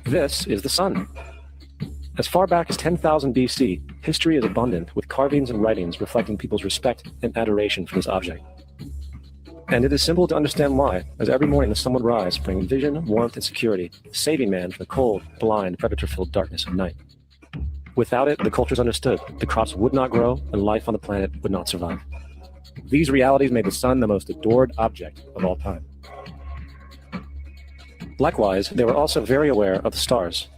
This is the sun. As far back as 10,000 BC, history is abundant with carvings and writings reflecting people's respect and adoration for this object. And it is simple to understand why, as every morning the sun would rise, bringing vision, warmth, and security, saving man from the cold, blind, predator-filled darkness of night. Without it, the cultures understood the crops would not grow and life on the planet would not survive. These realities made the sun the most adored object of all time. Likewise, they were also very aware of the stars.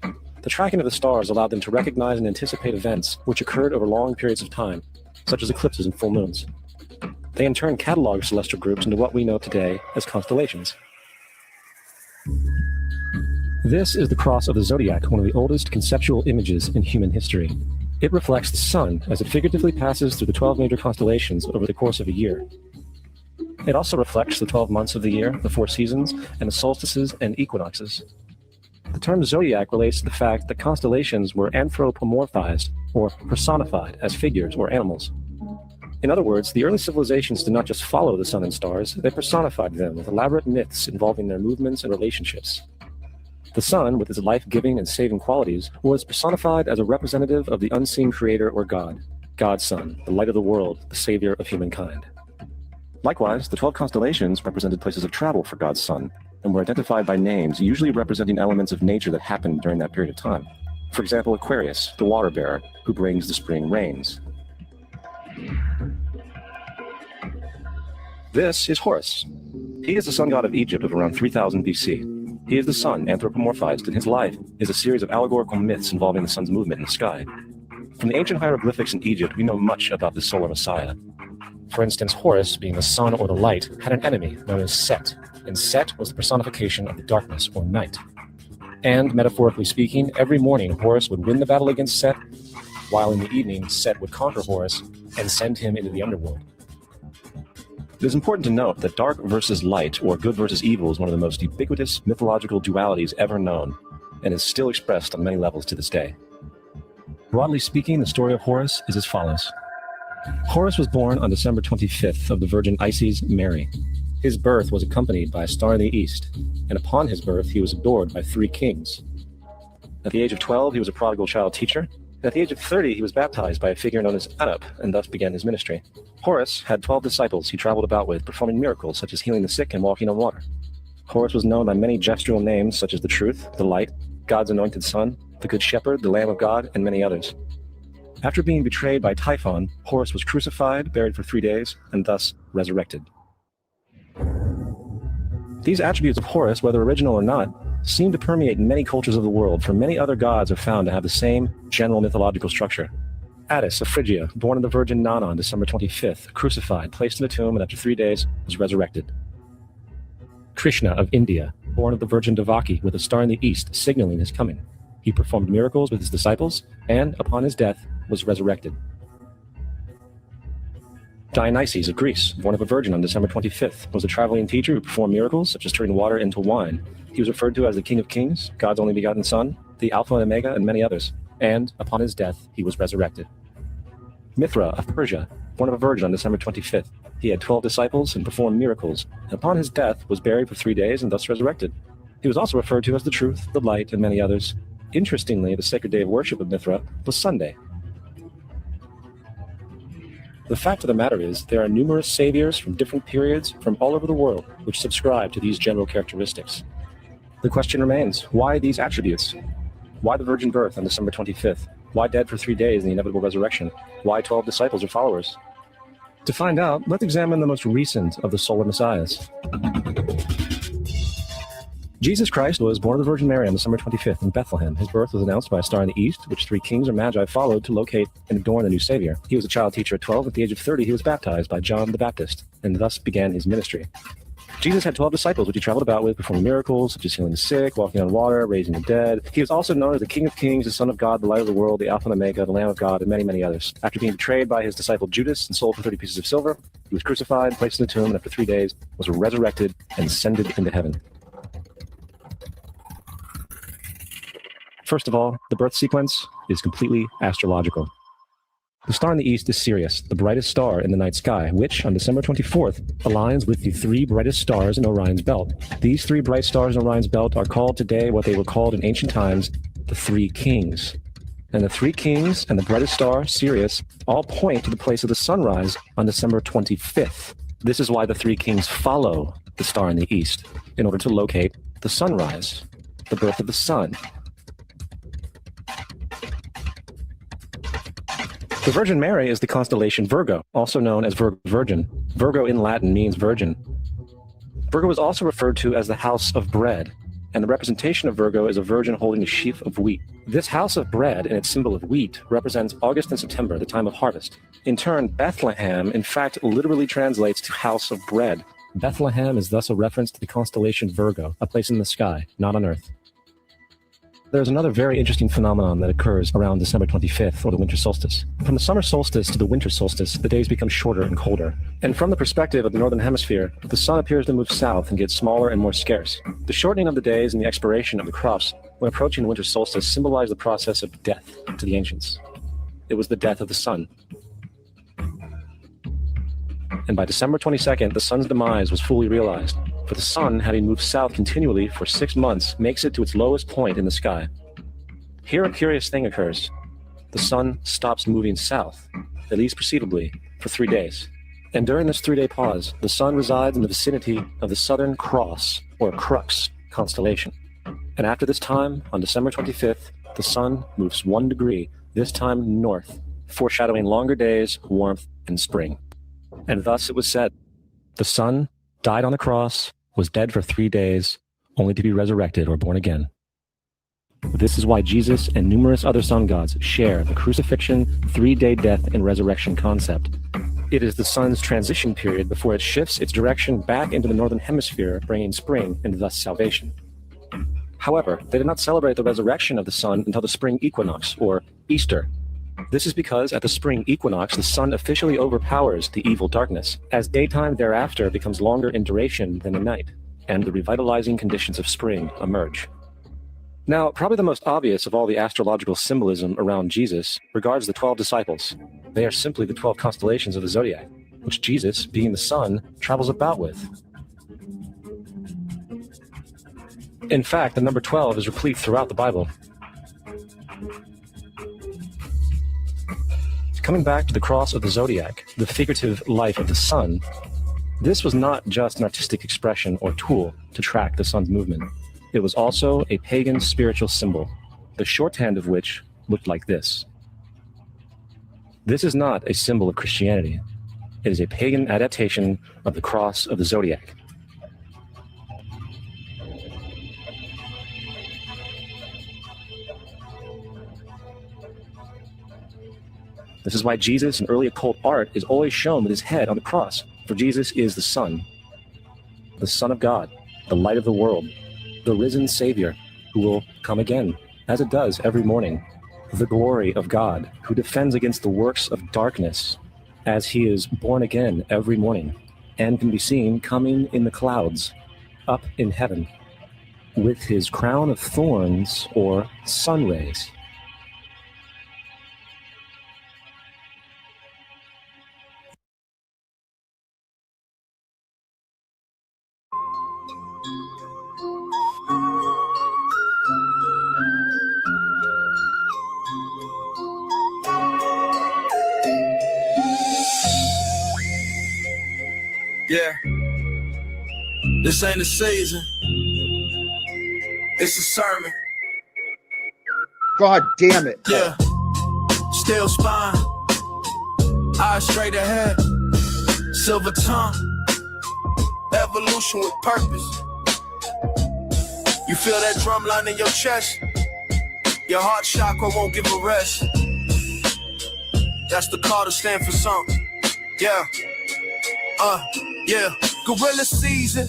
The tracking of the stars allowed them to recognize and anticipate events which occurred over long periods of time, such as eclipses and full moons. They in turn cataloged celestial groups into what we know today as constellations. This is the cross of the zodiac, one of the oldest conceptual images in human history. It reflects the sun as it figuratively passes through the 12 major constellations over the course of a year. It also reflects the 12 months of the year, the 4 seasons, and the solstices and equinoxes. The term zodiac relates to the fact that constellations were anthropomorphized, or personified, as figures or animals. In other words, the early civilizations did not just follow the sun and stars, they personified them with elaborate myths involving their movements and relationships. The sun, with its life-giving and saving qualities, was personified as a representative of the unseen creator or God, God's Son, the light of the world, the savior of humankind. Likewise, the 12 constellations represented places of travel for God's Son, and were identified by names, usually representing elements of nature that happened during that period of time. For example, Aquarius, the water bearer, who brings the spring rains. This is Horus. He is the sun god of Egypt of around 3000 BC. He is the sun anthropomorphized, and his life is a series of allegorical myths involving the sun's movement in the sky. From the ancient hieroglyphics in Egypt, we know much about the solar messiah. For instance, Horus, being the sun or the light, had an enemy known as Set, and Set was the personification of the darkness or night. And, metaphorically speaking, every morning Horus would win the battle against Set, while in the evening Set would conquer Horus and send him into the underworld. It is important to note that dark versus light, or good versus evil, is one of the most ubiquitous mythological dualities ever known, and is still expressed on many levels to this day. Broadly speaking, the story of Horus is as follows. Horus was born on December 25th of the Virgin Isis Mary. His birth was accompanied by a star in the east, and upon his birth he was adored by 3 kings. At the age of 12, he was a prodigal child teacher. At the age of 30, he was baptized by a figure known as Anup, and thus began his ministry. Horus had 12 disciples he traveled about with, performing miracles such as healing the sick and walking on water. Horus was known by many gestural names such as the Truth, the Light, God's Anointed Son, the Good Shepherd, the Lamb of God, and many others. After being betrayed by Typhon, Horus was crucified, buried for 3 days, and thus resurrected. These attributes of Horus, whether original or not, seem to permeate many cultures of the world, for many other gods are found to have the same general mythological structure. Attis of Phrygia, born of the Virgin Nana on December 25th, crucified, placed in a tomb, and after 3 days was resurrected. Krishna of India, born of the Virgin Devaki, with a star in the east signaling his coming. He performed miracles with his disciples, and upon his death was resurrected. Dionysus of Greece, born of a virgin on December 25th, was a traveling teacher who performed miracles such as turning water into wine. He was referred to as the King of Kings, God's only begotten Son, the Alpha and Omega, and many others. And upon his death, he was resurrected. Mithra of Persia, born of a virgin on December 25th. He had 12 disciples and performed miracles, and upon his death was buried for 3 days and thus resurrected. He was also referred to as the Truth, the Light, and many others. Interestingly, the sacred day of worship of Mithra was Sunday. The fact of the matter is, there are numerous saviors from different periods from all over the world which subscribe to these general characteristics. The question remains, why these attributes? Why the virgin birth on December 25th? Why dead for 3 days in the inevitable resurrection? Why 12 disciples or followers? To find out, let's examine the most recent of the solar messiahs. Jesus Christ was born of the Virgin Mary on December 25th in Bethlehem. His birth was announced by a star in the east, which 3 kings or magi followed to locate and adorn the new Savior. He was a child teacher at 12. At the age of 30, he was baptized by John the Baptist, and thus began his ministry. Jesus had 12 disciples, which he traveled about with, performing miracles, such as healing the sick, walking on water, raising the dead. He was also known as the King of Kings, the Son of God, the Light of the World, the Alpha and Omega, the Lamb of God, and many, many others. After being betrayed by his disciple Judas and sold for 30 pieces of silver, he was crucified, placed in a tomb, and after 3 days was resurrected and ascended into heaven. First of all, the birth sequence is completely astrological. The star in the east is Sirius, the brightest star in the night sky, which, on December 24th, aligns with the three brightest stars in Orion's belt. These three bright stars in Orion's belt are called today what they were called in ancient times, the Three Kings. And the Three Kings and the brightest star, Sirius, all point to the place of the sunrise on December 25th. This is why the Three Kings follow the star in the east, in order to locate the sunrise, the birth of the sun. The Virgin Mary is the constellation Virgo, also known as Virgin. Virgo in Latin means virgin. Virgo is also referred to as the house of bread, and the representation of Virgo is a virgin holding a sheaf of wheat. This house of bread and its symbol of wheat represents August and September, the time of harvest. In turn, Bethlehem, in fact, literally translates to house of bread. Bethlehem is thus a reference to the constellation Virgo, a place in the sky, not on Earth. There's another very interesting phenomenon that occurs around December 25th, or the winter solstice. From the summer solstice to the winter solstice, the days become shorter and colder. And from the perspective of the northern hemisphere, the sun appears to move south and get smaller and more scarce. The shortening of the days and the expiration of the crops when approaching the winter solstice symbolized the process of death to the ancients. It was the death of the sun. And by December 22nd, the sun's demise was fully realized. For the sun, having moved south continually for 6 months, makes it to its lowest point in the sky. Here a curious thing occurs. The sun stops moving south, at least perceivably, for 3 days. And during this 3-day pause, the sun resides in the vicinity of the Southern Cross, or Crux, constellation. And after this time, on December 25th, the sun moves 1 degree, this time north, foreshadowing longer days, warmth, and spring. And thus it was said, the sun died on the cross, was dead for 3 days, only to be resurrected or born again. This is why Jesus and numerous other sun gods share the crucifixion, 3-day death, and resurrection concept. It is the sun's transition period before it shifts its direction back into the northern hemisphere, bringing spring and thus salvation. However, they did not celebrate the resurrection of the sun until the spring equinox, or Easter. This is because at the spring equinox, the sun officially overpowers the evil darkness, as daytime thereafter becomes longer in duration than the night, and the revitalizing conditions of spring emerge. Now, probably the most obvious of all the astrological symbolism around Jesus regards the 12 disciples. They are simply the 12 constellations of the zodiac, which Jesus, being the sun, travels about with. In fact, the number 12 is replete throughout the Bible. Coming back to the cross of the zodiac, the figurative life of the sun, this was not just an artistic expression or tool to track the sun's movement. It was also a pagan spiritual symbol, the shorthand of which looked like this. This is not a symbol of Christianity. It is a pagan adaptation of the cross of the zodiac. This is why Jesus in early occult art is always shown with his head on the cross, for Jesus is the Son of God, the light of the world, the risen Savior who will come again, as it does every morning, the glory of God who defends against the works of darkness, as he is born again every morning, and can be seen coming in the clouds, up in heaven, with his crown of thorns or sun rays. Yeah, this ain't a season, it's a sermon. God damn it. Yeah, still spine, eyes straight ahead, silver tongue, evolution with purpose. You feel that drum line in your chest, your heart chakra won't give a rest. That's the call to stand for something. Yeah. Yeah, gorilla season,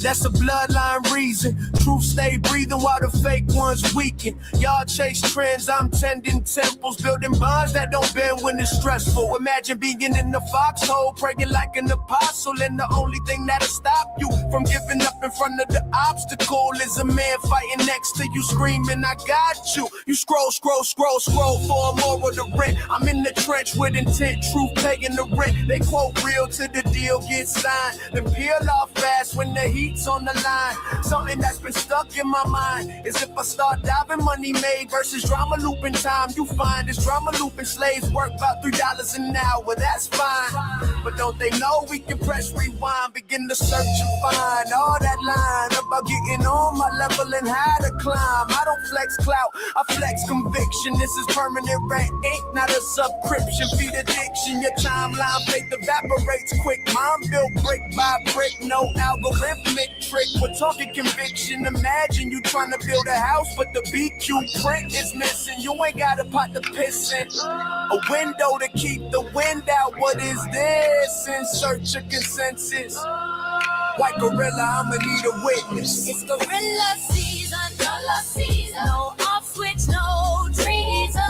That's a bloodline reason. Truth stay breathing while the fake ones weaken. Y'all chase trends, I'm tending temples, building bonds that don't bend when it's stressful. Imagine being in the foxhole, praying like an apostle, and the only thing that'll stop you from giving up in front of the obstacle is a man fighting next to you, screaming, I got you. You scroll for more of the rent. I'm in the trench with intent, truth paying the rent. They quote real till the deal gets signed, then peel off fast when the heat's on the line. Something that's been stuck in my mind is if I start diving money made versus drama looping time. You find this drama looping slaves work about $3 an hour, that's fine. But don't they know we can press rewind, begin to search and find all that line about getting on my level and how to climb. I don't flex clout, I flex conviction. This is permanent rent, ain't not a subscription. Feed addiction, your timeline faith evaporates quick. Mine built brick by brick, no algorithmic trick. We're talking conviction. Imagine you trying to build a house, but the BQ print is missing. You ain't got a pot to piss in, a window to keep the wind out. What is this? In search of consensus. White gorilla, I'ma need a witness. It's gorilla season, dollar season. No off switch, no treason.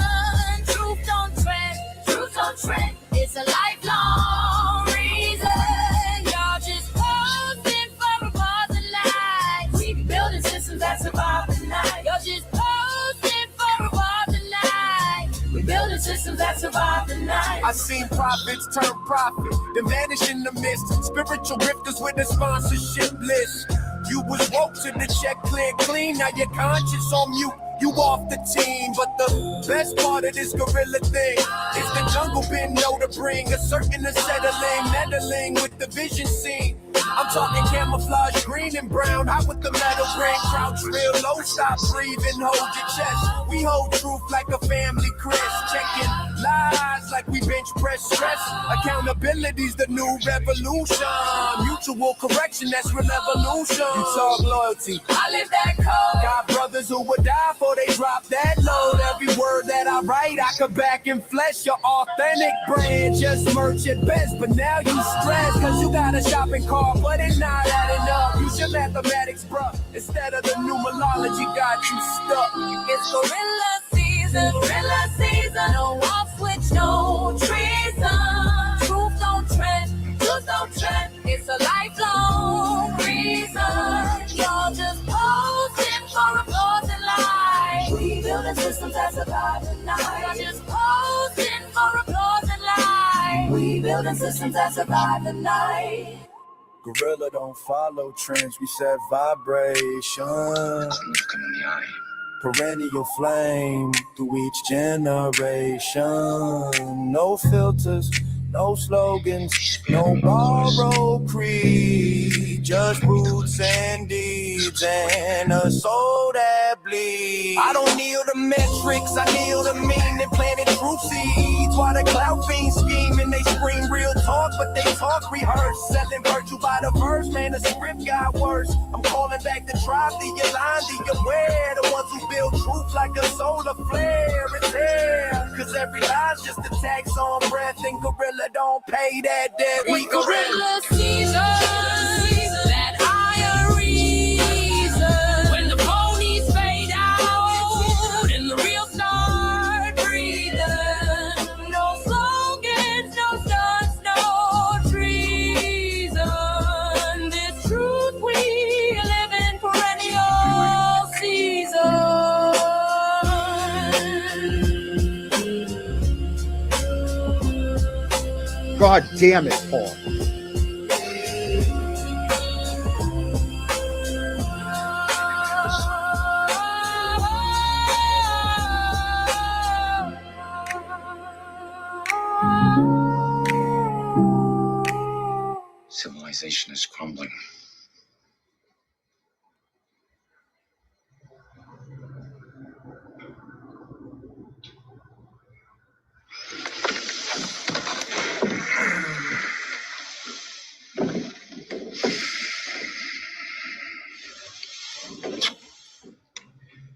Truth don't trend. It's a lifelong reason. Y'all just posting for a cause of life. We be building systems that survive the night. Y'all just posting for a cause of life. We building systems that survive the night. I seen prophets turn profit, then vanish in the mist. Spiritual rifters with a sponsorship list. You was woke to the check clear clean, now your conscience on mute. You off the team, but the best part of this gorilla thing is the jungle been know to bring a certain unsettling, meddling with the vision scene. I'm talking camouflage, green and brown, hot with the metal ring. Crouch real low, stop breathing, hold your chest. We hold truth like a family crest, checking lies like we bench press stress. Accountability's the new revolution. Mutual correction, that's real evolution. You talk loyalty, I live that code. got brothers who would die for they drop that load. Every word that I write, I could back in flesh. Your authentic brand, just merch at best. But now you stress, cause you got a shopping cart, but it's not adding up. Use your mathematics, bruh, instead of the numerology got you stuck. It's gorilla season, gorilla season. No off switch, no treason. Truth don't trend. It's a lifelong reason. Y'all just posting for applause and life. We building systems that survive the night. Y'all just posting for applause and life. We building systems that survive the night. Gorilla don't follow trends, we set vibration. Perennial flame through each generation. No filters, no slogans, no borrowed creed. Just roots and deeds and a soul that bleeds. I don't kneel the metrics, I kneel the meaning. Planted truth seeds while the cloud fiends scheming. They scream real talk, but they talk rehearsed. Selling virtue by the verse, man, the script got worse. I'm calling back the tribe, the align, the aware. The ones who build truth like a solar flare. It's there, cause every lie's just a tax on breath. And gorilla don't pay that debt. We Gorilla season, that higher reason. When the ponies fade out and the real start breathing. No slogans, no stunts, no treason. This truth we live in perennial season. God damn it, Paul. Civilization is crumbling.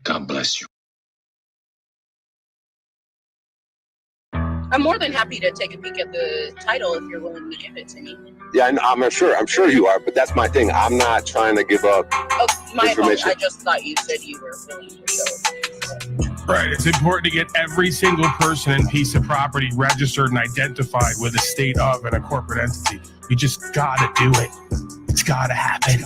God bless you. I'm more than happy to take a peek at the title if you're willing to give it to me. Yeah, I'm sure you are, but that's my thing. I'm not trying to give up My information. fault. I just thought you said you were willing to show. Right. It's important to get every single person and piece of property registered and identified with a state of and a corporate entity. You just gotta do it. It's gotta happen.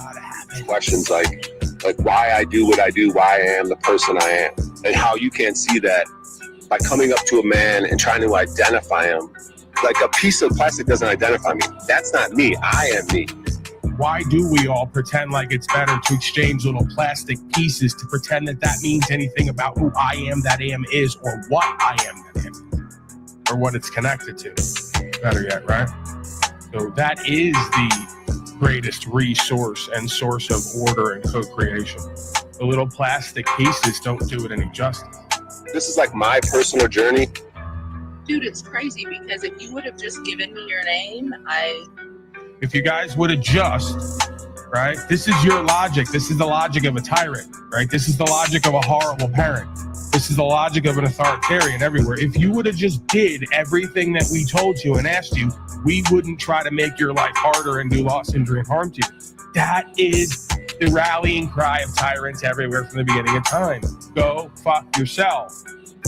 Questions like why I do what I do, why I am the person I am, and how you can't see that by coming up to a man and trying to identify him. Like a piece of plastic doesn't identify me. That's not me. I am me. Why do we all pretend like it's better to exchange little plastic pieces to pretend that that means anything about who I am, that am is, or what I am, that am, or what it's connected to? Better yet, right? So that is the greatest resource and source of order and co-creation. The little plastic pieces don't do it any justice. This is like my personal journey. Dude, it's crazy because if you would have just given me your name, If you guys would adjust, right? This is your logic. This is the logic of a tyrant, right? This is the logic of a horrible parent. This is the logic of an authoritarian everywhere. If you would have just did everything that we told you and asked you, we wouldn't try to make your life harder and do loss, injury, and harm to you. That is the rallying cry of tyrants everywhere from the beginning of time. Go fuck yourself.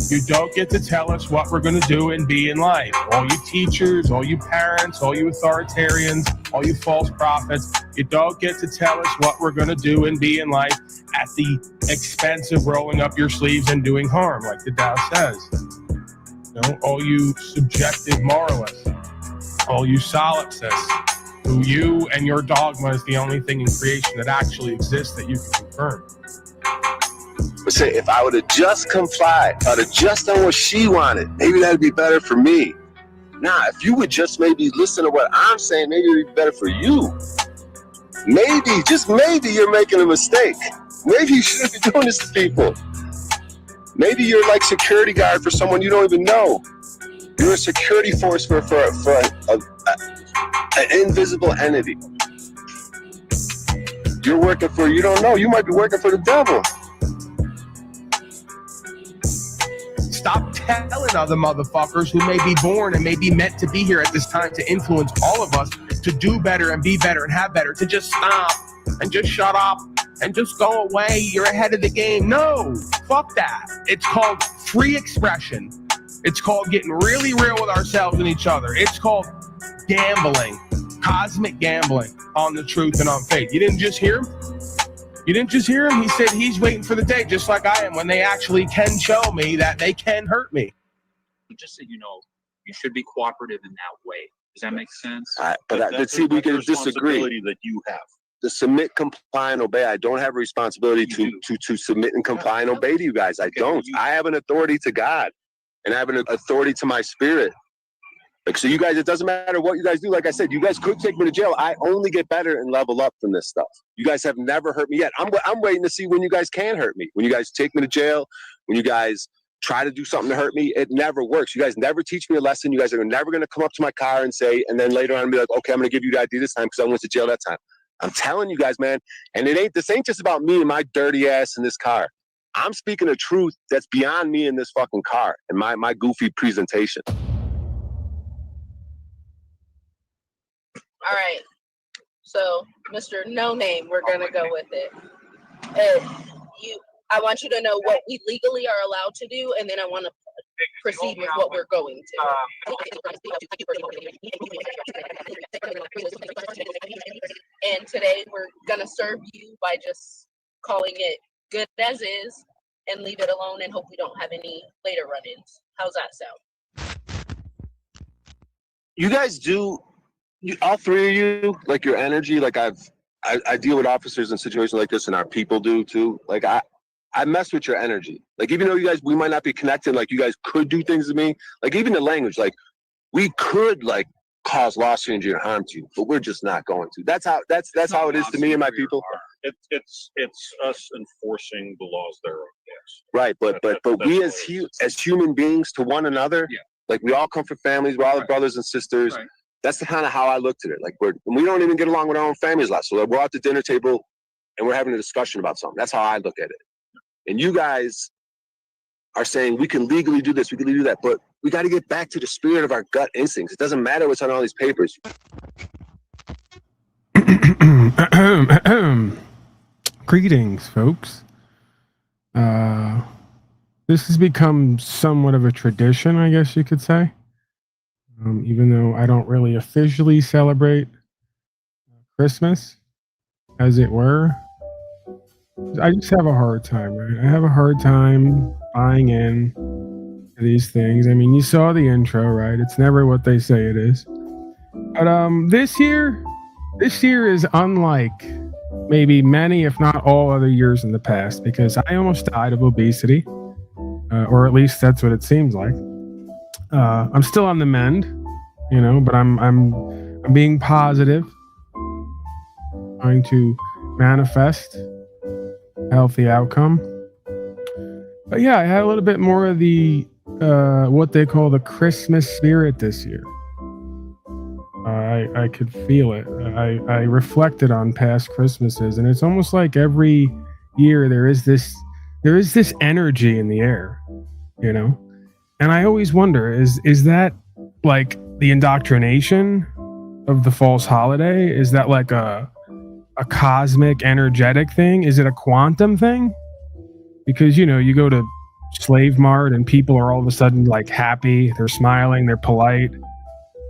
You don't get to tell us what we're going to do and be in life. All you teachers, all you parents, all you authoritarians, all you false prophets, you don't get to tell us what we're going to do and be in life at the expense of rolling up your sleeves and doing harm, like the Tao says. You know, all you subjective moralists, all you solipsists, who you and your dogma is the only thing in creation that actually exists that you can confirm. But say, if I would have just complied, if I would have just done what she wanted, maybe that'd be better for me. Nah, if you would just maybe listen to what I'm saying, maybe it'd be better for you. Maybe, just maybe you're making a mistake. Maybe you shouldn't be doing this to people. Maybe you're like security guard for someone you don't even know. You're a security force for an invisible entity. You're working for, you don't know, you might be working for the devil. Stop telling other motherfuckers who may be born and may be meant to be here at this time to influence all of us to do better and be better and have better, to just stop and just shut up and just go away. You're ahead of the game. No, fuck that. It's called free expression. It's called getting really real with ourselves and each other. It's called gambling, cosmic gambling on the truth and on faith. You didn't just hear him? You didn't just hear him? He said he's waiting for the day, just like I am, when they actually can show me that they can hurt me. Just so you know, you should be cooperative in that way. Does that make sense? Let's see, we can disagree. That you have. To submit, comply, and obey. I don't have a responsibility to submit and comply and obey to you guys. I don't. I have an authority to God, and I have an authority to my spirit. Like, so you guys, it doesn't matter what you guys do. Like I said, you guys could take me to jail. I only get better and level up from this stuff. You guys have never hurt me yet. I'm waiting to see when you guys can hurt me. When you guys take me to jail, when you guys try to do something to hurt me, it never works. You guys never teach me a lesson. You guys are never going to come up to my car and say, and then later on be like, okay, I'm going to give you the ID this time because I went to jail that time. I'm telling you guys, man. And this ain't just about me and my dirty ass in this car. I'm speaking the truth that's beyond me in this fucking car and my goofy presentation. all right. So, Mr. No Name, we're gonna go with it. I want you to know what we legally are allowed to do, and then I want to proceed with what we're going to. And today we're gonna serve you by just calling it good as is and leave it alone and hope we don't have any later run-ins. How's that sound? You guys do, all three of you, like your energy, like I deal with officers in situations like this, and our people do too. Like I mess with your energy. Like, even though you guys, we might not be connected, like you guys could do things to me. Like, even the language, like we could like cause loss, injury, or harm to you, but we're just not going to. That's how it is to me and my people. It's us enforcing the laws thereof. Yes. Right, but we as human beings to one another, yeah. Like we all come from families, we're all brothers and sisters. Right. That's the kind of how I looked at it. Like we don't even get along with our own families a lot. So we're at the dinner table and we're having a discussion about something. That's how I look at it. And you guys are saying we can legally do this, we can legally do that, but we got to get back to the spirit of our gut instincts. It doesn't matter what's on all these papers. Greetings, folks. This has become somewhat of a tradition, I guess you could say. Even though I don't really officially celebrate Christmas, as it were. I just have a hard time, right? I have a hard time buying in to these things. I mean, you saw the intro, right? It's never what they say it is. But this year is unlike maybe many, if not all other years in the past, because I almost died of obesity, or at least that's what it seems like. I'm still on the mend, but I'm being positive, trying to manifest a healthy outcome. But yeah, I had a little bit more of the what they call the Christmas spirit this year. I could feel it. I reflected on past Christmases, and it's almost like every year there is this energy in the air, And I always wonder, is that like the indoctrination of the false holiday? Is that like a cosmic energetic thing? Is it a quantum thing? Because you go to Slave Mart and people are all of a sudden like happy, they're smiling, they're polite.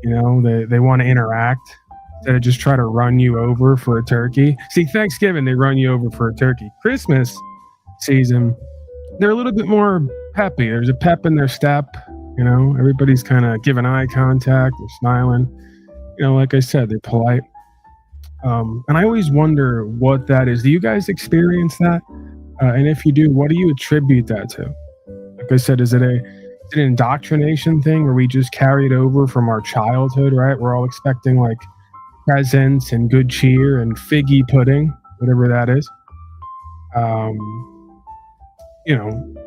They want to interact instead of just try to run you over for a turkey. See, Thanksgiving, they run you over for a turkey. Christmas season, they're a little bit more peppy. There's a pep in their step. Everybody's kind of giving eye contact. They're smiling. Like I said, they're polite. And I always wonder what that is. Do you guys experience that? And if you do, what do you attribute that to? Like I said, is it an indoctrination thing where we just carry it over from our childhood, right? We're all expecting like presents and good cheer and figgy pudding, whatever that is.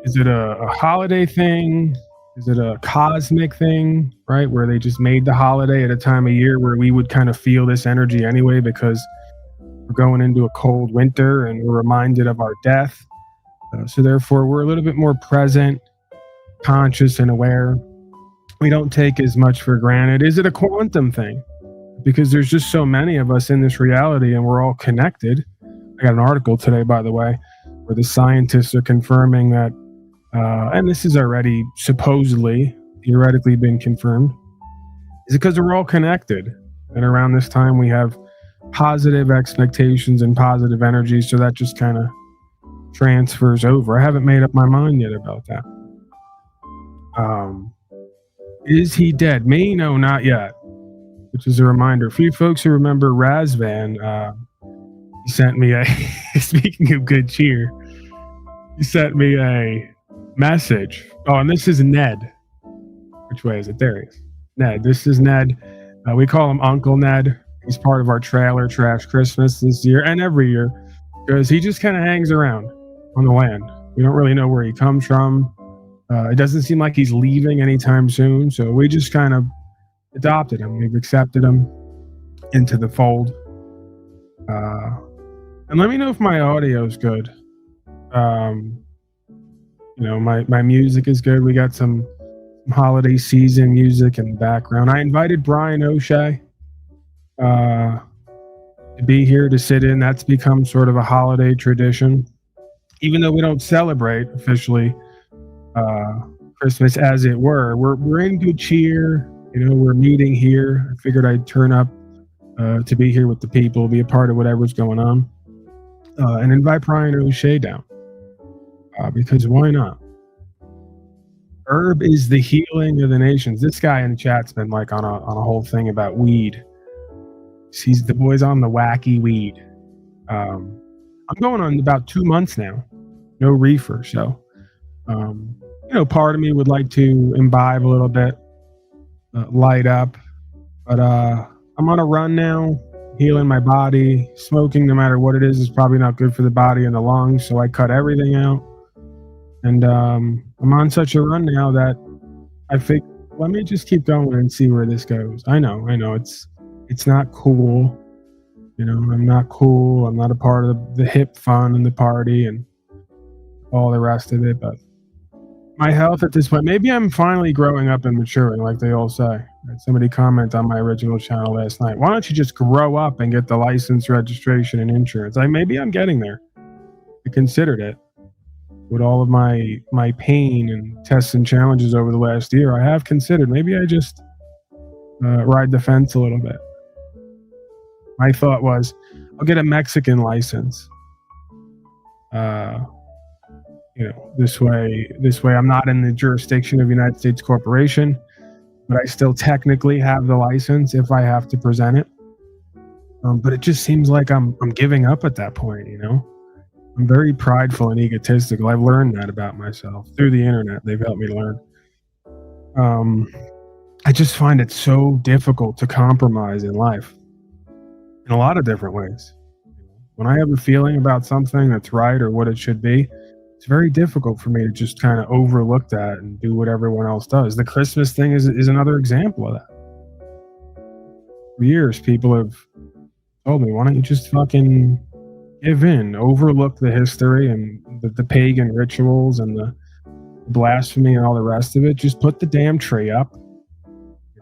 Is it a holiday thing? Is it a cosmic thing, right? Where they just made the holiday at a time of year where we would kind of feel this energy anyway because we're going into a cold winter and we're reminded of our death. So therefore, we're a little bit more present, conscious and aware. We don't take as much for granted. Is it a quantum thing? Because there's just so many of us in this reality and we're all connected. I got an article today, by the way, where the scientists are confirming that, and this is already supposedly, theoretically been confirmed, is it because we're all connected. And around this time we have positive expectations and positive energy, so that just kind of transfers over. I haven't made up my mind yet about that. Is he dead? Me? No, not yet. Which is a reminder. For you folks who remember Razvan, he sent me a, speaking of good cheer, he sent me a message. Oh, and this is Ned. Which way is it? There he is. Ned. This is Ned. We call him Uncle Ned. He's part of our Trailer Trash Christmas this year and every year because he just kind of hangs around on the land. We don't really know where he comes from. It doesn't seem like he's leaving anytime soon, so we just kind of adopted him. We've accepted him into the fold. And let me know if my audio is good. My music is good. We got some holiday season music in the background. I invited Brian O'Shea to be here to sit in. That's become sort of a holiday tradition. Even though we don't celebrate officially Christmas as it were, we're in good cheer. We're meeting here. I figured I'd turn up to be here with the people, be a part of whatever's going on, and invite Brian O'Shea down because why not? Herb is the healing of the nations. This guy in the chat's been like on a whole thing about weed. He's the boy's on the wacky weed. I'm going on about 2 months now, no reefer. So, part of me would like to imbibe a little bit, light up, but I'm on a run now, healing my body. Smoking, no matter what it is probably not good for the body and the lungs. So I cut everything out, and I'm on such a run now that I think let me just keep going and see where this goes. I know, it's not cool. I'm not cool. I'm not a part of the hip fun and the party and all the rest of it. But my health at this point, maybe I'm finally growing up and maturing, like they all say. Somebody commented on my original channel last night. Why don't you just grow up and get the license, registration, and insurance? Maybe I'm getting there. I considered it. With all of my pain and tests and challenges over the last year, I have considered maybe I just ride the fence a little bit. My thought was, I'll get a Mexican license. This way I'm not in the jurisdiction of United States Corporation, but I still technically have the license if I have to present it. But it just seems like I'm giving up at that point, I'm very prideful and egotistical. I've learned that about myself through the internet. They've helped me learn. I just find it so difficult to compromise in life in a lot of different ways. When I have a feeling about something that's right or what it should be, it's very difficult for me to just kind of overlook that and do what everyone else does. The Christmas thing is another example of that. For years, people have told me, why don't you just fucking give in, overlook the history and the pagan rituals and the blasphemy and all the rest of it. Just put the damn tree up,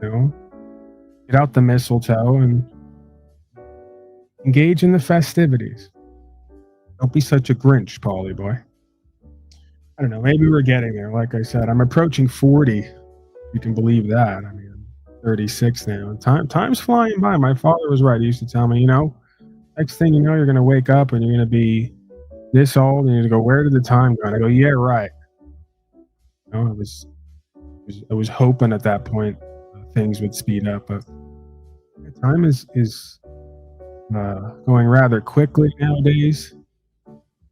get out the mistletoe and engage in the festivities. Don't be such a Grinch, Paulie boy. I don't know, maybe we're getting there. Like I said, I'm approaching 40. If you can believe that. I'm 36 now. Time's flying by. My father was right. He used to tell me, next thing you know, you're going to wake up and you're going to be this old, and you're going to go, where did the time go? And I go, yeah, right. I was hoping at that point things would speed up, but time is going rather quickly nowadays.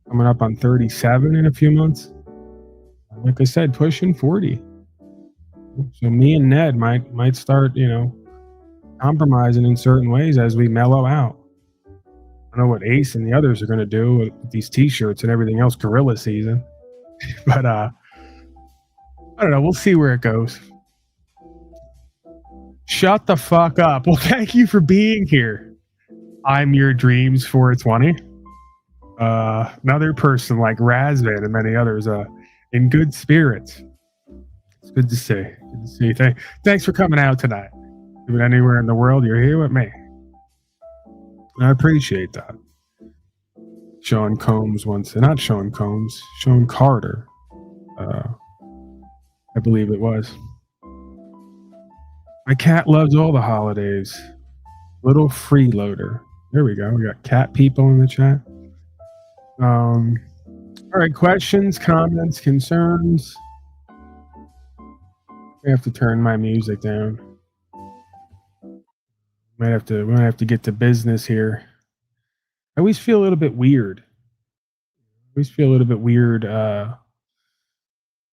Coming up on 37 in a few months. Like I said, pushing 40. So me and Ned might start, compromising in certain ways as we mellow out. I don't know what Ace and the others are going to do with these t-shirts and everything else gorilla season. But I don't know. We'll see where it goes. Shut the fuck up. Well, thank you for being here. I'm your dreams 420. Another person like Razvan and many others in good spirits. It's good to see. Good to see. Thanks for coming out tonight. Even anywhere in the world, you're here with me. I appreciate that. Sean Combs not Sean Combs, Sean Carter. I believe it was. My cat loves all the holidays. Little freeloader. There we go. We got cat people in the chat. All right, questions, comments, concerns. I have to turn my music down. We might have to get to business here. I always feel a little bit weird.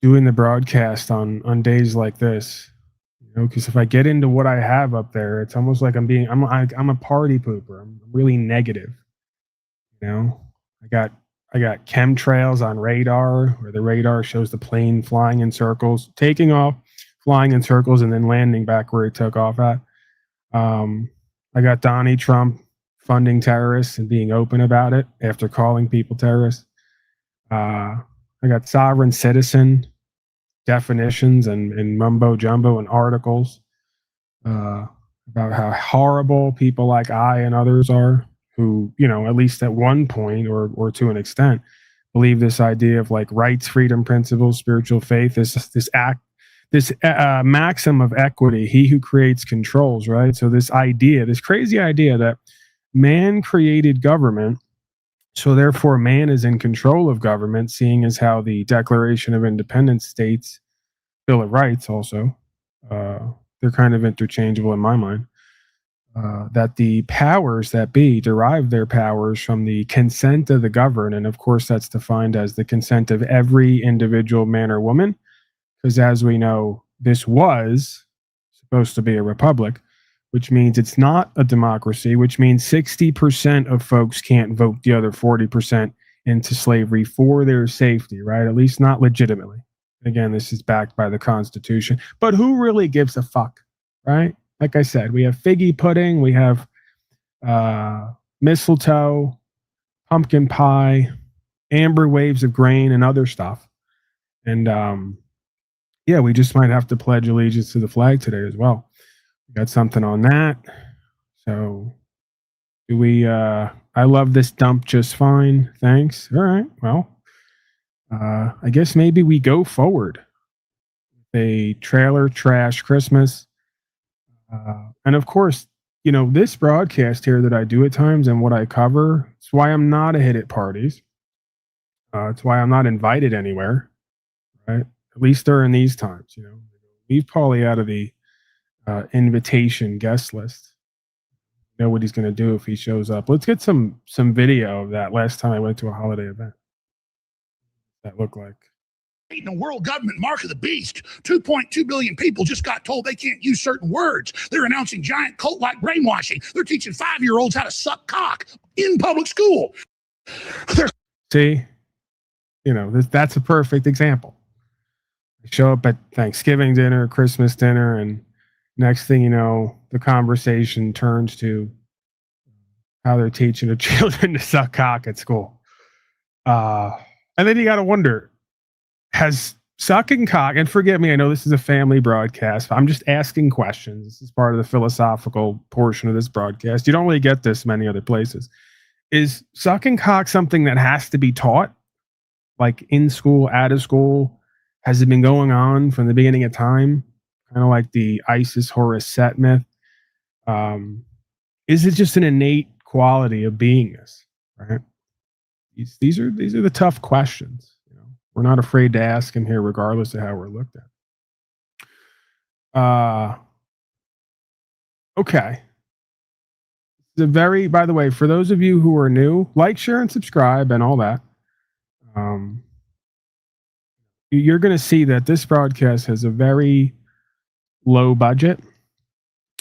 Doing the broadcast on days like this. Because if I get into what I have up there, it's almost like I'm a party pooper. I'm really negative. I got chemtrails on radar, where the radar shows the plane flying in circles, taking off, flying in circles, and then landing back where it took off at. I got Donnie Trump funding terrorists and being open about it after calling people terrorists. I got sovereign citizen definitions and mumbo jumbo and articles about how horrible people like I and others are, who, at least at one point or to an extent, believe this idea of like rights, freedom, principles, spiritual faith, this maxim of equity. He who creates controls, right? So this crazy idea that man created government, so therefore man is in control of government, seeing as how the Declaration of Independence states, Bill of Rights also, they're kind of interchangeable in my mind, that the powers that be derive their powers from the consent of the governed. And of course, that's defined as the consent of every individual man or woman, because as we know, this was supposed to be a republic, which means it's not a democracy, which means 60% of folks can't vote the other 40% into slavery for their safety, right? At least not legitimately. Again, this is backed by the Constitution. But who really gives a fuck, right? Like I said, we have figgy pudding, we have mistletoe, pumpkin pie, amber waves of grain, and other stuff. And we just might have to pledge allegiance to the flag today as well. Got something on that. So do we, I love this dump just fine. Thanks. All right. Well, I guess maybe we go forward. A trailer trash Christmas. And of course, you know, this broadcast here that I do at times and what I cover, it's why I'm not a hit at parties. It's why I'm not invited anywhere, right? At least during these times, you know. Leave Paulie out of the invitation guest list. Know what he's going to do if he shows up. Let's get some video of that last time I went to a holiday event. That looked like. A world government mark of the beast. 2.2 billion people just got told they can't use certain words. They're announcing giant cult-like brainwashing. They're teaching 5-year-olds how to suck cock in public school. See, you know, that's a perfect example. I show up at Thanksgiving dinner, Christmas dinner, and next thing you know, the conversation turns to how they're teaching the children to suck cock at school. And then you got to wonder, has sucking cock, and forgive me, I know this is a family broadcast, but I'm just asking questions. This is part of the philosophical portion of this broadcast. You don't really get this many other places. Is sucking cock something that has to be taught? Like in school, out of school? Has it been going on from the beginning of time? Kind of like the Isis Horus Set myth. Is it just an innate quality of beingness? Right? These are the tough questions. You know, we're not afraid to ask them here, regardless of how we're looked at. Okay. By the way, for those of you who are new, like, share, and subscribe, and all that. You're going to see that this broadcast has a very low budget,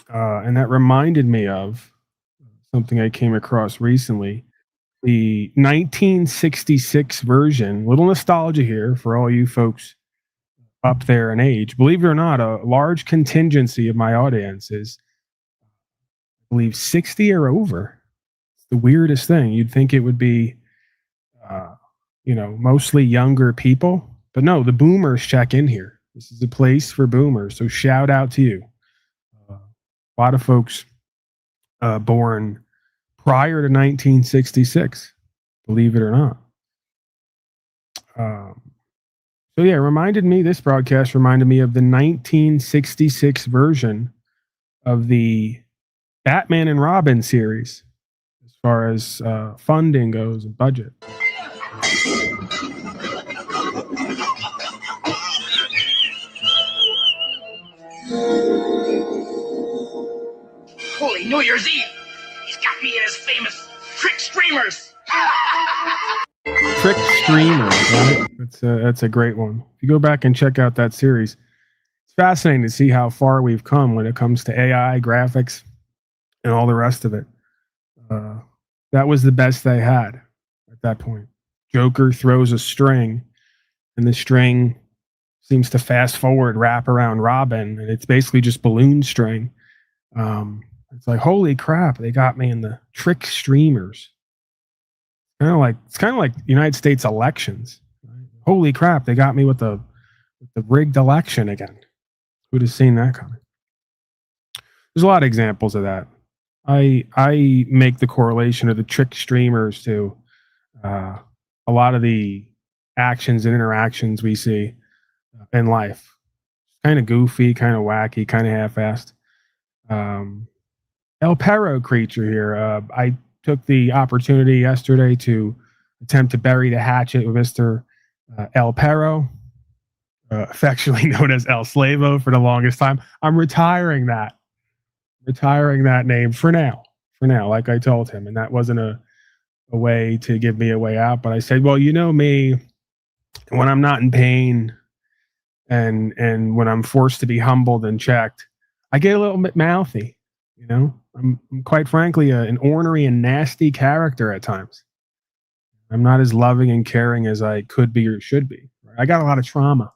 and that reminded me of something I came across recently. The 1966 version, little nostalgia here for all you folks up there in age. Believe it or not, a large contingency of my audience is, I believe, 60 or over. It's the weirdest thing. You'd think it would be, mostly younger people. But no, the boomers check in here. This is a place for boomers. So shout out to you. A lot of folks born prior to 1966, believe it or not. This broadcast reminded me of the 1966 version of the Batman and Robin series, as far as funding goes and budget. Holy New Year's Eve! He's got me in his famous trick streamers. Trick streamers, right? That's a great one. If you go back and check out that series, it's fascinating to see how far we've come when it comes to AI, graphics, and all the rest of it. That was the best they had at that point. Joker throws a string, and the string seems to fast forward, wrap around Robin, and it's basically just balloon string. It's like, holy crap, they got me in the trick streamers. It's kind of like United States elections. Holy crap, they got me with the rigged election again. Who'd have seen that coming? There's a lot of examples of that. I make the correlation of the trick streamers to a lot of the actions and interactions we see in life. Kind of goofy, kind of wacky, kind of half-assed. El Perro creature here. I took the opportunity yesterday to attempt to bury the hatchet with Mr. El Perro, affectionately known as El Slavo for the longest time. I'm retiring that name for now, like I told him. And that wasn't a way to give me a way out. But I said, well, you know me, when I'm not in pain and when I'm forced to be humbled and checked, I get a little bit mouthy. You know, I'm quite frankly an ornery and nasty character at times. I'm not as loving and caring as I could be or should be. I got a lot of trauma,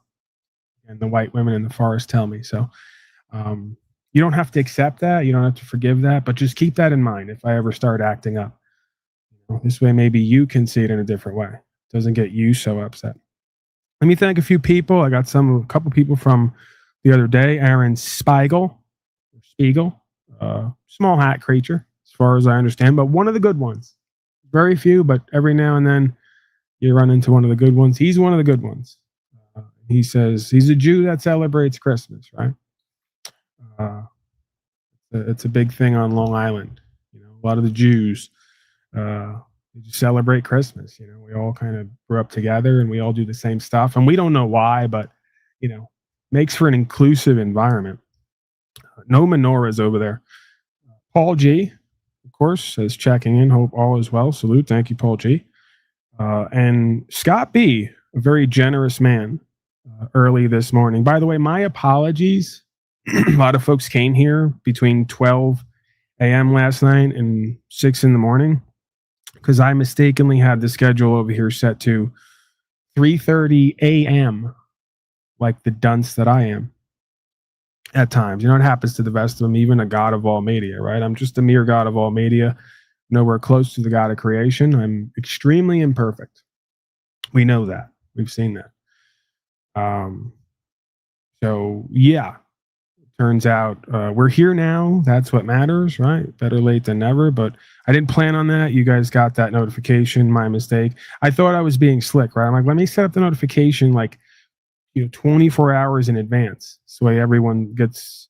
and the white women in the forest tell me so. You don't have to accept that. You don't have to forgive that, but just keep that in mind if I ever start acting up. This way, maybe you can see it in a different way. It doesn't get you so upset. Let me thank a few people. I got a couple people from the other day. Aaron Spiegel. Spiegel, small hat creature, as far as I understand, but one of the good ones. Very few, but every now and then you run into one of the good ones. He's one of the good ones. He says he's a Jew that celebrates Christmas, right? It's a big thing on Long Island. You know, a lot of the Jews celebrate Christmas. You know, we all kind of grew up together and we all do the same stuff, and we don't know why, but you know, makes for an inclusive environment. No menorahs over there. Paul G, of course, is checking in. Hope all is well. Salute. Thank you, Paul G. And Scott B, a very generous man, early this morning. By the way, my apologies. A lot of folks came here between 12 a.m. last night and 6 in the morning because I mistakenly had the schedule over here set to 3:30 a.m. like the dunce that I am at times. You know, it happens to the best of them, even a God of all media, right? I'm just a mere God of all media, nowhere close to the God of creation. I'm extremely imperfect. We know that. We've seen that. So yeah, turns out we're here now. That's what matters, right? Better late than never. But I didn't plan on that. You guys got that notification. My mistake. I thought I was being slick, right? I'm like, let me set up the notification like 24 hours in advance, so everyone gets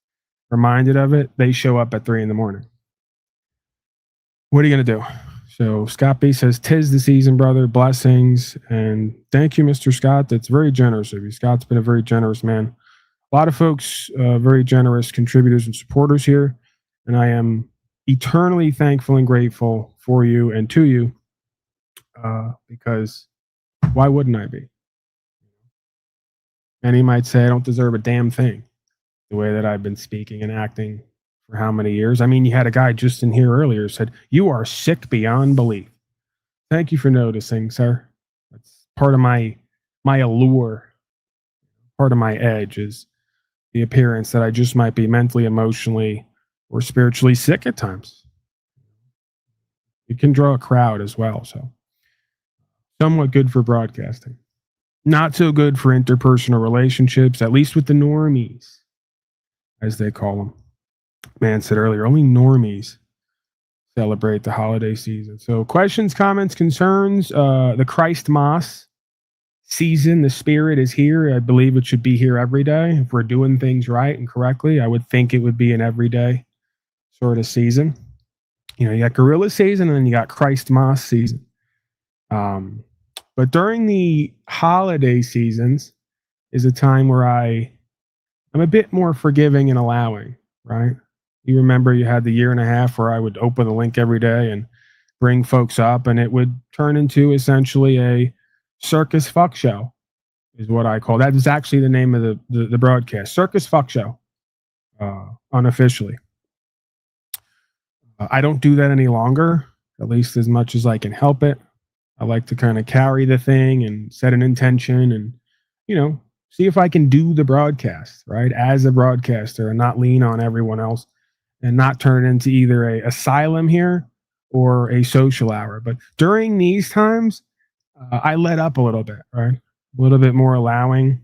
reminded of it. They show up at 3 in the morning. What are you gonna do? So Scott B says, "'Tis the season, brother. Blessings." And thank you, Mr. Scott. That's very generous of you. Scott's been a very generous man. A lot of folks, very generous contributors and supporters here. And I am eternally thankful and grateful for you and to you, because why wouldn't I be? And he might say, I don't deserve a damn thing the way that I've been speaking and acting for how many years. I mean, you had a guy just in here earlier said, "You are sick beyond belief." Thank you for noticing, sir. That's part of my allure. Part of my edge is the appearance that I just might be mentally, emotionally, or spiritually sick at times. It can draw a crowd as well, so somewhat good for broadcasting. Not so good for interpersonal relationships, at least with the normies, as they call them. Man said earlier, only normies celebrate the holiday season. So questions, comments, concerns, the Christ Mass season, the spirit is here. I believe it should be here every day. If we're doing things right and correctly, I would think it would be an everyday sort of season. You know, you got guerrilla season and then you got Christ Mass season. But during the holiday seasons is a time where I'm a bit more forgiving and allowing, right? You remember you had the year and a half where I would open the link every day and bring folks up, and it would turn into essentially a circus fuck show, is what I call. That is actually the name of the broadcast, Circus Fuck Show, unofficially. I don't do that any longer, at least as much as I can help it. I like to kind of carry the thing and set an intention and, you know, see if I can do the broadcast, right, as a broadcaster and not lean on everyone else and not turn it into either a asylum here or a social hour. But during these times, I let up a little bit, right? A little bit more allowing.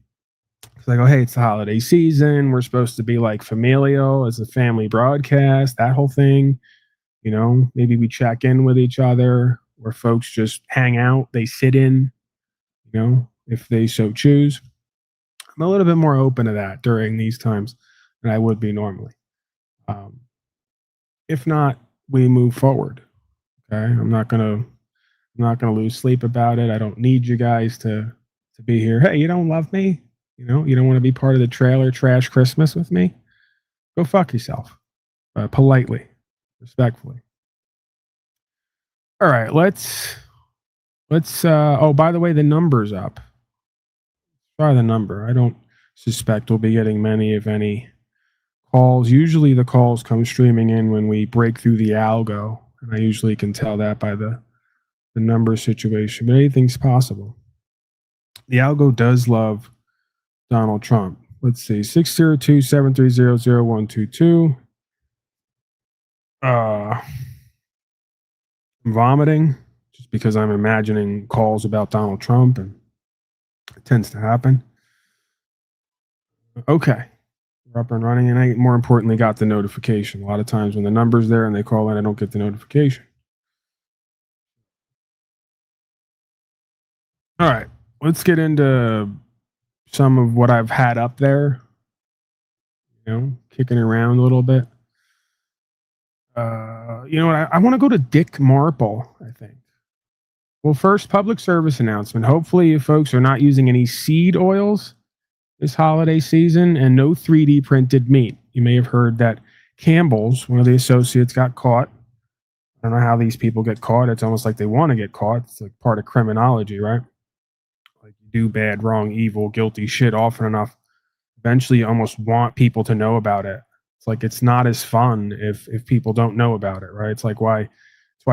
It's like, oh, hey, it's the holiday season. We're supposed to be like familial as a family broadcast, that whole thing. You know, maybe we check in with each other, where folks just hang out, they sit in, you know, if they so choose. I'm a little bit more open to that during these times than I would be normally. If not, we move forward. Okay, I'm not gonna lose sleep about it. I don't need you guys to be here. Hey, you don't love me? You know, you don't want to be part of the trailer trash Christmas with me? Go fuck yourself, politely, respectfully. All right, let's oh, by the way, the number's up. Try the number. I don't suspect we'll be getting many, if any, calls. Usually the calls come streaming in when we break through the algo, and I usually can tell that by the number situation, but anything's possible. The algo does love Donald Trump. Let's see, 602-730-0122. I'm vomiting just because I'm imagining calls about Donald Trump, and it tends to happen. Okay. We're up and running, and I more importantly got the notification. A lot of times when the number's there and they call in, I don't get the notification. All right, let's get into some of what I've had up there. You know, kicking around a little bit. You know what? I want to go to Dick Marple, I think. Well, first, public service announcement. Hopefully, you folks are not using any seed oils this holiday season and no 3D printed meat. You may have heard that Campbell's, one of the associates, got caught. I don't know how these people get caught. It's almost like they want to get caught. It's like part of criminology, right? Like you do bad, wrong, evil, guilty shit often enough. Eventually, you almost want people to know about it. It's like it's not as fun if people don't know about it, right? It's like why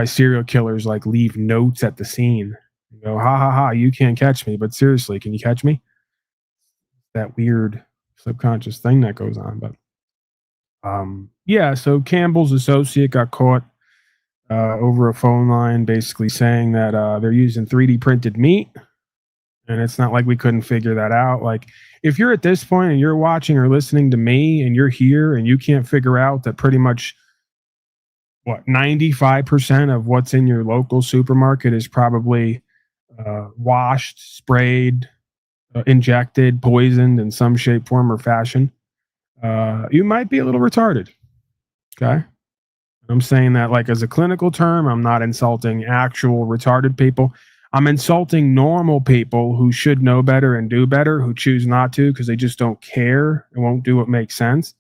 serial killers like leave notes at the scene. You go, ha ha ha, you can't catch me, but seriously, can you catch me? That weird subconscious thing that goes on. But yeah, so Campbell's associate got caught over a phone line basically saying that they're using 3D printed meat. And it's not like we couldn't figure that out. Like, if you're at this point and you're watching or listening to me and you're here and you can't figure out that pretty much 95% of what's in your local supermarket is probably washed, sprayed, injected, poisoned in some shape, form, or fashion, you might be a little retarded. Okay? I'm saying that like as a clinical term. I'm not insulting actual retarded people. I'm insulting normal people who should know better and do better, who choose not to because they just don't care and won't do what makes sense.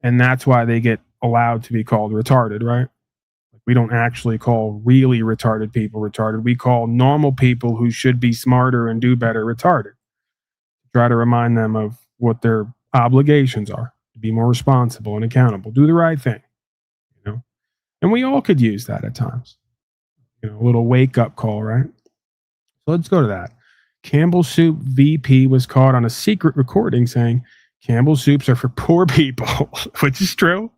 And that's why they get allowed to be called retarded, right? We don't actually call really retarded people retarded. We call normal people who should be smarter and do better retarded. Try to remind them of what their obligations are, to be more responsible and accountable, do the right thing, you know? And we all could use that at times. You know, a little wake-up call, right? So let's go to that. Campbell Soup VP was caught on a secret recording saying Campbell Soups are for poor people, which is true.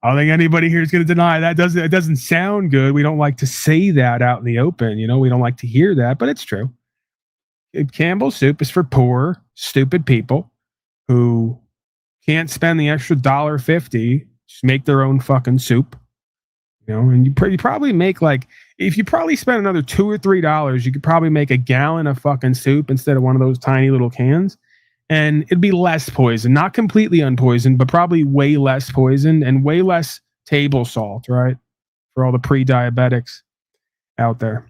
I don't think anybody here is going to deny that. It doesn't sound good. We don't like to say that out in the open. You know, we don't like to hear that, but it's true. Campbell Soup is for poor, stupid people who can't spend the extra $1.50, just make their own fucking soup. You know, and you probably make like, if you probably spend another $2 or $3, you could probably make a gallon of fucking soup instead of one of those tiny little cans. And it'd be less poison, not completely unpoisoned, but probably way less poisoned and way less table salt, right? For all the pre-diabetics out there.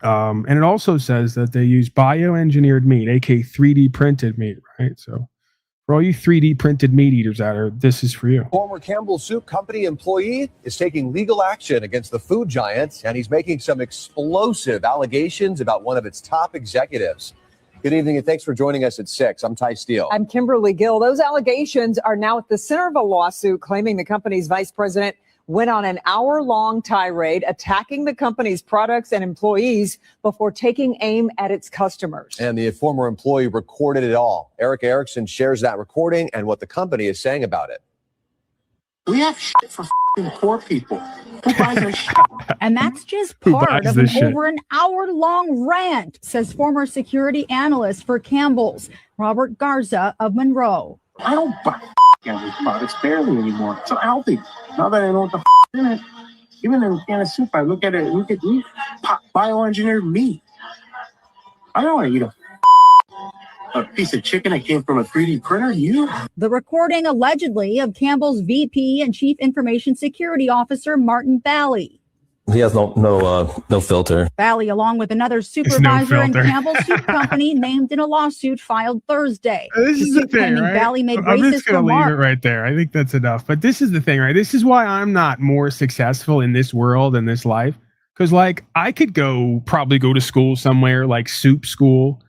And it also says that they use bioengineered meat, aka 3D printed meat, right? So for all you 3D printed meat eaters out there, this is for you. Former Campbell Soup Company employee is taking legal action against the food giant, and he's making some explosive allegations about one of its top executives. Good evening, and thanks for joining us at 6. I'm Ty Steele. I'm Kimberly Gill. Those allegations are now at the center of a lawsuit claiming the company's vice president went on an hour-long tirade attacking the company's products and employees before taking aim at its customers. And the former employee recorded it all. Eric Erickson shares that recording and what the company is saying about it. We have shit for poor people. Who buys our shit? And that's just part of an over an hour-long rant, says former security analyst for Campbell's, Robert Garza of Monroe. I don't buy Campbell's products barely anymore. It's so healthy. Now that I know what the in it, even in a can of soup, I look at meat, bioengineered meat. I don't want to eat a piece of chicken that came from a 3D printer. The recording allegedly of Campbell's VP and Chief Information Security Officer Martin Bally. He has no filter. Bally, along with another supervisor in Campbell's Soup Company, named in a lawsuit filed Thursday. This is the thing, right? Bally made I'm just going to leave it remarks. right there. I think that's enough. But this is the thing, right? This is why I'm not more successful in this world and this life. Because, like, I could probably go to school somewhere, like soup school,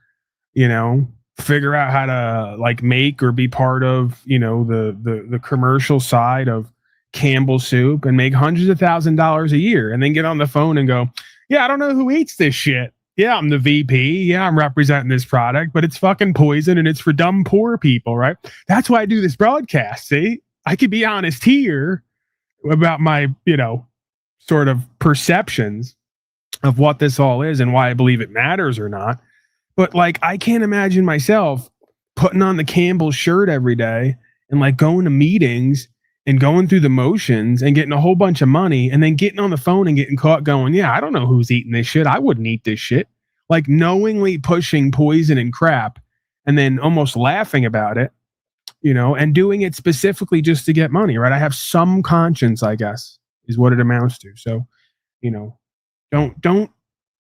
you know, figure out how to, like, make or be part of, you know, the commercial side of Campbell Soup and make hundreds of $1,000s a year and then get on the phone and go, yeah, I don't know who eats this shit. Yeah, I'm the VP. Yeah, I'm representing this product, but it's fucking poison and it's for dumb poor people, right? That's why I do this broadcast. See, I could be honest here about my, you know, sort of perceptions of what this all is and why I believe it matters or not. But like, I can't imagine myself putting on the Campbell shirt every day and like going to meetings and going through the motions and getting a whole bunch of money and then getting on the phone and getting caught going, yeah, I don't know who's eating this shit. I wouldn't eat this shit. Like knowingly pushing poison and crap and then almost laughing about it, you know, and doing it specifically just to get money, right? I have some conscience, I guess, is what it amounts to. So, you know, don't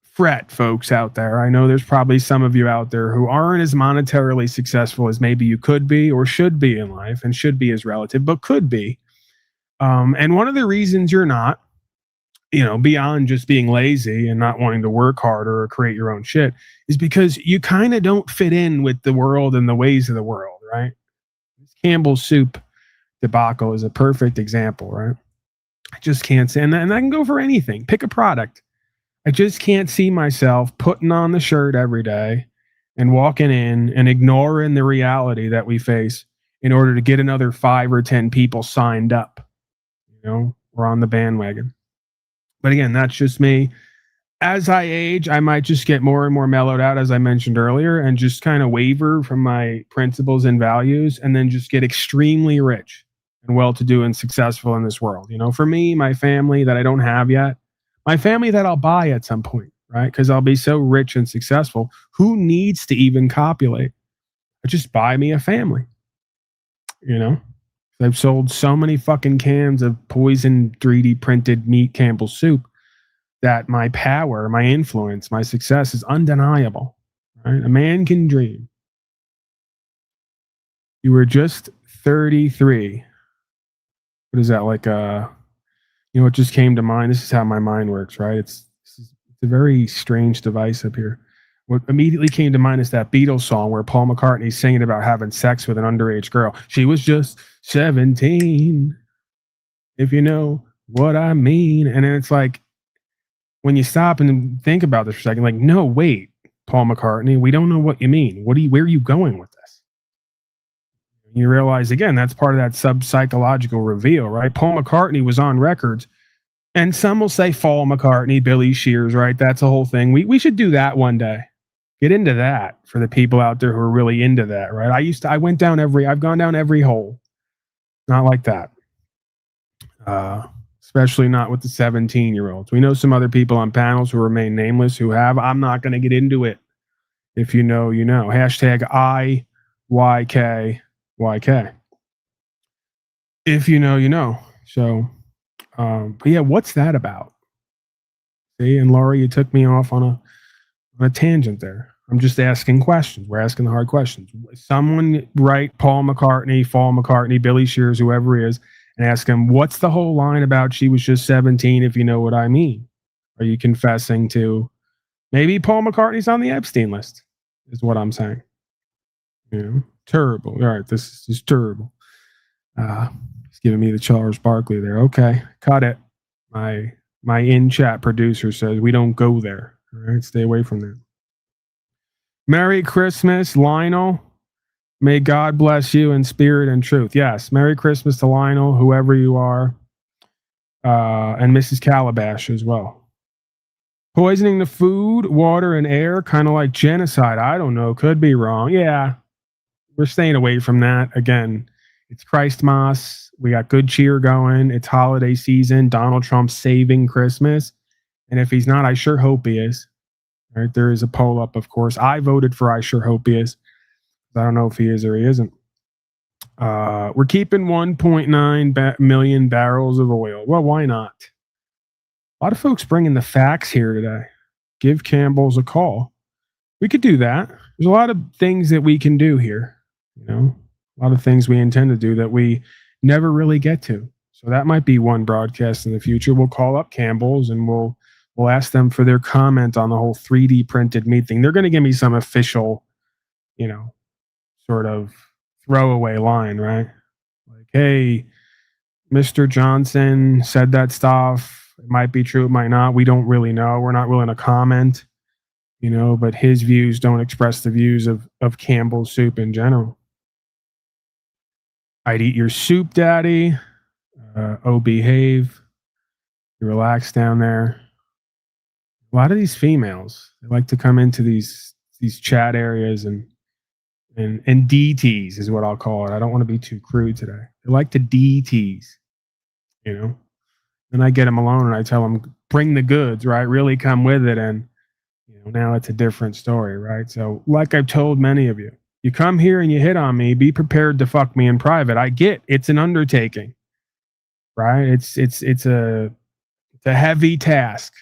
fret, folks out there. I know there's probably some of you out there who aren't as monetarily successful as maybe you could be or should be in life, and should be is relative, but could be. And one of the reasons you're not, you know, beyond just being lazy and not wanting to work harder or create your own shit, is because you kind of don't fit in with the world and the ways of the world, right? Campbell's soup debacle is a perfect example, right? I just can't say, and I can go for anything. Pick a product. I just can't see myself putting on the shirt every day and walking in and ignoring the reality that we face in order to get another 5 or 10 people signed up, you know, or on the bandwagon. But again, that's just me. As I age, I might just get more and more mellowed out, as I mentioned earlier, and just kind of waver from my principles and values, and then just get extremely rich and well-to-do and successful in this world. You know, for me, my family that I don't have yet, my family that I'll buy at some point, right? Because I'll be so rich and successful. Who needs to even copulate? Just buy me a family. You know, I've sold so many fucking cans of poison 3D printed meat Campbell's soup that my power, my influence, my success is undeniable. Right? A man can dream. You were just 33. What is that like? You know, it just came to mind. This is how my mind works, right? It's a very strange device up here. What immediately came to mind is that Beatles song where Paul McCartney's singing about having sex with an underage girl. She was just 17, if you know what I mean. And then it's like, when you stop and think about this for a second, like, no, wait, Paul McCartney, we don't know what you mean. Where are you going with this? You realize, again, that's part of that sub-psychological reveal, right? Paul McCartney was on records, and some will say Paul McCartney, Billy Shears, right? That's a whole thing. We should do that one day. Get into that for the people out there who are really into that, right? I've gone down every hole. Not like that. Especially not with the 17-year-olds. We know some other people on panels who remain nameless who have. I'm not going to get into it. If you know, you know. Hashtag IYKYK. If you know, you know. So, but yeah, what's that about? See, and Laura, you took me off on a tangent there. I'm just asking questions. We're asking the hard questions. Someone write Paul McCartney, Billy Shears, whoever he is, and ask him, what's the whole line about she was just 17, if you know what I mean? Are you confessing to maybe Paul McCartney's on the Epstein list, is what I'm saying. You know, terrible. All right, this is terrible. He's giving me the Charles Barkley there. Okay, cut it. My in-chat producer says we don't go there. All right, stay away from that. Merry Christmas, Lionel. May God bless you in spirit and truth. Yes, Merry Christmas to Lionel, whoever you are, and Mrs. Calabash as well. Poisoning the food, water, and air, kind of like genocide. I don't know. Could be wrong. Yeah, we're staying away from that. Again, it's Christmas. We got good cheer going. It's holiday season. Donald Trump's saving Christmas. And if he's not, I sure hope he is. All right, there is a poll up, of course. I voted for I sure hope he is. I don't know if he is or he isn't. We're keeping 1.9 million barrels of oil. Well, why not? A lot of folks bringing the facts here today. Give Campbell's a call. We could do that. There's a lot of things that we can do here. You know, a lot of things we intend to do that we never really get to. So that might be one broadcast in the future. We'll call up Campbell's and we'll ask them for their comment on the whole 3D printed meat thing. They're going to give me some official, you know, sort of throwaway line, right? Like, hey, Mr. Johnson said that stuff. It might be true, it might not. We don't really know. We're not willing to comment, you know, but his views don't express the views of Campbell's soup in general. I'd eat your soup, Daddy. Oh, behave. You relax down there. A lot of these females, they like to come into these chat areas and and DTs is what I'll call it. I don't want to be too crude today. They like to DTs, you know. And I get them alone and I tell them, bring the goods, right? Really come with it. And you know, now it's a different story, right? So, like I've told many of you, you come here and you hit on me, be prepared to fuck me in private. I get it's an undertaking, right? It's a heavy task,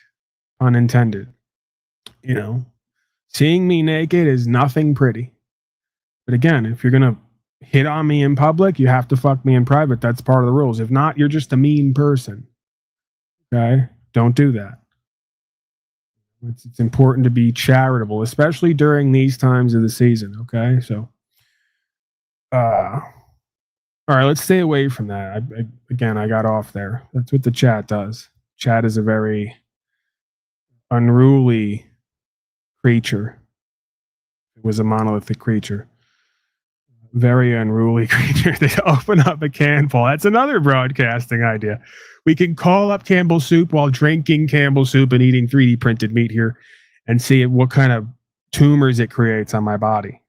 unintended. You know, seeing me naked is nothing pretty. But again, if you're gonna hit on me in public, you have to fuck me in private. That's part of the rules. If not, you're just a mean person. Okay, don't do that. It's important to be charitable, especially during these times of the season. Okay, so, all right, let's stay away from that. I got off there. That's what the chat does. Chat is a very unruly creature. It was a monolithic creature. Very unruly creature. They open up a can full. That's another broadcasting idea. We can call up Campbell's soup while drinking Campbell's soup and eating 3D printed meat here and see what kind of tumors it creates on my body.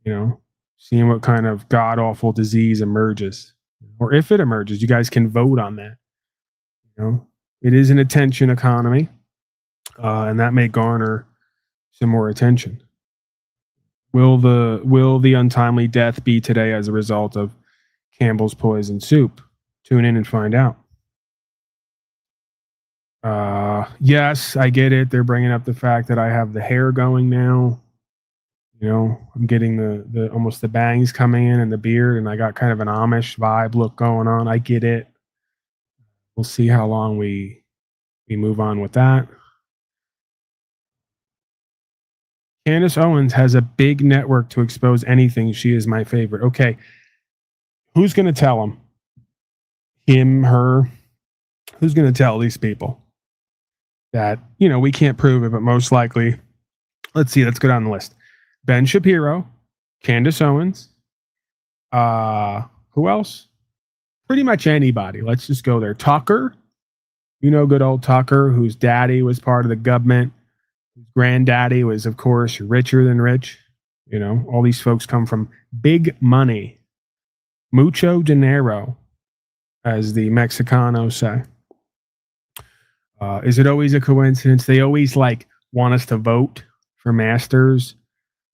You know, seeing what kind of god-awful disease emerges. Or if it emerges, you guys can vote on that. You know, it is an attention economy, and that may garner some more attention. Will the untimely death be today as a result of Campbell's poison soup? Tune in and find out. Yes, I get it. They're bringing up the fact that I have the hair going now. You know, I'm getting the almost the bangs coming in and the beard, and I got kind of an Amish vibe look going on. I get it. We'll see how long we move on with that. Candace Owens has a big network to expose anything. She is my favorite. Okay. Who's going to tell him? Him, her? Who's going to tell these people that, you know, we can't prove it, but most likely, let's see, let's go down the list. Ben Shapiro, Candace Owens, who else? Pretty much anybody. Let's just go there. Tucker, you know, good old Tucker, whose daddy was part of the government. Granddaddy was, of course, richer than rich. You know, all these folks come from big money. Mucho dinero, as the Mexicanos say. Is it always a coincidence? They always want us to vote for masters.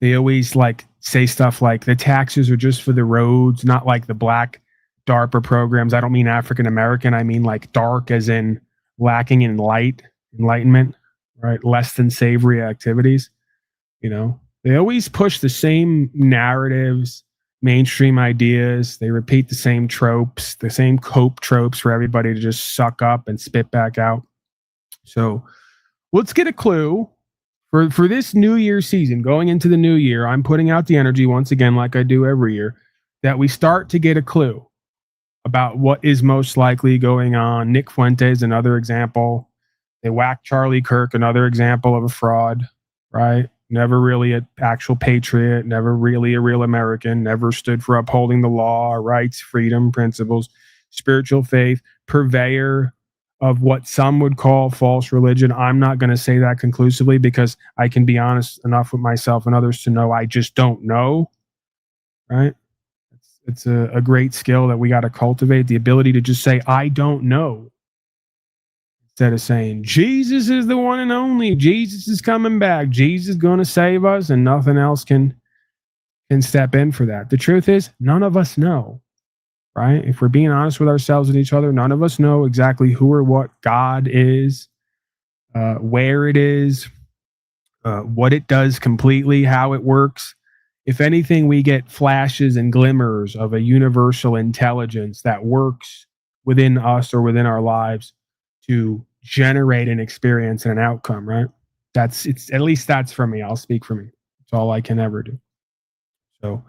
They always say stuff like the taxes are just for the roads, not like the black DARPA programs. I don't mean African American. I mean dark as in lacking in enlightenment. Right, less than savory activities. You know, they always push the same narratives, mainstream ideas. They repeat the same tropes, the same cope tropes for everybody to just suck up and spit back out. So let's get a clue for this New Year season. Going into the new year, I'm putting out the energy once again, like I do every year, that we start to get a clue about what is most likely going on. Nick Fuentes, another example. They whacked Charlie Kirk, another example of a fraud, right? Never really an actual patriot, never really a real American, never stood for upholding the law, rights, freedom, principles, spiritual faith, purveyor of what some would call false religion. I'm not going to say that conclusively because I can be honest enough with myself and others to know I just don't know, right? It's a great skill that we got to cultivate, the ability to just say, I don't know. Instead of saying, Jesus is the one and only, Jesus is coming back, Jesus is going to save us, and nothing else can step in for that. The truth is, none of us know, right? If we're being honest with ourselves and each other, none of us know exactly who or what God is, where it is, what it does completely, how it works. If anything, we get flashes and glimmers of a universal intelligence that works within us or within our lives to generate an experience and an outcome, right? At least that's for me. I'll speak for me. It's all I can ever do. So,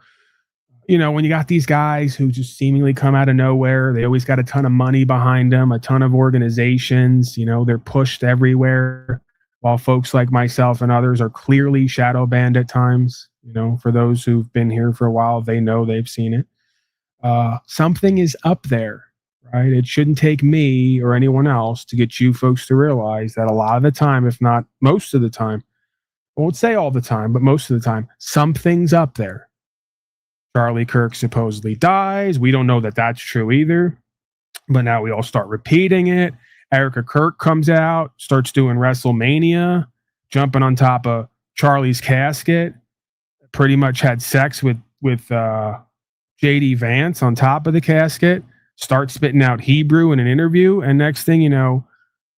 you know, when you got these guys who just seemingly come out of nowhere, they always got a ton of money behind them, a ton of organizations, you know, they're pushed everywhere, while folks like myself and others are clearly shadow banned at times. You know, for those who've been here for a while, they know, they've seen it. Something is up there. Right? It shouldn't take me or anyone else to get you folks to realize that a lot of the time, if not most of the time, I won't say all the time, but most of the time, something's up there. Charlie Kirk supposedly dies. We don't know that that's true either. But now we all start repeating it. Erica Kirk comes out, starts doing WrestleMania, jumping on top of Charlie's casket, pretty much had sex with JD Vance on top of the casket, starts spitting out Hebrew in an interview, and next thing you know,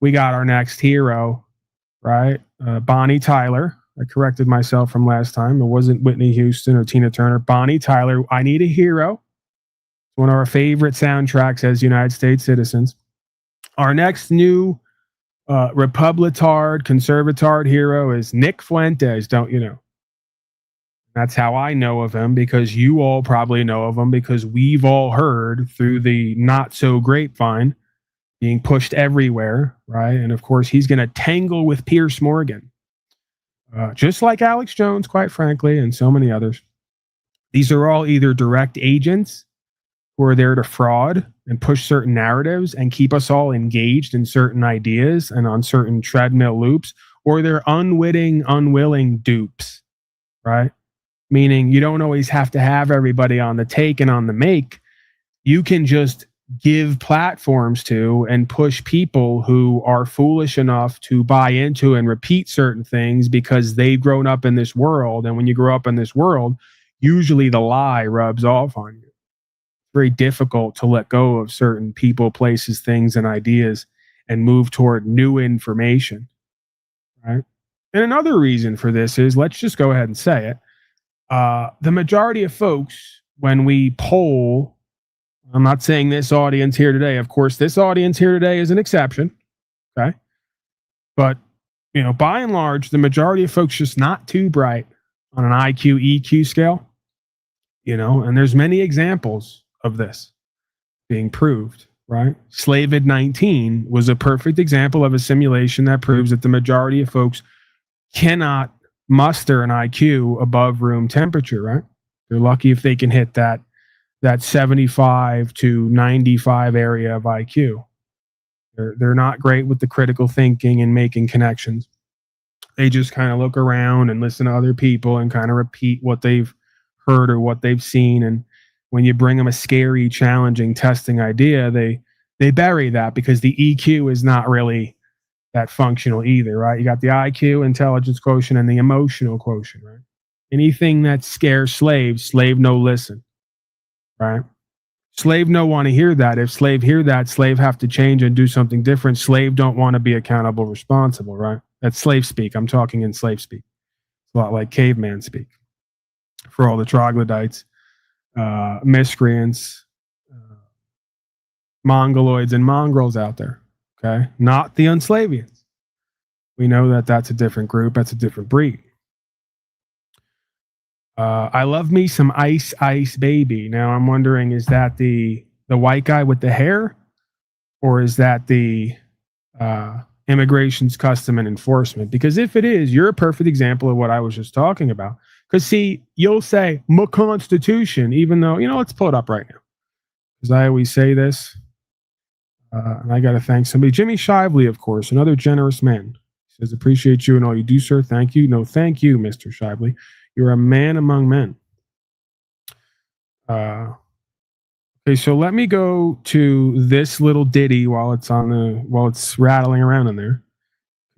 we got our next hero, right? Bonnie Tyler. I corrected myself from last time. It wasn't Whitney Houston or Tina Turner. Bonnie Tyler, I Need a Hero. One of our favorite soundtracks as United States citizens. Our next new Republitard, conservatard hero is Nick Fuentes, don't you know? That's how I know of him, because you all probably know of him, because we've all heard through the not so grapevine being pushed everywhere, right? And of course, he's going to tangle with Pierce Morgan. Just like Alex Jones, quite frankly, and so many others. These are all either direct agents who are there to fraud and push certain narratives and keep us all engaged in certain ideas and on certain treadmill loops, or they're unwilling dupes, right? Meaning you don't always have to have everybody on the take and on the make. You can just give platforms to and push people who are foolish enough to buy into and repeat certain things because they've grown up in this world. And when you grow up in this world, usually the lie rubs off on you. It's very difficult to let go of certain people, places, things, and ideas and move toward new information, right? And another reason for this is, let's just go ahead and say it. The majority of folks, when we poll, I'm not saying this audience here today. Of course, this audience here today is an exception. Okay. But, you know, by and large, the majority of folks just not too bright on an IQ, EQ scale, you know, and there's many examples of this being proved, right? Slavid-19 was a perfect example of a simulation that proves that the majority of folks cannot muster an IQ above room temperature, right? They're lucky if they can hit that 75 to 95 area of IQ. They're not great with the critical thinking and making connections. They just kind of look around and listen to other people and kind of repeat what they've heard or what they've seen. And when you bring them a scary, challenging, testing idea, they bury that because the EQ is not really that functional either, right? You got the IQ, intelligence quotient, and the emotional quotient, right? Anything that scares slave no listen. Right? Slave no want to hear that. If slave hear that, slave have to change and do something different. Slave don't want to be accountable, responsible, right? That's slave speak. I'm talking in slave speak. It's a lot like caveman speak. For all the troglodytes, miscreants, mongoloids, and mongrels out there, okay? Not the Unslavians. We know that that's a different group. That's a different breed. I love me some Ice Baby. Now I'm wondering, is that the white guy with the hair, or is that the Immigration's Custom and Enforcement? Because if it is, you're a perfect example of what I was just talking about. Because see, you'll say my Constitution, even though, you know, let's pull it up right now. Because I always say this, and I got to thank somebody. Jimmy Shively, of course, another generous man. He says, appreciate you and all you do, sir. Thank you. No, thank you, Mr. Shively. You're a man among men. Okay, so let me go to this little ditty while it's rattling around in there.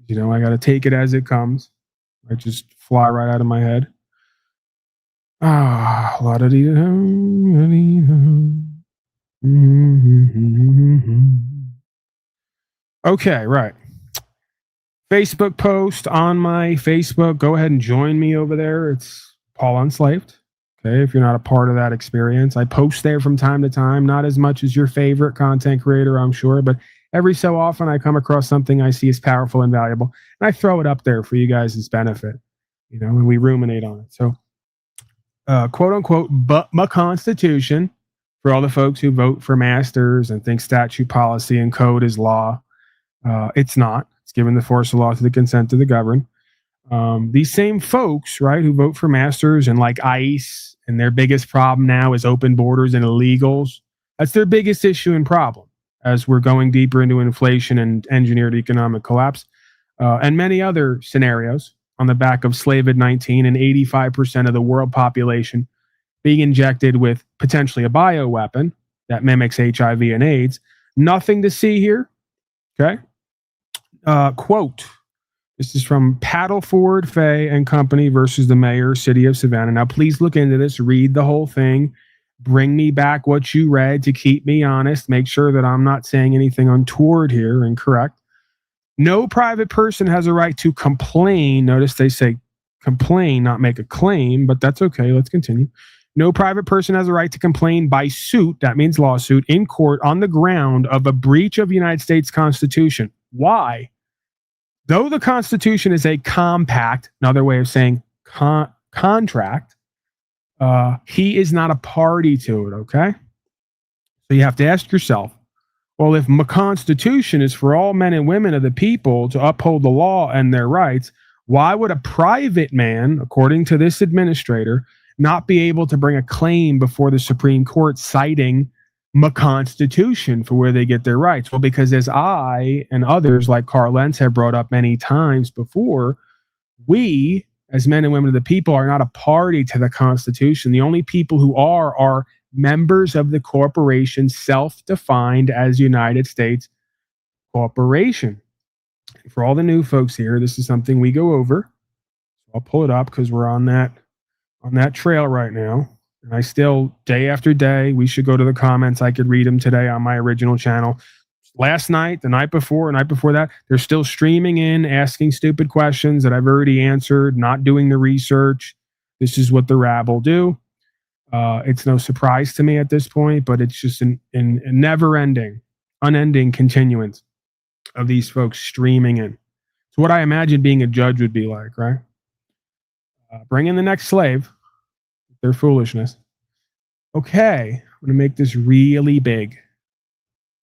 You know, I got to take it as it comes. I just fly right out of my head. La da dee da dee da. Okay, right. Facebook post on my Facebook. Go ahead and join me over there. It's Paul Unslaved. Okay, if you're not a part of that experience, I post there from time to time, not as much as your favorite content creator, I'm sure, but every so often I come across something I see as powerful and valuable, and I throw it up there for you guys' benefit, you know, and we ruminate on it. So, quote unquote, but my Constitution, for all the folks who vote for masters and think statute, policy, and code is law, it's not. It's given the force of law to the consent of the governed. These same folks, right, who vote for masters and like ICE, and their biggest problem now is open borders and illegals. That's their biggest issue and problem as we're going deeper into inflation and engineered economic collapse, and many other scenarios. on the back of Slavid-19 and 85% of the world population being injected with potentially a bioweapon that mimics HIV and AIDS. Nothing to see here. Okay. Quote, this is from Paddleford, Fay and Company versus the Mayor, City of Savannah. Now, please look into this, read the whole thing, bring me back what you read to keep me honest, make sure that I'm not saying anything untoward here, incorrect. No private person has a right to complain. Notice they say complain, not make a claim, but that's okay. Let's continue. No private person has a right to complain by suit, that means lawsuit, in court on the ground of a breach of the United States Constitution. Why? Though the Constitution is a compact, another way of saying contract, he is not a party to it, okay? So you have to ask yourself, well, if the Constitution is for all men and women of the people to uphold the law and their rights, why would a private man, according to this administrator, not be able to bring a claim before the Supreme Court citing the Constitution for where they get their rights? Well, because as I and others like Carl Lentz have brought up many times before, we, as men and women of the people, are not a party to the Constitution. The only people who are members of the corporation self-defined as United States Corporation. For all the new folks here, this is something we go over. I'll pull it up because we're on that trail right now. And I still, day after day, we should go to the comments. I could read them today on my original channel. Last night, the night before that, they're still streaming in, asking stupid questions that I've already answered, not doing the research. This is what the rabble do. It's no surprise to me at this point, but it's just a never-ending, unending continuance of these folks streaming in. It's what I imagine being a judge would be like, right? Bring in the next slave. Their foolishness. Okay, I'm going to make this really big.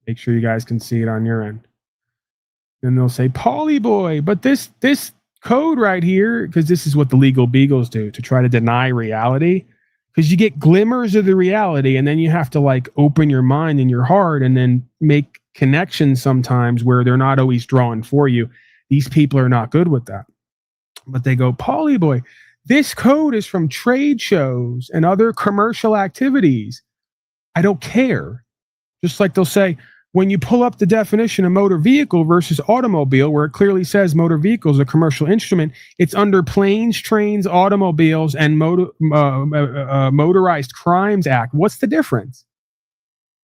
Make sure you guys can see it on your end. Then they'll say, Pauly boy, but this code right here, because this is what the legal beagles do to try to deny reality, because you get glimmers of the reality and then you have to like open your mind and your heart and then make connections sometimes where they're not always drawing for you. These people are not good with that. But they go, Pauly boy, this code is from trade shows and other commercial activities. I don't care. Just like they'll say, when you pull up the definition of motor vehicle versus automobile, where it clearly says motor vehicle is a commercial instrument, it's under Planes, Trains, Automobiles, and Motorized Crimes Act. What's the difference?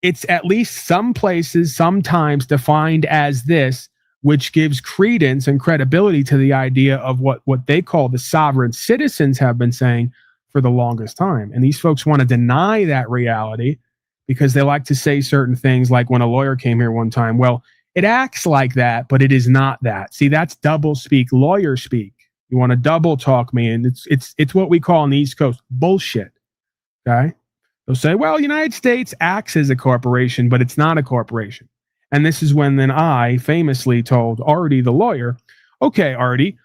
It's at least some places, sometimes defined as this, which gives credence and credibility to the idea of what they call the sovereign citizens have been saying for the longest time. And these folks want to deny that reality because they like to say certain things, like when a lawyer came here one time, well, it acts like that, but it is not that. See, that's double speak, lawyer speak. You want to double talk me, and it's what we call on the East Coast bullshit. Okay? They'll say, well, United States acts as a corporation, but it's not a corporation. And this is when then I famously told Artie, the lawyer, okay, Artie,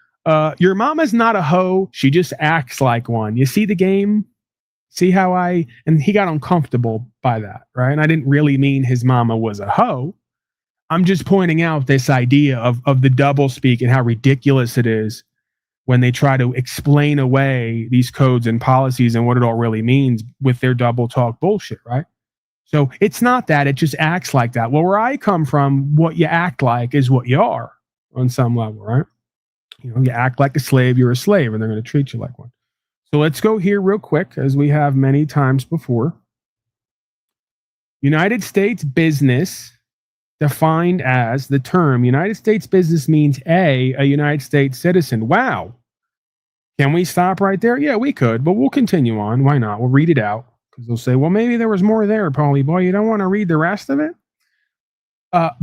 your mama's not a hoe. She just acts like one. You see the game? See how and he got uncomfortable by that, right? And I didn't really mean his mama was a hoe. I'm just pointing out this idea of the double speak and how ridiculous it is when they try to explain away these codes and policies and what it all really means with their double talk bullshit, right? So it's not that, it just acts like that. Well, where I come from, what you act like is what you are on some level, right? You know, you act like a slave, you're a slave, and they're going to treat you like one. So let's go here real quick, as we have many times before. United States business defined as the term United States business means a United States citizen. Wow. Can we stop right there? Yeah, we could, but we'll continue on. Why not? We'll read it out. Because they'll say, well, maybe there was more there, Pauly boy. You don't want to read the rest of it?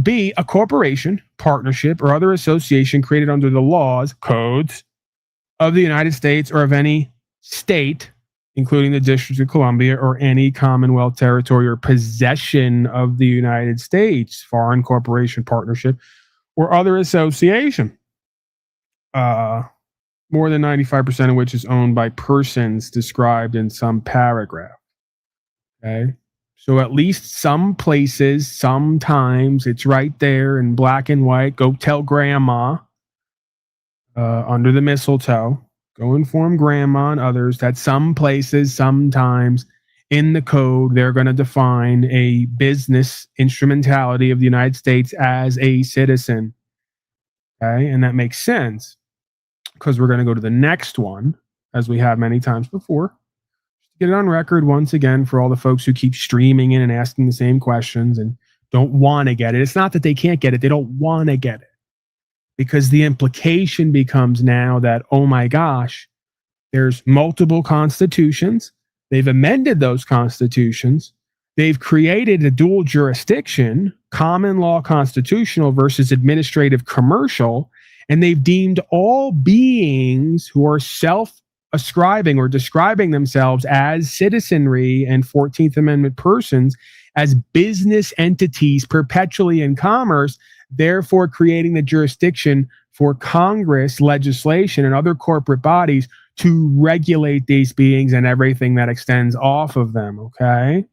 B, a corporation, partnership, or other association created under the laws, codes of the United States or of any state, including the District of Columbia or any Commonwealth territory or possession of the United States, foreign corporation, partnership, or other association. More than 95% of which is owned by persons described in some paragraph. Okay, so at least some places, sometimes it's right there in black and white. Go tell grandma. under the mistletoe. Go inform grandma and others that some places, sometimes in the code, they're going to define a business instrumentality of the United States as a citizen. Okay, and that makes sense because we're going to go to the next one, as we have many times before. Get it on record once again for all the folks who keep streaming in and asking the same questions and don't want to get it. It's not that they can't get it, they don't want to get it. Because the implication becomes now that, oh my gosh, there's multiple constitutions. They've amended those constitutions. They've created a dual jurisdiction, common law constitutional versus administrative commercial, and they've deemed all beings who are self-ascribing or describing themselves as citizenry and 14th Amendment persons as business entities perpetually in commerce, therefore creating the jurisdiction for Congress, legislation, and other corporate bodies to regulate these beings and everything that extends off of them, okay?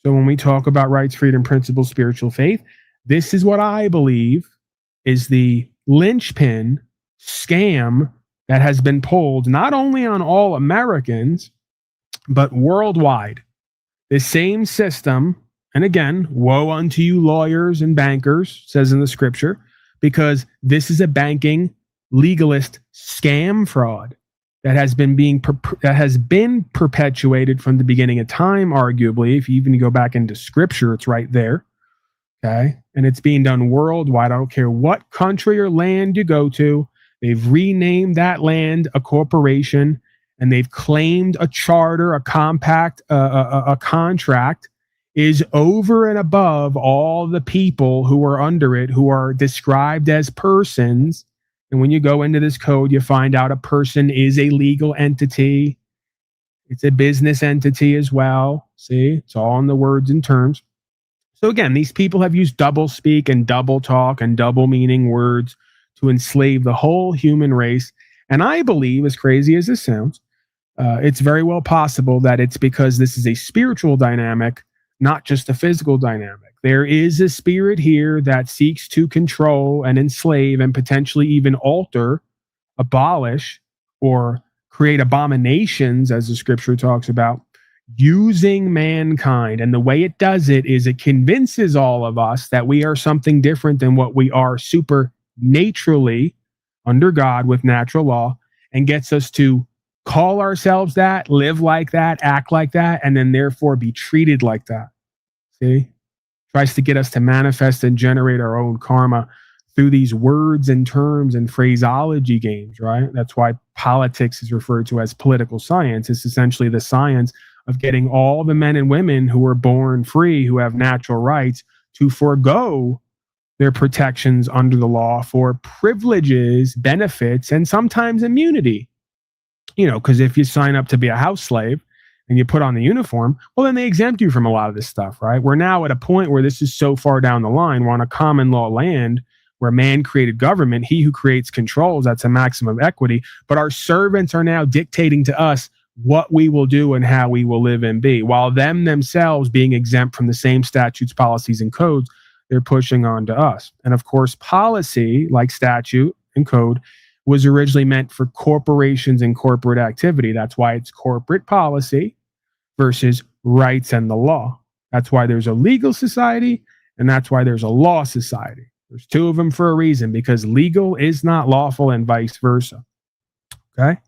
So when we talk about rights, freedom, principles, spiritual faith, this is what I believe is the linchpin scam that has been pulled not only on all Americans, but worldwide. The same system, and again, woe unto you lawyers and bankers, says in the scripture, because this is a banking legalist scam fraud that has been perpetuated from the beginning of time, arguably. If you even go back into scripture, it's right there. Okay. And it's being done worldwide. I don't care what country or land you go to. They've renamed that land a corporation, and they've claimed a charter, a compact, a contract is over and above all the people who are under it, who are described as persons. And when you go into this code, you find out a person is a legal entity. It's a business entity as well. See, it's all in the words and terms. So again, these people have used double speak and double talk and double meaning words to enslave the whole human race. And I believe, as crazy as this sounds, it's very well possible that it's because this is a spiritual dynamic, not just a physical dynamic. There is a spirit here that seeks to control and enslave and potentially even alter, abolish, or create abominations, as the scripture talks about, using mankind. And the way it does it is it convinces all of us that we are something different than what we are supernaturally under God with natural law, and gets us to call ourselves that, live like that, act like that, and then therefore be treated like that. See? Tries to get us to manifest and generate our own karma through these words and terms and phraseology games, right? That's why politics is referred to as political science. It's essentially the science of getting all the men and women who are born free, who have natural rights, to forego their protections under the law for privileges, benefits, and sometimes immunity. You know, because if you sign up to be a house slave and you put on the uniform, well, then they exempt you from a lot of this stuff, right? We're now at a point where this is so far down the line. We're on a common law land where man created government. He who creates controls. That's a maximum of equity. But our servants are now dictating to us what we will do and how we will live and be, while them themselves being exempt from the same statutes, policies, and codes they're pushing on to us. And of course, policy, like statute and code, was originally meant for corporations and corporate activity. That's why it's corporate policy versus rights and the law. That's why there's a legal society, and that's why there's a law society. There's two of them for a reason, because legal is not lawful and vice versa. Okay?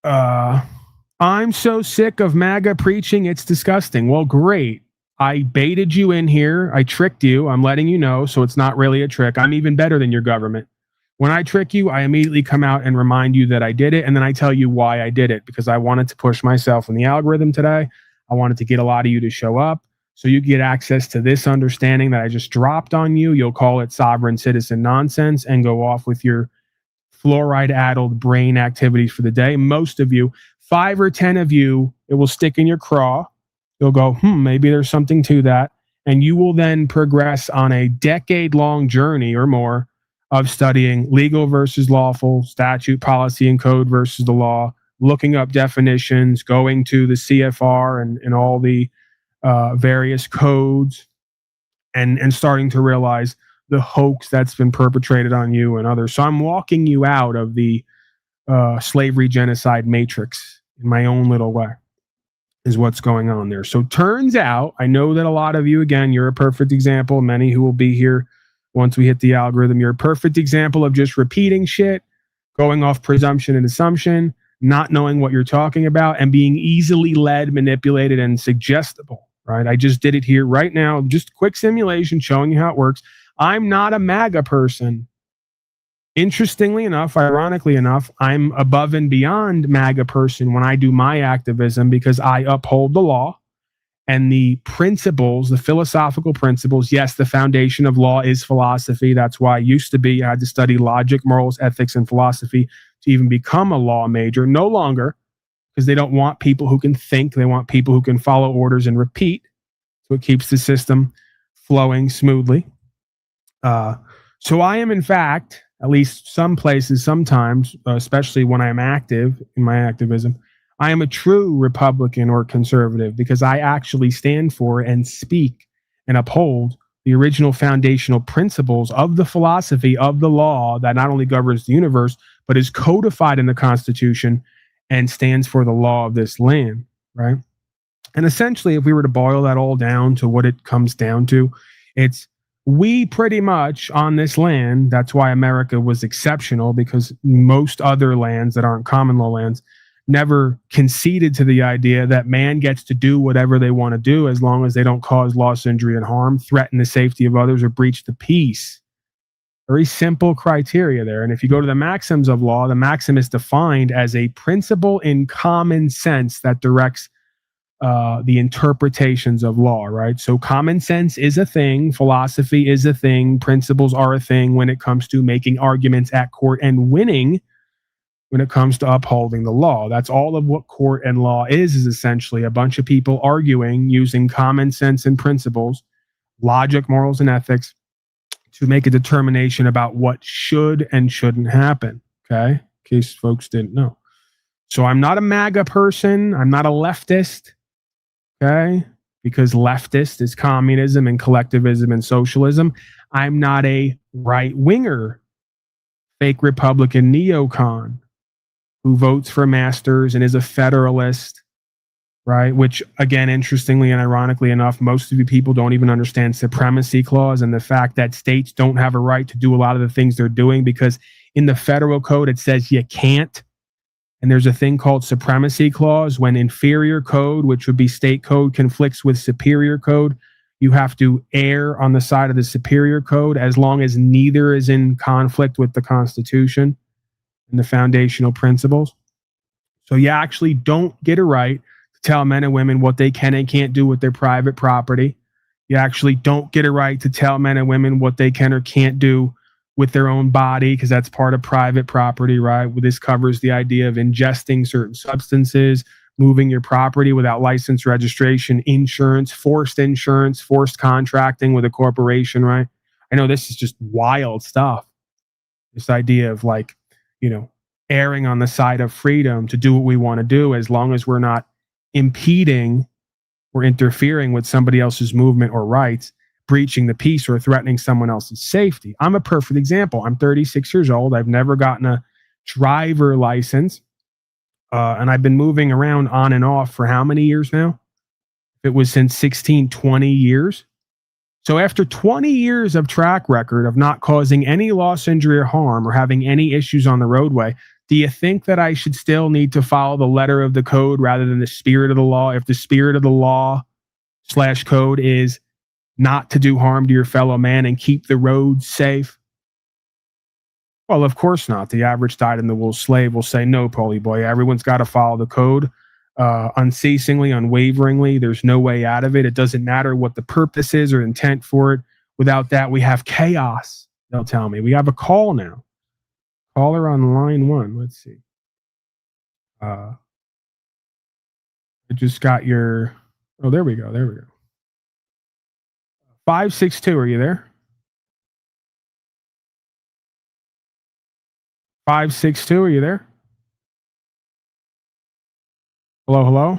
I'm so sick of MAGA preaching, it's disgusting. Well, great. I baited you in here. I tricked you. I'm letting you know, so it's not really a trick. I'm even better than your government. When I trick you, I immediately come out and remind you that I did it, and then I tell you why I did it, because I wanted to push myself in the algorithm today. I wanted to get a lot of you to show up so you get access to this understanding that I just dropped on you. You'll call it sovereign citizen nonsense and go off with your fluoride-addled brain activities for the day. Most of you, 5 or 10 of you, it will stick in your craw. You'll go, maybe there's something to that. And you will then progress on a decade-long journey or more of studying legal versus lawful, statute, policy, and code versus the law, looking up definitions, going to the CFR and all the various codes, and starting to realize the hoax that's been perpetrated on you and others. So I'm walking you out of the slavery genocide matrix in my own little way, is what's going on there. So turns out, I know that a lot of you, again, you're a perfect example. Many who will be here once we hit the algorithm, you're a perfect example of just repeating shit, going off presumption and assumption, not knowing what you're talking about, and being easily led, manipulated, and suggestible, right? I just did it here right now. Just a quick simulation showing you how it works. I'm not a MAGA person. Interestingly enough, ironically enough, I'm above and beyond MAGA person when I do my activism because I uphold the law and the principles, the philosophical principles. Yes, the foundation of law is philosophy. That's why I used to be, I had to study logic, morals, ethics, and philosophy to even become a law major. No longer, because they don't want people who can think. They want people who can follow orders and repeat. So it keeps the system flowing smoothly. So I am, in fact, at least some places, sometimes, especially when I'm active in my activism, I am a true Republican or conservative because I actually stand for and speak and uphold the original foundational principles of the philosophy of the law that not only governs the universe, but is codified in the Constitution and stands for the law of this land, right? And essentially, if we were to boil that all down to what it comes down to, it's we pretty much on this land, that's why America was exceptional, because most other lands that aren't common law lands never conceded to the idea that man gets to do whatever they want to do as long as they don't cause loss, injury, and harm, threaten the safety of others, or breach the peace. Very simple criteria there. And if you go to the maxims of law, the maxim is defined as a principle in common sense that directs the interpretations of law, right? So common sense is a thing, philosophy is a thing, principles are a thing when it comes to making arguments at court and winning when it comes to upholding the law. That's all of what court and law is essentially a bunch of people arguing using common sense and principles, logic, morals, and ethics to make a determination about what should and shouldn't happen, okay? In case folks didn't know. So I'm not a MAGA person. I'm not a leftist. Okay, because leftist is communism and collectivism and socialism. I'm not a right-winger, fake Republican neocon who votes for masters and is a federalist, right? Which, again, interestingly and ironically enough, most of you people don't even understand supremacy clause and the fact that states don't have a right to do a lot of the things they're doing because in the federal code, it says you can't. And there's a thing called supremacy clause. When inferior code, which would be state code, conflicts with superior code, you have to err on the side of the superior code as long as neither is in conflict with the Constitution and the foundational principles. So you actually don't get a right to tell men and women what they can and can't do with their private property. You actually don't get a right to tell men and women what they can or can't do with their own body, because that's part of private property, right? This covers the idea of ingesting certain substances, moving your property without license, registration, insurance, forced contracting with a corporation, right? I know this is just wild stuff. This idea of like, erring on the side of freedom to do what we want to do as long as we're not impeding or interfering with somebody else's movement or rights, breaching the peace or threatening someone else's safety. I'm a perfect example. I'm 36 years old. I've never gotten a driver license. And I've been moving around on and off for how many years now? It was since 20 years. So after 20 years of track record of not causing any loss, injury, or harm or having any issues on the roadway, do you think that I should still need to follow the letter of the code rather than the spirit of the law? If the spirit of the law / code is not to do harm to your fellow man and keep the roads safe? Well, of course not. The average dyed-in-the-wool slave will say, no, Paulie boy, everyone's got to follow the code unceasingly, unwaveringly. There's no way out of it. It doesn't matter what the purpose is or intent for it. Without that, we have chaos, they'll tell me. We have a call now. Caller on line 1. Let's see. I just got your... Oh, there we go. 562, are you there? 562, are you there? Hello? Hello.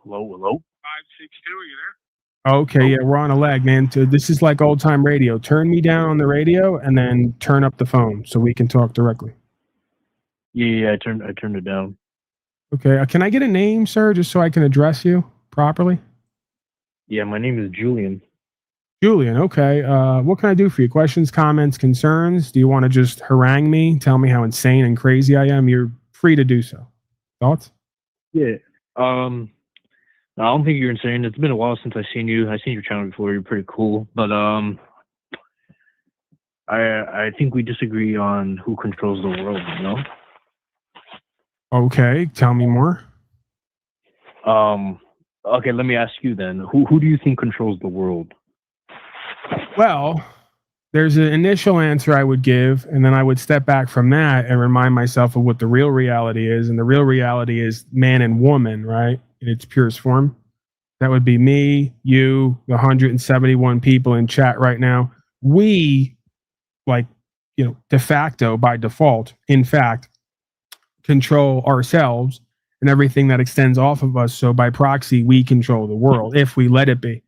562, are you there? Okay, yeah, we're on a lag, man. This is like old time radio. Turn me down on the radio and then turn up the phone so we can talk directly. Yeah, I turned it down. Okay, can I get a name, sir, just so I can address you properly? Yeah, my name is Julian. Julian, okay. What can I do for you? Questions, comments, concerns? Do you want to just harangue me? Tell me how insane and crazy I am? You're free to do so. Thoughts? Yeah. I don't think you're insane. It's been a while since I've seen you. I've seen your channel before. You're pretty cool. But I think we disagree on who controls the world, you know? Okay, tell me more. Okay, let me ask you then. Who do you think controls the world? Well, there's an initial answer I would give, and then I would step back from that and remind myself of what the real reality is. And the real reality is man and woman, right? In its purest form. That would be me, you, the 171 people in chat right now. We, de facto, by default, in fact, control ourselves and everything that extends off of us. So by proxy, we control the world if we let it be.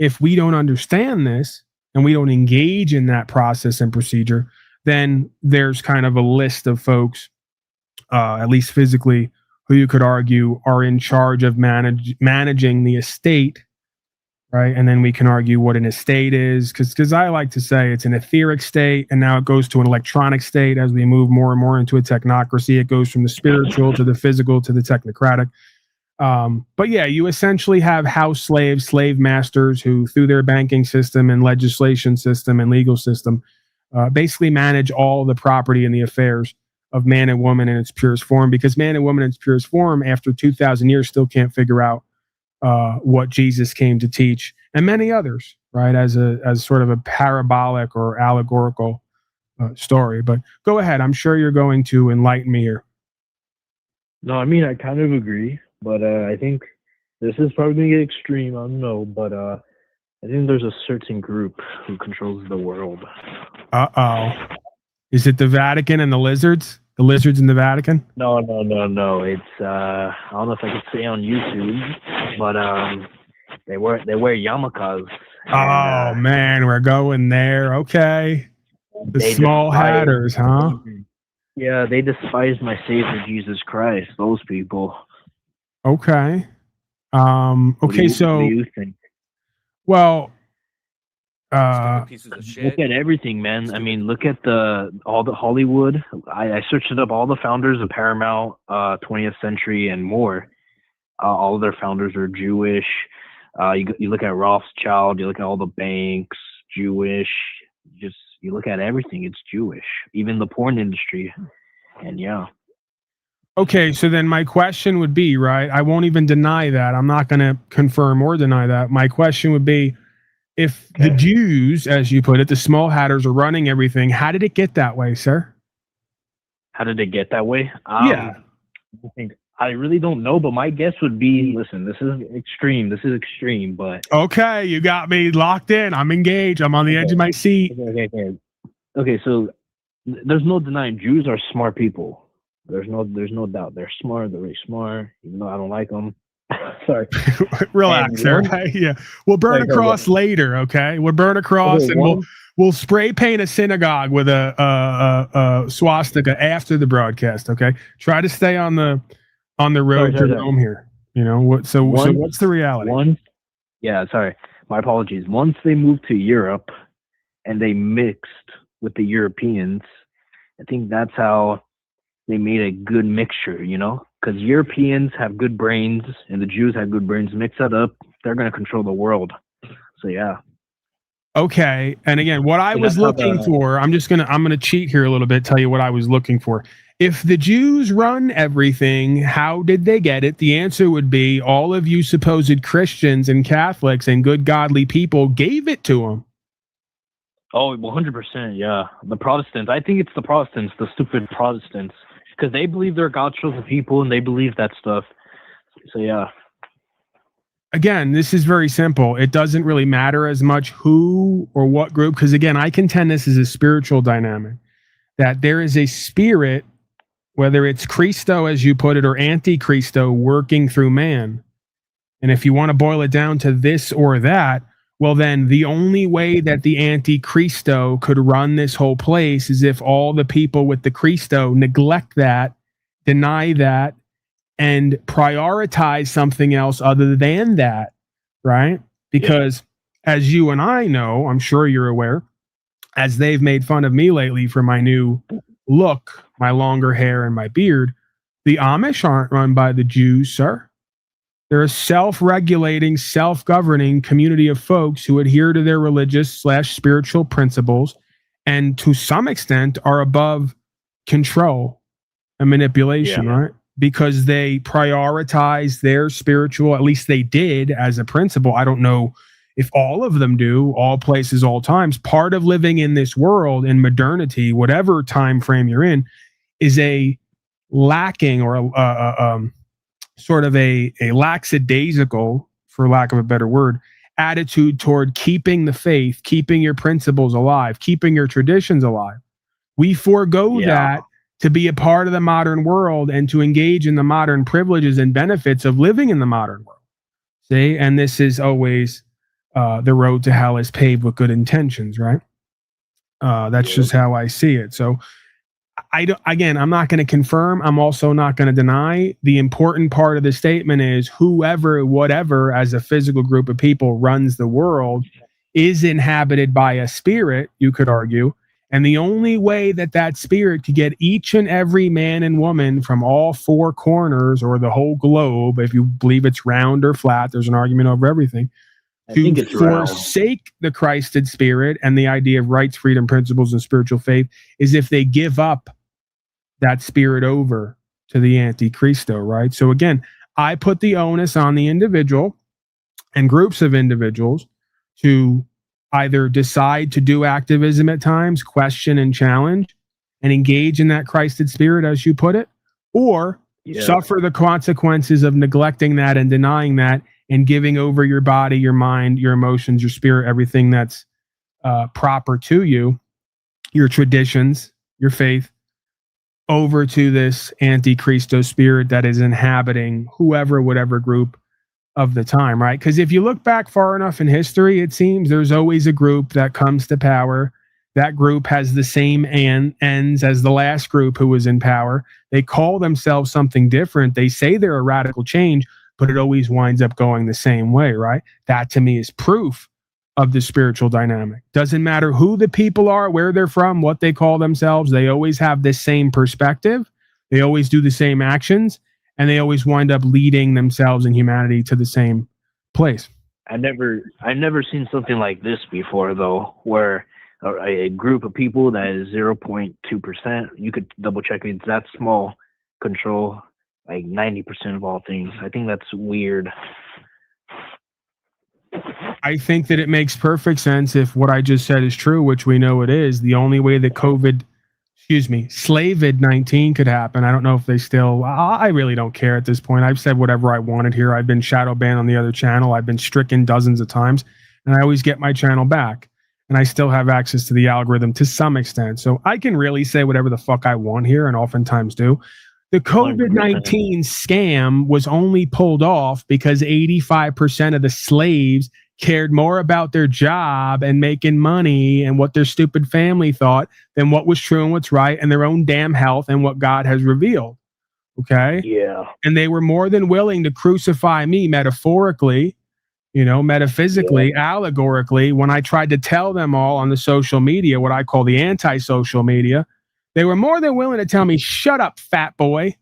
If we don't understand this and we don't engage in that process and procedure, then there's kind of a list of folks, at least physically, who you could argue are in charge of managing the estate, right? And then we can argue what an estate is, because I like to say it's an etheric state, and now it goes to an electronic state as we move more and more into a technocracy. It goes from the spiritual to the physical to the technocratic. But yeah, you essentially have house slaves, slave masters who, through their banking system and legislation system and legal system, basically manage all the property and the affairs of man and woman in its purest form, because man and woman in its purest form, after 2,000 years, still can't figure out what Jesus came to teach, and many others, right? As sort of a parabolic or allegorical story. But go ahead. I'm sure you're going to enlighten me here. No, I mean, I kind of agree, but I think this is probably going to get extreme. I don't know, but I think there's a certain group who controls the world. Uh-oh. Is it the Vatican and the lizards? The lizards in the Vatican? No. It's I don't know if I could say on YouTube, but they wear yarmulkes. Oh man, we're going there. Okay. The small hatters, huh? Yeah, they despise my Savior Jesus Christ. Those people. Okay. What do So you think? Well, look at everything, man. I mean, look at all the Hollywood. I searched it up. All the founders of Paramount, 20th Century, and more. All of their founders are Jewish. You look at Rothschild. You look at all the banks, Jewish. You look at everything. It's Jewish. Even the porn industry, and yeah. Okay, so then my question would be, right? I won't even deny that. I'm not going to confirm or deny that. My question would be, if the Jews, as you put it, the small hatters are running everything, how did it get that way, sir? How did it get that way? Yeah. I really don't know, but my guess would be, listen, this is extreme, but... Okay, you got me locked in. I'm engaged. I'm on the edge of my seat. Okay, so there's no denying Jews are smart people. There's no doubt. They're smart. They're really smart, even though I don't like them. Sorry. Relax, sir. Yeah. We'll burn a cross later, okay? We'll burn a cross and we'll spray paint a synagogue with a swastika after the broadcast, okay? Try to stay on the road to Rome here. You know what? So what's the reality? My apologies. Once they moved to Europe and they mixed with the Europeans, I think that's how they made a good mixture, you know? Because Europeans have good brains and the Jews have good brains. Mix that up, they're going to control the world. So yeah. Okay. And again, what I was looking for, I'm going to cheat here a little bit, tell you what I was looking for. If the Jews run everything, how did they get it? The answer would be all of you supposed Christians and Catholics and good godly people gave it to them. Oh, 100%. Yeah. The Protestants. I think it's the Protestants, the stupid Protestants. Because they believe they're God's chosen people and they believe that stuff. So, yeah. Again, this is very simple. It doesn't really matter as much who or what group. Because, again, I contend this is a spiritual dynamic. That there is a spirit, whether it's Christo, as you put it, or Antichristo, working through man. And if you want to boil it down to this or that, well, then the only way that the Antichristo could run this whole place is if all the people with the Christo neglect that, deny that, and prioritize something else other than that, right? Because as you and I know, I'm sure you're aware, as they've made fun of me lately for my new look, my longer hair and my beard, the Amish aren't run by the Jews, sir. They're a self-regulating, self-governing community of folks who adhere to their religious/spiritual principles and to some extent are above control and manipulation, right? Because they prioritize their spiritual, at least they did as a principle. I don't know if all of them do, all places, all times. Part of living in this world, in modernity, whatever time frame you're in, is a lacking or a sort of a lackadaisical, for lack of a better word, attitude toward keeping the faith, keeping your principles alive, keeping your traditions alive. We forego that to be a part of the modern world and to engage in the modern privileges and benefits of living in the modern world. See, and this is always the road to hell is paved with good intentions, right? That's just how I see it. So I'm not going to confirm. I'm also not going to deny. The important part of the statement is whoever, whatever, as a physical group of people runs the world is inhabited by a spirit, you could argue. And the only way that that spirit could get each and every man and woman from all four corners or the whole globe, if you believe it's round or flat, there's an argument over everything, to forsake the Christed spirit and the idea of rights, freedom, principles, and spiritual faith is if they give up that spirit over to the Antichristo, right? So again, I put the onus on the individual and groups of individuals to either decide to do activism at times, question and challenge, and engage in that Christed spirit, as you put it, or suffer the consequences of neglecting that and denying that and giving over your body, your mind, your emotions, your spirit, everything that's proper to you, your traditions, your faith, over to this Antichristo spirit that is inhabiting whoever, whatever group of the time, right? Because if you look back far enough in history, it seems there's always a group that comes to power. That group has the same ends as the last group who was in power. They call themselves something different. They say they're a radical change, but it always winds up going the same way, right? That to me is proof of the spiritual dynamic. Doesn't matter who the people are, where they're from, what they call themselves. They always have this same perspective. They always do the same actions, and they always wind up leading themselves and humanity to the same place. I've never seen something like this before, though, where a group of people that is 0.2%, you could double check it, it's that small, control like 90% of all things. I think that's weird. I think that it makes perfect sense if what I just said is true, which we know it is. The only way that Slavid-19 could happen. I don't know if they still, I really don't care at this point. I've said whatever I wanted here. I've been shadow banned on the other channel. I've been stricken dozens of times, and I always get my channel back. And I still have access to the algorithm to some extent. So I can really say whatever the fuck I want here, and oftentimes do. The COVID-19 scam was only pulled off because 85% of the slaves cared more about their job and making money and what their stupid family thought than what was true and what's right and their own damn health and what God has revealed. Okay? Yeah. And they were more than willing to crucify me metaphorically, metaphysically, allegorically, when I tried to tell them all on the social media, what I call the anti-social media. They were more than willing to tell me, shut up, fat boy.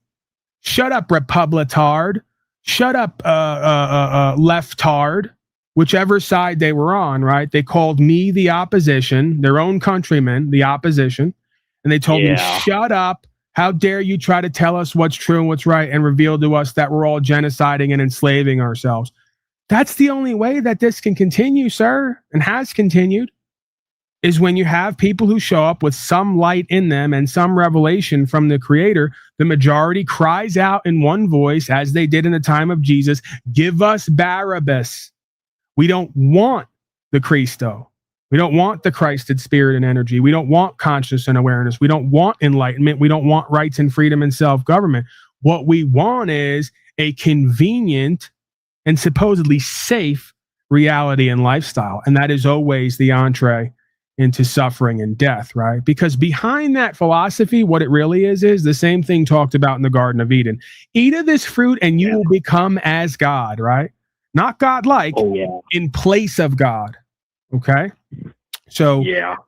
Shut up, Republitard. Shut up, leftard. Whichever side they were on, right? They called me the opposition, their own countrymen, the opposition. And they told me, shut up. How dare you try to tell us what's true and what's right and reveal to us that we're all genociding and enslaving ourselves. That's the only way that this can continue, sir, and has continued, is when you have people who show up with some light in them and some revelation from the Creator. The majority cries out in one voice, as they did in the time of Jesus, give us Barabbas. We don't want the Christo. We don't want the Christed spirit and energy. We don't want consciousness and awareness. We don't want enlightenment. We don't want rights and freedom and self-government. What we want is a convenient and supposedly safe reality and lifestyle. And that is always the entree into suffering and death, right? Because behind that philosophy, what it really is the same thing talked about in the Garden of Eden. Eat of this fruit and you will become as God, right? Not God-like, in place of God, okay? So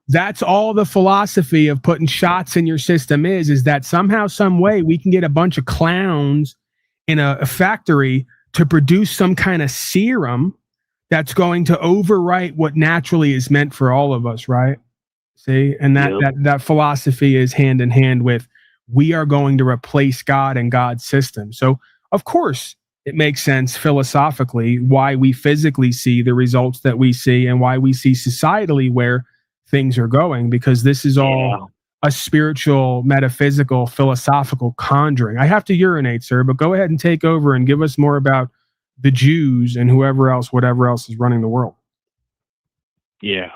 that's all the philosophy of putting shots in your system is that somehow, some way we can get a bunch of clowns in a factory to produce some kind of serum that's going to overwrite what naturally is meant for all of us, right? See, and that philosophy is hand in hand with we are going to replace God and God's system. So, of course, it makes sense philosophically why we physically see the results that we see and why we see societally where things are going, because this is all a spiritual, metaphysical, philosophical conjuring. I have to urinate, sir, but go ahead and take over and give us more about the Jews and whoever else, whatever else is running the world. Yeah.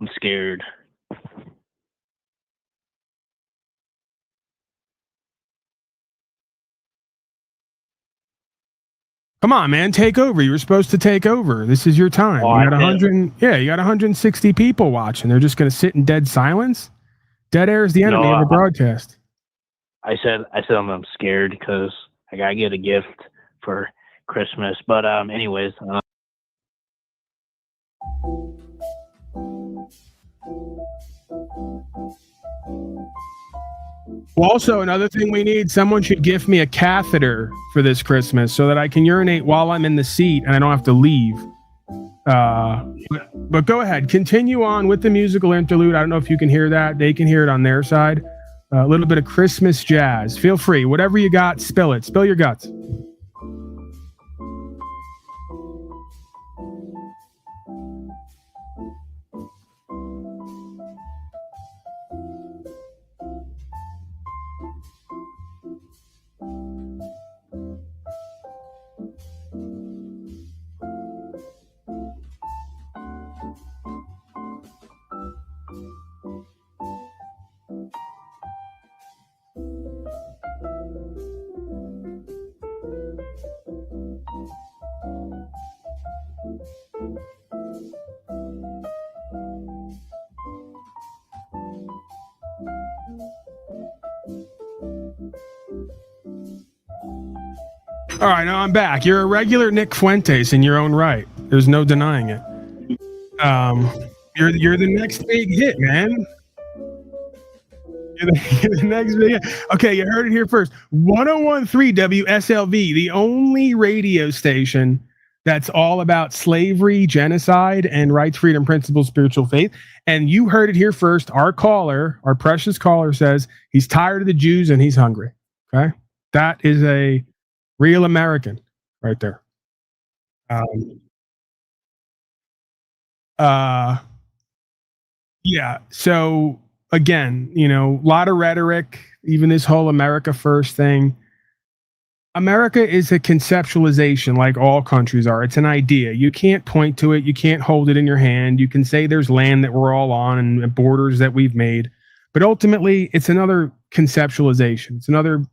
I'm scared. Come on, man, take over. You were supposed to take over. This is your time. Oh, you got 100. Yeah, you got 160 people watching. They're just going to sit in dead silence. Dead air is the enemy of a broadcast. I said I'm scared because I gotta get a gift for Christmas. But anyways. Well, also, another thing we need, someone should gift me a catheter for this Christmas so that I can urinate while I'm in the seat and I don't have to leave. But go ahead, continue on with the musical interlude. I don't know if you can hear that. They can hear it on their side. A little bit of Christmas jazz. Feel free. Whatever you got, spill it. Spill your guts. All right, now I'm back. You're a regular Nick Fuentes in your own right. There's no denying it. You're the next big hit, man. You're the next big hit. Okay, you heard it here first. 101.3 WSLV, the only radio station that's all about slavery, genocide, and rights, freedom, principles, spiritual faith. And you heard it here first. Our caller, our precious caller, says he's tired of the Jews and he's hungry. Okay, that is a real American right there. Yeah. So again, a lot of rhetoric, even this whole America first thing. America is a conceptualization like all countries are. It's an idea. You can't point to it. You can't hold it in your hand. You can say there's land that we're all on and borders that we've made. But ultimately, it's another conceptualization. It's another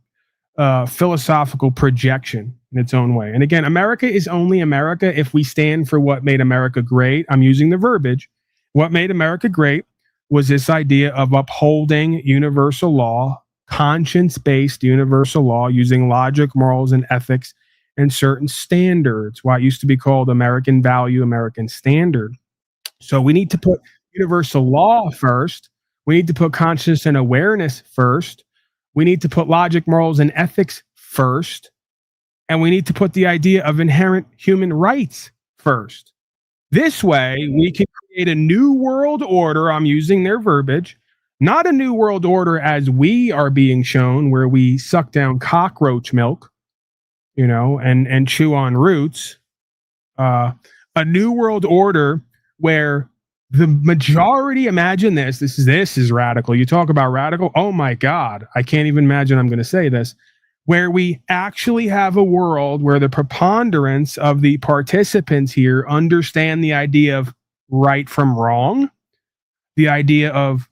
philosophical projection in its own way. And again, America is only America if we stand for what made America great. I'm using the verbiage. What made America great was this idea of upholding universal law, conscience-based universal law, using logic, morals, and ethics, and certain standards. Why it used to be called American value, American standard. So we need to put universal law first. We need to put consciousness and awareness first. We need to put logic, morals, and ethics first. And we need to put the idea of inherent human rights first. This way, we can create a new world order. I'm using their verbiage. Not a new world order as we are being shown, where we suck down cockroach milk, and chew on roots. A new world order where the majority, imagine this is radical. You talk about radical. Oh my God. I can't even imagine I'm going to say this, where we actually have a world where the preponderance of the participants here understand the idea of right from wrong, the idea of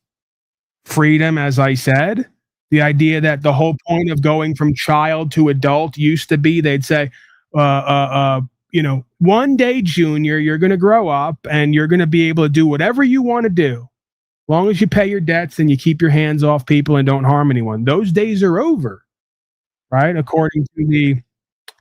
freedom, as I said, The idea that the whole point of going from child to adult used to be they'd say, one day, Junior, you're going to grow up and you're going to be able to do whatever you want to do. As long as you pay your debts and you keep your hands off people and don't harm anyone. Those days are over, right? According to the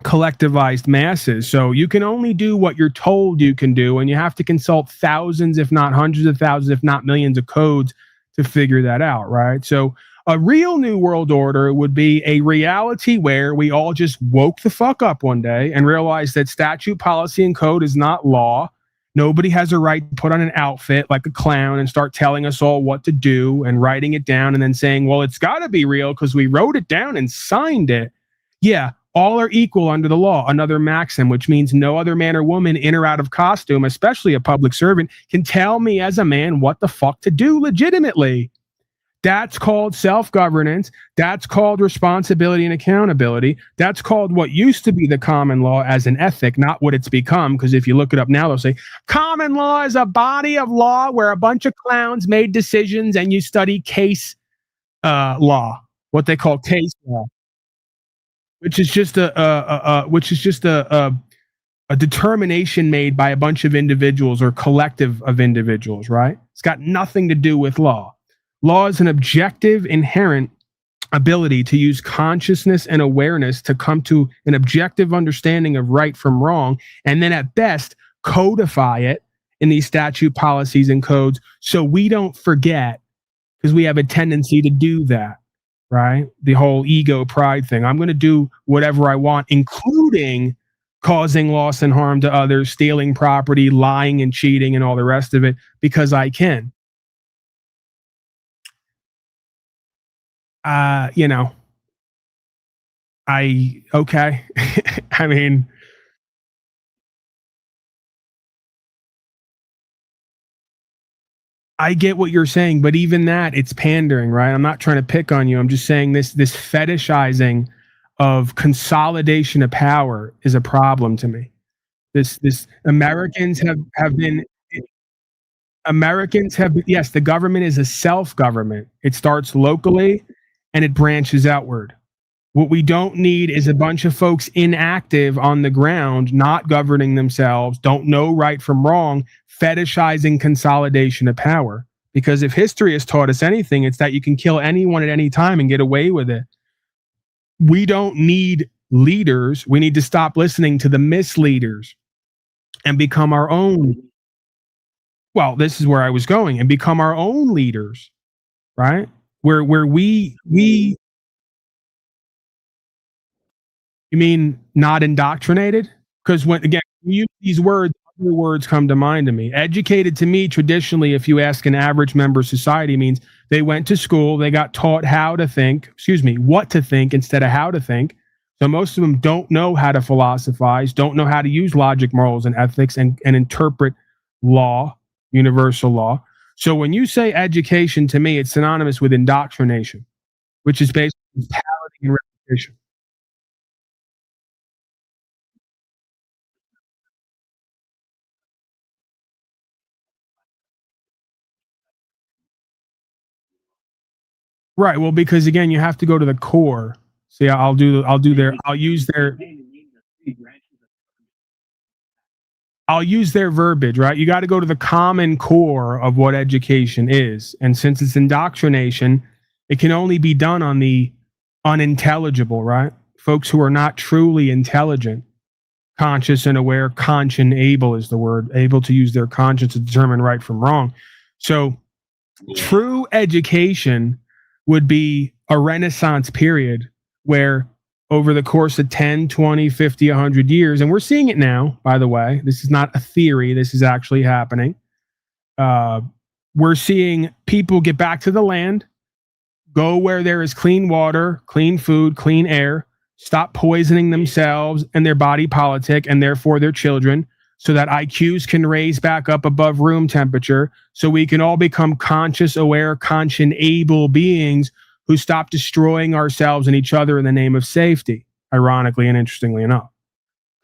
collectivized masses. So you can only do what you're told you can do, and you have to consult thousands, if not hundreds of thousands, if not millions of codes to figure that out, right? So a real new world order would be a reality where we all just woke the fuck up one day and realized that statute, policy, and code is not law. Nobody has a right to put on an outfit like a clown and start telling us all what to do and writing it down and then saying, well, it's got to be real because we wrote it down and signed it. Yeah, all are equal under the law, another maxim, which means no other man or woman in or out of costume, especially a public servant, can tell me as a man what the fuck to do legitimately. That's called self-governance. That's called responsibility and accountability. That's called what used to be the common law as an ethic, not what it's become. Because if you look it up now, they'll say common law is a body of law where a bunch of clowns made decisions and you study case law, what they call case law, which is just a determination made by a bunch of individuals or collective of individuals, right? It's got nothing to do with law. Law is an objective, inherent ability to use consciousness and awareness to come to an objective understanding of right from wrong, and then at best codify it in these statute, policies, and codes so we don't forget, because we have a tendency to do that, right? The whole ego pride thing. I'm going to do whatever I want, including causing loss and harm to others, stealing property, lying and cheating, and all the rest of it, because I can. Okay. I mean, I get what you're saying, but even that, it's pandering, right? I'm not trying to pick on you. I'm just saying this fetishizing of consolidation of power is a problem to me. This Americans have been, yes, the government is a self-government. It starts locally and it branches outward. What we don't need is a bunch of folks inactive on the ground, not governing themselves, don't know right from wrong, fetishizing consolidation of power. Because if history has taught us anything, it's that you can kill anyone at any time and get away with it. We don't need leaders. We need to stop listening to the misleaders and become our own. Well, this is where I was going, and become our own leaders, right? Where we You mean not indoctrinated? Because when you use these words, other words come to mind to me. Educated to me, traditionally, if you ask an average member of society, means they went to school, they got taught what to think instead of how to think. So most of them don't know how to philosophize, don't know how to use logic, morals, and ethics and interpret law, universal law. So when you say education, to me, it's synonymous with indoctrination, which is based on mentality and repetition. Right. Well, because again, you have to go to the core. See, I'll use their verbiage, right? You got to go to the common core of what education is. And since it's indoctrination, it can only be done on the unintelligible, right? Folks who are not truly intelligent, conscious and aware, conscient-able is the word, able to use their conscience to determine right from wrong. So true education would be a Renaissance period where over the course of 10, 20, 50, 100 years, and we're seeing it now, by the way, this is not a theory, this is actually happening. We're seeing people get back to the land, go where there is clean water, clean food, clean air, stop poisoning themselves and their body politic and therefore their children, so that IQs can raise back up above room temperature, so we can all become conscious, aware, conscient-able beings who stop destroying ourselves and each other in the name of safety, ironically and interestingly enough.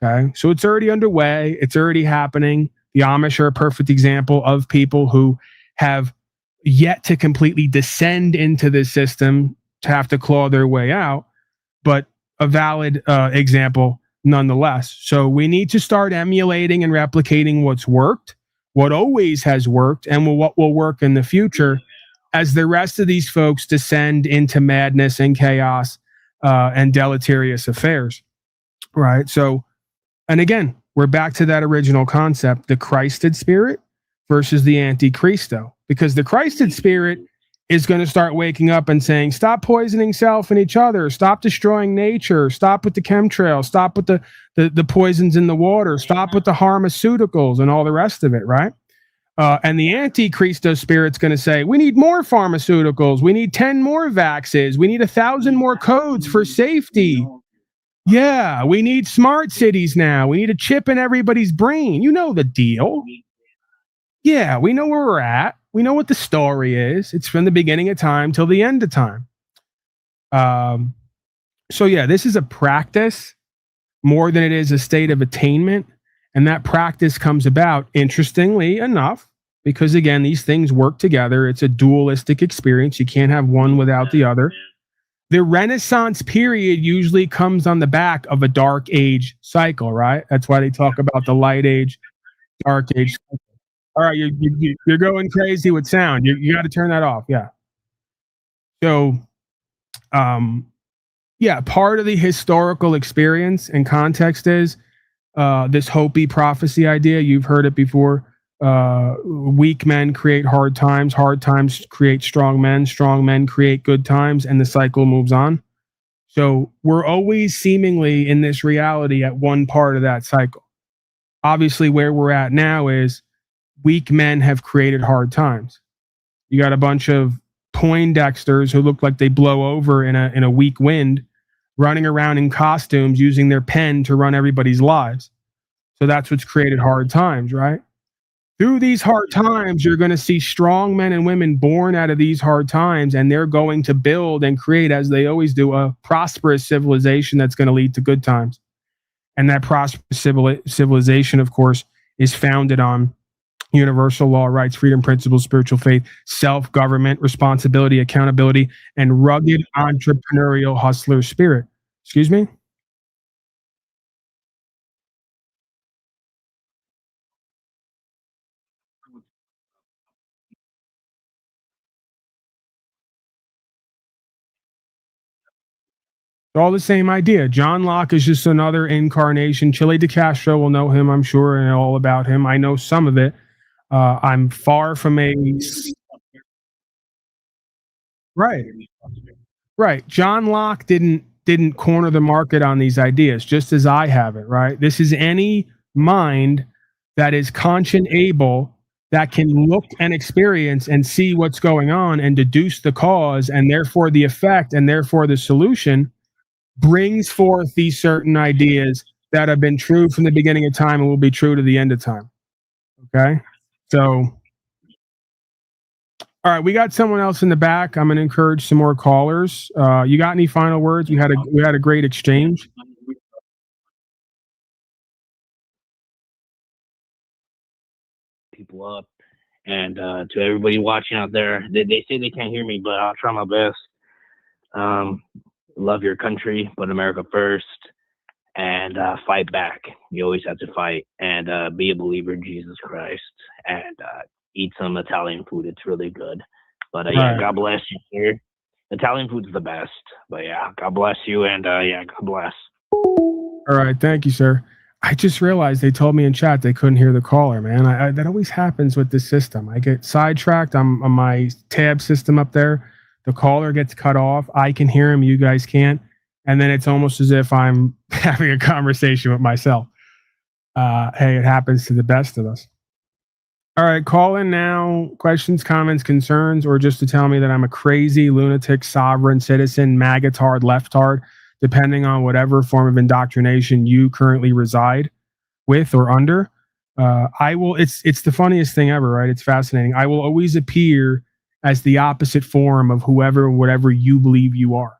Okay, so it's already underway. It's already happening. The Amish are a perfect example of people who have yet to completely descend into this system, have to claw their way out, but a valid example nonetheless. So we need to start emulating and replicating what's worked, what always has worked, and what will work in the future as the rest of these folks descend into madness and chaos and deleterious affairs, right? So, and again, we're back to that original concept, the Christed spirit versus the Antichristo, because the Christed spirit is going to start waking up and saying, stop poisoning self and each other, stop destroying nature, stop with the chemtrails, stop with the poisons in the water, stop with the pharmaceuticals and all the rest of it, right? And the Antichristo spirit's going to say, we need more pharmaceuticals, we need 10 more vaxes, we need 1,000 more codes for safety. Yeah, we need smart cities now, we need a chip in everybody's brain. You know the deal. Yeah, we know where we're at. We know what the story is. It's from the beginning of time till the end of time. So yeah, this is a practice more than it is a state of attainment. And that practice comes about, interestingly enough, because again, these things work together. It's a dualistic experience. You can't have one without the other. The Renaissance period usually comes on the back of a dark age cycle, right? That's why they talk about the light age, dark age cycle. All right, you're going crazy with sound. You got to turn that off. Yeah. So, yeah, part of the historical experience and context is this Hopi prophecy idea. You've heard it before. Weak men create hard times create strong men create good times, and the cycle moves on. So we're always seemingly in this reality at one part of that cycle. Obviously, where we're at now is weak men have created hard times. You got a bunch of Poindexters who look like they blow over in a weak wind, running around in costumes using their pen to run everybody's lives. So that's what's created hard times, right? Through these hard times, you're going to see strong men and women born out of these hard times, and they're going to build and create, as they always do, a prosperous civilization that's going to lead to good times. And that prosperous civilization, of course, is founded on universal law, rights, freedom, principles, spiritual faith, self-government, responsibility, accountability, and rugged entrepreneurial hustler spirit. Excuse me? All the same idea. John Locke is just another incarnation. Chile de Castro will know him, I'm sure, and all about him. I know some of it. I'm far from a... Right. John Locke didn't corner the market on these ideas, just as I have it, right? This is any mind that is conscient able, that can look and experience and see what's going on and deduce the cause and therefore the effect and therefore the solution, brings forth these certain ideas that have been true from the beginning of time and will be true to the end of time. Okay? So, all right, we got someone else in the back. I'm going to encourage some more callers. You got any final words? We had a great exchange. People up, and to everybody watching out there, they say they can't hear me, but I'll try my best. Love your country, put America first, and fight back. You always have to fight, and be a believer in Jesus Christ, and eat some Italian food. It's really good. But yeah, God bless you here. Italian food's the best. But yeah, God bless you, and yeah, God bless. All right, thank you, sir. I just realized they told me in chat they couldn't hear the caller, man. That always happens with this system. I get sidetracked on my tab system up there. The caller gets cut off. I can hear him. You guys can't. And then it's almost as if I'm having a conversation with myself. Hey, it happens to the best of us. All right, call in now. Questions, comments, concerns, or just to tell me that I'm a crazy, lunatic, sovereign citizen, magatard, leftard, depending on whatever form of indoctrination you currently reside with or under. It's the funniest thing ever, right? It's fascinating. I will always appear as the opposite form of whatever you believe you are.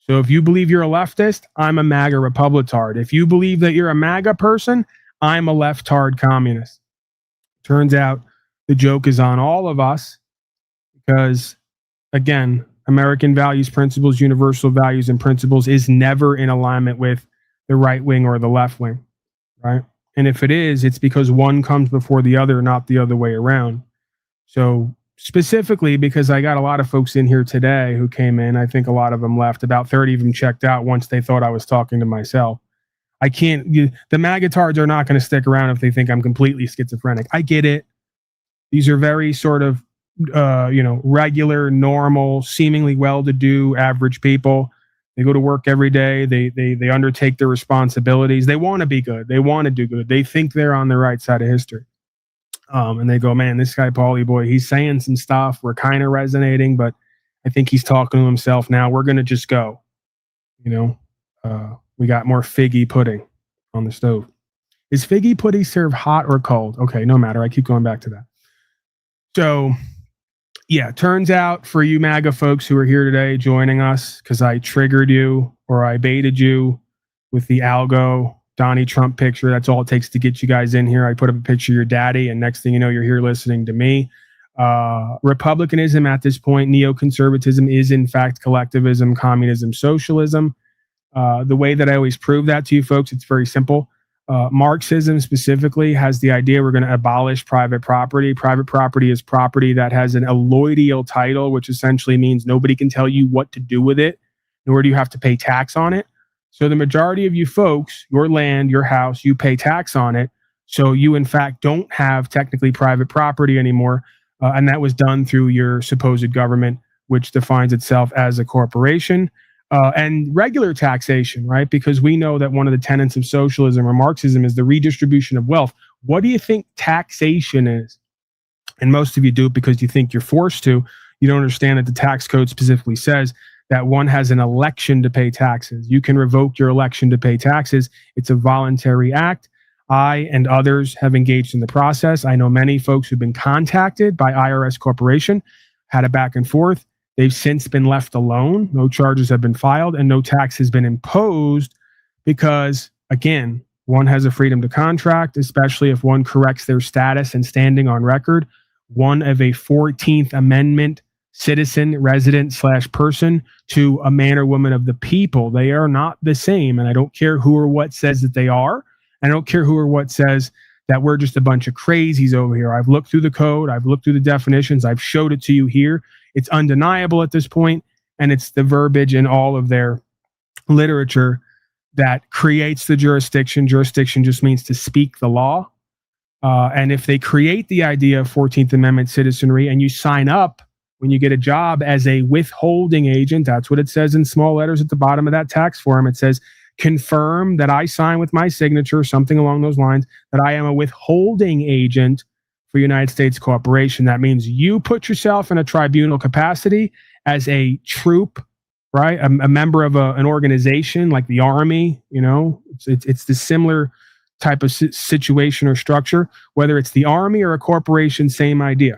So if you believe you're a leftist, I'm a MAGA Republicard. If you believe that you're a MAGA person, I'm a leftard communist. Turns out the joke is on all of us because, again, American values, principles, universal values and principles is never in alignment with the right wing or the left wing, right? And if it is, it's because one comes before the other, not the other way around. So specifically, because I got a lot of folks in here today who came in, I think a lot of them left, about 30 of them checked out once they thought I was talking to myself. I can't, the magatards are not going to stick around if they think I'm completely schizophrenic. I get it. These are very sort of, regular, normal, seemingly well-to-do, average people. They go to work every day. They undertake their responsibilities. They want to be good. They want to do good. They think they're on the right side of history. And they go, man, this guy, Paulie boy, he's saying some stuff. We're kind of resonating, but I think he's talking to himself now. We're going to just go, we got more figgy pudding on the stove. Is figgy pudding served hot or cold? Okay, no matter. I keep going back to that. So, yeah, turns out for you MAGA folks who are here today joining us because I triggered you or I baited you with the algo Donnie Trump picture. That's all it takes to get you guys in here. I put up a picture of your daddy, and next thing you know, you're here listening to me. Republicanism at this point, neoconservatism is in fact collectivism, communism, socialism. The way that I always prove that to you folks, it's very simple. Marxism specifically has the idea we're going to abolish private property. Private property is property that has an alloidial title, which essentially means nobody can tell you what to do with it, nor do you have to pay tax on it. So the majority of you folks, your land, your house, you pay tax on it. So you, in fact, don't have technically private property anymore. And that was done through your supposed government, which defines itself as a corporation. And regular taxation, right? Because we know that one of the tenets of socialism or Marxism is the redistribution of wealth. What do you think taxation is? And most of you do it because you think you're forced to. You don't understand that the tax code specifically says that one has an election to pay taxes. You can revoke your election to pay taxes. It's a voluntary act. I and others have engaged in the process. I know many folks who've been contacted by IRS Corporation, had a back and forth. They've since been left alone. No charges have been filed and no tax has been imposed because, again, one has a freedom to contract, especially if one corrects their status and standing on record. One of a 14th Amendment citizen, resident / person to a man or woman of the people. They are not the same. And I don't care who or what says that they are. I don't care who or what says that we're just a bunch of crazies over here. I've looked through the code. I've looked through the definitions. I've showed it to you here. It's undeniable at this point, and it's the verbiage in all of their literature that creates the jurisdiction. Jurisdiction just means to speak the law. And if they create the idea of 14th Amendment citizenry and you sign up when you get a job as a withholding agent, that's what it says in small letters at the bottom of that tax form. It says, confirm that I sign with my signature, something along those lines, that I am a withholding agent for United States Corporation. That means you put yourself in a tribunal capacity as a troop, right? A member of an organization like the Army. It's the similar type of situation or structure. Whether it's the Army or a corporation, same idea.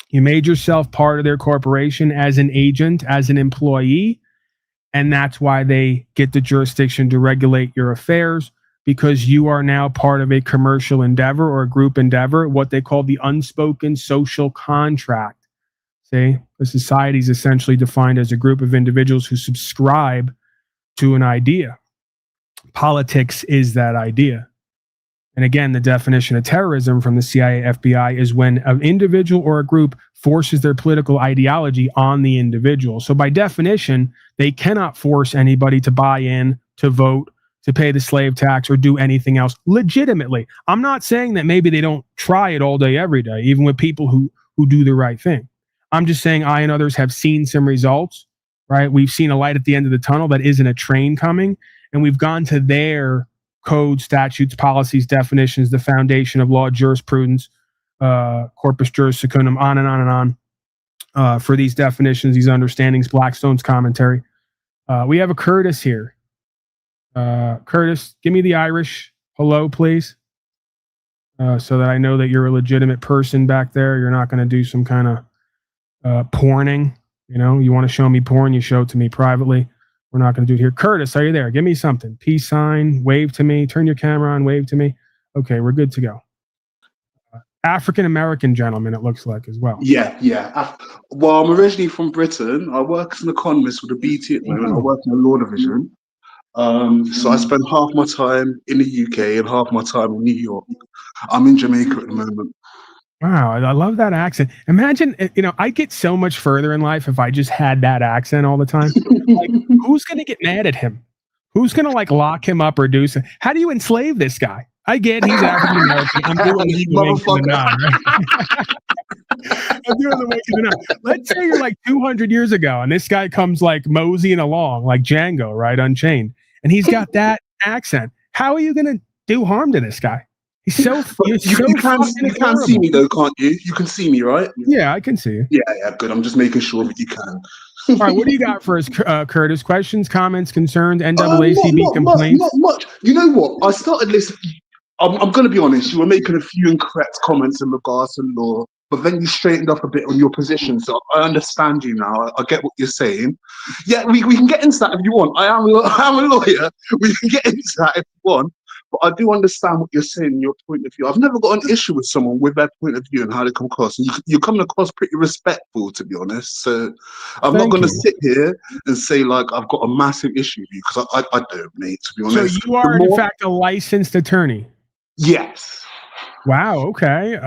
You made yourself part of their corporation as an agent, as an employee, and that's why they get the jurisdiction to regulate your affairs, because you are now part of a commercial endeavor or a group endeavor, what they call the unspoken social contract. See, the society is essentially defined as a group of individuals who subscribe to an idea. Politics is that idea. And again, the definition of terrorism from the CIA, FBI is when an individual or a group forces their political ideology on the individual. So by definition, they cannot force anybody to buy in, to vote, to pay the slave tax, or do anything else legitimately. I'm not saying that maybe they don't try it all day, every day, even with people who do the right thing. I'm just saying I and others have seen some results, right? We've seen a light at the end of the tunnel that isn't a train coming, and we've gone to their codes, statutes, policies, definitions, the foundation of law, jurisprudence, corpus juris secundum, on and on and on, for these definitions, these understandings, Blackstone's commentary. We have a Curtis here. Curtis, give me the Irish hello, please, so that I know that you're a legitimate person back there. You're not going to do some kind of porning. You want to show me porn, you show it to me privately. We're not going to do it here. Curtis, are you there? Give me something. Peace sign, wave to me, turn your camera on, wave to me. Okay, we're good to go. African American gentleman, it looks like, as well. Yeah. Well, I'm originally from Britain. I work as an economist with a BT at the moment. I work in the law division. So I spend half my time in the UK and half my time in New York. I'm in Jamaica at the moment. Wow, I love that accent. Imagine, I'd get so much further in life if I just had that accent all the time. Like, who's going to get mad at him? Who's going to like lock him up or do something? How do you enslave this guy? I get he's African American. I'm doing the wink and the nod, right? I'm doing the wink and the nod. Let's say you're like 200 years ago and this guy comes like moseying along like Django, right? Unchained. And he's got that accent. How are you going to do harm to this guy? He's so you can see me though, can't you? You can see me, right? Yeah, I can see you. Yeah, good. I'm just making sure that you can. All right, what do you got for us, Curtis? Questions, comments, concerns, NAACP complaints? Not much. You know what? I started listening. I'm going to be honest. You were making a few incorrect comments in regards to law, but then you straightened up a bit on your position. So I understand you now. I get what you're saying. Yeah, we can get into that if you want. I am a lawyer. We can get into that if you want. But I do understand what you're saying, your point of view. I've never got an issue with someone with their point of view and how they come across. And you're coming across pretty respectful, to be honest. So I'm not going to sit here and say, like, I've got a massive issue with you, because I don't, mate, to be honest. So you are, in fact, a licensed attorney? Yes. Wow, okay.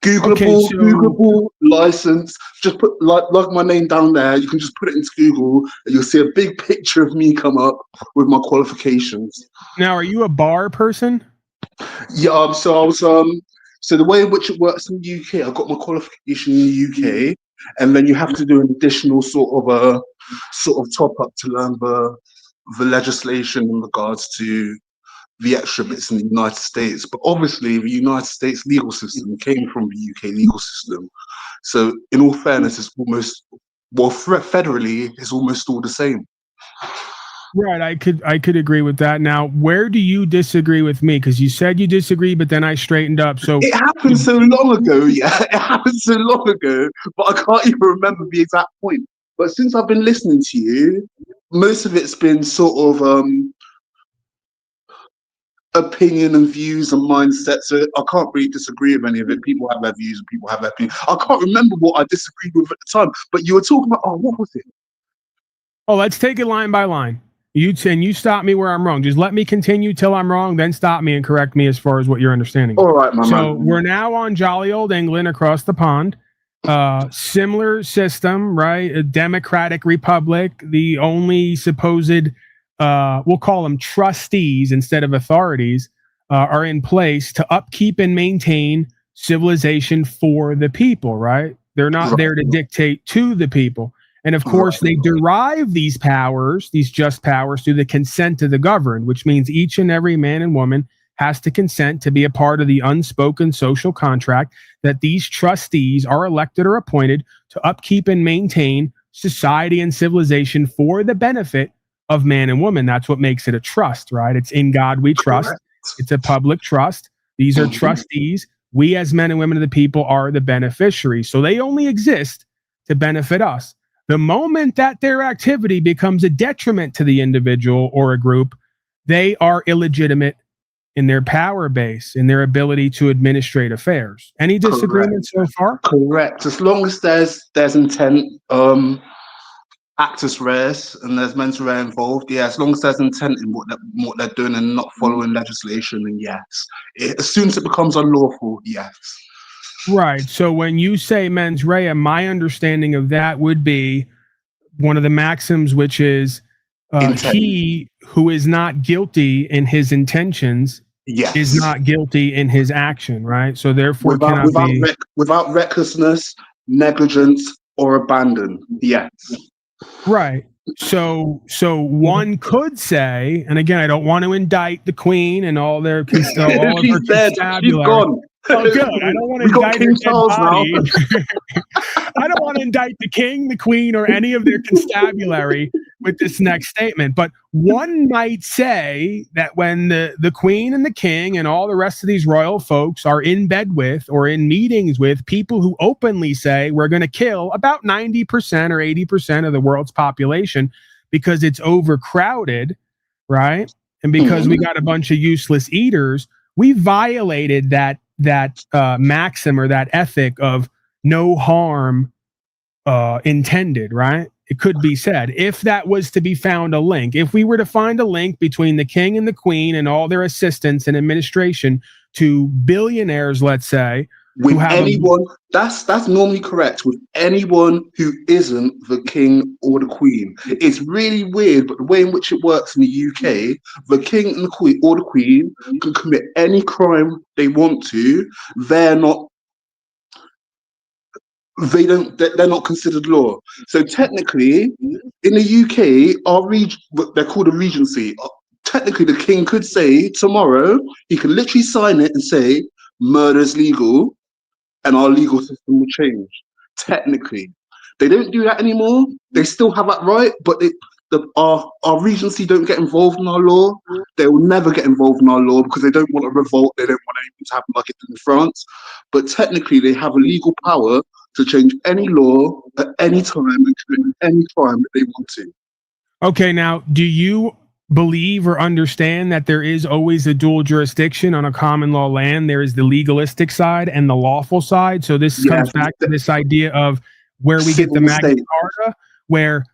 Googleable, license. Just put like my name down there. You can just put it into Google and you'll see a big picture of me come up with my qualifications. Now, are you a bar person? Yeah, so I was so the way in which it works in the UK, I got my qualification in the UK, and then you have to do an additional sort of top up to learn the legislation in regards to the extra bits in the United States. But obviously the United States legal system came from the UK legal system. So in all fairness, it's almost, well, federally, it's almost all the same. Right, I could agree with that. Now, where do you disagree with me? Because you said you disagree, but then I straightened up. So it happened so long ago, yeah. It happened so long ago, but I can't even remember the exact point. But since I've been listening to you, most of it's been sort of opinion and views and mindset. So I can't really disagree with any of it. People have their views and people have their opinions. I can't remember what I disagreed with at the time, but you were talking about, what was it? Oh, let's take it line by line. You stop me where I'm wrong. Just let me continue till I'm wrong, then stop me and correct me as far as what you're understanding. All right, my man. So we're now on jolly old England across the pond. Similar system, right? A democratic republic. The only supposed, we'll call them trustees instead of authorities, are in place to upkeep and maintain civilization for the people, right? They're not there to dictate to the people. And of course, they derive these powers, these just powers, through the consent of the governed, which means each and every man and woman has to consent to be a part of the unspoken social contract that these trustees are elected or appointed to upkeep and maintain society and civilization for the benefit of man and woman. That's what makes it a trust, right? It's in God we trust. It's a public trust. These are trustees. We as men and women of the people are the beneficiaries. So they only exist to benefit us. The moment that their activity becomes a detriment to the individual or a group, they are illegitimate in their power base, in their ability to administrate affairs. Any disagreement so far? Correct. As long as there's intent, actus reus, and there's mens rea involved, yeah, as long as there's intent in what they're doing and not following legislation, then yes. As soon as it becomes unlawful, yes. Right. So when you say mens rea, my understanding of that would be one of the maxims, which is he who is not guilty in his intentions is not guilty in his action, right? So therefore without recklessness, negligence, or abandon, yes. Right. So one could say, and again, I don't want to indict the Queen and all their all of her constabulary. She's gone. Oh, good. I don't want to indict her dead body. I don't want to indict the king, the queen, or any of their constabulary with this next statement. But one might say that when the queen and the king and all the rest of these royal folks are in bed with or in meetings with people who openly say we're going to kill about 90% or 80% of the world's population because it's overcrowded, right? And because we got a bunch of useless eaters, we violated that maxim or that ethic of no harm intended, right? It could be said, if that was to be found a link, if we were to find a link between the king and the queen and all their assistants and administration to billionaires, let's say, with anyone, that's normally correct. With anyone who isn't the king or the queen, it's really weird. But the way in which it works in the UK, the king and the queen or the queen can commit any crime they want to. They're not considered law. So technically, in the UK, they're called a regency. Technically, the king could say tomorrow, he could literally sign it and say murder's legal, and our legal system will change. Technically, they don't do that anymore. They still have that right, but our regency don't get involved in our law. They will never get involved in our law because they don't want a revolt. They don't want anything to happen like it did in France. But technically, they have a legal power to change any law at any time and commit any crime that they want to. Okay, now, do you believe or understand that there is always a dual jurisdiction on a common law land? There is the legalistic side and the lawful side. So this comes back to this idea of where we get the Magna Carta, where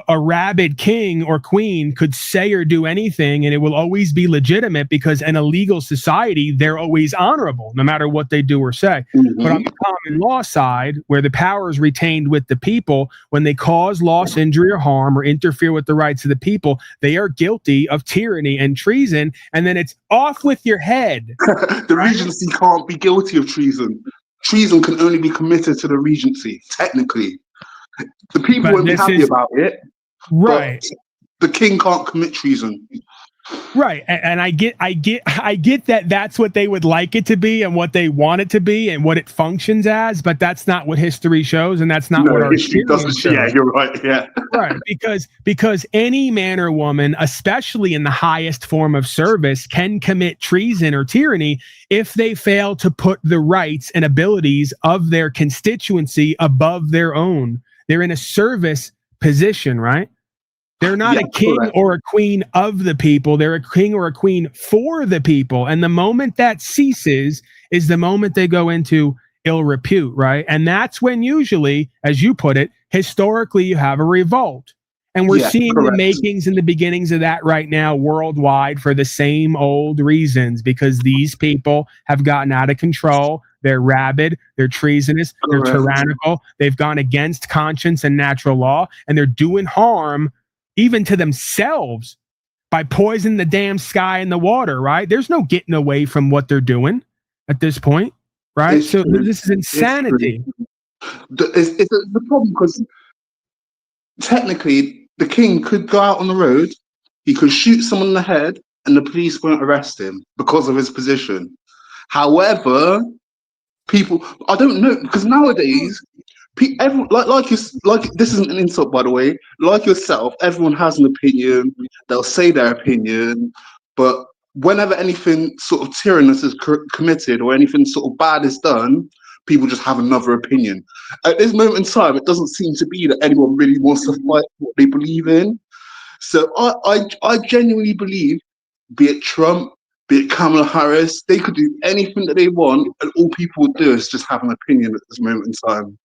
a rabid king or queen could say or do anything, and it will always be legitimate because in a legal society, they're always honorable, no matter what they do or say. Mm-hmm. But on the common law side, where the power is retained with the people, when they cause loss, injury, or harm, or interfere with the rights of the people, they are guilty of tyranny and treason, and then it's off with your head. The Regency can't be guilty of treason. Treason can only be committed to the Regency, technically. The people won't be happy about it, right? But the king can't commit treason, right? And I get that that's what they would like it to be and what they want it to be and what it functions as, but that's not what history shows, and that's not what our history doesn't show. Yeah, you're right. Yeah, right. Because any man or woman, especially in the highest form of service, can commit treason or tyranny if they fail to put the rights and abilities of their constituency above their own. They're in a service position, right? They're not a king or a queen of the people. They're a king or a queen for the people. And the moment that ceases is the moment they go into ill repute, right? And that's when usually, as you put it, historically you have a revolt. And we're seeing the makings and the beginnings of that right now worldwide for the same old reasons, because these people have gotten out of control. They're rabid, they're treasonous, they're tyrannical. They've gone against conscience and natural law, and they're doing harm even to themselves by poisoning the damn sky and the water, right? There's no getting away from what they're doing at this point, right? So this is insanity. It's the problem because technically the king could go out on the road, he could shoot someone in the head, and the police won't arrest him because of his position. However, people, I don't know, because nowadays, everyone, like this isn't an insult, by the way. Like yourself, everyone has an opinion. They'll say their opinion, but whenever anything sort of tyrannous is committed or anything sort of bad is done, people just have another opinion. At this moment in time, it doesn't seem to be that anyone really wants to fight what they believe in. So I genuinely believe, be it Trump, be it Kamala Harris, they could do anything that they want, and all people would do is just have an opinion at this moment in time.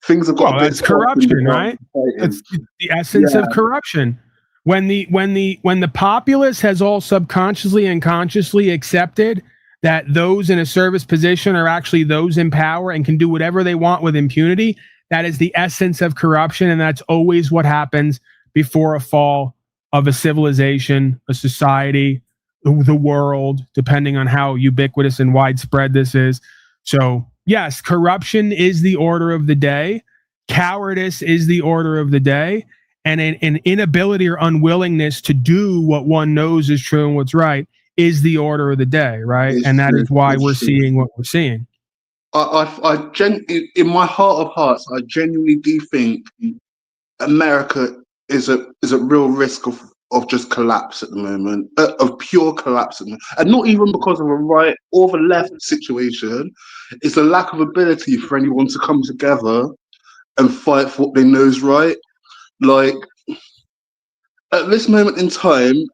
Things have got that's corruption, right? It's the essence of corruption. When the populace has all subconsciously and consciously accepted that those in a service position are actually those in power and can do whatever they want with impunity, that is the essence of corruption, and that's always what happens before a fall of a civilization, a society, the world, depending on how ubiquitous and widespread this is. So yes, corruption is the order of the day. Cowardice is the order of the day. And an inability or unwillingness to do what one knows is true and what's right is the order of the day, right? And that is why we're seeing what we're seeing. In my heart of hearts, I genuinely do think America is at real risk of just collapse at the moment, of pure collapse at the moment. And not even because of a right or the left situation. It's a lack of ability for anyone to come together and fight for what they know is right. Like, at this moment in time,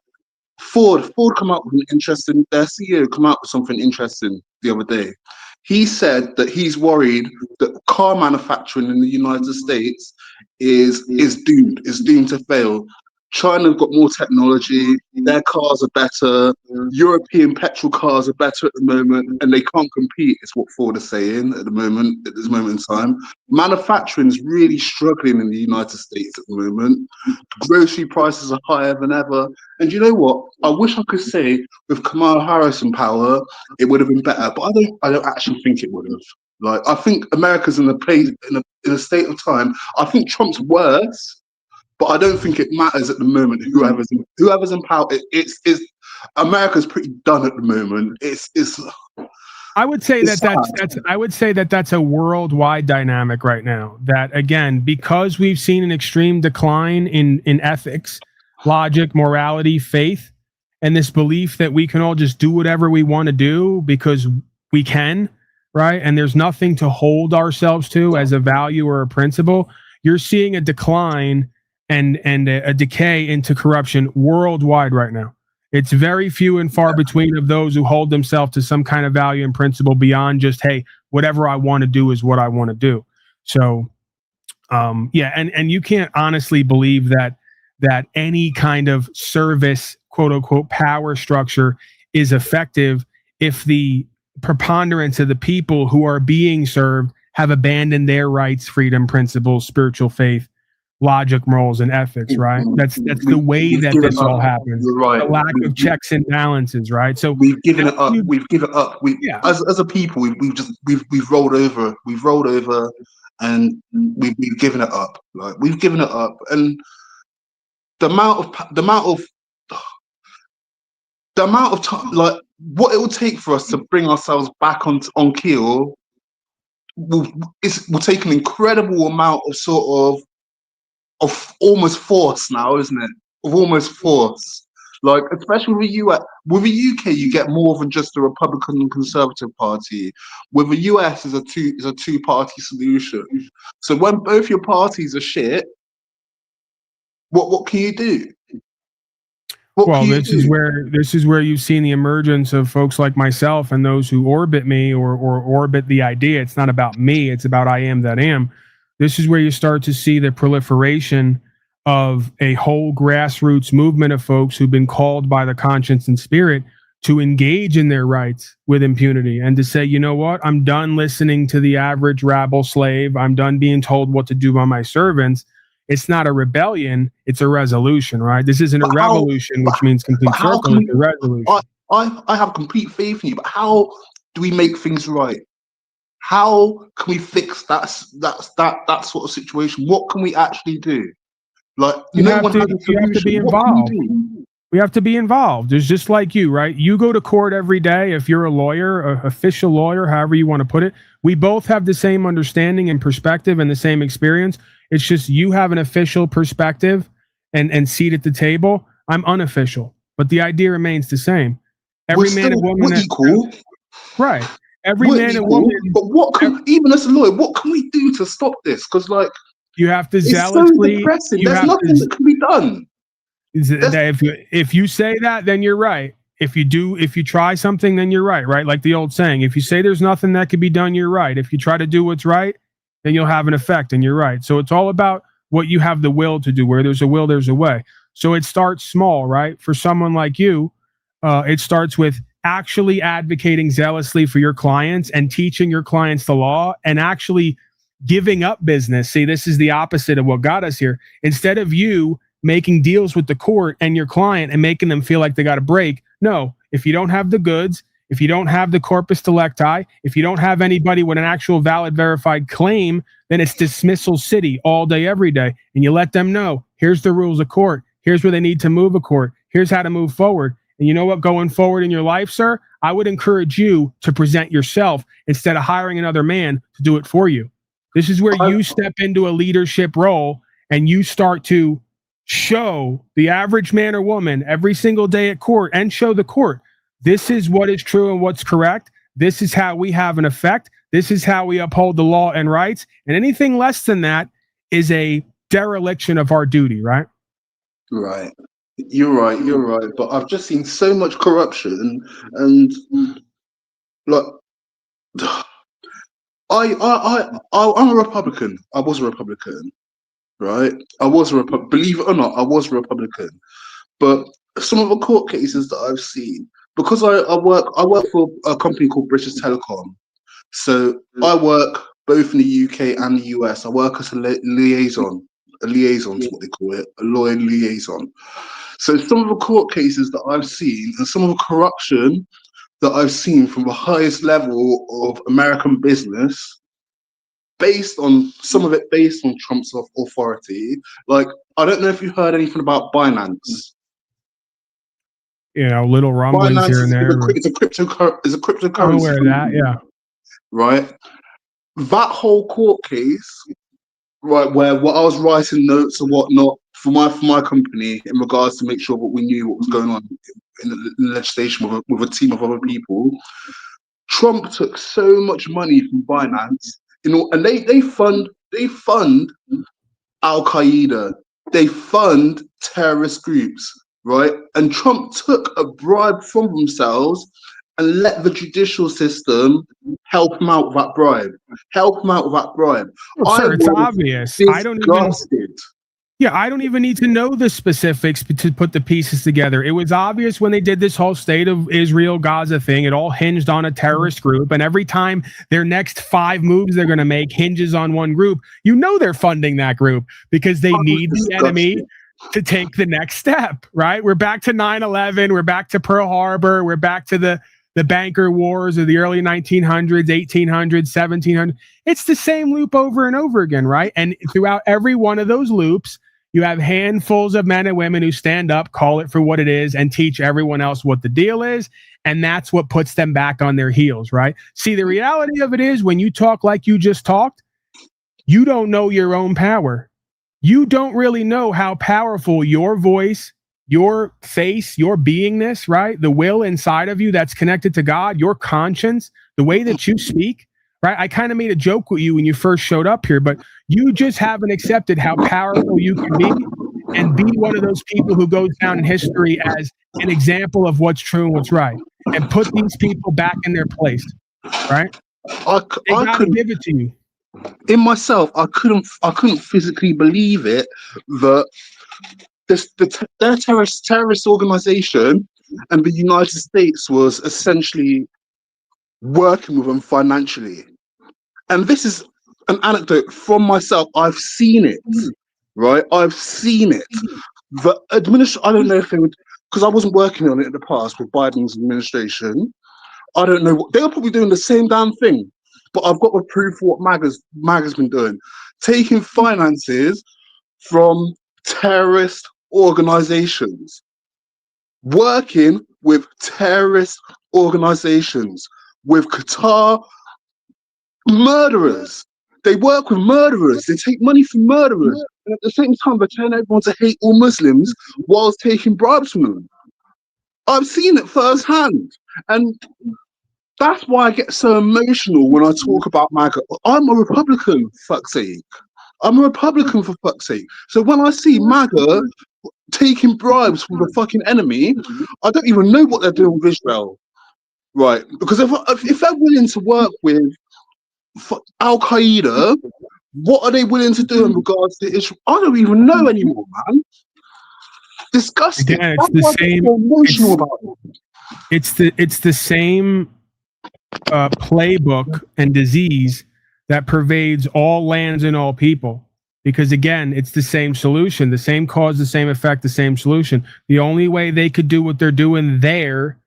Ford come out with an interesting, their CEO come out with something interesting the other day. He said that he's worried that car manufacturing in the United States is doomed to fail. China's got more technology, their cars are better, European petrol cars are better at the moment, and they can't compete, is what Ford is saying at this moment in time. Manufacturing is really struggling in the United States at the moment. Grocery prices are higher than ever. And you know what? I wish I could say with Kamala Harris in power, it would have been better, but I don't actually think it would have. Like, I think America's in a state of time. I think Trump's worse, but I don't think it matters at the moment. Whoever's in power, it's America's pretty done at the moment. I would say that's a worldwide dynamic right now. That, again, because we've seen an extreme decline in ethics, logic, morality, faith, and this belief that we can all just do whatever we want to do because we can, right? And there's nothing to hold ourselves to as a value or a principle. You're seeing a decline and a decay into corruption worldwide right now. It's very few and far between of those who hold themselves to some kind of value and principle beyond just, hey, whatever I want to do is what I want to do. So, and you can't honestly believe that any kind of service, quote unquote, power structure is effective if the preponderance of the people who are being served have abandoned their rights, freedom, principles, spiritual faith, logic, morals, and ethics, right? That's the way that this all happens. Right. The lack of checks and balances, right? So we've given it up. As a people, we've rolled over. We've rolled over, and we've given it up. Like, we've given it up, and the amount of time, like, what it will take for us to bring ourselves back on keel will take an incredible amount of almost force now, isn't it? Of almost force. Like, especially with the UK, you get more than just a Republican and Conservative Party. With the US, is a two-party solution. So when both your parties are shit, what can you do? This is where you've seen the emergence of folks like myself and those who orbit me or orbit the idea. It's not about me, it's about I am that am. This is where you start to see the proliferation of a whole grassroots movement of folks who've been called by the conscience and spirit to engage in their rights with impunity and to say, you know what, I'm done listening to the average rabble slave. I'm done being told what to do by my servants. It's not a rebellion, it's a resolution, right? This isn't a revolution, which means complete circle, it's a resolution. I have complete faith in you, but how do we make things right? How can we fix that sort of situation? What can we actually do? Like, you have to be involved. We have to be involved. It's just like you, right? You go to court every day. If you're a lawyer, an official lawyer, however you want to put it, we both have the same understanding and perspective and the same experience. It's just you have an official perspective and seat at the table. I'm unofficial, but the idea remains the same. Every man and woman, equal, right? Every man and woman. But even as a lawyer, what can we do to stop this? Because, like, you have to It's zealously. so depressing. There's nothing that can be done. If you say that, then you're right. If you try something, then you're right. Right, like the old saying: if you say there's nothing that could be done, you're right. If you try to do what's right, then you'll have an effect, and you're right. So it's all about what you have the will to do. Where there's a will, there's a way. So it starts small, right? For someone like you, it starts with actually advocating zealously for your clients and teaching your clients the law and actually giving up business. See, this is the opposite of what got us here. Instead of you making deals with the court and your client and making them feel like they got a break. No, if you don't have the goods, if you don't have the corpus delicti, if you don't have anybody with an actual valid verified claim, then it's dismissal city all day, every day. And you let them know, here's the rules of court. Here's where they need to move a court. Here's how to move forward. And you know what? Going forward in your life, sir, I would encourage you to present yourself instead of hiring another man to do it for you. This is where you step into a leadership role and you start to show the average man or woman every single day at court and show the court, this is what is true and what's correct. This is how we have an effect. This is how we uphold the law and rights. And anything less than that is a dereliction of our duty, right? Right. You're right. But I've just seen so much corruption, and like, I'm a Republican. I was a Republican, right? Believe it or not, I was a Republican. But some of the court cases that I've seen, because I work for a company called British Telecom. So I work both in the UK and the US. I work as a liaison. A liaison is what they call it, a lawyer liaison. So some of the court cases that I've seen and some of the corruption that I've seen from the highest level of American business, some of it based on Trump's authority. Like, I don't know if you heard anything about Binance. Little rumblings Binance here and there. is a cryptocurrency. I'm aware of that, yeah. Right? That whole court case, right, where I was writing notes and whatnot for my company in regards to make sure that we knew what was going on in the legislation with a team of other people. Trump took so much money from Binance, and they fund Al Qaeda, they fund terrorist groups, right? And Trump took a bribe from themselves and let the judicial system help him out with that bribe. Well, sir, it's obvious. Disgusted. I don't even need to know the specifics to put the pieces together. It was obvious when they did this whole state of Israel, Gaza thing. It all hinged on a terrorist group. And every time their next 5 moves they're going to make hinges on one group, they're funding that group because they need the enemy to take the next step, right? We're back to 9/11. We're back to Pearl Harbor. We're back to the banker wars of the early 1900s, 1800s, 1700s. It's the same loop over and over again, right? And throughout every one of those loops, you have handfuls of men and women who stand up, call it for what it is, and teach everyone else what the deal is. And that's what puts them back on their heels, right? See, the reality of it is when you talk like you just talked, you don't know your own power. You don't really know how powerful your voice, your face, your beingness, right? The will inside of you that's connected to God, your conscience, the way that you speak, right? I kind of made a joke with you when you first showed up here, but you just haven't accepted how powerful you can be and be one of those people who goes down in history as an example of what's true and what's right, and put these people back in their place, right? I couldn't give it to you. In myself, I couldn't physically believe it that their terrorist organization and the United States was essentially working with them financially. And this is an anecdote from myself. I've seen it, right? I've seen it. The I don't know if they would, because I wasn't working on it in the past with Biden's administration. I don't know what they were probably doing the same damn thing. But I've got the proof for what MAGA's been doing, taking finances from terrorist organizations, working with terrorist organizations, with Qatar, murderers. They work with murderers. They take money from murderers. And at the same time, they turn everyone to hate all Muslims whilst taking bribes from them. I've seen it firsthand. And that's why I get so emotional when I talk about MAGA. I'm a Republican, for fuck's sake. I'm a Republican, for fuck's sake. So when I see MAGA taking bribes from the fucking enemy, I don't even know what they're doing with Israel. Right? Because if they're willing to work with Al Qaeda, what are they willing to do in regards to Israel? I don't even know anymore, man. Disgusting. Again, it's the same. It's the same playbook and disease that pervades all lands and all people. Because again, it's the same solution, the same cause, the same effect, the same solution. The only way they could do what they're doing there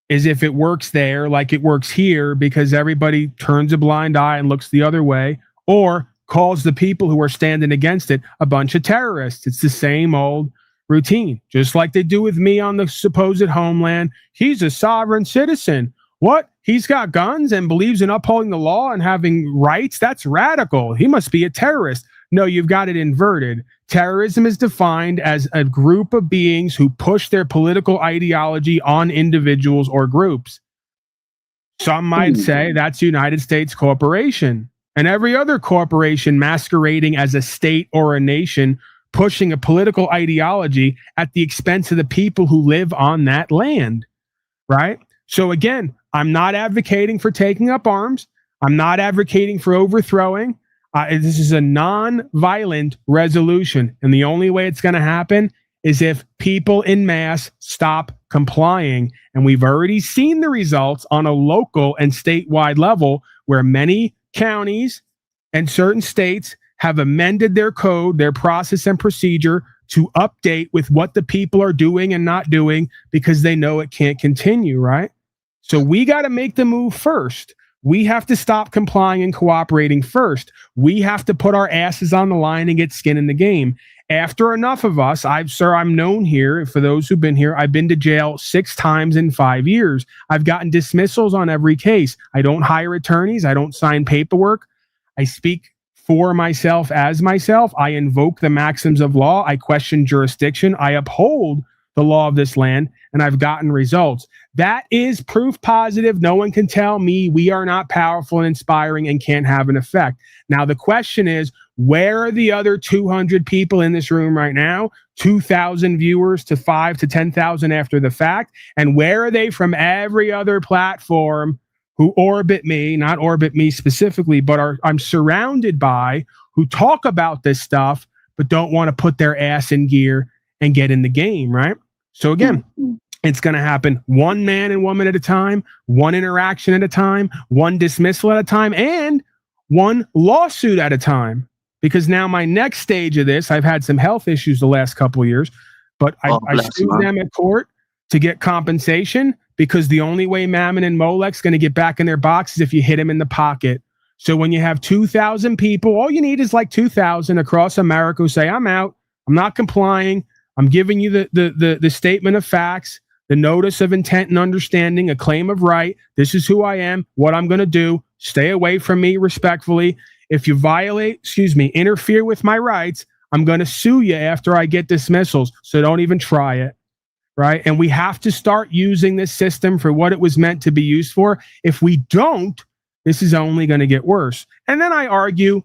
is if it works there like it works here, because everybody turns a blind eye and looks the other way, or calls the people who are standing against it a bunch of terrorists. It's the same old routine, just like they do with me on the supposed homeland. He's a sovereign citizen. What? He's got guns and believes in upholding the law and having rights? That's radical. He must be a terrorist. No, you've got it inverted. Terrorism is defined as a group of beings who push their political ideology on individuals or groups. Some might say that's United States corporation, and every other corporation masquerading as a state or a nation pushing a political ideology at the expense of the people who live on that land, right? So again, I'm not advocating for taking up arms. I'm not advocating for overthrowing. This is a non-violent resolution. And the only way it's going to happen is if people in mass stop complying. And we've already seen the results on a local and statewide level where many counties and certain states have amended their code, their process and procedure to update with what the people are doing and not doing because they know it can't continue, right? So we got to make the move first. We have to stop complying and cooperating first. We have to put our asses on the line and get skin in the game. After enough of us, I'm known here, for those who've been here, I've been to jail 6 times in 5 years. I've gotten dismissals on every case. I don't hire attorneys. I don't sign paperwork. I speak for myself as myself. I invoke the maxims of law. I question jurisdiction. I uphold the law of this land, and I've gotten results. That is proof positive. No one can tell me we are not powerful and inspiring and can't have an effect. Now, the question is, where are the other 200 people in this room right now? 2,000 viewers to 5 to 10,000 after the fact. And where are they from every other platform who orbit me, not orbit me specifically, but I'm surrounded by, who talk about this stuff, but don't want to put their ass in gear and get in the game, right? So again, it's going to happen one man and woman at a time, one interaction at a time, one dismissal at a time, and one lawsuit at a time. Because now my next stage of this, I've had some health issues the last couple of years, but I sued them at court to get compensation because the only way Mammon and Molech's going to get back in their box is if you hit them in the pocket. So when you have 2,000 people, all you need is like 2,000 across America who say, I'm out, I'm not complying, I'm giving you the statement of facts, the notice of intent and understanding, a claim of right. This is who I am, what I'm going to do. Stay away from me respectfully. If you interfere with my rights, I'm going to sue you after I get dismissals. So don't even try it, right? And we have to start using this system for what it was meant to be used for. If we don't, this is only going to get worse. And then I argue,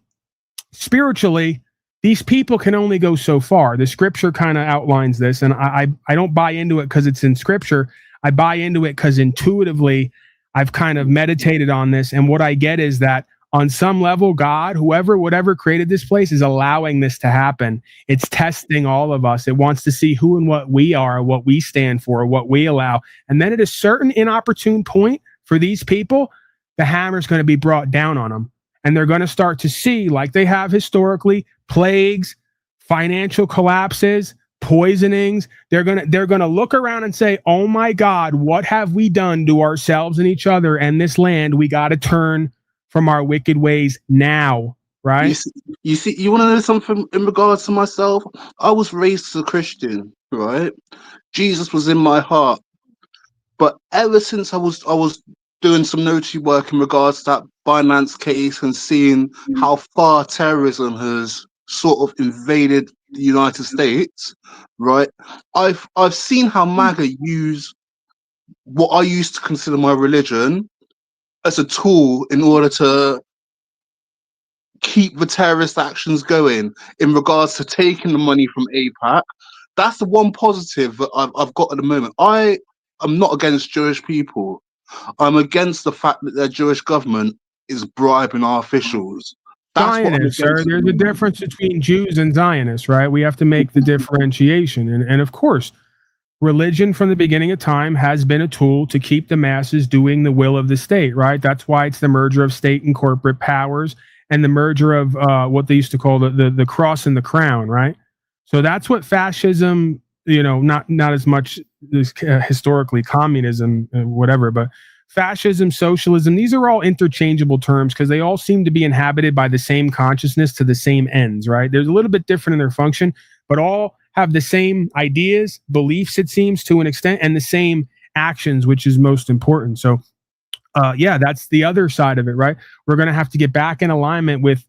spiritually, these people can only go so far. The scripture kind of outlines this, and I don't buy into it because it's in scripture. I buy into it because intuitively I've kind of meditated on this, and what I get is that on some level, God, whatever created this place, is allowing this to happen. It's testing all of us. It wants to see who and what we are, what we stand for, what we allow. And then at a certain inopportune point for these people, the hammer's going to be brought down on them. And they're going to start to see, like they have historically, plagues, financial collapses, poisonings. They're going to look around and say, oh my God, what have we done to ourselves and each other and this land? We got to turn from our wicked ways now, right? You see, you want to know something in regards to myself? I was raised as a Christian, right? Jesus was in my heart. But ever since I was doing some notary work in regards to that Binance case and seeing how far terrorism has sort of invaded the United States, right? I've seen how MAGA use what I used to consider my religion as a tool in order to keep the terrorist actions going in regards to taking the money from AIPAC. That's the one positive that I've got at the moment. I am not against Jewish people. I'm against the fact that their Jewish government is bribing our officials. Zionists, sir. There's a difference between Jews and Zionists, right? We have to make the differentiation. And of course, religion from the beginning of time has been a tool to keep the masses doing the will of the state, right? That's why it's the merger of state and corporate powers and the merger of what they used to call the cross and the crown, right? So that's what fascism, not as much as historically communism, whatever, but fascism, socialism, these are all interchangeable terms because they all seem to be inhabited by the same consciousness to the same ends, right? There's a little bit different in their function, but all have the same ideas, beliefs, it seems, to an extent, and the same actions, which is most important. So, that's the other side of it, right? We're going to have to get back in alignment with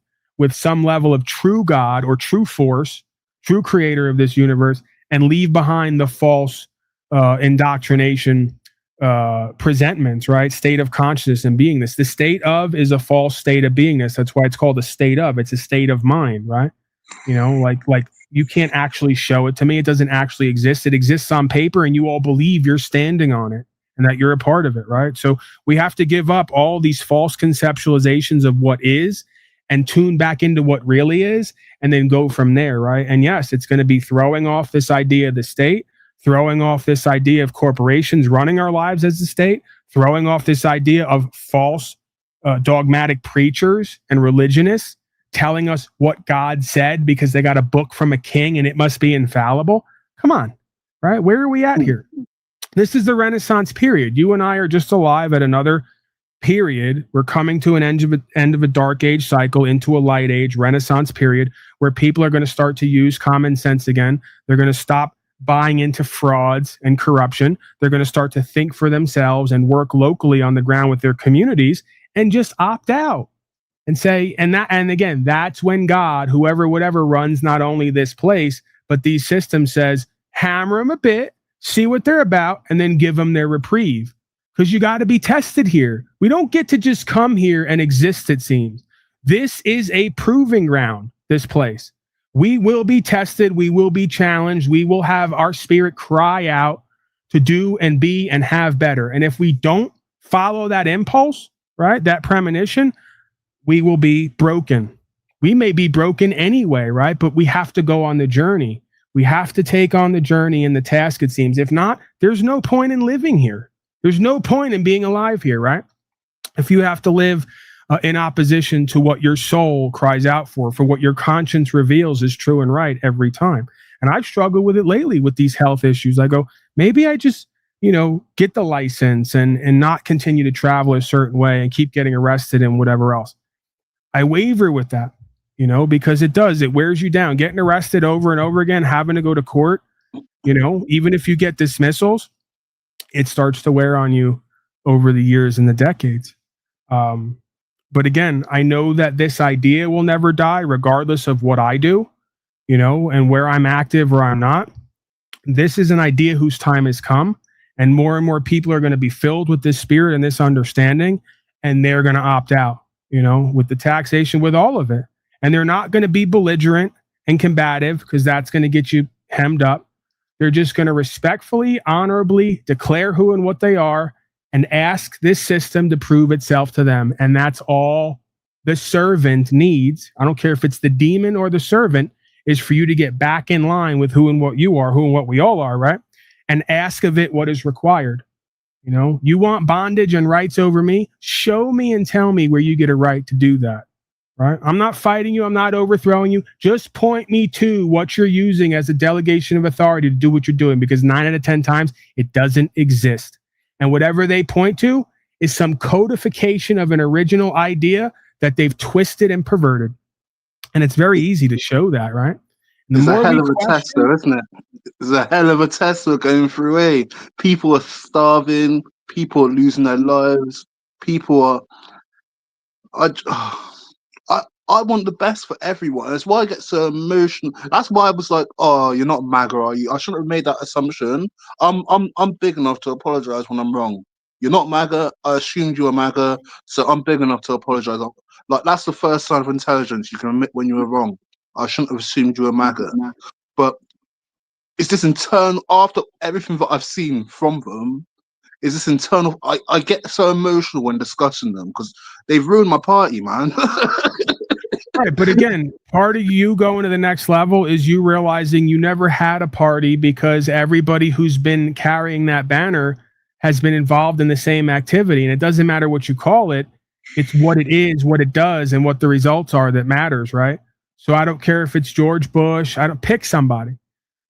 some level of true God or true force, true creator of this universe, and leave behind the false indoctrination presentments, right? State of consciousness and beingness. The state of is a false state of beingness. That's why it's called a state of. It's a state of mind, right? Like you can't actually show it to me. It doesn't actually exist. It exists on paper, and you all believe you're standing on it and that you're a part of it, right? So we have to give up all these false conceptualizations of what is and tune back into what really is, and then go from there, right? And yes, it's going to be throwing off this idea of the state, throwing off this idea of corporations running our lives as the state, throwing off this idea of false dogmatic preachers and religionists telling us what God said because they got a book from a king and it must be infallible. Come on, right? Where are we at here? This is the Renaissance period. You and I are just alive at another period. We're coming to an end of a dark age cycle into a light age, Renaissance period, where people are going to start to use common sense again. They're going to stop buying into frauds and corruption. They're going to start to think for themselves and work locally on the ground with their communities and just opt out and say, and again, that's when God, whoever, whatever runs not only this place, but these systems, says, hammer them a bit, see what they're about, and then give them their reprieve. Because you got to be tested here. We don't get to just come here and exist, it seems. This is a proving ground, this place. We will be tested. We will be challenged. We will have our spirit cry out to do and be and have better. And if we don't follow that impulse, right, that premonition, we will be broken. We may be broken anyway, right? But we have to go on the journey. We have to take on the journey and the task, it seems. If not, there's no point in living here. There's no point in being alive here, right? If you have to live in opposition to what your soul cries out for what your conscience reveals is true and right every time. And I've struggled with it lately with these health issues. I go, maybe I just, get the license and not continue to travel a certain way and keep getting arrested and whatever else. I waver with that, because it wears you down. Getting arrested over and over again, having to go to court, even if you get dismissals, it starts to wear on you over the years and the decades. But again, I know that this idea will never die, regardless of what I do, and where I'm active or I'm not. This is an idea whose time has come, and more people are going to be filled with this spirit and this understanding, and they're going to opt out, with the taxation, with all of it. And they're not going to be belligerent and combative, because that's going to get you hemmed up. They're just going to respectfully, honorably declare who and what they are and ask this system to prove itself to them. And that's all the servant needs. I don't care if it's the demon or the servant, is for you to get back in line with who and what you are, who and what we all are, right? And ask of it what is required. You want bondage and rights over me? Show me and tell me where you get a right to do that. Right? I'm not fighting you. I'm not overthrowing you. Just point me to what you're using as a delegation of authority to do what you're doing, because 9 out of 10 times it doesn't exist. And whatever they point to is some codification of an original idea that they've twisted and perverted. And it's very easy to show that, right? It's a hell of a test, though, isn't it? It's a hell of a test we're going through. People are starving. People are losing their lives. People are... I want the best for everyone. That's why I get so emotional. That's why I was like, "Oh, you're not MAGA, are you?" I shouldn't have made that assumption. I'm big enough to apologize when I'm wrong. You're not MAGA. I assumed you were MAGA, so I'm big enough to apologize. Like, that's the first sign of intelligence. You can admit when you were wrong. I shouldn't have assumed you were MAGA. But it's this internal, after everything that I've seen from them, is this internal. I get so emotional when discussing them, because they've ruined my party, man. Right, but again, part of you going to the next level is you realizing you never had a party, because everybody who's been carrying that banner has been involved in the same activity. And it doesn't matter what you call it. It's what it is, what it does, and what the results are that matters, right? So I don't care if it's George Bush. I don't pick somebody.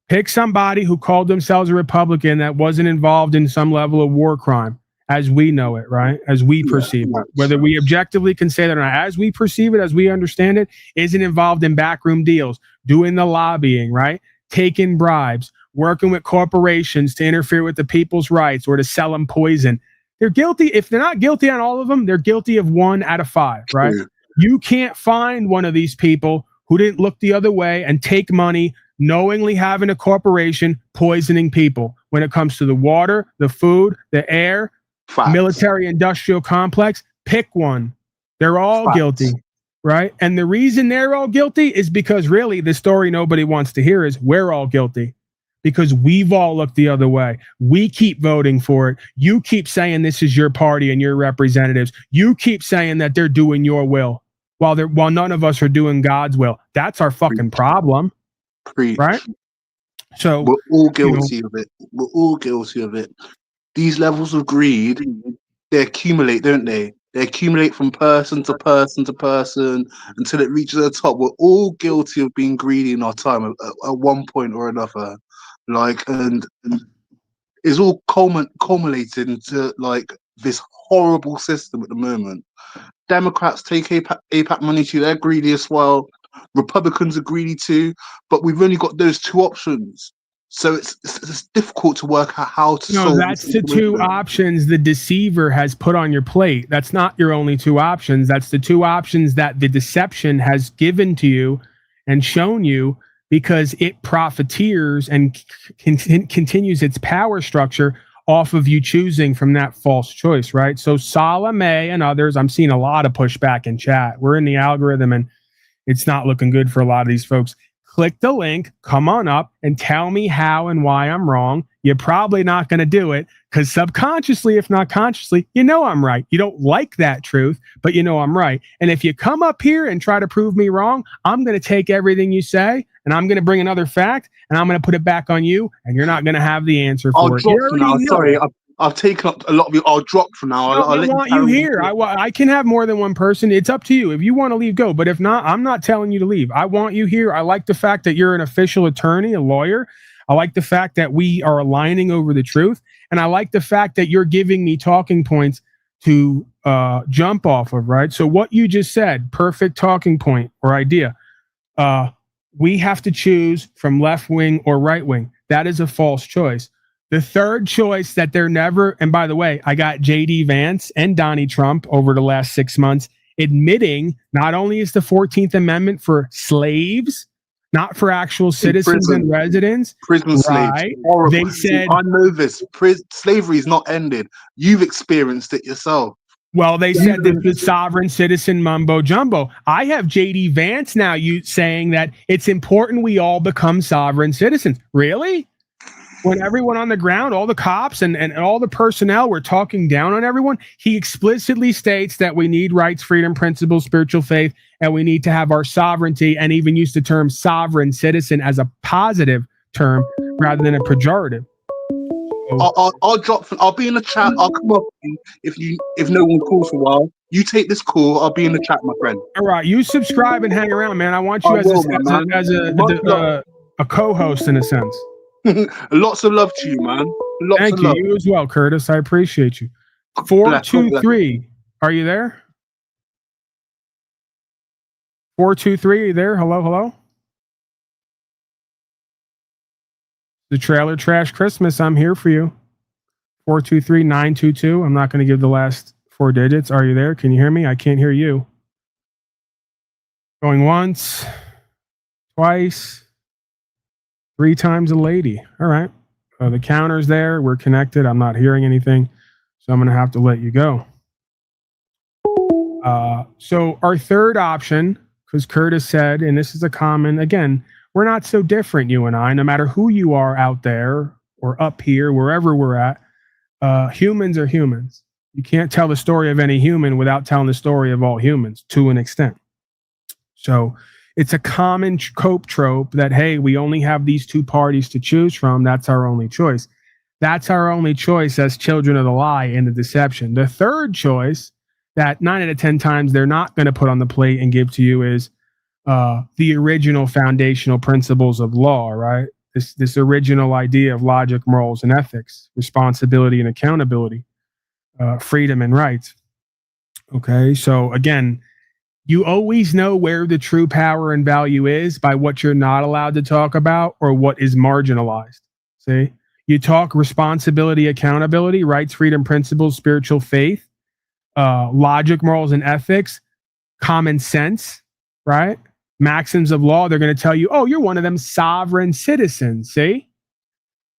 Pick somebody who called themselves a Republican that wasn't involved in some level of war crime, as we know it, right? As we perceive it. Whether we objectively can say that or not, as we perceive it, as we understand it, isn't involved in backroom deals, doing the lobbying, right? Taking bribes, working with corporations to interfere with the people's rights or to sell them poison. They're guilty. If they're not guilty on all of them, they're guilty of 1 out of 5, right? You can't find one of these people who didn't look the other way and take money, knowingly having a corporation poisoning people when it comes to the water, the food, the air, military industrial complex. Pick one. They're all guilty. right? And the reason they're all guilty is because really the story nobody wants to hear is we're all guilty because we've all looked the other way. We keep voting for it. You keep saying this is your party and your representatives. You keep saying that they're doing your will while none of us are doing God's will. That's our fucking problem, right? So we're all guilty of it. We're all guilty of it. These levels of greed, they accumulate, don't they? They accumulate from person to person to person until it reaches the top. We're all guilty of being greedy in our time at one point or another. Like, and it's all culminated into like this horrible system at the moment. Democrats take APAC money too. They're greedy as well. Republicans are greedy too. But we've only got those two options. So it's difficult to work out how to solve. That's the two options the deceiver has put on your plate. That's not your only two options. That's the two options that the deception has given to you and shown you because it profiteers and continues its power structure off of you choosing from that false choice, right? So Salome and others, I'm seeing a lot of pushback in chat. We're in the algorithm and it's not looking good for a lot of these folks. Click the link, come on up and tell me how and why I'm wrong. You're probably not going to do it because subconsciously, if not consciously, you know I'm right. You don't like that truth, but you know I'm right. And if you come up here and try to prove me wrong, I'm going to take everything you say and I'm going to bring another fact and I'm going to put it back on you and you're not going to have the answer for it. Sorry, I've taken up a lot of you. I'll drop for now. No, I want you here. I can have more than one person. It's up to you. If you want to leave, go. But if not, I'm not telling you to leave. I want you here. I like the fact that you're an official attorney, a lawyer. I like the fact that we are aligning over the truth. And I like the fact that you're giving me talking points to jump off of, right? So what you just said, perfect talking point or idea. We have to choose from left wing or right wing. That is a false choice. The third choice that they're never, and by the way, I got JD Vance and Donnie Trump over the last 6 months admitting not only is the 14th Amendment for slaves, not for actual citizens and residents. Prison slaves. Right? Horrible. They said, I know this. Slavery is not ended. You've experienced it yourself. Well, they said that the sovereign citizen mumbo jumbo. I have JD Vance now saying that it's important we all become sovereign citizens. Really? When everyone on the ground, all the cops and all the personnel were talking down on everyone, he explicitly states that we need rights, freedom, principles, spiritual faith, and we need to have our sovereignty, and even used the term sovereign citizen as a positive term rather than a pejorative. I'll drop. I'll be in the chat. I'll come up if no one calls for a while. You take this call. I'll be in the chat, my friend. All right, you subscribe and hang around, man. I want you as a co-host in a sense. Lots of love to you, man. Thank you. You as well, Curtis. I appreciate you. 423. Are you there? 423, are you there? Hello, hello. The Trailer Trash Christmas. I'm here for you. 423-922. I'm not going to give the last 4 digits. Are you there? Can you hear me? I can't hear you. Going once, twice. 3 times a lady. All right. The counter's there. We're connected. I'm not hearing anything. So I'm going to have to let you go. So our third option, because Curtis said, and this is a common, again, we're not so different, you and I, no matter who you are out there or up here, wherever we're at, humans are humans. You can't tell the story of any human without telling the story of all humans to an extent. So it's a common cope trope that, hey, we only have these 2 parties to choose from. That's our only choice. That's our only choice as children of the lie and the deception. The third choice that 9 out of 10 times they're not going to put on the plate and give to you is the original foundational principles of law, right? This original idea of logic, morals, and ethics, responsibility and accountability, freedom and rights. Okay, so again, you always know where the true power and value is by what you're not allowed to talk about or what is marginalized. See, you talk responsibility, accountability, rights, freedom, principles, spiritual faith, logic, morals, and ethics, common sense, right? Maxims of law. They're going to tell you, oh, you're one of them sovereign citizens. See?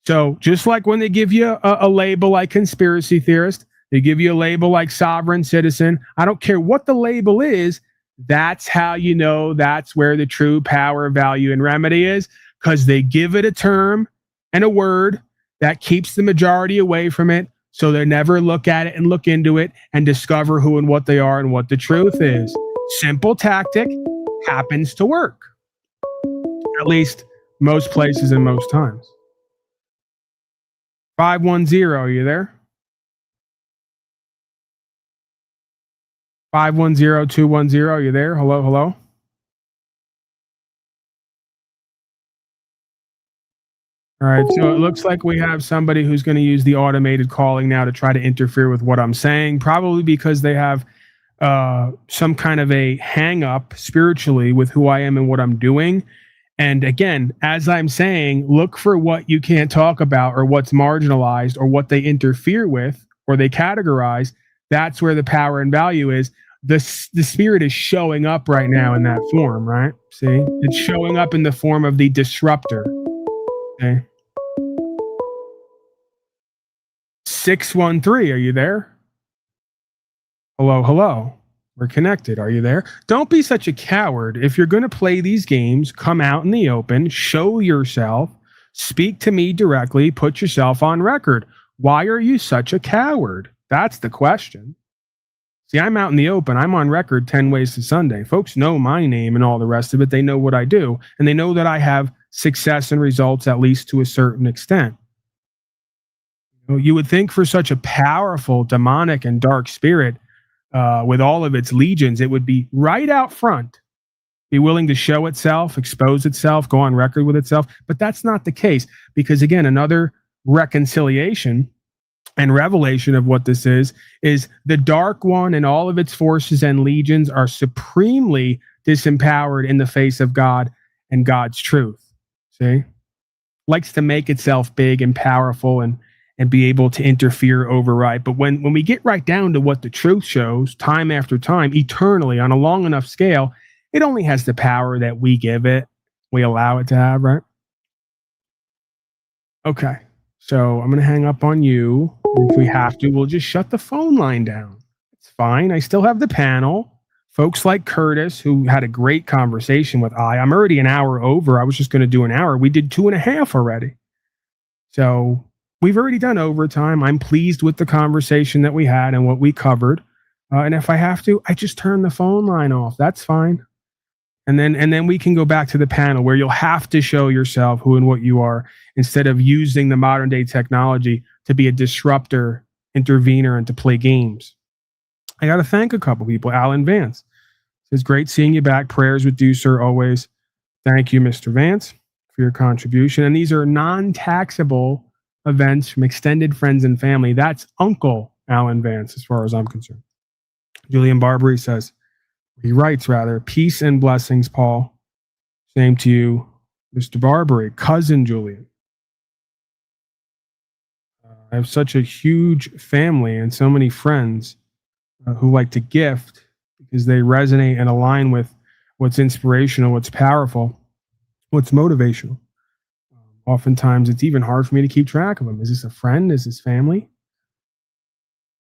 So just like when they give you a label like conspiracy theorist, they give you a label like sovereign citizen. I don't care what the label is. That's how you know that's where the true power, value, and remedy is, because they give it a term and a word that keeps the majority away from it, so they never look at it and look into it and discover who and what they are and what the truth is. Simple tactic, happens to work. At least most places and most times. 510, are you there? 510-210, are you there? Hello, hello? All right, so it looks like we have somebody who's going to use the automated calling now to try to interfere with what I'm saying, probably because they have some kind of a hang up spiritually with who I am and what I'm doing. And again, as I'm saying, look for what you can't talk about or what's marginalized or what they interfere with or they categorize. That's where the power and value is. The spirit is showing up right now in that form, right? See, it's showing up in the form of the disruptor. Okay. 613, are you there? Hello, hello. We're connected. Are you there? Don't be such a coward. If you're going to play these games, come out in the open, show yourself, speak to me directly, put yourself on record. Why are you such a coward? That's the question. See, I'm out in the open. I'm on record 10 ways to Sunday. Folks know my name and all the rest of it. They know what I do, and they know that I have success and results, at least to a certain extent. You would think for such a powerful, demonic, and dark spirit, with all of its legions, it would be right out front, be willing to show itself, expose itself, go on record with itself. But that's not the case, because again, another reconciliation and revelation of what this is the dark one and all of its forces and legions are supremely disempowered in the face of God and God's truth. See? Likes to make itself big and powerful and be able to interfere, override. But when we get right down to what the truth shows, time after time, eternally, on a long enough scale, it only has the power that we give it, we allow it to have, right? Okay, so I'm going to hang up on you. If we have to, we'll just shut the phone line down. It's fine. I still have the panel. Folks like Curtis, who had a great conversation with I'm already an hour over. I was just going to do an hour. We did 2.5 already. So we've already done overtime. I'm pleased with the conversation that we had and what we covered. And if I have to, I just turn the phone line off. That's fine. And then we can go back to the panel where you'll have to show yourself who and what you are, instead of using the modern day technology to be a disruptor, intervener, and to play games. I got to thank a couple people. Alan Vance says, great seeing you back. Prayers with you, sir, always. Thank you, Mr. Vance, for your contribution. And these are non-taxable events from extended friends and family. That's Uncle Alan Vance, as far as I'm concerned. Julian Barbary says, he writes rather, peace and blessings, Paul. Same to you, Mr. Barbary. Cousin Julian. I have such a huge family and so many friends who like to gift because they resonate and align with what's inspirational, what's powerful, what's motivational. Oftentimes, it's even hard for me to keep track of them. Is this a friend? Is this family?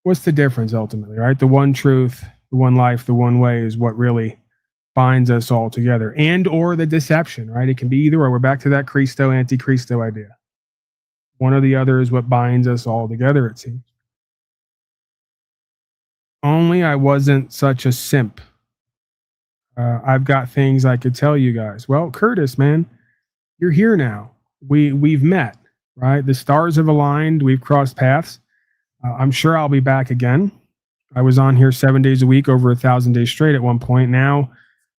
What's the difference ultimately, right? The one truth, the one life, the one way is what really binds us all together, and or the deception, right? It can be either or. We're back to that Christo, anti-Christo idea. One or the other is what binds us all together, it seems. Only I wasn't such a simp. I've got things I could tell you guys. Well, Curtis, man, you're here now. We've met, right? The stars have aligned. We've crossed paths. I'm sure I'll be back again. I was on here 7 days a week, over 1,000 days straight at one point. Now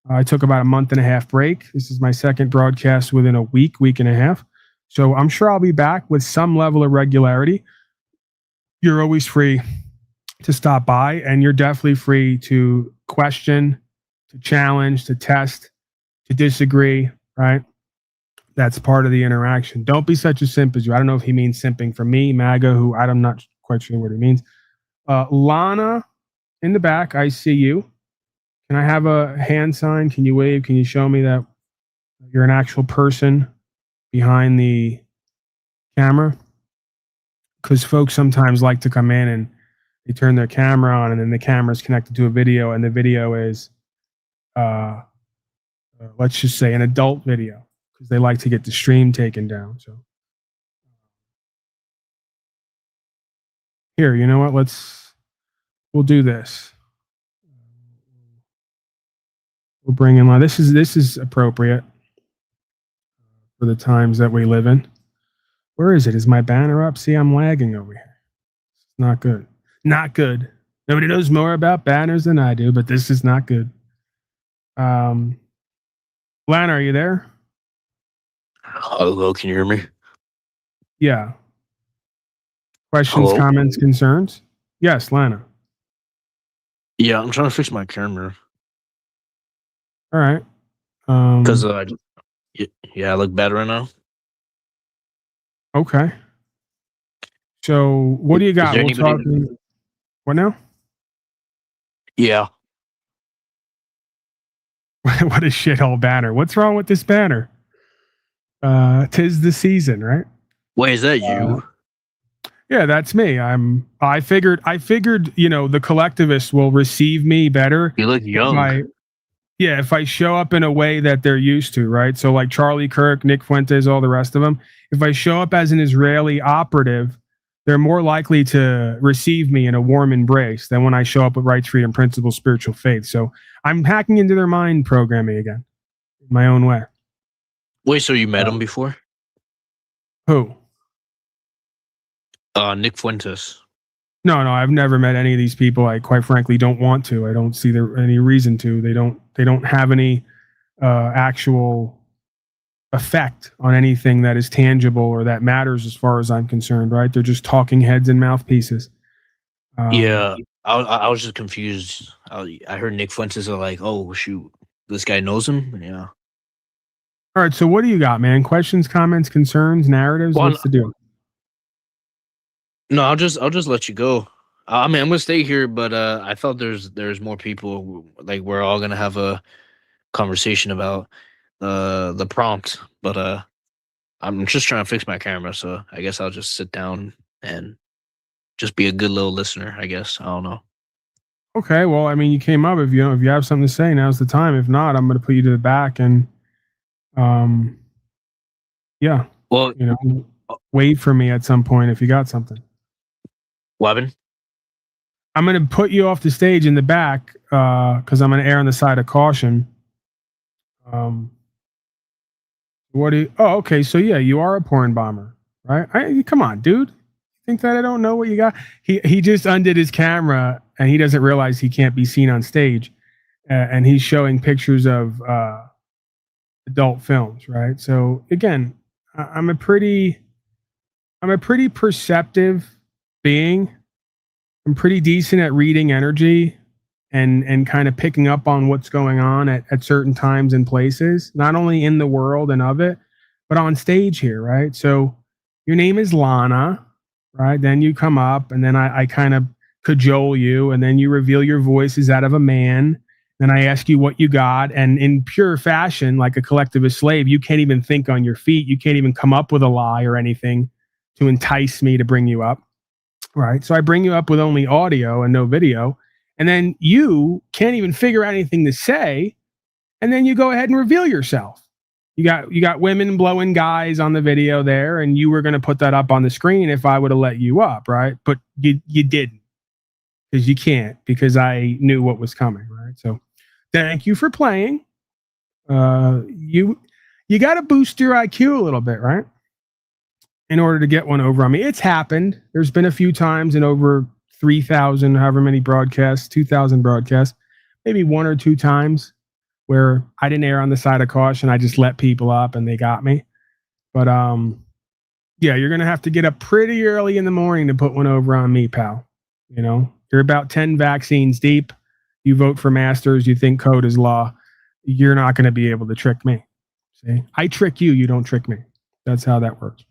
I took about a 1.5 break. This is my second broadcast within a week and a half. So I'm sure I'll be back with some level of regularity. You're always free to stop by, and you're definitely free to question, to challenge, to test, to disagree, right? That's part of the interaction. Don't be such a simp as you. I don't know if he means simping for me, MAGA, who I'm not quite sure what he means. Lana in the back, I see you. Can I have a hand sign? Can you wave? Can you show me that you're an actual person behind the camera? Because folks sometimes like to come in and they turn their camera on, and then the camera is connected to a video, and the video is let's just say an adult video, because they like to get the stream taken down. So here, you know what? We'll do this. We'll bring in line. This is appropriate for the times that we live in. Where is it? Is my banner up? See, I'm lagging over here. It's not good. Not good. Nobody knows more about banners than I do, but this is not good. Lana, are you there? Hello, can you hear me? Yeah. Questions, Hello? comments, concerns? Yes, Lana. Yeah, I'm trying to fix my camera. All right. Because yeah, I look better right now. Okay. So what do you got? there We'll talk. anybody- What now? Yeah. What a shithole banner. What's wrong with this banner? 'Tis the season, right? Wait, is that you? Yeah, that's me. I figured, you know, the collectivists will receive me better. You look young. If I show up in a way that they're used to, right? So like Charlie Kirk, Nick Fuentes, all the rest of them. If I show up as an Israeli operative, they're more likely to receive me in a warm embrace than when I show up with rights, freedom, principles, spiritual faith. So I'm hacking into their mind programming again, my own way. Wait, so you met him before? Who? Nick Fuentes. No, I've never met any of these people. I quite frankly don't want to. I don't see there any reason to. They don't have any actual effect on anything that is tangible or that matters as far as I'm concerned, right? They're just talking heads and mouthpieces. Yeah, I was just confused. I heard Nick Fuentes are like, oh shoot, this guy knows him. Yeah. All right, so what do you got, man? Questions, comments, concerns, narratives? Well, What's the deal? No, I'll just let you go. I mean, I'm gonna stay here, but I thought there's more people. Like we're all gonna have a conversation about the prompt, but I'm just trying to fix my camera, so I guess I'll just sit down and just be a good little listener. I guess I don't know. Okay, well, I mean, you came up. If you have something to say, now's the time. If not, I'm going to put you to the back and, yeah. Well, wait for me at some point if you got something. Weapon. I'm going to put you off the stage in the back because I'm going to err on the side of caution. What do you? Oh, okay. So yeah, you are a porn bomber, right? Come on, dude. Think that I don't know what you got? He just undid his camera and he doesn't realize he can't be seen on stage, and he's showing pictures of adult films, right? So again, I'm a pretty perceptive being. I'm pretty decent at reading energy and kind of picking up on what's going on at certain times and places, not only in the world and of it, but on stage here, right? So your name is Lana, right? Then you come up and then I kind of cajole you and then you reveal your voice is that of a man. Then I ask you what you got. And in pure fashion, like a collectivist slave, you can't even think on your feet. You can't even come up with a lie or anything to entice me to bring you up, right? So I bring you up with only audio and no video. And then you can't even figure out anything to say. And then you go ahead and reveal yourself. You got women blowing guys on the video there, and you were going to put that up on the screen if I would have let you up, right? But you didn't, because you can't, because I knew what was coming, right? So thank you for playing. You got to boost your IQ a little bit, right? In order to get one over on me. It's happened. There's been a few times in over 3,000, however many broadcasts, 2,000 broadcasts, maybe one or two times where I didn't err on the side of caution. I just let people up and they got me. But yeah, you're going to have to get up pretty early in the morning to put one over on me, pal. You know, you're about 10 vaccines deep. You vote for masters. You think code is law. You're not going to be able to trick me. See, I trick you. You don't trick me. That's how that works.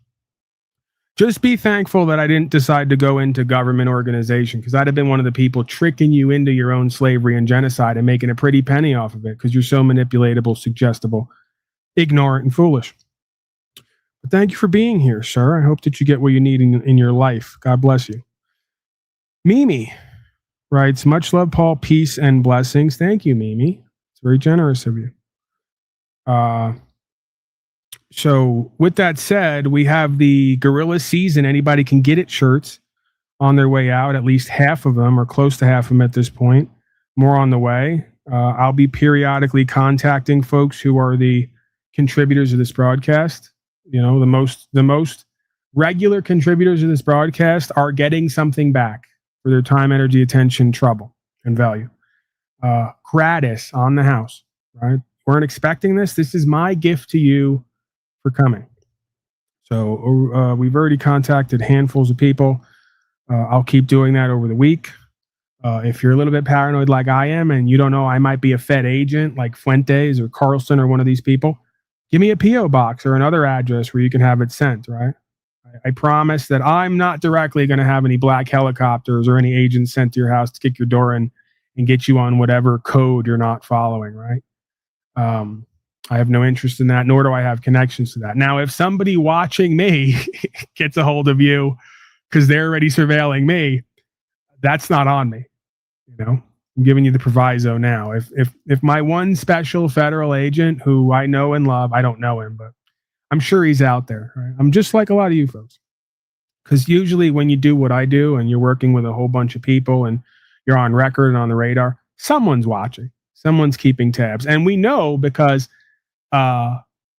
Just be thankful that I didn't decide to go into government organization, because I'd have been one of the people tricking you into your own slavery and genocide and making a pretty penny off of it because you're so manipulatable, suggestible, ignorant, and foolish. But thank you for being here, sir. I hope that you get what you need in your life. God bless you. Mimi writes, much love, Paul, peace and blessings. Thank you, Mimi. It's very generous of you. So with that said, we have the Gorilla Season. Anybody can get it shirts on their way out. At least half of them, or close to half of them at this point. More on the way. I'll be periodically contacting folks who are the contributors of this broadcast. You know, the most regular contributors of this broadcast are getting something back for their time, energy, attention, trouble, and value. Gratis on the house, right? Weren't expecting this. This is my gift to you for coming. So we've already contacted handfuls of people. I'll keep doing that over the week. If you're a little bit paranoid like I am and you don't know I might be a Fed agent like Fuentes or Carlson or one of these people, give me a P.O. box or another address where you can have it sent, right? I promise that I'm not directly going to have any black helicopters or any agents sent to your house to kick your door in and get you on whatever code you're not following, right? I have no interest in that, nor do I have connections to that. Now, if somebody watching me gets a hold of you because they're already surveilling me, that's not on me. You know, I'm giving you the proviso now. If my one special federal agent who I know and love, I don't know him, but I'm sure he's out there. Right? I'm just like a lot of you folks. Because usually when you do what I do and you're working with a whole bunch of people and you're on record and on the radar, someone's watching, someone's keeping tabs. And we know because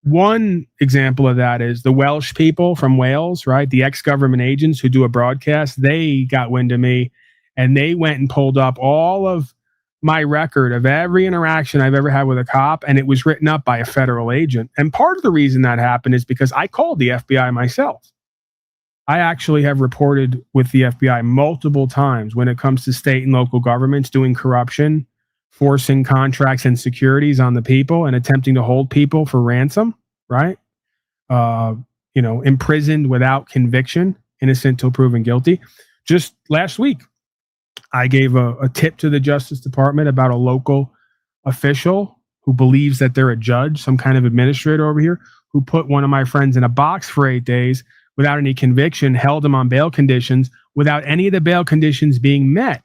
one example of that is the Welsh people from Wales, right? The ex-government agents who do a broadcast, they got wind of me and they went and pulled up all of my record of every interaction I've ever had with a cop, and it was written up by a federal agent. And part of the reason that happened is because I called the FBI myself. I actually have reported with the FBI multiple times when it comes to state and local governments doing corruption, forcing contracts and securities on the people and attempting to hold people for ransom, right? Imprisoned without conviction, innocent till proven guilty. Just last week, I gave a tip to the Justice Department about a local official who believes that they're a judge, some kind of administrator over here, who put one of my friends in a box for 8 days without any conviction, held him on bail conditions without any of the bail conditions being met.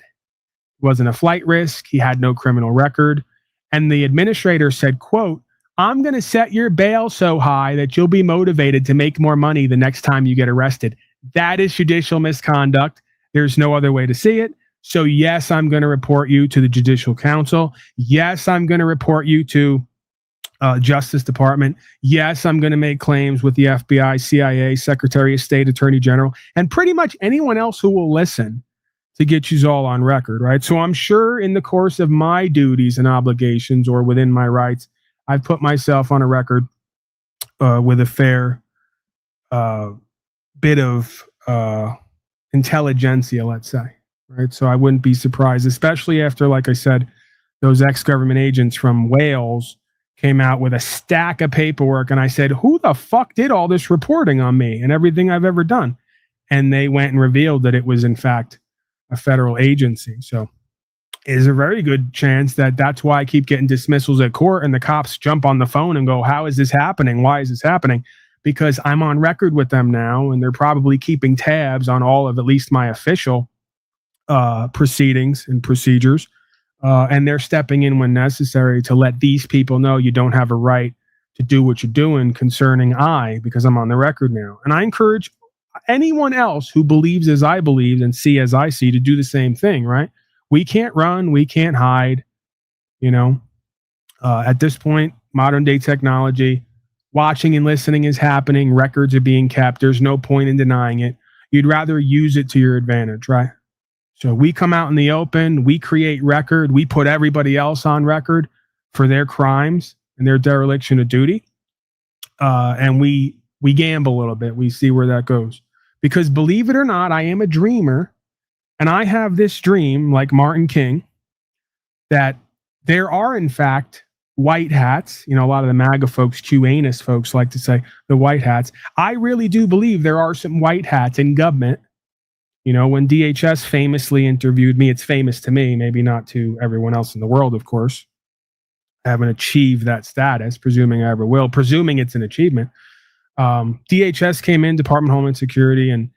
He wasn't a flight risk. He had no criminal record. And the administrator said, quote, "I'm going to set your bail so high that you'll be motivated to make more money the next time you get arrested." That is judicial misconduct. There's no other way to see it. So yes, I'm going to report you to the Judicial Council. Yes, I'm going to report you to Justice Department. Yes, I'm going to make claims with the FBI, CIA, Secretary of State, Attorney General, and pretty much anyone else who will listen to get you all on record, right? So I'm sure in the course of my duties and obligations or within my rights, I've put myself on a record with a fair bit of intelligentsia, let's say, right? So I wouldn't be surprised, especially after, like I said, those ex-government agents from Wales came out with a stack of paperwork. And I said, who the fuck did all this reporting on me and everything I've ever done? And they went and revealed that it was, in fact, a federal agency. So there's a very good chance that that's why I keep getting dismissals at court and the cops jump on the phone and go, how is this happening? Why is this happening? Because I'm on record with them now, and they're probably keeping tabs on all of at least my official proceedings and procedures. And they're stepping in when necessary to let these people know you don't have a right to do what you're doing concerning because I'm on the record now. And I encourage anyone else who believes as I believe and see as I see to do the same thing, right? We can't run. We can't hide. At this point, modern day technology, watching and listening is happening. Records are being kept. There's no point in denying it. You'd rather use it to your advantage, right? So we come out in the open, we create record, we put everybody else on record for their crimes and their dereliction of duty. And we gamble a little bit. We see where that goes. Because believe it or not, I am a dreamer. And I have this dream, like Martin King, that there are, in fact, white hats. A lot of the MAGA folks, QAnus folks like to say the white hats. I really do believe there are some white hats in government. When DHS famously interviewed me, it's famous to me, maybe not to everyone else in the world, of course. I haven't achieved that status, presuming I ever will, presuming it's an achievement. DHS came in, Department of Homeland Security, and,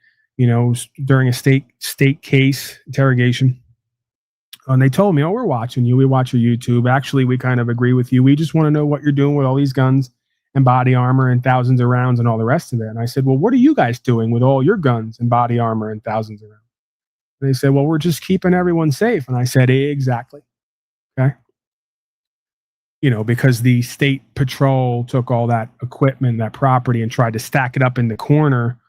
during a state case interrogation, And they told me, oh, we're watching you. We watch your YouTube. Actually, we kind of agree with you. We just want to know what you're doing with all these guns and body armor and thousands of rounds and all the rest of it. And I said, well, what are you guys doing with all your guns and body armor and thousands of rounds? And they said, well, we're just keeping everyone safe. And I said, exactly. Okay. You know, because the state patrol took all that equipment, that property, and tried to stack it up in the corner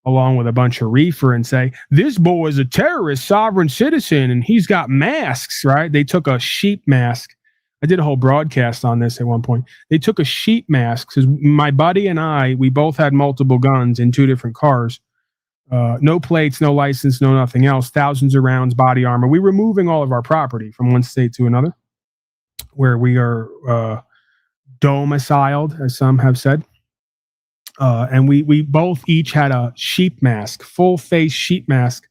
along with a bunch of reefer and say, this boy is a terrorist sovereign citizen and he's got masks, right? They took a sheep mask. I did a whole broadcast on this at one point. They took a sheep mask because my buddy and I, we both had multiple guns in 2 different cars. No plates, no license, no nothing else. Thousands of rounds, body armor. We were moving all of our property from one state to another where we are domiciled, as some have said. And we both each had a sheep mask, full face sheep mask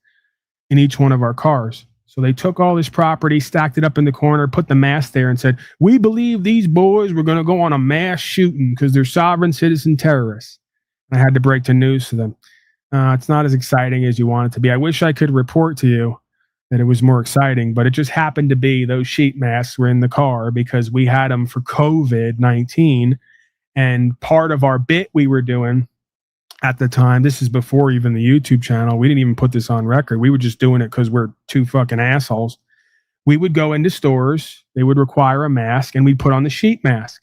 in each one of our cars. So they took all this property, stacked it up in the corner, put the mask there and said, we believe these boys were going to go on a mass shooting because they're sovereign citizen terrorists. And I had to break the news to them. It's not as exciting as you want it to be. I wish I could report to you that it was more exciting, but it just happened to be those sheep masks were in the car because we had them for COVID-19. And part of our bit we were doing at the time, this is before even the YouTube channel, we didn't even put this on record. We were just doing it because we're 2 fucking assholes. We would go into stores, they would require a mask, and we'd put on the sheep mask.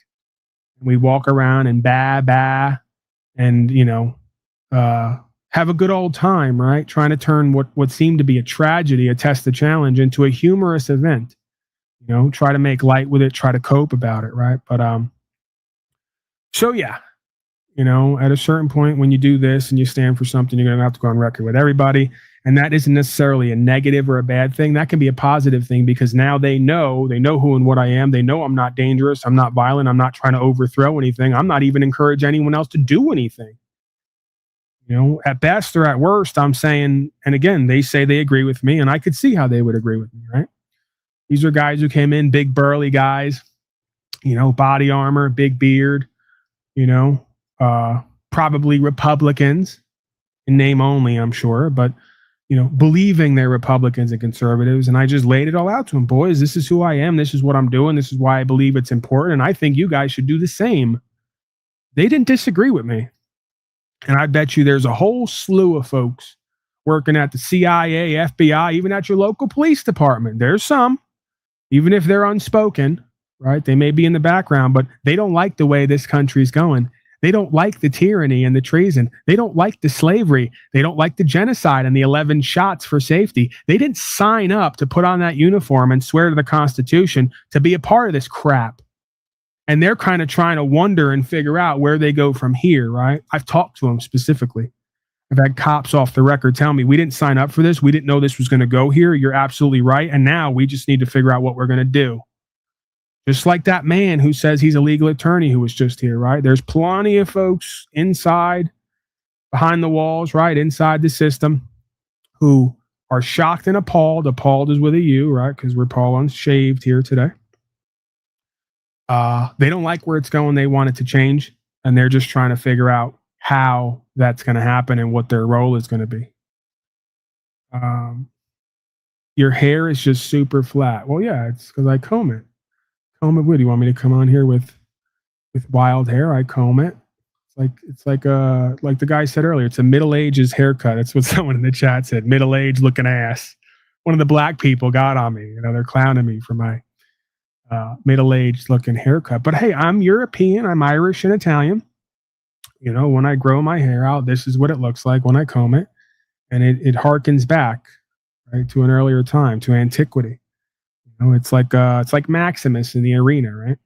And we'd walk around and bah, and, you know, have a good old time, right? Trying to turn what seemed to be a tragedy, a test of challenge, into a humorous event. You know, try to make light with it, try to cope about it, right? But, so yeah, you know, at a certain point when you do this and you stand for something, you're going to have to go on record with everybody. And that isn't necessarily a negative or a bad thing. That can be a positive thing because now they know who and what I am. They know I'm not dangerous. I'm not violent. I'm not trying to overthrow anything. I'm not even encourage anyone else to do anything. You know, at best or at worst, I'm saying, and again, they say they agree with me and I could see how they would agree with me, right? These are guys who came in, big burly guys, you know, body armor, big beard. You know, probably Republicans in name only, I'm sure, but, you know, believing they're Republicans and conservatives. And I just laid it all out to them. Boys, this is who I am. This is what I'm doing. This is why I believe it's important. And I think you guys should do the same. They didn't disagree with me. And I bet you there's a whole slew of folks working at the CIA, FBI, even at your local police department. There's some, even if they're unspoken. Right? They may be in the background, but they don't like the way this country's going. They don't like the tyranny and the treason. They don't like the slavery. They don't like the genocide and the 11 shots for safety. They didn't sign up to put on that uniform and swear to the Constitution to be a part of this crap. And they're kind of trying to wonder and figure out where they go from here, right? I've talked to them specifically. I've had cops off the record tell me, we didn't sign up for this. We didn't know this was going to go here. You're absolutely right. And now we just need to figure out what we're going to do. Just like that man who says he's a legal attorney who was just here, right? There's plenty of folks inside, behind the walls, right? Inside the system who are shocked and appalled. Appalled is with a U, right? Because we're Paul unshaved here today. They don't like where it's going. They want it to change. And they're just trying to figure out how that's going to happen and what their role is going to be. Your hair is just super flat. Well, yeah, it's because I comb it. What do you want me to come on here with wild hair? I comb it. It's like the guy said earlier, it's a Middle Ages haircut. That's what someone in the chat said. Middle age looking ass. One of the black people got on me. You know, they're clowning me for my middle aged looking haircut. But hey, I'm European. I'm Irish and Italian. You know, when I grow my hair out, this is what it looks like when I comb it, and it harkens back, right, to an earlier time, to antiquity. It's like Maximus in the arena, right?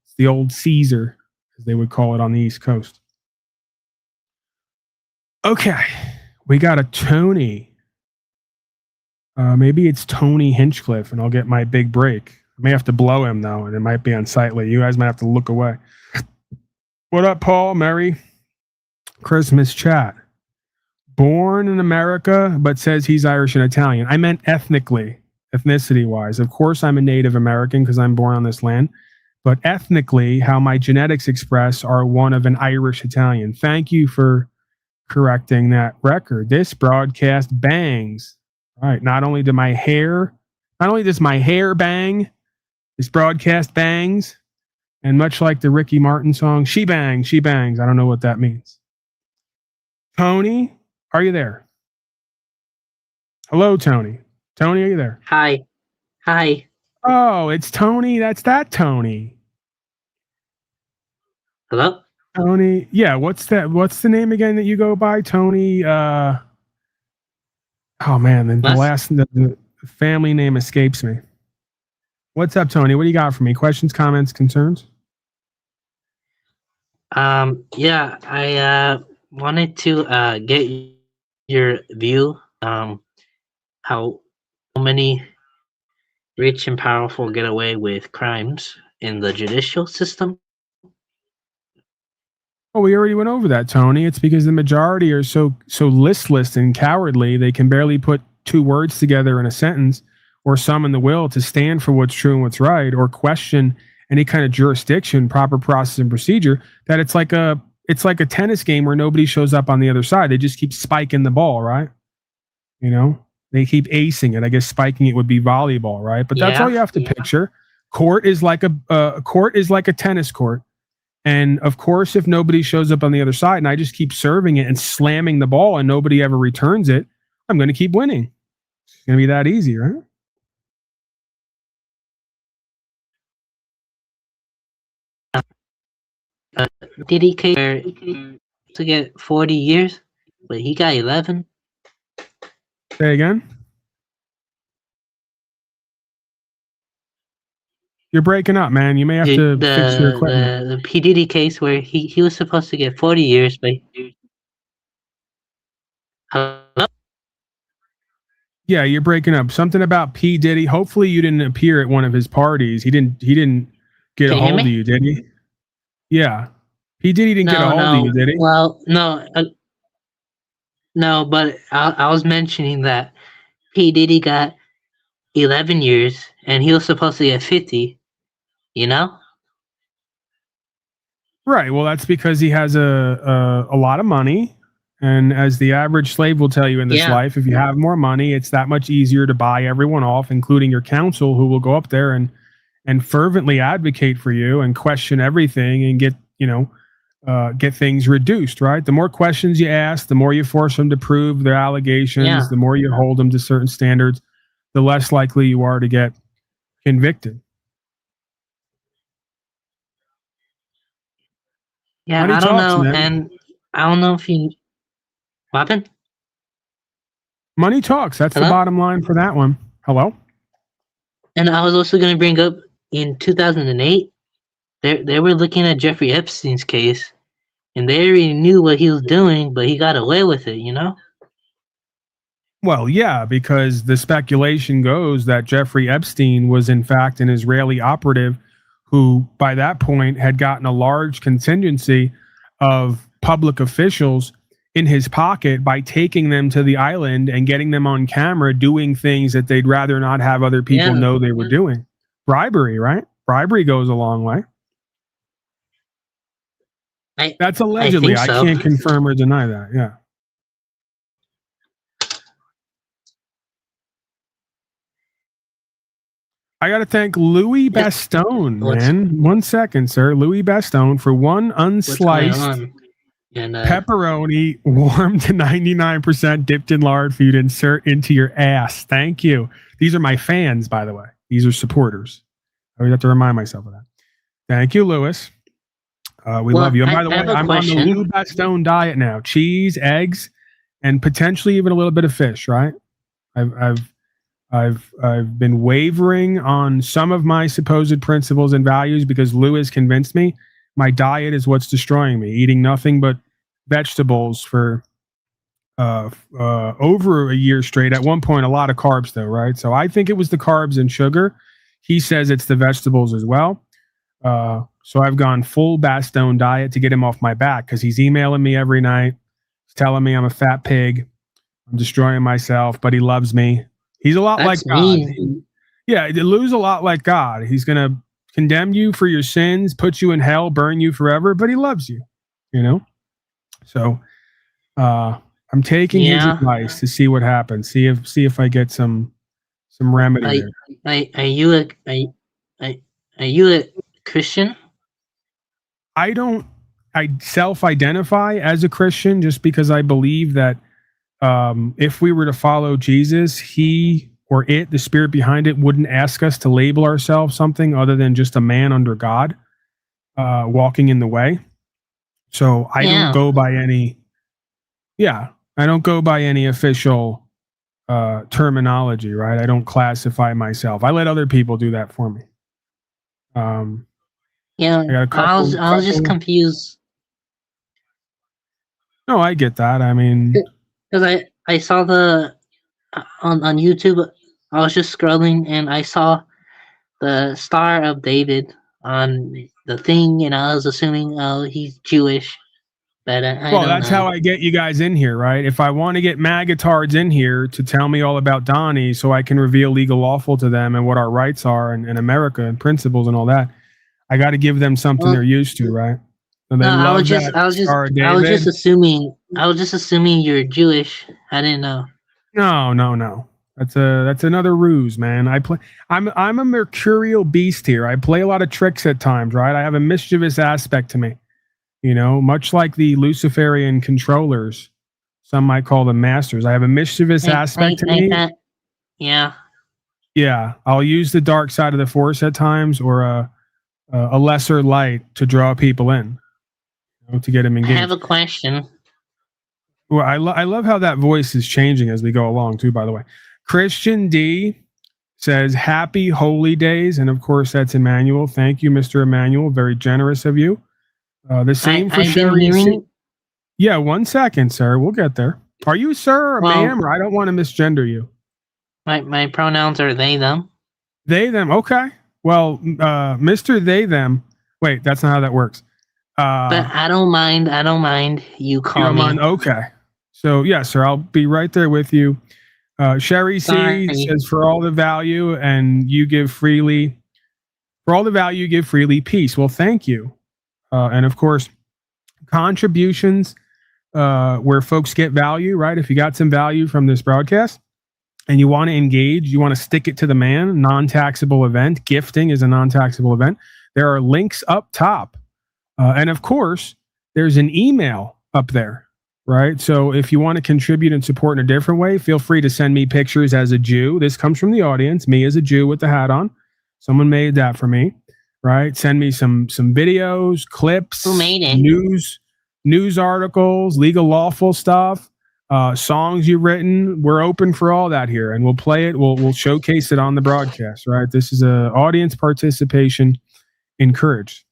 It's the old Caesar, as they would call it on the East Coast. Okay, we got a Tony. Maybe it's Tony Hinchcliffe, and I'll get my big break. I may have to blow him, though, and it might be unsightly. You guys might have to look away. What up, Paul? Merry Christmas chat. Born in America, but says he's Irish and Italian. I meant ethnically. Ethnicity-wise. Of course, I'm a Native American because I'm born on this land. But ethnically, how my genetics express are one of an Irish Italian. Thank you for correcting that record. This broadcast bangs. All right. Not only does my hair bang, this broadcast bangs, and much like the Ricky Martin song, she bangs, she bangs. I don't know what that means. Tony, are you there? Hello, Tony. Tony, are you there? Hi. Hi. Oh, it's Tony. That's that Tony. Hello? Tony. Yeah, what's that? What's the name again that you go by? Tony. Oh man, the family name escapes me. What's up, Tony? What do you got for me? Questions, comments, concerns? Yeah, I wanted to get your view how many rich and powerful get away with crimes in the judicial system. Oh, we already went over that, Tony. It's because the majority are so listless and cowardly, they can barely put two words together in a sentence or summon the will to stand for what's true and what's right, or question any kind of jurisdiction, proper process and procedure, that it's like a tennis game where nobody shows up on the other side. They just keep spiking the ball, right? You know, they keep acing it. I guess spiking it would be volleyball, right? But that's all you have to picture. Court is like a tennis court. And of course, if nobody shows up on the other side and I just keep serving it and slamming the ball and nobody ever returns it, I'm going to keep winning. It's going to be that easy, right? Did he care to get 40 years, but he got 11? Say again? You're breaking up, man. You may have to fix your equipment. The P. Diddy case where he was supposed to get 40 years, but... Hello? Yeah, you're breaking up. Something about P. Diddy. Hopefully you didn't appear at one of his parties. He didn't get a hold of you, did he? Yeah. P. Diddy didn't get a hold of you, did he? Well, no. No, but I was mentioning that P. Diddy got 11 years and he was supposed to get 50, you know? Right. Well, that's because he has a lot of money. And as the average slave will tell you in this life, if you have more money, it's that much easier to buy everyone off, including your counsel, who will go up there and fervently advocate for you and question everything and get things reduced, right? The more questions you ask, the more you force them to prove their allegations, the more you hold them to certain standards, the less likely you are to get convicted. Yeah, Money I don't talks, know. man. And I don't know if you... What happened? Money talks. That's the bottom line for that one. Hello? And I was also going to bring up in 2008, they were looking at Jeffrey Epstein's case, and they already knew what he was doing, but he got away with it, you know? Well, yeah, because the speculation goes that Jeffrey Epstein was in fact an Israeli operative who, by that point, had gotten a large contingency of public officials in his pocket by taking them to the island and getting them on camera doing things that they'd rather not have other people know they were doing. Bribery, right? Bribery goes a long way. That's allegedly. I can't confirm or deny that. Yeah. I got to thank Louis Bastone, man. 1 second, sir. Louis Bastone for one unsliced pepperoni warmed to 99% dipped in lard for you to insert into your ass. Thank you. These are my fans, by the way. These are supporters. I always have to remind myself of that. Thank you, Louis. We love you. And by the way, I'm on the Louis Bastone diet now. Cheese, eggs, and potentially even a little bit of fish, right? I've been wavering on some of my supposed principles and values because Louis convinced me my diet is what's destroying me. Eating nothing but vegetables for over a year straight. At one point, a lot of carbs, though, right? So I think it was the carbs and sugar. He says it's the vegetables as well. So I've gone full Bastone diet to get him off my back because he's emailing me every night. He's telling me I'm a fat pig. I'm destroying myself, but he loves me. He's a lot like God. Yeah, Lou's a lot like God. He's going to condemn you for your sins, put you in hell, burn you forever, but he loves you, you know? So I'm taking his Yeah. advice to see what happens. See if I get some remedy there. Are you a Christian? I self-identify as a Christian just because I believe that if we were to follow Jesus, he or it, the spirit behind it, wouldn't ask us to label ourselves something other than just a man under God walking in the way. So I don't go by any official terminology, right? I don't classify myself. I let other people do that for me. Yeah, I got a couple, I was just confused No, I get that. I mean, because I saw the on YouTube. I was just scrolling and I saw the Star of David on the thing, and I was assuming, oh, he's Jewish, but I well, don't that's know. how I get you guys in here, right? If I want to get magatards in here to tell me all about Donnie so I can reveal legal lawful to them and what our rights are and America and principles and all that, I got to give them something they're used to, right? So they No, I love was just assuming you're Jewish. I didn't know. No. That's another ruse, man. I'm a mercurial beast here. I play a lot of tricks at times, right? I have a mischievous aspect to me. You know, much like the Luciferian controllers, some might call them masters. I have a mischievous aspect to me. Yeah. Yeah, I'll use the dark side of the force at times, or a lesser light to draw people in, to get them engaged. I have a question. Well, I love how that voice is changing as we go along, too, by the way. Christian D says, happy holy days. And of course, that's Emmanuel. Thank you, Mr. Emmanuel. Very generous of you. The same for Sherry. Yeah, 1 second, sir. We'll get there. Are you sir or ma'am? Or I don't want to misgender you. My pronouns are they, them. They, them. Okay. Well, Mr. They, them. Wait, that's not how that works. But I don't mind. You call me. Okay. So, yeah, sir, I'll be right there with you. Sherry C says, for all the value and you give freely, peace. Well, thank you. And of course, contributions where folks get value, right? If you got some value from this broadcast and you want to engage, you want to stick it to the man, non-taxable event. Gifting is a non-taxable event. There are links up top. And of course, there's an email up there. Right. So if you want to contribute and support in a different way, feel free to send me pictures as a Jew. This comes from the audience, me as a Jew with the hat on. Someone made that for me. Right. Send me some videos, clips, who made it? News articles, legal lawful stuff, songs you've written. We're open for all that here, and we'll play it. We'll showcase it on the broadcast. Right. This is a audience participation encouraged.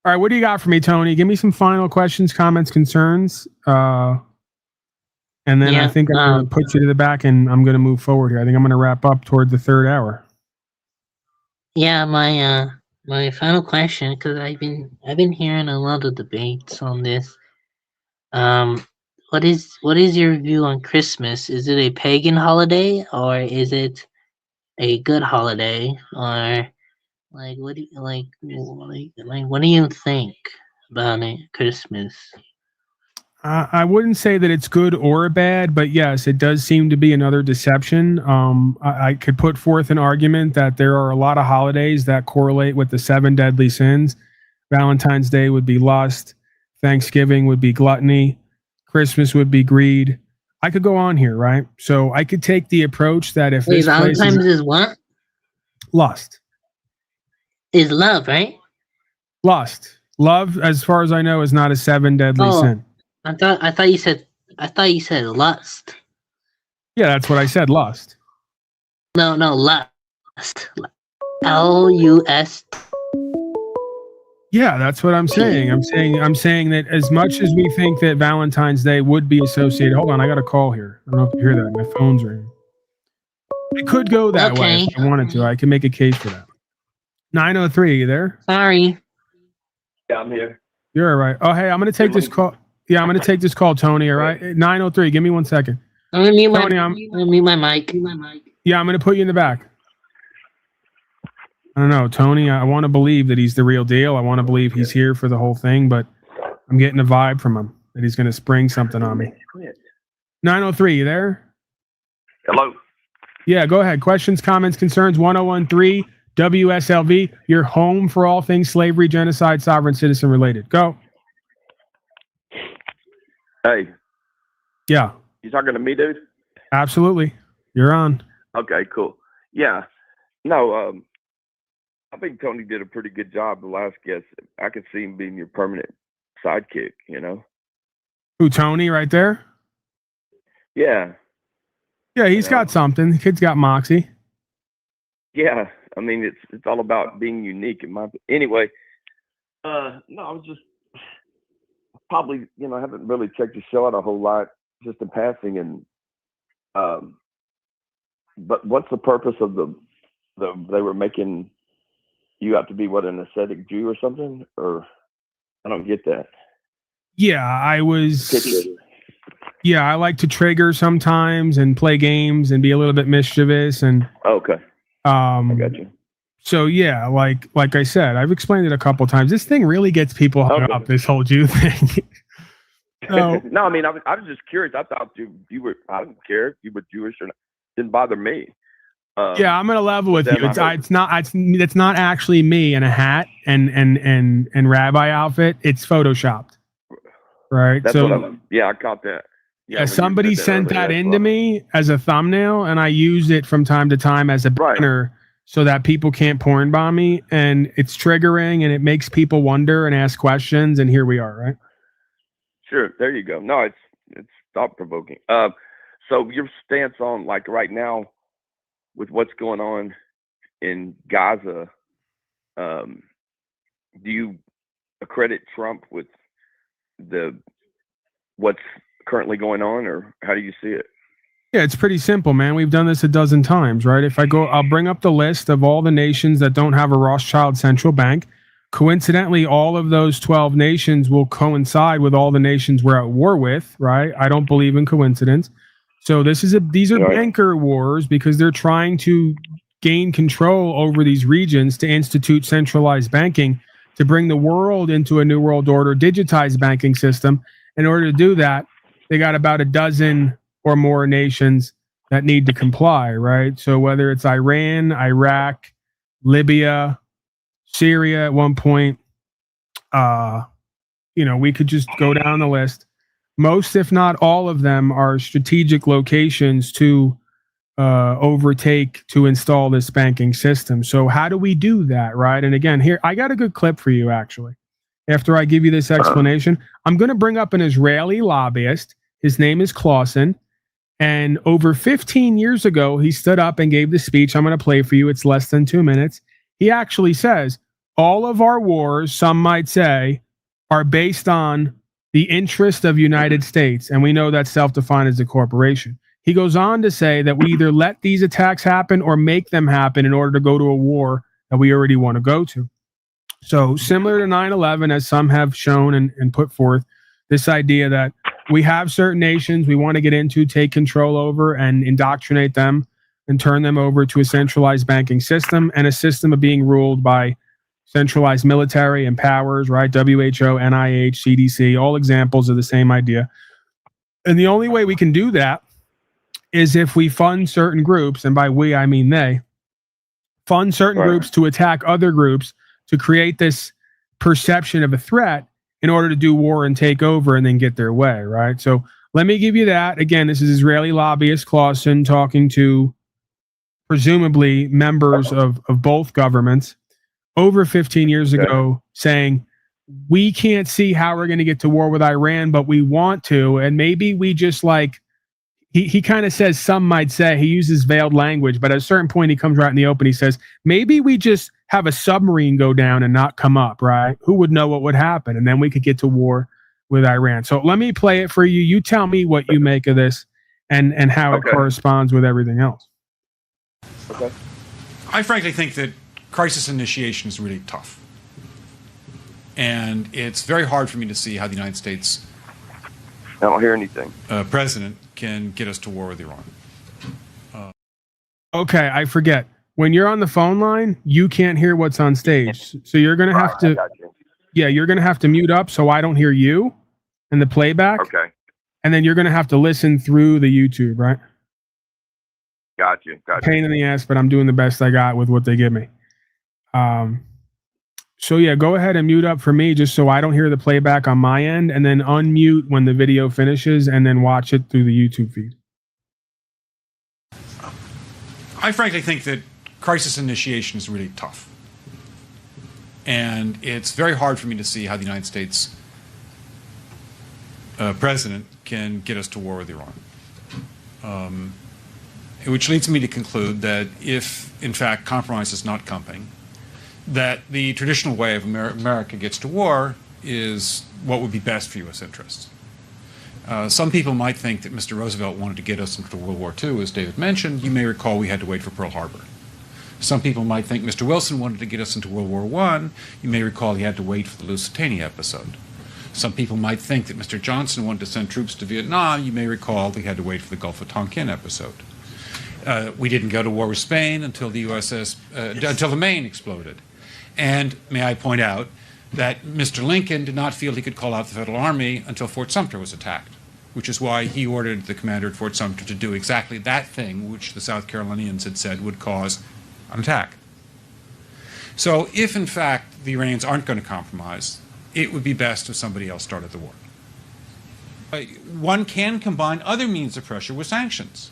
All right, what do you got for me, Tony? Give me some final questions, comments, concerns. And then I think I'm going to put you to the back and I'm going to move forward here. I think I'm going to wrap up toward the third hour. Yeah, my final question, because I've been hearing a lot of debates on this. What is your view on Christmas? Is it a pagan holiday or is it a good holiday? Or like what do you think about it, Christmas? I wouldn't say that it's good or bad, but yes, it does seem to be another deception. I could put forth an argument that there are a lot of holidays that correlate with the 7 deadly sins. Valentine's Day would be lust. Thanksgiving would be gluttony. Christmas would be greed. I could go on here, right? So I could take the approach that if this Valentine's is what? Lust. Is love, right? Lust. Love, as far as I know, is not a 7 deadly sin. I thought you said lust. Yeah, that's what I said, lust. No, lust. L-U-S. Yeah, that's what I'm saying. I'm saying that as much as we think that Valentine's Day would be associated. Hold on, I got a call here. I don't know if you hear that. My phone's ringing. It could go that way if I wanted to. I can make a case for that. 903, you there? Sorry. Yeah, I'm here. You're all right. Oh, hey, I'm going to take this call. Yeah, I'm going to take this call, Tony, all right? 903, give me 1 second. I'm going to mute my mic. Yeah, I'm going to put you in the back. I don't know, Tony, I want to believe that he's the real deal. I want to believe he's here for the whole thing, but I'm getting a vibe from him that he's going to spring something on me. 903, you there? Hello. Yeah, go ahead. Questions, comments, concerns, 1013 WSLV, your home for all things slavery, genocide, sovereign citizen related. Go. Hey. Yeah. You talking to me, dude? Absolutely. You're on. Okay, cool. Yeah. No, I think Tony did a pretty good job the last guest. I could see him being your permanent sidekick, you know? Who, Tony right there? Yeah. Yeah, he's got something. The kid's got moxie. Yeah. I mean, it's all about being unique in my anyway. No, I was just probably, you know, I haven't really checked the show out a whole lot, just in passing, and but what's the purpose of the they were making you have to be what, an ascetic Jew or something? Or I don't get that. Yeah, I like to trigger sometimes and play games and be a little bit mischievous and okay. I got you. So yeah, like I said, I've explained it a couple times. This thing really gets people hung up, this whole Jew thing. So, no, I mean, I was just curious. I thought you were. I didn't care if you were Jewish or not. It didn't bother me. Yeah, I'm gonna level with you. It's not actually me in a hat and rabbi outfit. It's photoshopped, right? That's so what I caught that. Yeah, somebody sent that into me as a thumbnail, and I use it from time to time as a banner so that people can't porn bomb me, and it's triggering and it makes people wonder and ask questions, and here we are, right? Sure, there you go. No, it's thought provoking. So your stance on, like, right now with what's going on in Gaza, do you accredit Trump with what's currently going on, or how do you see it? Yeah, it's pretty simple, man. We've done this a dozen times, right? I'll bring up the list of all the nations that don't have a Rothschild central bank. Coincidentally, all of those 12 nations will coincide with all the nations we're at war with, right? I don't believe in coincidence. So these are banker wars because they're trying to gain control over these regions to institute centralized banking, to bring the world into a new world order, digitized banking system. In order to do that, they got about a dozen or more nations that need to comply, right? So whether it's Iran, Iraq, Libya, Syria at one point, we could just go down the list. Most, if not all of them, are strategic locations to overtake to install this banking system. So how do we do that, right? And again, here, I got a good clip for you, actually. After I give you this explanation, I'm going to bring up an Israeli lobbyist. His name is Clausen. And over 15 years ago, he stood up and gave the speech I'm going to play for you. It's less than 2 minutes. He actually says, all of our wars, some might say, are based on the interest of United States. And we know that's self-defined as a corporation. He goes on to say that we either let these attacks happen or make them happen in order to go to a war that we already want to go to. So similar to 9/11, as some have shown and put forth, this idea that we have certain nations we want to get into, take control over, and indoctrinate them and turn them over to a centralized banking system and a system of being ruled by centralized military and powers, right? WHO, NIH, CDC, all examples of the same idea. And the only way we can do that is if we fund certain groups, and by we, I mean they, fund certain groups to attack other groups to create this perception of a threat in order to do war and take over and then get their way, right? So let me give you that. Again, this is Israeli lobbyist Clausen talking to presumably members of both governments over 15 years ago, saying, we can't see how we're going to get to war with Iran, but we want to. And maybe we just he kind of says, some might say, he uses veiled language, but at a certain point he comes right in the open. He says, maybe we just have a submarine go down and not come up, right? Who would know what would happen? And then we could get to war with Iran. So let me play it for you. You tell me what you make of this and how it corresponds with everything else. Okay. I frankly think that crisis initiation is really tough. And it's very hard for me to see how the United States I don't hear anything. President can get us to war with Iran. Okay, I forget. When you're on the phone line, you can't hear what's on stage. So you're going to have to... Yeah, you're going to have to mute up so I don't hear you in the playback. Okay. And then you're going to have to listen through the YouTube, right? Gotcha. Pain in the ass, but I'm doing the best I got with what they give me. So yeah, go ahead and mute up for me just so I don't hear the playback on my end, and then unmute when the video finishes and then watch it through the YouTube feed. I frankly think that crisis initiation is really tough. And it's very hard for me to see how the United States president can get us to war with Iran. Which leads me to conclude that if, in fact, compromise is not coming, that the traditional way of America gets to war is what would be best for U.S. interests. Some people might think that Mr. Roosevelt wanted to get us into World War II, as David mentioned. You may recall we had to wait for Pearl Harbor. Some people might think Mr. Wilson wanted to get us into World War I. You may recall he had to wait for the Lusitania episode. Some people might think that Mr. Johnson wanted to send troops to Vietnam. You may recall he had to wait for the Gulf of Tonkin episode. We didn't go to war with Spain until the until the Maine exploded. And may I point out that Mr. Lincoln did not feel he could call out the Federal Army until Fort Sumter was attacked, which is why he ordered the commander at Fort Sumter to do exactly that thing which the South Carolinians had said would cause an attack. So if, in fact, the Iranians aren't going to compromise, it would be best if somebody else started the war. One can combine other means of pressure with sanctions.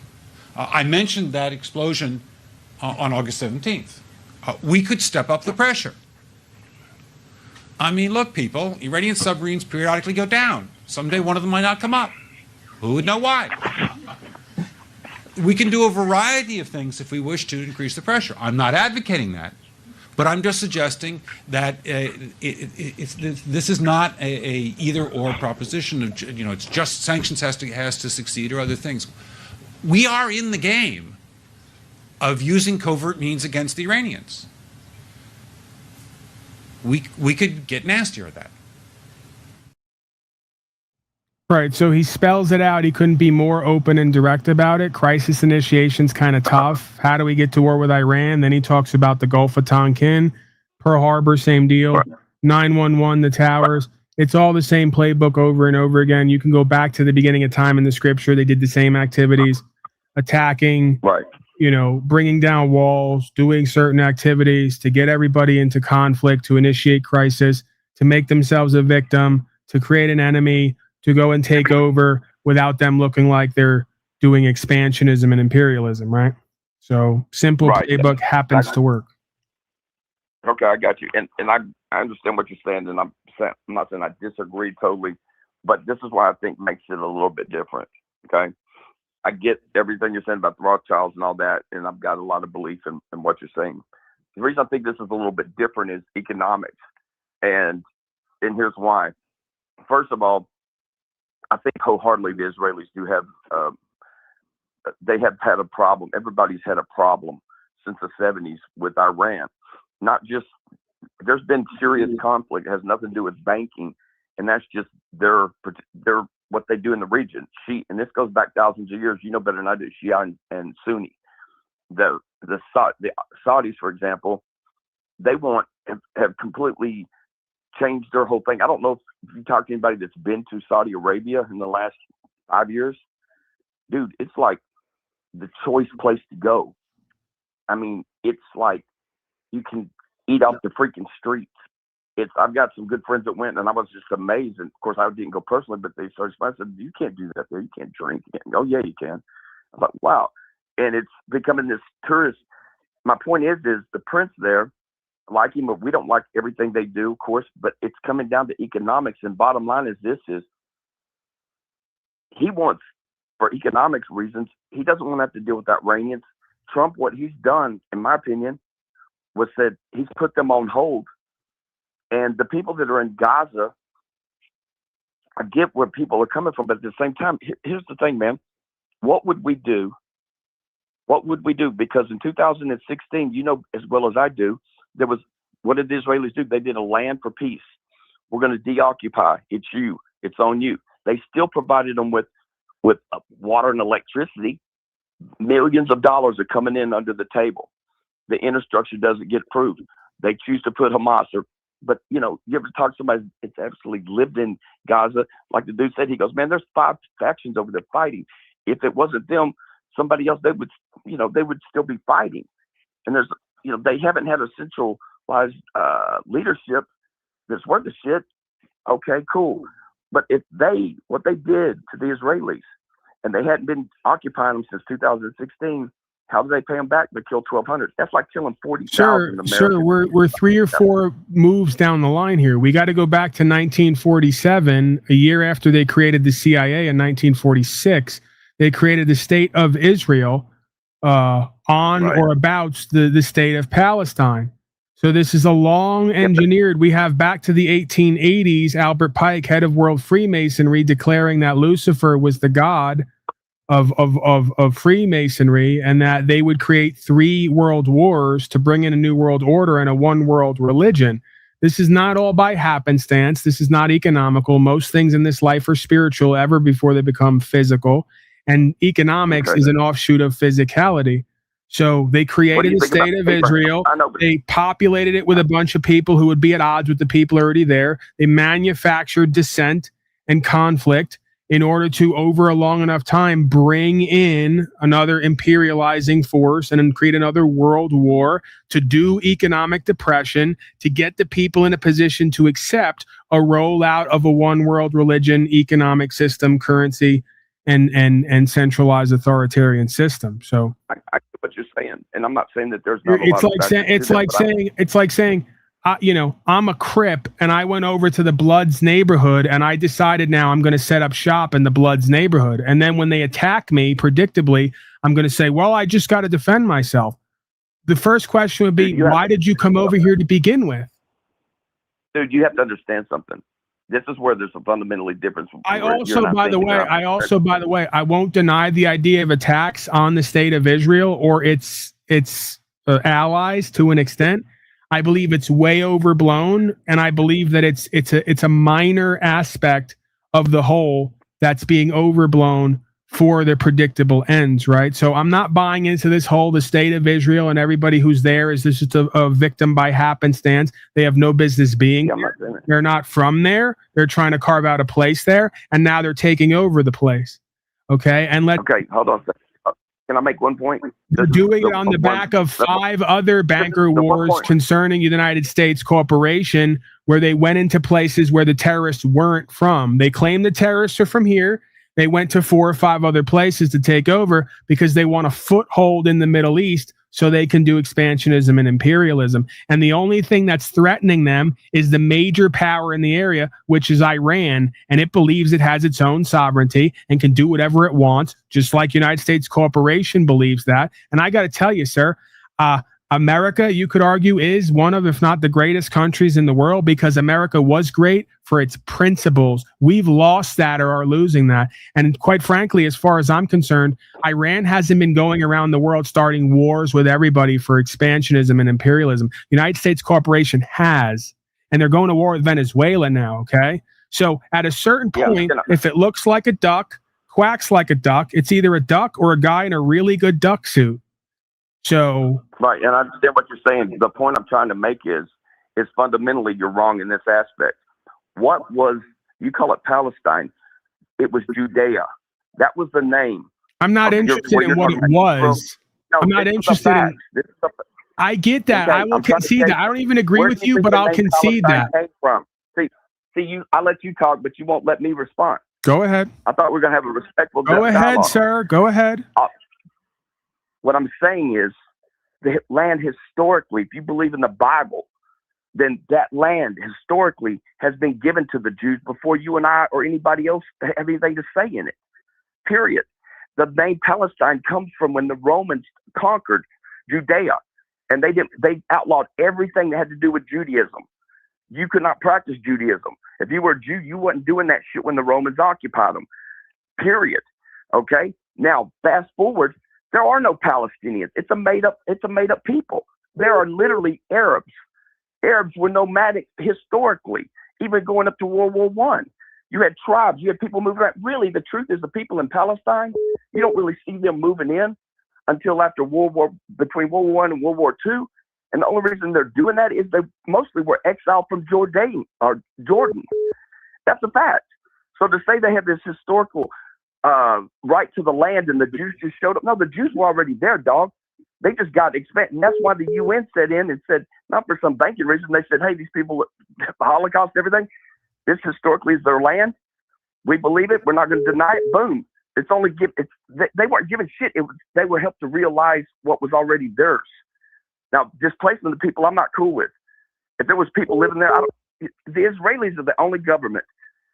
I mentioned that explosion on August 17th. We could step up the pressure. I mean, look, people, Iranian submarines periodically go down. Someday one of them might not come up. Who would know why? We can do a variety of things if we wish to increase the pressure. I'm not advocating that, but I'm just suggesting that this is not a either-or proposition. Of, it's just sanctions has to succeed or other things. We are in the game of using covert means against the Iranians. We could get nastier at that. Right, so he spells it out. He couldn't be more open and direct about it. Crisis initiation's kind of tough. How do we get to war with Iran? Then he talks about the Gulf of Tonkin, Pearl Harbor, same deal, 9/11, the towers. It's all the same playbook over and over again. You can go back to the beginning of time in the scripture. They did the same activities, attacking, bringing down walls, doing certain activities to get everybody into conflict, to initiate crisis, to make themselves a victim, to create an enemy, to go and take over without them looking like they're doing expansionism and imperialism, right? So simple playbook happens to work. Okay, I got you. And I understand what you're saying, and I'm not saying I disagree totally, but this is why I think makes it a little bit different, okay? I get everything you're saying about the Rothschilds and all that, and I've got a lot of belief in what you're saying. The reason I think this is a little bit different is economics, and here's why. First of all, I think wholeheartedly the Israelis do have, they have had a problem. Everybody's had a problem since the 70s with Iran. Not just, there's been serious conflict. It has nothing to do with banking, and that's just their what they do in the region. And this goes back thousands of years. You know better than I do, Shia and Sunni. The Saudis, for example, they have completely changed their whole thing. I don't know if you talk to anybody that's been to Saudi Arabia in the last 5 years. Dude, it's like the choice place to go. I mean, it's like you can eat off the freaking streets. I've got some good friends that went, and I was just amazed. And of course, I didn't go personally, but they started smiling. I said, "You can't do that there. You can't drink." Oh yeah, you can. I was like, wow. And it's becoming this tourist. My point is the prince there, like him, but we don't like everything they do, of course. But it's coming down to economics. And bottom line is he wants, for economics reasons, he doesn't want to have to deal with the Iranians. Trump, what he's done, in my opinion, was said he's put them on hold. And the people that are in Gaza, I get where people are coming from, but at the same time, here's the thing, man. What would we do? What would we do? Because in 2016, you know as well as I do, what did the Israelis do? They did a land for peace. We're going to deoccupy. It's you. It's on you. They still provided them with water and electricity. Millions of dollars are coming in under the table. The infrastructure doesn't get approved. They choose to put Hamas or But, you know, you ever talk to somebody that's absolutely lived in Gaza? Like the dude said, he goes, man, there's 5 factions over there fighting. If it wasn't them, somebody else, they would still be fighting. And there's, you know, they haven't had a centralized leadership that's worth the shit. Okay, cool. But if what they did to the Israelis, and they hadn't been occupying them since 2016, how do they pay them back? They killed 1,200. That's like killing 40,000 Americans. Sir, we're 3 or 4 moves down the line here. We got to go back to 1947, a year after they created the CIA in 1946. They created the State of Israel or about the State of Palestine. So this is a long engineered. We have back to the 1880s, Albert Pike, head of World Freemasonry, declaring that Lucifer was the god of Freemasonry, and that they would create 3 world wars to bring in a new world order and a one world religion. This is not all by happenstance. This is not economical. Most things in this life are spiritual ever before they become physical, and economics is an offshoot of physicality. So they created the State of Israel. They populated it with a bunch of people who would be at odds with the people already there. They manufactured dissent and conflict in order to, over a long enough time, bring in another imperializing force and then create another world war, to do economic depression, to get the people in a position to accept a rollout of a one world religion, economic system, currency, and centralized authoritarian system. So I get what you're saying, and I'm not saying that there's it's like saying you know, I'm a Crip and I went over to the Bloods neighborhood and I decided now I'm going to set up shop in the Bloods neighborhood, and then when they attack me, predictably I'm going to say, well, I just got to defend myself. The first question would be, why did you come over here to begin with? Dude, you have to understand something. This is where there's a fundamentally difference. I also, by the way, I won't deny the idea of attacks on the State of Israel or its allies to an extent. I believe it's way overblown, and I believe that it's a minor aspect of the whole that's being overblown for their predictable ends, right? So I'm not buying into this whole, the State of Israel and everybody who's there is just a victim by happenstance. They have no business being there. They're not from there. They're trying to carve out a place there, and now they're taking over the place. Okay, okay, hold on a second. Can I make one point? They're doing it on the back of 5 other banker wars concerning the United States corporation, where they went into places where the terrorists weren't from. They claim the terrorists are from here. They went to 4 or 5 other places to take over because they want a foothold in the Middle East so they can do expansionism and imperialism. And the only thing that's threatening them is the major power in the area, which is Iran. And it believes it has its own sovereignty and can do whatever it wants, just like United States Corporation believes that. And I got to tell you, sir, America, you could argue, is one of, if not the greatest countries in the world, because America was great for its principles. We've lost that or are losing that. And quite frankly, as far as I'm concerned, Iran hasn't been going around the world starting wars with everybody for expansionism and imperialism. United States Corporation has, and they're going to war with Venezuela now, okay? So at a certain point, if it looks like a duck, quacks like a duck, it's either a duck or a guy in a really good duck suit. So right, and I understand what you're saying. The point I'm trying to make is fundamentally you're wrong in this aspect. What was, you call it Palestine? It was Judea. That was the name. I'm not interested in what it was. I'm not interested in. I get that. Okay, I will concede that. I don't even agree with you, but I'll concede that. See, I let you talk, but you won't let me respond. Go ahead. I thought we were going to have a respectful Go ahead, dialogue. sir. Go ahead. What I'm saying is the land historically, if you believe in the Bible, then that land historically has been given to the Jews before you and I or anybody else have anything to say in it, period. The name Palestine comes from when the Romans conquered Judea, and they outlawed everything that had to do with Judaism. You could not practice Judaism. If you were a Jew, you wasn't doing that shit when the Romans occupied them, period. Okay? Now, fast forward, there are no Palestinians. It's a made up people. There are literally Arabs. Arabs were nomadic historically, even going up to World War I. You had tribes. You had people moving around. Really, the truth is the people in Palestine, you don't really see them moving in until after between World War I and World War II. And the only reason they're doing that is they mostly were exiled from Jordan. That's a fact. So to say they have this historical right to the land and the Jews just showed up. No, the Jews were already there, dog. They just got expanded. And that's why the UN set in and said, not for some banking reason, they said, hey, these people, the Holocaust, everything, this historically is their land. We believe it. We're not going to deny it. Boom. It's only they weren't given shit. They were helped to realize what was already theirs. Now, displacement of people, I'm not cool with. If there was people living there, the Israelis are the only government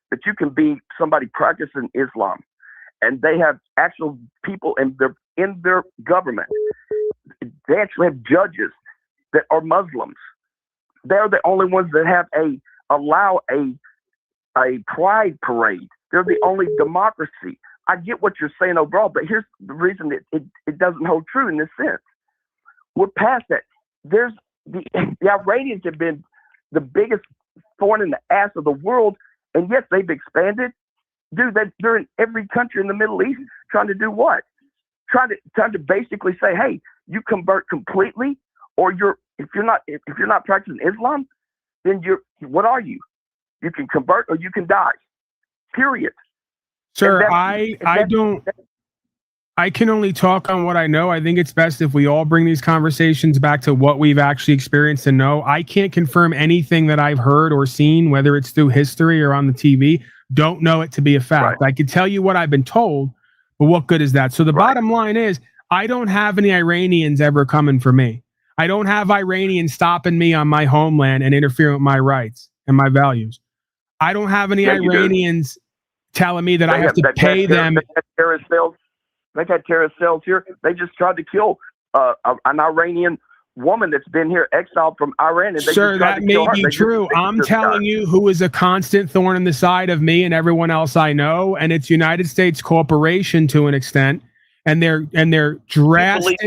that you can be somebody practicing Islam, and they have actual people in their government. They actually have judges that are Muslims. They're the only ones that allow a pride parade. They're the only democracy. I get what you're saying overall, but here's the reason it doesn't hold true in this sense. We're past that. There's the Iranians have been the biggest thorn in the ass of the world, and yes, they've expanded. Dude, they're in every country in the Middle East trying to do what? Trying to basically say, hey, you convert completely, or if you're not practicing Islam, then what are you? You can convert or you can die. Period. Sir, I can only talk on what I know. I think it's best if we all bring these conversations back to what we've actually experienced and know. I can't confirm anything that I've heard or seen, whether it's through history or on the TV. Don't know it to be a fact. Right. I can tell you what I've been told, but what good is that? So the bottom line is, I don't have any Iranians ever coming for me. I don't have Iranians stopping me on my homeland and interfering with my rights and my values. I don't have any Iranians telling me that I have to pay them. They've had terrorist cells here. They just tried to kill an Iranian woman that's been here, exiled from Iran. And Sir, that may be true. I'm telling you who is a constant thorn in the side of me and everyone else I know, and it's United States Corporation to an extent, and their drastic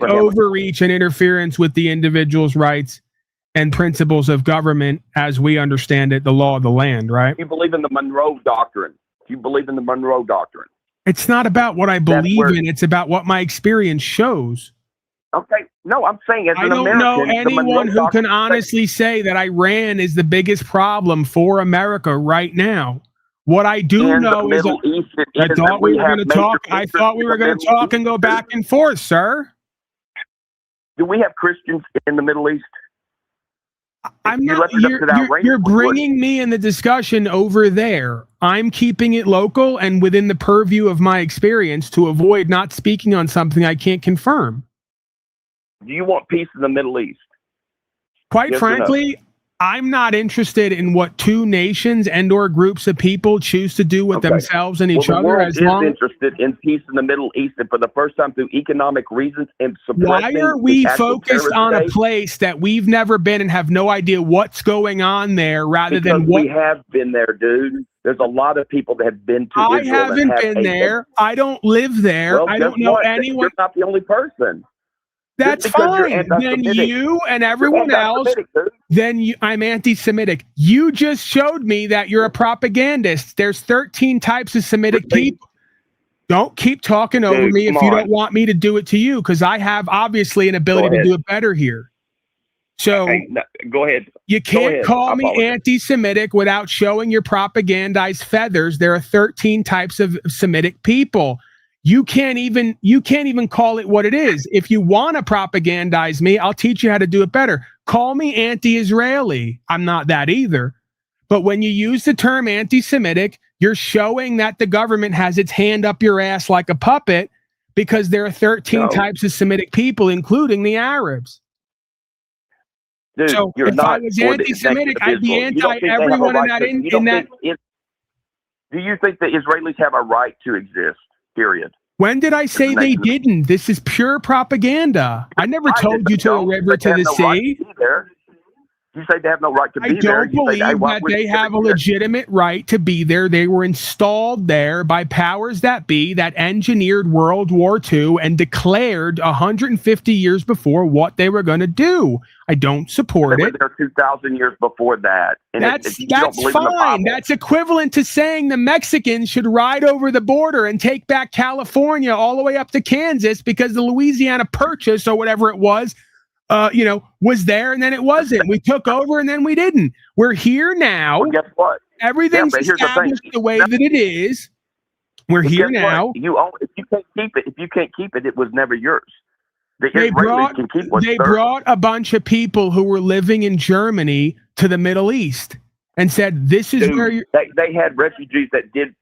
overreach and interference with the individual's rights and principles of government as we understand it, the law of the land, right? You believe in the Monroe Doctrine. You believe in the Monroe Doctrine. It's not about what I believe in. It's about what my experience shows. Okay. No, I'm saying as an American, I don't know anyone who can honestly say that Iran is the biggest problem for America right now. What I do know is I thought we were going to talk. I thought we were going to talk and go back and forth, sir. Do we have Christians in the Middle East? I'm not. You're bringing me in the discussion over there. I'm keeping it local and within the purview of my experience to avoid not speaking on something I can't confirm. Do you want peace in the Middle East? Quite frankly, I'm not interested in what two nations and or groups of people choose to do with themselves and each other. As long as interested in peace in the Middle East, and for the first time through economic reasons and suppressing. Why are we focused on a place that we've never been and have no idea what's going on there, rather than what we have been there, dude? There's a lot of people that have been to Israel. I haven't been there. I don't live there. Well, I don't know anyone. You're not the only person. That's fine. Then you and everyone else, I'm anti-Semitic. You just showed me that you're a propagandist. There's 13 types of Semitic people. Don't keep talking over me if you don't want me to do it to you, because I have obviously an ability to do it better here. So go ahead. You can't call me anti-Semitic without showing your propagandized feathers. There are 13 types of Semitic people. You can't even call it what it is. If you want to propagandize me, I'll teach you how to do it better. Call me anti-Israeli. I'm not that either. But when you use the term anti-Semitic, you're showing that the government has its hand up your ass like a puppet, because there are 13 types of Semitic people, including the Arabs. Dude, so if I was anti-Semitic, I'd be anti-everyone in that. Do you think the Israelis have a right to exist? Period. When did I say they didn't? This is pure propaganda. I never told you to the river to the sea. You say they have no right to I be there. don't You say, believe hey, why that would they you have a be there? legitimate right to be there. They were installed there by powers that be that engineered World War II and declared 150 years before what they were going to do. I don't support They it. were there 2,000 years before that. And if you don't That's believe in the fine. Bible, That's equivalent to saying the Mexicans should ride over the border and take back California all the way up to Kansas because the Louisiana Purchase or whatever it was, was there and then it wasn't. We took over and then we didn't. We're here now. well, guess what? Everything's but here's the thing. established the way that it is. We're But here guess now. what? If you can't keep it, it was never yours. The They Israelis can keep what's theirs. brought a bunch of people who were living in Germany to the Middle East and said, "This is where you." They had refugees that did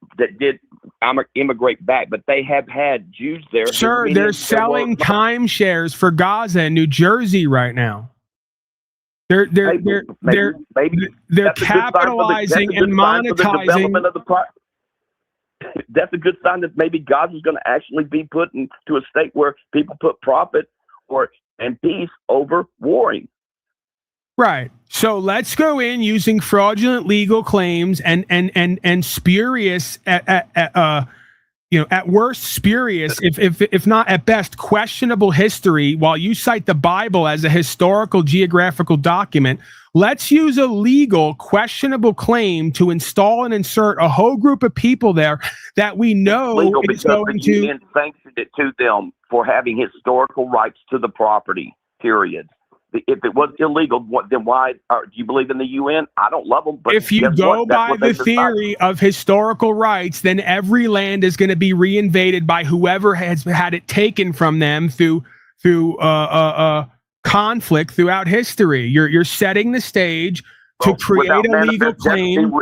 immigrate back, but they have had Jews there. Sir, they're selling timeshares for Gaza and New Jersey right now. They're capitalizing and monetizing. That's a good sign that maybe Gaza's going to actually be put into a state where people put profit and peace over warring. Right. So let's go in using fraudulent legal claims and spurious at worst spurious, if not at best questionable history, while you cite the Bible as a historical geographical document. Let's use a legal questionable claim to install and insert a whole group of people there that we know Legal is because going the to UN sanctioned it to them for having historical rights to the property, period. If it was illegal, then why do you believe in the UN? I don't love them, but if you go by the theory of historical rights, then every land is going to be reinvaded by whoever has had it taken from them through conflict throughout history. You're setting the stage to create a legal claim.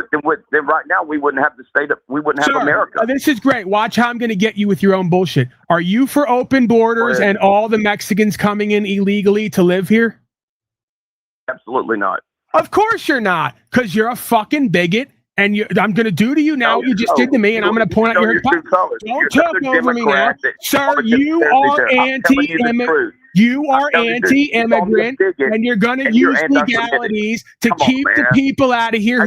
Then right now we wouldn't have the state. We wouldn't have America. This is great. Watch how I'm going to get you with your own bullshit. Are you for open borders and all the Mexicans coming in illegally to live here? Absolutely not. Of course you're not, because you're a fucking bigot. And I'm going to do to you now what you just did to me, and I'm going to point out your hypocrisy. Don't talk over me now. Sir, you are anti-immigrant. You are anti-immigrant, and you're going to use legalities to keep the people out of here.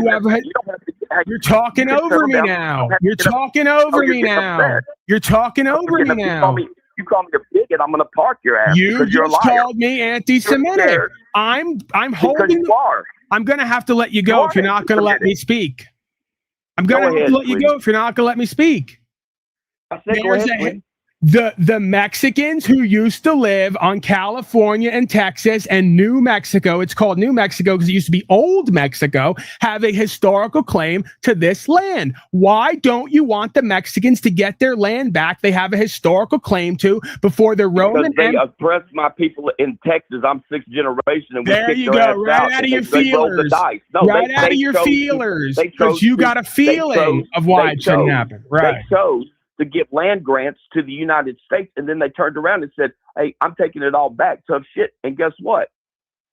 You're talking over me now. You're talking over me now. You're talking over me now. You call me a bigot, I'm going to park your ass. You because you're a just liar. called me anti-Semitic. I'm holding. I'm going to have to let you go if you're not going to let me speak. I'm going to let you go if you're not going to let me speak. I said, go ahead, please. The Mexicans who used to live on California and Texas and New Mexico, it's called New Mexico because it used to be Old Mexico, have a historical claim to this land. Why don't you want the Mexicans to get their land back they have a historical claim to before the Roman Empire? They oppressed my people in Texas. I'm sixth generation. And we there you go. Right out of your feelers. Right out of your feelers. Because you got a feeling of why it shouldn't happen. Right. They chose to give land grants to the United States, and then they turned around and said, hey, I'm taking it all back. Tough shit. And guess what?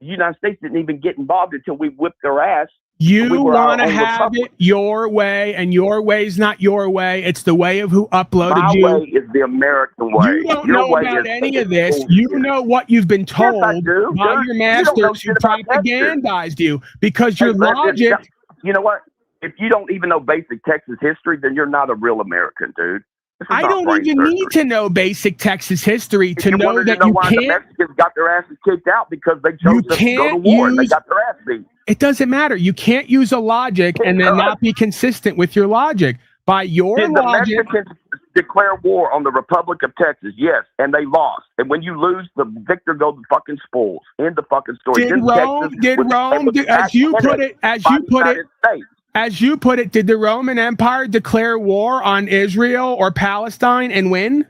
The United States didn't even get involved until we whipped their ass. You want to have it your way, and your way is not your way. It's the way of who uploaded you. My way is the American way. You don't know about any of this. You know what you've been told by your masters who propagandized you because your logic. You know what? If you don't even know basic Texas history, then you're not a real American, dude. I don't even need to know basic Texas history to know that you can't. The Mexicans got their asses kicked out because they chose to go to war and they got their ass beat. It doesn't matter. You can't use a logic and then not be consistent with your logic. By your logic, the Mexicans declare war on the Republic of Texas, yes, and they lost. And when you lose, the victor goes the fucking spoils. End the fucking story. As you put it, did the Roman Empire declare war on Israel or Palestine and win?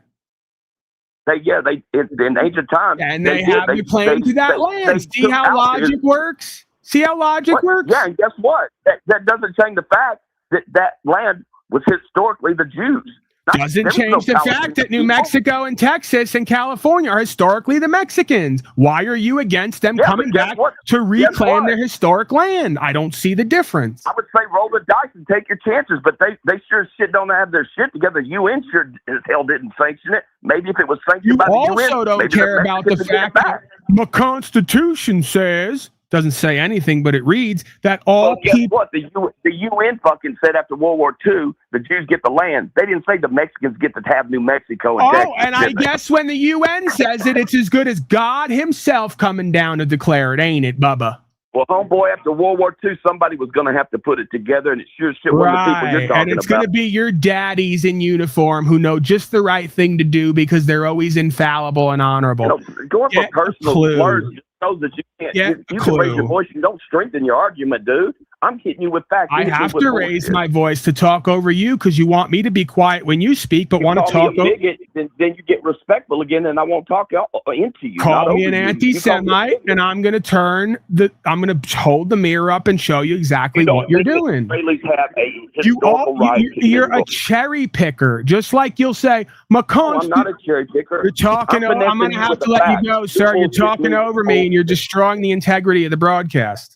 In ancient times. And they have the claim to that land. See how logic works? See how logic works? Yeah, and guess what? That doesn't change the fact that that land was historically the Jews. Doesn't change the fact that New Mexico and Texas and California are historically the Mexicans. Why are you against them coming back to reclaim their historic land? I don't see the difference. I would say roll the dice and take your chances, but they sure as shit don't have their shit together. UN sure as hell didn't sanction it. Maybe if it was sanctioned by the UN. You also don't care about the fact that the Constitution says doesn't say anything, but it reads that all Well, guess people. what? The UN fucking said after World War II, the Jews get the land. They didn't say the Mexicans get to have New Mexico and Texas. And I guess when the UN says it, it's as good as God himself coming down to declare it, ain't it, Bubba? Well, homeboy, after World War II, somebody was going to have to put it together, and it sure as shit wasn't the people you're talking and it's about. going to be your daddies in uniform who know just the right thing to do because they're always infallible and honorable. You know, going for personal slurs just shows that you can't. You can raise your voice. You don't strengthen your argument, dude. I'm hitting you with facts. I have to raise my voice to talk over you because you want me to be quiet when you speak, but want to talk over. Then you get respectful again, and I won't talk into you. Call me an anti-Semite, and I'm going to hold the mirror up and show you exactly what you're doing. Israelis have a historical right. You're a cherry picker, just like you'll say, McConk's. I'm not a cherry picker. You're talking. I'm going to have to let you go, sir. You're talking over me, and you're destroying the integrity of the broadcast.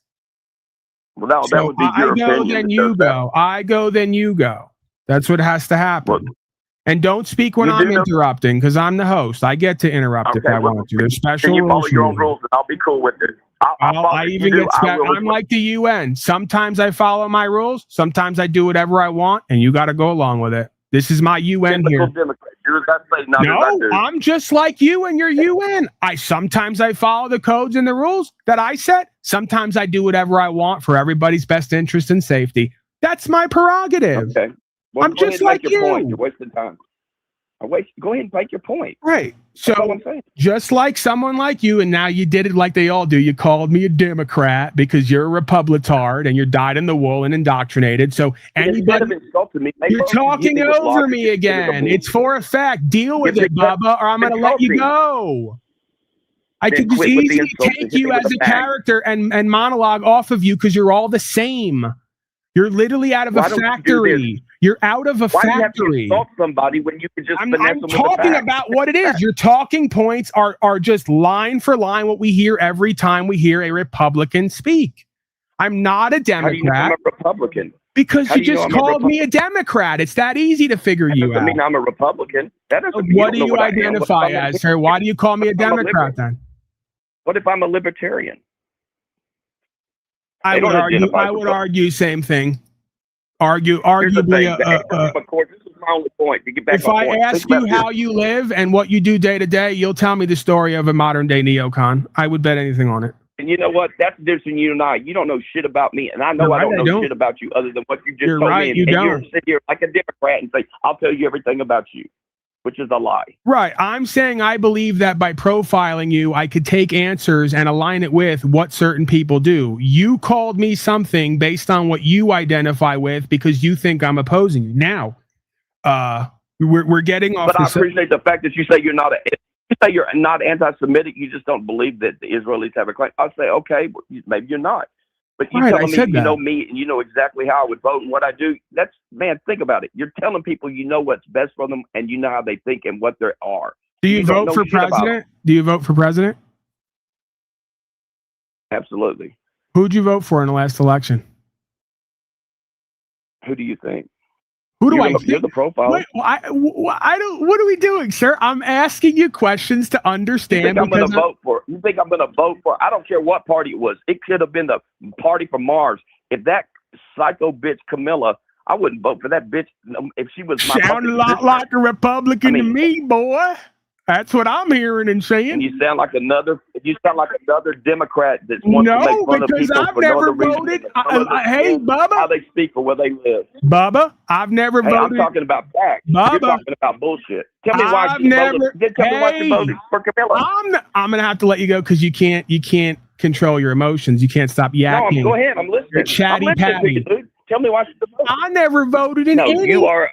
Well, no, that would be your opinion. I go, then you go. I go, then you go. That's what has to happen. And don't speak when I'm interrupting, because I'm the host. I get to interrupt if I want to. There's special you follow rules. your own rules, and I'll be cool with it. I'm like the UN. Sometimes I follow my rules. Sometimes I do whatever I want, and you got to go along with it. This is my UN here. I'm just like you and your UN. Sometimes I follow the codes and the rules that I set. Sometimes I do whatever I want for everybody's best interest and safety. That's my prerogative. Okay. Well, I'm just like you. Point. You're wasting time. Go ahead and make your point. Right. So just like someone like you, and now you did it like they all do. You called me a Democrat because you're a Republitard and you're dyed in the wool and indoctrinated. So anybody, you're talking over me again. It's for a fact. Deal with it, Bubba, or I'm going to let you go. I could just easily take you as a character and monologue off of you because you're all the same. You're literally out of a factory. You're out of a factory. Why do you have to insult somebody when you can just finesse them with the facts? I'm talking about what it is. Your talking points are just line for line what we hear every time we hear a Republican speak. I'm not a Democrat. How do you know I'm a Republican? Because you just called me a Democrat. It's that easy to figure you out. That doesn't mean I'm a Republican. That doesn't mean what do you identify as, sir? Why do you call me a Democrat then? What if I'm a libertarian? I would argue same thing. Arguably. This is my only point. To get back if I ask you how you live and what you do day to day, you'll tell me the story of a modern day neocon. I would bet anything on it. And you know what? That's the difference between you and I. You don't know shit about me, and I know I don't know shit about you other than what you just told me. And you're sitting here like a Democrat and say, "I'll tell you everything about you," which is a lie. Right. I'm saying I believe that by profiling you, I could take answers and align it with what certain people do. You called me something based on what you identify with because you think I'm opposing you. Now, we're getting off. But I appreciate the fact that you say you're not anti-Semitic. You just don't believe that the Israelis have a claim. I'll say, okay, maybe you're not. But you telling me you know me and you know exactly how I would vote and what I do. That's, man, think about it. You're telling people you know what's best for them and you know how they think and what they are. Do you vote for president? Do you vote for president? Absolutely. Who'd you vote for in the last election? Who do you think? Who do I think? You're the profile. Wait, I don't. What are we doing, sir? I'm asking you questions to understand. You think I'm going to vote for? You think I'm going to vote for? I don't care what party it was. It could have been the party from Mars. If that psycho bitch Camilla, I wouldn't vote for that bitch if she was my. Sound a lot like a Republican to me, boy. That's what I'm hearing and saying. And you sound like another Democrat that's wants to make fun of people I've never voted. Hey, Bubba, how they speak or where they live. Bubba, I've never voted. I'm talking about facts. Bubba, you're talking about bullshit. Tell me why you voted for Camilla. I'm gonna have to let you go because you can't control your emotions. You can't stop yakking. No, go ahead. I'm listening. You're chatty patty. Dude. Tell me why you voted. I never voted in any. You are.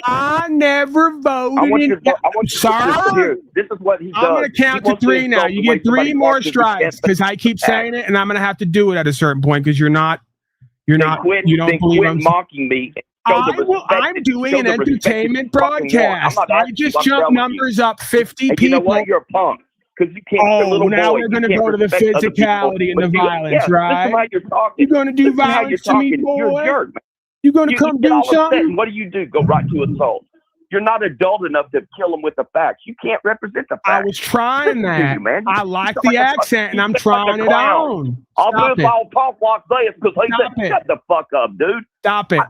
I never voted. Sorry. This is what he does. I'm going to count to 3 now. You get 3 more strikes because I keep saying it, and I'm going to have to do it at a certain point because you don't believe I'm mocking me. I'm doing an entertainment broadcast. I just jumped numbers up 50 people. You know what? You're a punk. Because you can't. Now we're going to go to the physicality and the violence, right? This is how you're talking. You're going to do violence to me, boy? You're a jerk, man. You going to come do something? What do? Go right to assault. You're not adult enough to kill them with the facts. You can't represent the facts. I was trying that. You, man. I like the accent, and I'm trying it on. I'll talk like this because he Stop said, it. shut the fuck up, dude. Stop it.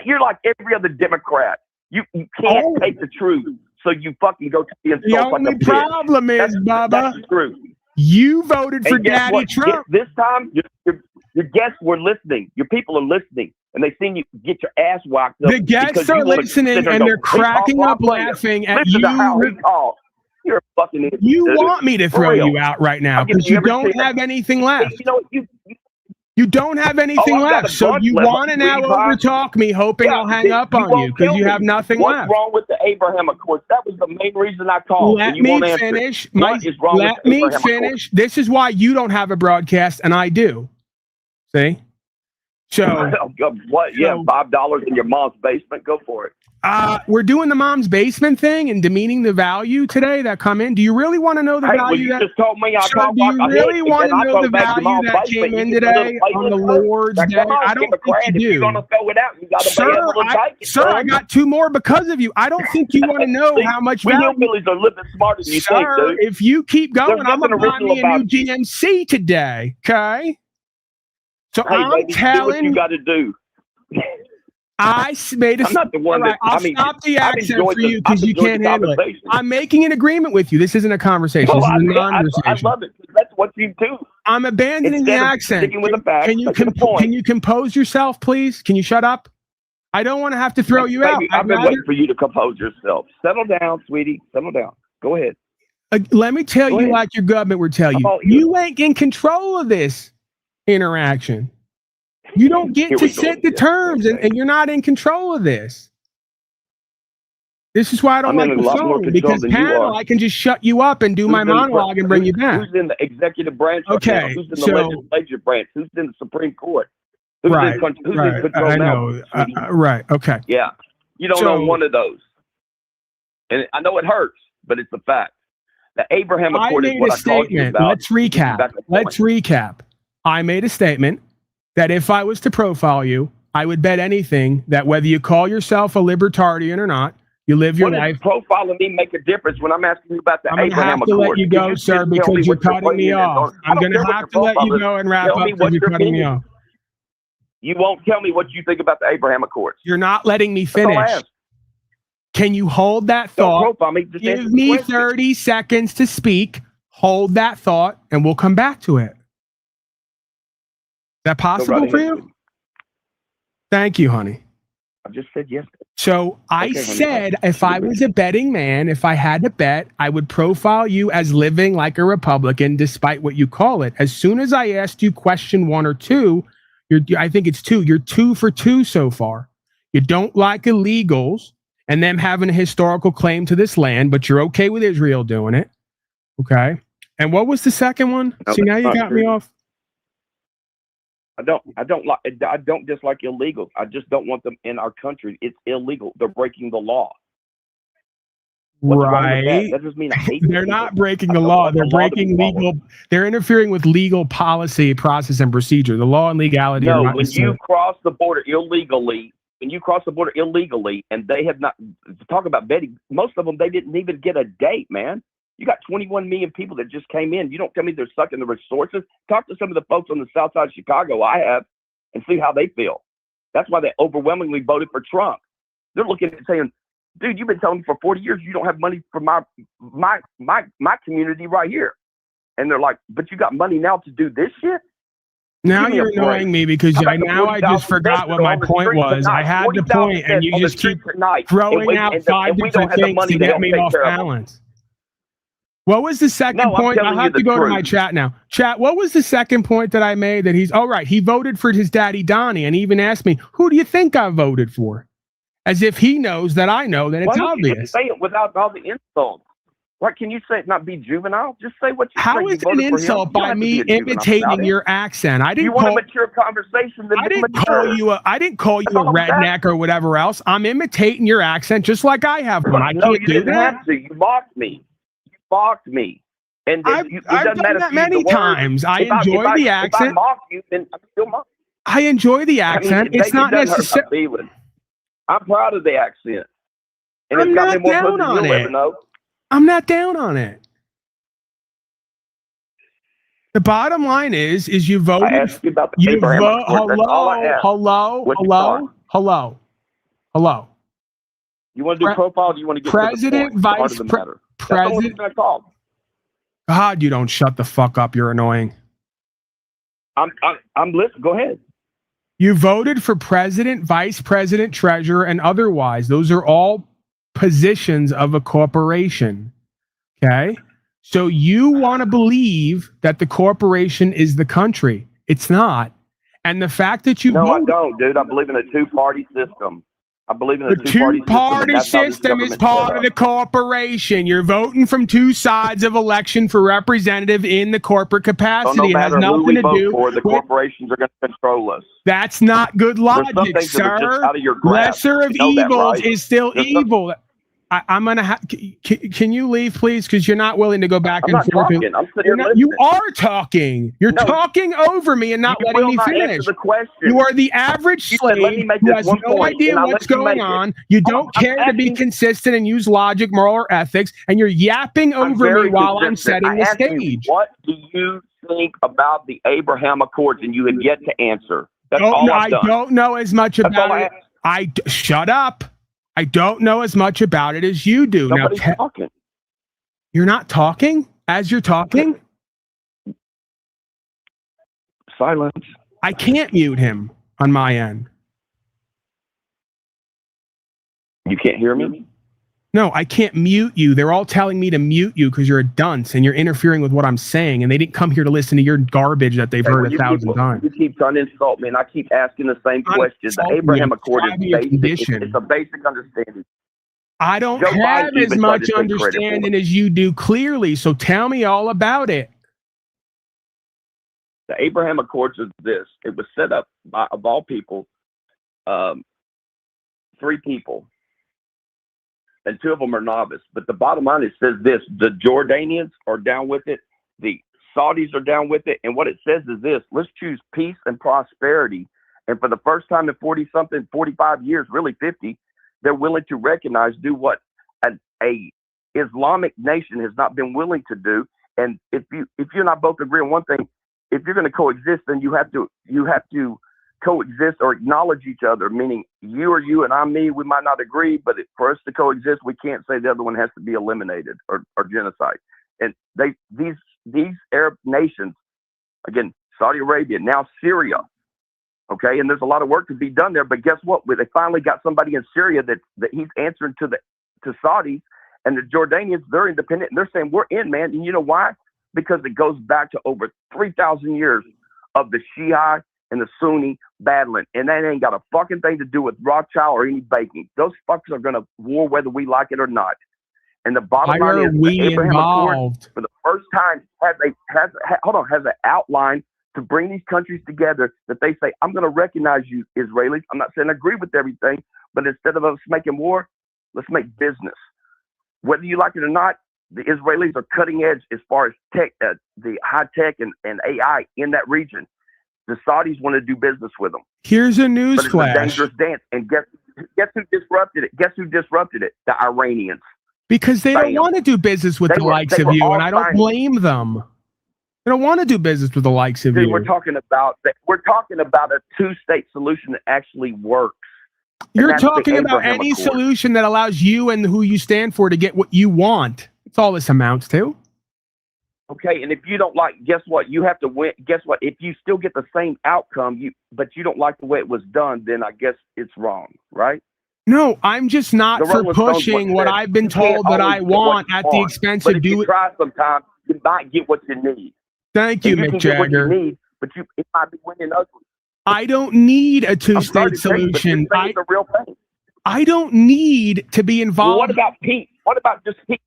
You're like every other Democrat. You can't take the truth, so you fucking go to the The insult like only a bitch. problem is, Bubba, That's the truth. you voted for And guess Daddy what? Trump. This time, your guests were listening. Your people are listening, and they seen you get your ass whacked up. The guests because are you wanna listening, sit there and go, they're "He talked cracking up like this." laughing at Listen you. to how he talks. You're a fucking idiot. You dude. want me to For throw real. you out right now I'll give because you you every don't chance. have anything left. You know, You don't have anything I've got left. a So bunch you left. want to now Revive. overtalk me, hoping I'll hang up on you won't because tell you me. have nothing What's left. wrong with the Abraham Accords? That was the main reason I called. Let and you me won't answer. finish. What is wrong Let with the me Abraham finish. Accords? This is why you don't have a broadcast and I do. See? So what? Yeah, $5 in your mom's basement. Go for it. we're doing the mom's basement thing and demeaning the value today that come in. Do you really want to know the Hey, well, value you that? just told me I Sir, talk do you like a really hick, want and to I know go the back to value mom's that basement. came in You get a today little on the playlist. Lord's Now, Day? come on, I don't give a think credit. you If you're do. gonna throw it out, you got to be able to take it. Sir, I got two more because of you. I don't think you want to know See, how much we value. hillbillies are a little bit smarter than you think, Sir, dude. if you keep going, There's I'm nothing going to buy original me a new about you. GMC today. Okay? So Hey, I'm baby, do what telling you got to do. made a. I'm not the one All right, that. I'll I mean, stop the I've accent enjoyed for you I've because you enjoyed can't the handle it. conversation. I'm making an agreement with you. This isn't a conversation. No, This is a I non-conversation. love it. That's what you do. I'm abandoning Instead the of accent. sticking with the facts, Can you get to the point. can you compose yourself, please? Can you shut up? I don't want to have to throw you out. Baby, I've been waiting for you to compose yourself. Settle down, sweetie. Settle down. Go ahead. Let me tell Go you ahead. like your government would tell I'm you. all ears. You ain't in control of this interaction. You don't get Here to we go set the again. terms, and you're not in control of this. This is why I don't I'm like in the a lot more phone, control because than you panel, are. I can just shut you up and do my monologue and bring you back. Who's in the executive branch? Right now? Okay, Who's in the so- legislative branch? Who's in the Supreme Court? Who's Right, in who's right. in control I now? know. sweetie? Right. Okay. Yeah. You don't So- know one of those. And I know it hurts, but it's a fact. The Abraham I Accord is made what a I called you statement. about. Let's to get you recap. back on Let's point. recap. I made a statement that if I was to profile you, I would bet anything that whether you call yourself a libertarian or not, you live your What life. does profiling me make a difference when I'm asking you about the I'm going to Abraham have to Accord? let you Can go, just sir, tell me because you're what your cutting me opinion is off. on- I I'm don't going to care what have your to let you profile is. go and wrap Tell up me because what you're your cutting me opinion off. You won't tell me what you think about the Abraham Accords. You're not letting me That's all I finish. ask. Can you hold that Don't thought? profile me. Just answer Give the me question. 30 seconds to speak. Hold that thought, and we'll come back to it. Is that Go possible right for ahead, you? sweetie. Thank you, honey. I just said yes. So I Okay, honey. said if I was a betting man, if I had to bet, I would profile you as living like a Republican, despite what you call it. As soon as I asked you question 1 or 2, I think it's 2. You're 2 for 2 so far. You don't like illegals and them having a historical claim to this land, but you're okay with Israel doing it. Okay. And what was the second one? No, See, now that's you not got me true. off. I don't dislike illegals. I just don't want them in our country. It's illegal. They're breaking the law. What's wrong with Right. that? That doesn't mean I hate They're people. not breaking I the don't law. want They're the law to be breaking followed. legal. They're interfering with legal policy, process, and procedure. The law and legality are No, not when necessarily- you cross the border illegally, and they have not, talk about betting, most of them, they didn't even get a date, man. You got 21 million people that just came in. You don't tell me they're sucking the resources. Talk to some of the folks on the south side of Chicago, I have, and see how they feel. That's why they overwhelmingly voted for Trump. They're looking at saying, dude, you've been telling me for 40 years you don't have money for my community right here. And they're like, but you got money now to do this shit? Now Give me a you're annoying break. me because How about I the just 40,000 forgot deaths what my on the point streets was. at I night? had the 40,000 point, and you deaths on the just keep streets at night. throwing out and 5 we don't different have the things money to to get help me take off care of them. balance. What was the second No, I'm point? I'll telling you have to the go to truth. my chat now. Chat, what was the second point that I made that he's, right, he voted for his daddy Donnie and he even asked me, who do you think I voted for? As if he knows that I know that Why it's don't you obvious. just say it without all the insults? What can you say? It not be juvenile? Just say what you How say. You is it an voted for him. insult You don't by have to me be a juvenile about imitating it. your accent? I You didn't want call a mature conversation, then I be didn't mature. call you a That's all I'm redneck or whatever else. I'm imitating your accent just like I have one. I No, can't you do didn't that. have to. You mocked me. You mocked me. And I've it done doesn't matter that if you use many the word. times. I If enjoy the If I accent. mock you, then I'm still mocking. I enjoy the I mean, accent. It's not it doesn't hurt necessary. my feelings. I'm proud of the accent. And I'm it's got not me more down pussy than on you'll ever it. know. I'm not down on it. The bottom line is you voted. I asked you about the Abraham Accords. That's all I asked. Hello. You want to do profile? Or do you want to get President, to the point? Vice The matter. That's all President. it's going to call. God, you don't shut the fuck up. You're annoying. I'm listening. Go ahead. You voted for president, vice president, treasurer, and otherwise. Those are all positions of a corporation. Okay? So you want to believe that the corporation is the country. It's not. And the fact that you I don't, dude. I believe in a two-party system. I believe in a the two-party two-party system is part of the corporation. You're voting from two sides of election for representative in the corporate capacity. So no It has matter who nothing we to vote do for, the with. corporations are going to control us. That's not good There's some logic, things that are just sir. out of your grasp. Lesser of You know that, evils right? is still There's some- evil. I'm gonna have. Can you leave, please? Because you're not willing to go back I'm and not forth. talking. I'm sitting here You listening. are talking. You're talking over me and not You letting will me not finish. answer the question. You are the average You said, let me slave make who this has one no point, idea and I'll what's let you going make it. on. You don't care to be consistent and use logic, moral, or ethics, and you're yapping I'm over me very while I'm consistent. setting the I asked you, stage. what do you think about the Abraham Accords? And you have yet to answer. That's all I've done. I don't know as much That's all about I it. Shut up. I don't know as much about it as you do. Nobody's now, talking. You're not talking as you're talking? Silence. I can't mute him on my end. You can't hear me? No, I can't mute you. They're all telling me to mute you because you're a dunce and you're interfering with what I'm saying, and they didn't come here to listen to your garbage that they've heard 1,000 times. You keep trying to insult me, and I keep asking the same question. The Abraham Accord is basic. It's a basic understanding. I don't Joe have Biden as even tried much to take credit for understanding it. as you do, clearly, so tell me all about it. The Abraham Accords is this. It was set up by, of all people, 3 people, and 2 of them are novice. But the bottom line, it says this: the Jordanians are down with it, the Saudis are down with it, and what it says is this: let's choose peace and prosperity. And for the first time in 45 years, really 50, they're willing to recognize, do what a Islamic nation has not been willing to do. And if you and I both agree on one thing, if you're going to coexist, then you have to coexist or acknowledge each other. Meaning, you are you and I'm me. We might not agree, but for us to coexist, we can't say the other one has to be eliminated or genocide. And these Arab nations, again, Saudi Arabia, now Syria. Okay, and there's a lot of work to be done there, but guess what? They finally got somebody in Syria that he's answering to Saudis, and the Jordanians, they're independent, and they're saying, we're in, man. And you know why? Because it goes back to over 3,000 years of the Shia and the Sunni battling, and that ain't got a fucking thing to do with Rothschild or any baking. Those fuckers are going to war whether we like it or not. And the bottom line is, the Abraham Accords, for the first time, has an outline to bring these countries together, that they say, I'm going to recognize you, Israelis. I'm not saying I agree with everything, but instead of us making war, let's make business. Whether you like it or not, the Israelis are cutting edge as far as tech, the high tech and AI in that region. The Saudis want to do business with them. Here's a But news it's a flash. dangerous dance. And guess who disrupted it? Guess who disrupted it? The Iranians. Because they don't Bam. want to do business with They the were- likes they of were you, all and I don't fighting. blame them. They don't want to do business with the likes of Dude, you. we're talking about a 2-state solution that actually works. And You're that's the talking about Abraham any Accord. solution that allows you and who you stand for to get what you want. That's all this amounts to. Okay, and if you don't like, guess what? You have to win. Guess what? If you still get the same outcome, but you don't like the way it was done, then I guess it's wrong, right? No, I'm just not The for Rolling Stones pushing once what said, I've been you can't told that always I get what want you at the want, expense but of if you doing. try sometimes, you might get what you need. Thank you, And Mick can get what you Jagger. need, but it might be winning ugly. I don't need a I'm sorry two-state to tell you, but solution. this thing is a real thing. I don't need to be involved. Well, what about peace? What about just peace?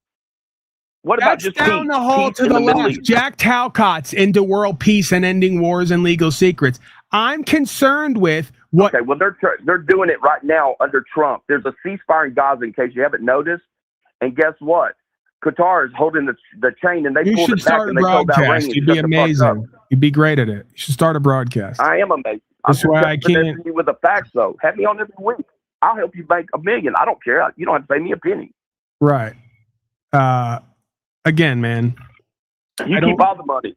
What about That's just down peace? the hall Peace to in the Middle left. East. Jack Talcott's into world peace and ending wars and legal secrets. I'm concerned with what. Okay, well, they're doing it right now under Trump. There's a ceasefire in Gaza, in case you haven't noticed. And guess what? Qatar is holding the chain, and they You pulled should it back, start a and they told the broadcast. Iranians, You'd be shut the fuck up. amazing. You'd be great at it. You should start a broadcast. I am amazing. That's I'm why just I can't. finessing you with the facts, though. Have me on every week. I'll help you make $1 million. I don't care. You don't have to pay me a penny. Right. Again, man. You keep all the money.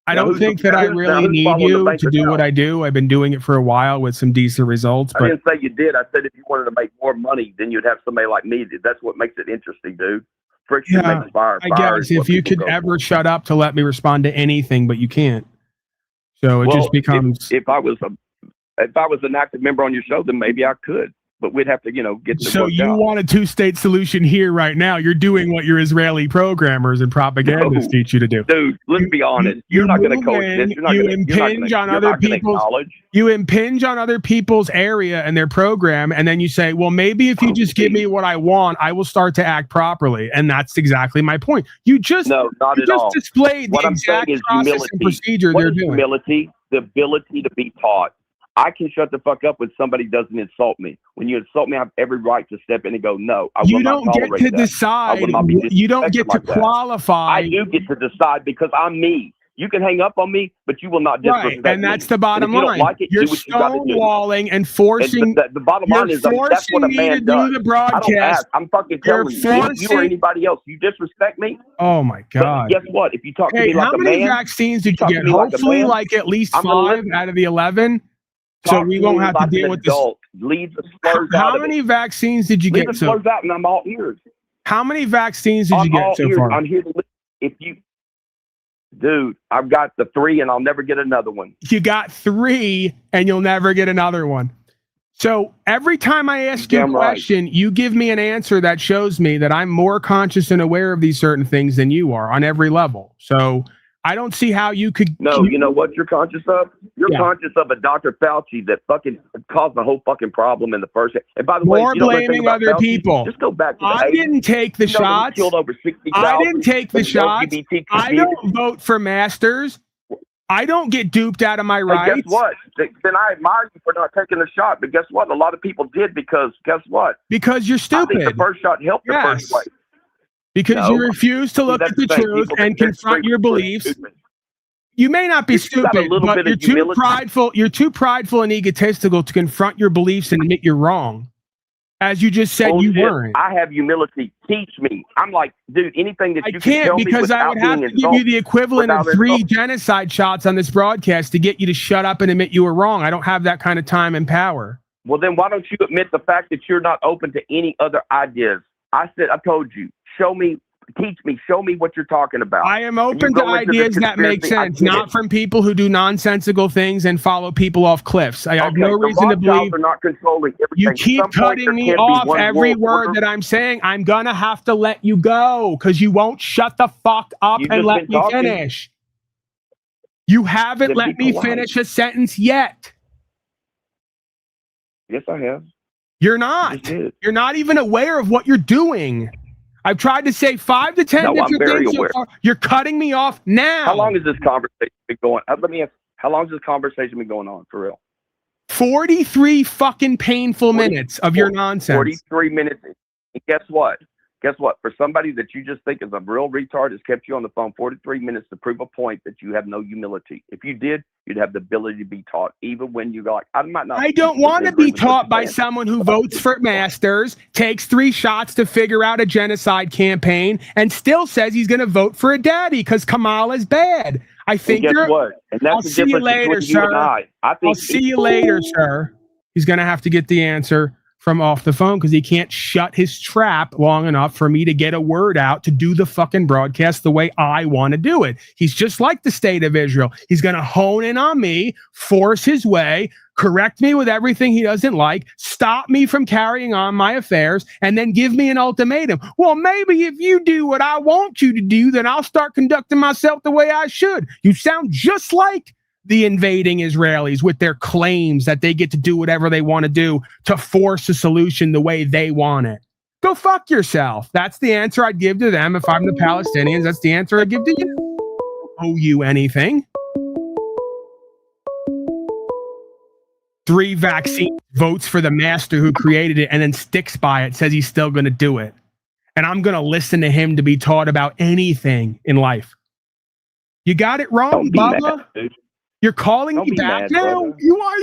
I don't think that I really need you to do what I do. I've been doing it for a while with some decent results. I didn't say you did. I said if you wanted to make more money, then you'd have somebody like me. That's what makes it interesting, dude. Friction makes fire. I guess if you could ever shut up to let me respond to anything, but you can't. So it just becomes. If I was an active member on your show, then maybe I could. But we'd have to, get. So you want a two-state solution here right now? You're doing what your Israeli programmers and propagandists teach you to do. Dude, let's be honest. You're not going to coexist. You impinge on other people's. You impinge on other people's area and their program, and then you say, "Well, maybe if you just give me what I want, I will start to act properly." And that's exactly my point. You just displayed the exact process and procedure they're doing. Humility, the ability to be taught. I can shut the fuck up when somebody doesn't insult me. When you insult me, I have every right to step in and go, no, I will not tolerate that. You don't get to decide. You don't get to qualify. I do get to decide because I'm me. You can hang up on me, but you will not disrespect me. And that's the bottom line. You don't like it, you're do what you gotta do. stonewalling and forcing. The bottom line is that's what a man does. The broadcast. I don't ask. I'm fucking telling you. You or anybody else, you disrespect me. Oh my God. But guess what? If you talk to me like a man. How many vaccines did you get? Hopefully, like at least 5 out of the 11. So we won't have to deal with this. Leave the slurs How out many vaccines did you get? Leave the slurs out, and I'm all ears. How many vaccines did you get so far? I'm here to listen. Dude, I've got the 3, and I'll never get another one. You got 3, and you'll never get another one. So every time I ask you a question, you give me an answer that shows me that I'm more conscious and aware of these certain things than you are on every level. So I don't see how you could. No, you know what you're conscious of? You're conscious of a Dr. Fauci that fucking caused the whole fucking problem in the first. And by the way, more blaming other people. Just go back to the I didn't take the shots. Killed over 60,000. I didn't take the shots. I don't vote for masters. I don't get duped out of my rights. Guess what? Then I admire you for not taking the shot. But guess what? A lot of people did because guess what? Because you're stupid. I think the first shot helped the first place. Because you refuse to look at the truth and confront your beliefs. You may not be stupid, but you're too prideful. You're too prideful and egotistical to confront your beliefs and admit you're wrong. As you just said, you weren't. I have humility. Teach me. I'm like, dude, anything that you can tell me because I would have to give you the equivalent of 3 genocide shots on this broadcast to get you to shut up and admit you were wrong. I don't have that kind of time and power. Well, then why don't you admit the fact that you're not open to any other ideas? I told you. Show me, teach me, show me what you're talking about. I am open to ideas that make sense, not from people who do nonsensical things and follow people off cliffs. I have no reason to believe. Are not controlling everything. You keep cutting me off every word that I'm saying. I'm going to have to let you go because you won't shut the fuck up and let me finish. You haven't let me finish a sentence yet. Yes, I have. You're not. You're not even aware of what you're doing. I've tried to say 5 to 10 different things so far. You're cutting me off now. How long has this conversation been going? Let me ask, how long has this conversation been going on for real? 43 fucking painful minutes of your nonsense. 43 minutes. And guess what? Guess what? For somebody that you just think is a real retard has kept you on the phone 43 minutes to prove a point that you have no humility. If you did, you'd have the ability to be taught, even when you go like, I might not. I don't want to be taught by someone who votes for masters, takes 3 shots to figure out a genocide campaign, and still says he's going to vote for a daddy because Kamala is bad. I think and guess what? And that's I'll see you later, sir. I'll see you later, sir. He's going to have to get the answer from off the phone because he can't shut his trap long enough for me to get a word out to do the fucking broadcast the way I want to do it. He's just like the state of Israel. He's going to hone in on me, force his way, correct me with everything he doesn't like, stop me from carrying on my affairs, and then give me an ultimatum. Well, maybe if you do what I want you to do, then I'll start conducting myself the way I should. You sound just like the invading Israelis with their claims that they get to do whatever they want to do to force a solution the way they want it. Go fuck yourself. That's the answer I'd give to them if I'm the Palestinians. That's the answer I'd give to you. Owe you anything? 3 vaccine votes for the master who created it and then sticks by it, says he's still going to do it. And I'm going to listen to him to be taught about anything in life. You got it wrong, Bubba. You're calling Don't me be back mad, now? brother. You are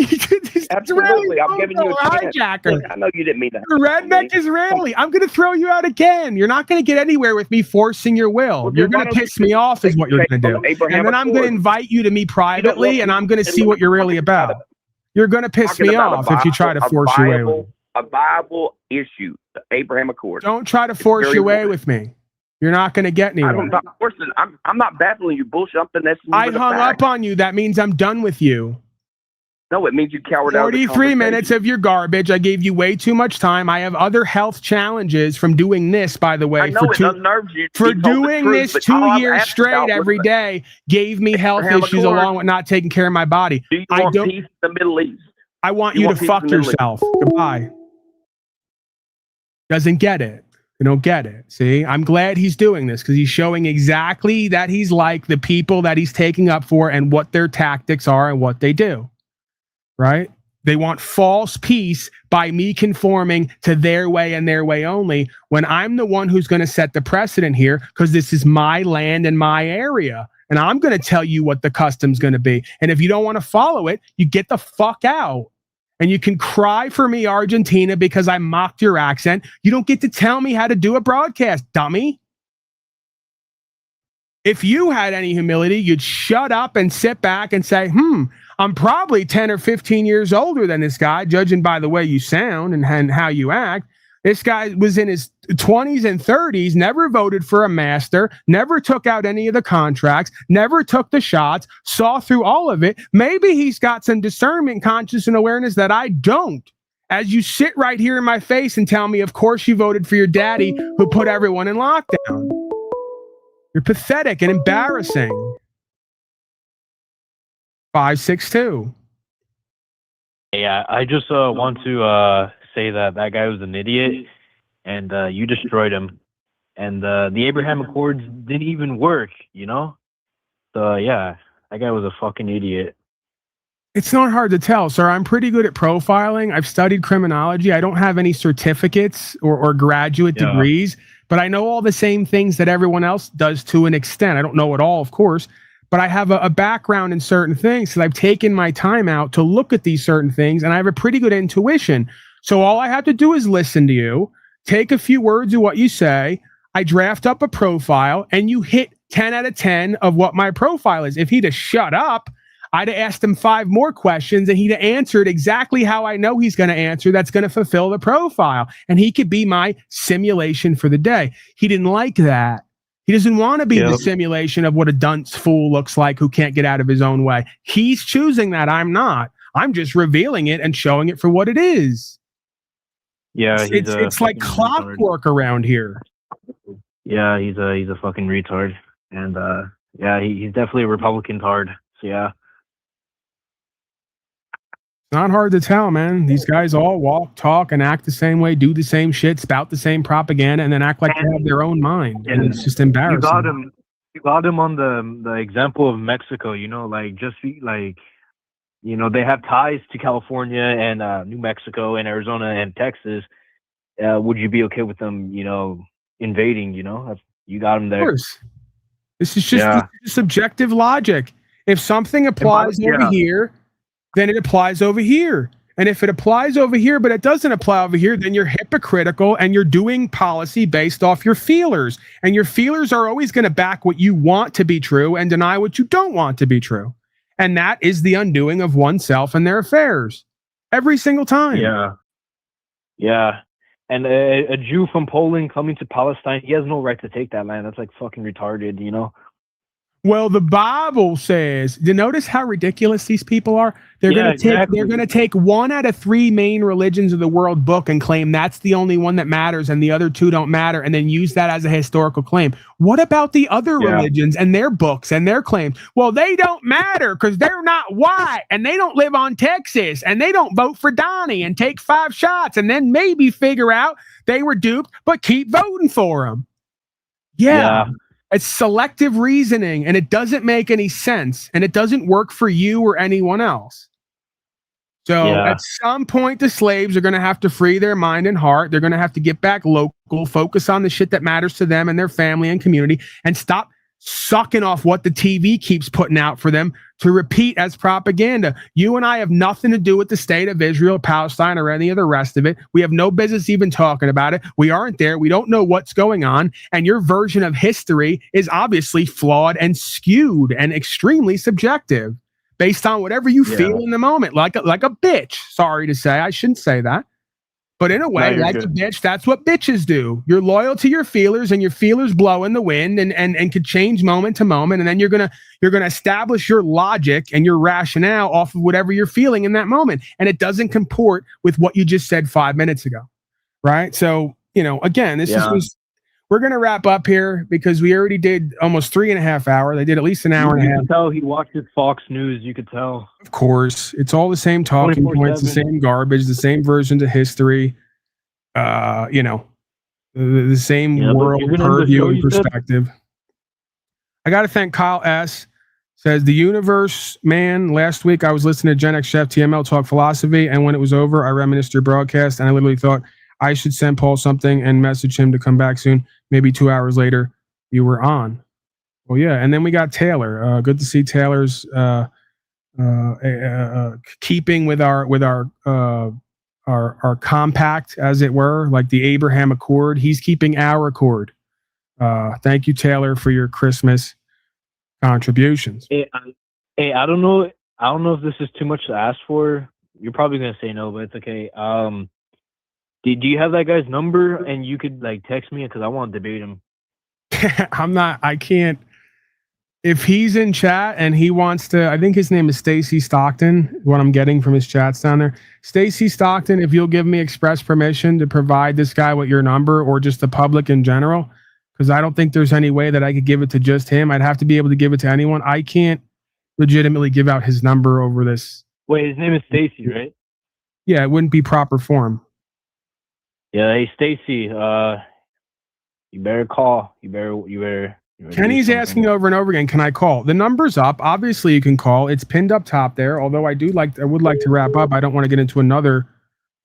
Absolutely. I'm giving you a chance. hijacker. Look, I know you didn't mean that. You're a redneck Israeli. I'm going to throw you out again. You're not going to get anywhere with me forcing your will. Well, You're then why going to don't piss me off is what you're going to do. Abraham And then I'm going to Accord? invite you to me privately, and I'm going to see what you're really about. You're going to piss Talking me about off if you try to force your way with me. a viable issue, the Abraham Accord. Don't try to force your way with me. You're not going to get anywhere. I'm not forcing. I'm not battling you, bullshit. I'm finessing you I with a hung fact. up on you. That means I'm done with you. No, it means you cowered out of the 43 minutes conversation. of your garbage. I gave you way too much time. I have other health challenges from doing this, by the way. I know it unnerves you to for be told the doing truth, this but 2 all I'm years asking straight about was every the day gave me health Abraham issues Accord. along with not taking care of my body. Do you I want don't. peace in the Middle East? I want You you want to peace in fuck the Middle East? yourself. Goodbye. Doesn't get it. You don't get it. See, I'm glad he's doing this because he's showing exactly that he's like the people that he's taking up for and what their tactics are and what they do. Right? They want false peace by me conforming to their way and their way only when I'm the one who's going to set the precedent here because this is my land and my area. And I'm going to tell you what the custom's going to be. And if you don't want to follow it, you get the fuck out. And you can cry for me, Argentina, because I mocked your accent. You don't get to tell me how to do a broadcast, dummy. If you had any humility, you'd shut up and sit back and say, I'm probably 10 or 15 years older than this guy, judging by the way you sound and how you act. This guy was in his 20s and 30s, never voted for a master, never took out any of the contracts, never took the shots, saw through all of it. Maybe he's got some discernment, conscious, and awareness that I don't. As you sit right here in my face and tell me, of course, you voted for your daddy who put everyone in lockdown. You're pathetic and embarrassing. 562. Yeah, I just want to say that guy was an idiot, and you destroyed him. And the Abraham Accords didn't even work, you know? So, yeah, that guy was a fucking idiot. It's not hard to tell, sir. I'm pretty good at profiling. I've studied criminology. I don't have any certificates or graduate degrees, but I know all the same things that everyone else does to an extent. I don't know it all, of course, but I have a background in certain things because I've taken my time out to look at these certain things, and I have a pretty good intuition. So all I have to do is listen to you, take a few words of what you say, I draft up a profile, and you hit 10 out of 10 of what my profile is. If he'd have shut up, I'd have asked him 5 more questions, and he'd have answered exactly how I know he's going to answer that's going to fulfill the profile. And he could be my simulation for the day. He didn't like that. He doesn't want to be the simulation of what a dunce fool looks like who can't get out of his own way. He's choosing that. I'm not. I'm just revealing it and showing it for what it is. Yeah, it's like clockwork around here. Yeah, he's a fucking retard. And yeah, he's definitely a Republican tard. So yeah. Not hard to tell, man. These guys all walk, talk, and act the same way, do the same shit, spout the same propaganda, and then act like they have their own mind. And it's just embarrassing. You got him on the example of Mexico, you know, like just like, you know, they have ties to California and New Mexico and Arizona and Texas. Would you be okay with them, you know, invading, you know? You got him there. Of course. This is just subjective logic. If something applies over here, then it applies over here. And if it applies over here, but it doesn't apply over here, then you're hypocritical and you're doing policy based off your feelers. And your feelers are always going to back what you want to be true and deny what you don't want to be true. And that is the undoing of oneself and their affairs. Every single time. Yeah. Yeah. And a Jew from Poland coming to Palestine, he has no right to take that land. That's like fucking retarded, you know? Well, the Bible says, you notice how ridiculous these people are? They're going to take 1 out of 3 main religions of the world book and claim that's the only one that matters and the other 2 don't matter, and then use that as a historical claim. What about the other religions and their books and their claims? Well, they don't matter because they're not white and they don't live on Texas and they don't vote for Donnie and take 5 shots and then maybe figure out they were duped, but keep voting for them. Yeah. It's selective reasoning, and it doesn't make any sense, and it doesn't work for you or anyone else. So at some point, the slaves are going to have to free their mind and heart. They're going to have to get back local, focus on the shit that matters to them and their family and community, and stop sucking off what the TV keeps putting out for them to repeat as propaganda. You and I have nothing to do with the state of Israel, Palestine, or any of the rest of it. We have no business even talking about it. We aren't there. We don't know what's going on. And your version of history is obviously flawed and skewed and extremely subjective based on whatever you feel in the moment, like a bitch. Sorry to say, I shouldn't say that. But in a way, No, like good. a bitch, that's what bitches do. You're loyal to your feelers, and your feelers blow in the wind and could change moment to moment. And then you're gonna establish your logic and your rationale off of whatever you're feeling in that moment. And it doesn't comport with what you just said 5 minutes ago. Right. So, again, we're gonna wrap up here because we already did almost 3.5 hours. I did at least an hour and a You half. could tell he watches Fox News. You could tell. Of course, it's all the same talking points, the 24/7. same garbage, the same versions of history. The same world purview and perspective. I got to thank Kyle S. Says the universe, man. Last week I was listening to Gen X Chef TML talk philosophy, and when it was over, I reminisced your broadcast, and I literally thought I should send Paul something and message him to come back soon. Maybe 2 hours later, you were on. Well, yeah, and then we got Taylor. Good to see Taylor's keeping with our compact, as it were, like the Abraham Accord. He's keeping our accord. Thank you, Taylor, for your Christmas contributions. Hey, I don't know. I don't know if this is too much to ask for. You're probably gonna say no, but it's okay. Do you have that guy's number and you could text me because I want to debate him? I can't. If he's in chat and he wants to, I think his name is Stacy Stockton, what I'm getting from his chats down there. Stacy Stockton, if you'll give me express permission to provide this guy with your number or just the public in general, because I don't think there's any way that I could give it to just him. I'd have to be able to give it to anyone. I can't legitimately give out his number over this. Wait, his name is Stacy, right? Yeah, it wouldn't be proper form. Yeah, hey Stacy, you better call. You better. Kenny's asking over and over again, can I call? The number's up. Obviously, you can call. It's pinned up top there. Although I would like to wrap up. I don't want to get into another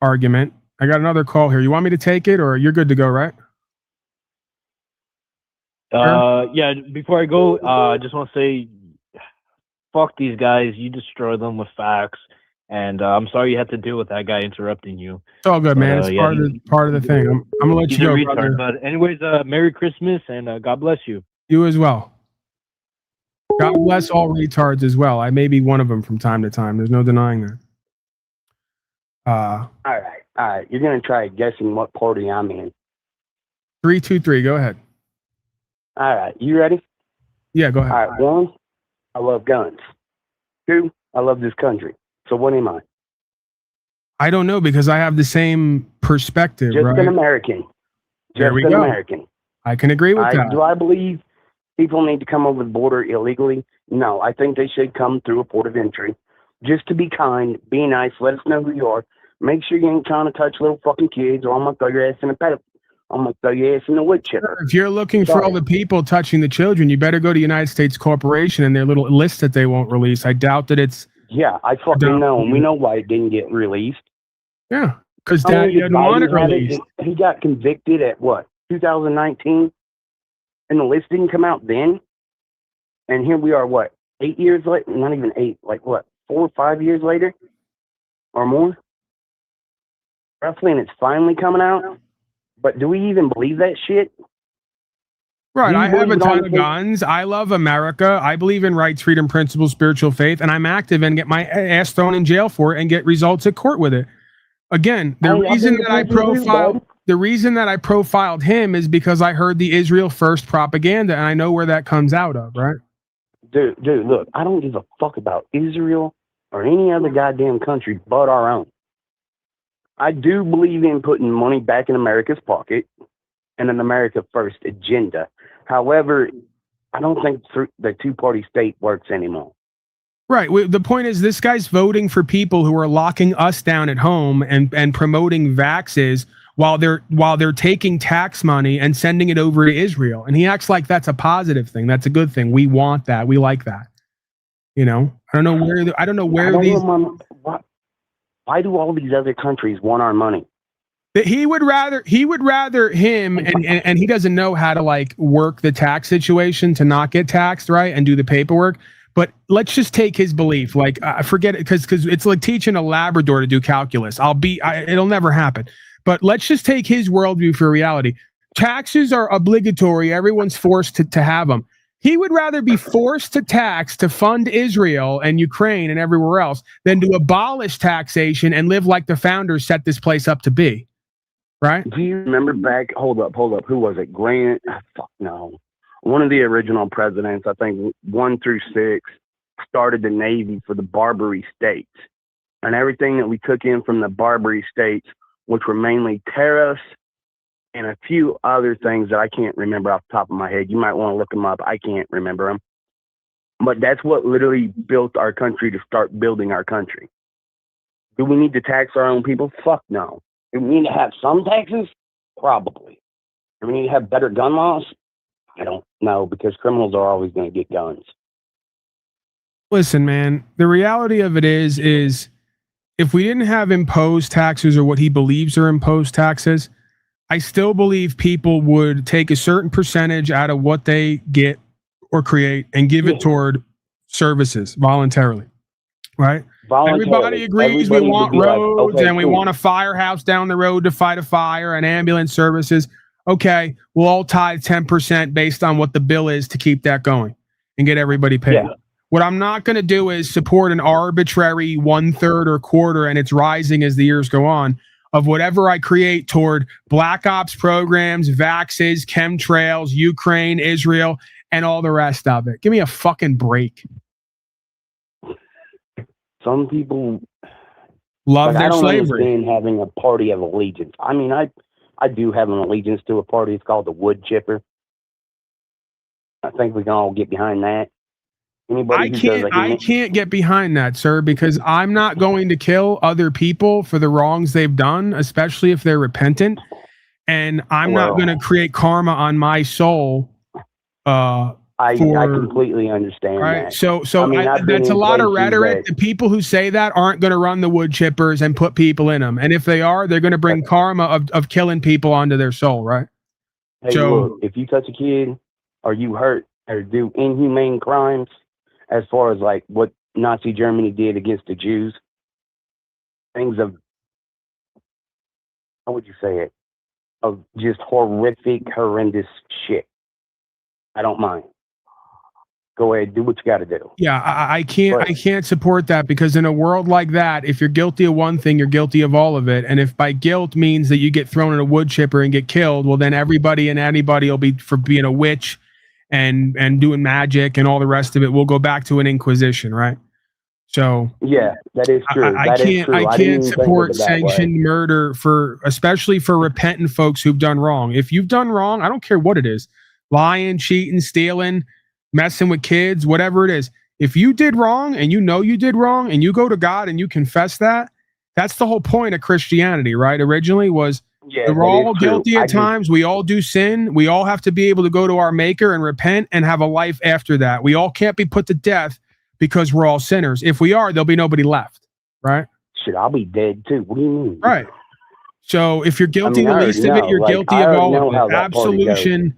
argument. I got another call here. You want me to take it, or you're good to go, right? Yeah. Before I go, I just want to say, fuck these guys. You destroy them with facts, and I'm sorry you had to deal with that guy interrupting you. It's all good, man. It's part of the thing. I'm gonna let you go, brother. But anyways, Merry Christmas and God bless you. You as well. God bless all retards as well. I may be one of them from time to time. There's no denying that. All right. You're gonna try guessing what party I'm in. 3, 2, 3. Go ahead. All right. You ready? Yeah, go ahead. All right. 1, I love guns. 2, I love this country. So what am I? I don't know because I have the same perspective. Just right? an American. There we Just an go. American. I can agree with that. Do I believe people need to come over the border illegally? No, I think they should come through a port of entry. Just to be kind, be nice, let us know who you are. Make sure you ain't trying to touch little fucking kids, or I'm gonna throw your ass in a pedophile. I'm gonna throw your ass in the wood chipper. If you're looking for all the people touching the children, you better go to United States Corporation and their little list that they won't release. I doubt that it's. Yeah, I fucking know, and we know why it didn't get released. Yeah, because Daddy didn't want it released. He got convicted at what, 2019, and the list didn't come out then. And here we are, what, 8 years later? Not even 8, like what, 4 or 5 years later, or more, roughly, and it's finally coming out. But do we even believe that shit? Right, I have a ton of guns. I love America. I believe in rights, freedom, principles, spiritual faith, and I'm active and get my ass thrown in jail for it and get results at court with it. Again, the reason that I profiled him is because I heard the Israel first propaganda, and I know where that comes out of, right? Dude, look, I don't give a fuck about Israel or any other goddamn country but our own. I do believe in putting money back in America's pocket and an America First agenda. However, I don't think the two-party state works anymore. Right. The point is, this guy's voting for people who are locking us down at home and promoting vaxes while they're taking tax money and sending it over to Israel. And he acts like that's a positive thing. That's a good thing. We want that. We like that. You know, I don't know where these. Why do all these other countries want our money? That he would rather him, and he doesn't know how to like work the tax situation to not get taxed, right, and do the paperwork. But let's just take his belief. Like, forget it, because it's like teaching a Labrador to do calculus. It'll never happen. But let's just take his worldview for reality. Taxes are obligatory. Everyone's forced to have them. He would rather be forced to tax to fund Israel and Ukraine and everywhere else than to abolish taxation and live like the founders set this place up to be. Right? Do you remember back? Hold up. Who was it? Grant? Fuck no. One of the original presidents, I think 1 through 6, started the Navy for the Barbary States. And everything that we took in from the Barbary States, which were mainly tariffs and a few other things that I can't remember off the top of my head. You might want to look them up. I can't remember them. But that's what literally built our country to start building our country. Do we need to tax our own people? Fuck no. Do we need to have some taxes? Probably. Do we need to have better gun laws? I don't know, because criminals are always going to get guns. Listen, man, the reality of it is if we didn't have imposed taxes or what he believes are imposed taxes, I still believe people would take a certain percentage out of what they get or create and give it toward services voluntarily, right? Everybody agrees we want roads and we want a firehouse down the road to fight a fire and ambulance services. Okay, we'll all tithe 10% based on what the bill is to keep that going and get everybody paid. Yeah. What I'm not going to do is support an arbitrary 1/3 or quarter, and it's rising as the years go on, of whatever I create toward black ops programs, vaxes, chemtrails, Ukraine, Israel, and all the rest of it. Give me a fucking break. Some people love their slavery. I don't understand having a party of allegiance. I mean, I do have an allegiance to a party. It's called the Wood Chipper. I think we can all get behind that. I can't get behind that, sir, because I'm not going to kill other people for the wrongs they've done, especially if they're repentant. And I'm not going to create karma on my soul. I completely understand that. So I mean, that's a lot of rhetoric. The people who say that aren't going to run the wood chippers and put people in them. And if they are, they're going to bring karma of killing people onto their soul, right? Hey, look, if you touch a kid or you hurt or do inhumane crimes, as far as like what Nazi Germany did against the Jews, things of, how would you say it, of just horrific, horrendous shit. I don't mind. Go ahead, do what you got to do. Yeah, I can't support that, because in a world like that, if you're guilty of one thing, you're guilty of all of it. And if by guilt means that you get thrown in a wood chipper and get killed, well, then everybody and anybody will be for being a witch and doing magic and all the rest of it. We'll go back to an inquisition, right? So yeah, that is true. I can't support sanctioned murder especially for repentant folks who've done wrong. If you've done wrong, I don't care what it is, lying, cheating, stealing, messing with kids, whatever it is. If you did wrong and you know you did wrong and you go to God and you confess that, that's the whole point of Christianity, right? Originally was, we're all guilty at times. We all do sin. We all have to be able to go to our maker and repent and have a life after that. We all can't be put to death because we're all sinners. If we are, there'll be nobody left, right? Shit, I'll be dead too. What do you mean? Right. So if you're guilty, the least of it, you're guilty of all of it.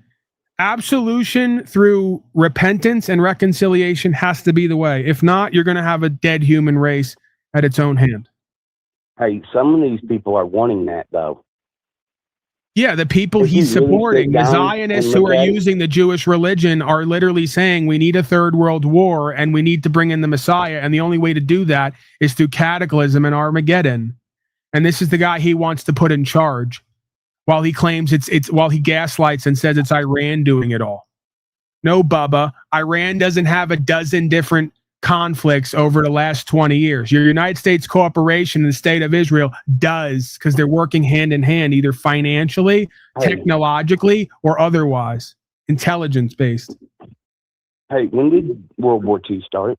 Absolution through repentance and reconciliation has to be the way. If not, you're going to have a dead human race at its own hand. Hey, some of these people are wanting that, though. Yeah, the people he's supporting, the Zionists who are using the Jewish religion, are literally saying we need a third world war and we need to bring in the Messiah. And the only way to do that is through cataclysm and Armageddon. And this is the guy he wants to put in charge, while he claims while he gaslights and says it's Iran doing it all. No, Bubba, Iran doesn't have a dozen different conflicts over the last 20 years. Your United States corporation and the state of Israel does, because they're working hand in hand, either financially, technologically, or otherwise, intelligence-based. Hey, when did World War II start?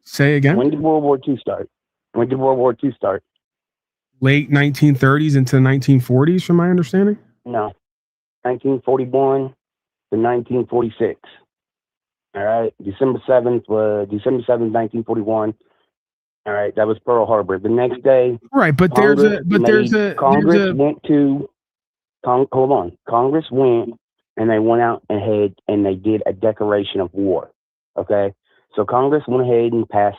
Say again? When did World War II start? When did World War II start? Late 1930s into the 1940s, from my understanding? No. 1941 to 1946. All right. December 7th, 1941. All right, that was Pearl Harbor. The next day, Right, but Congress Congress went to hold on. Congress went and they went out ahead and they did a declaration of war. Okay, so Congress went ahead and passed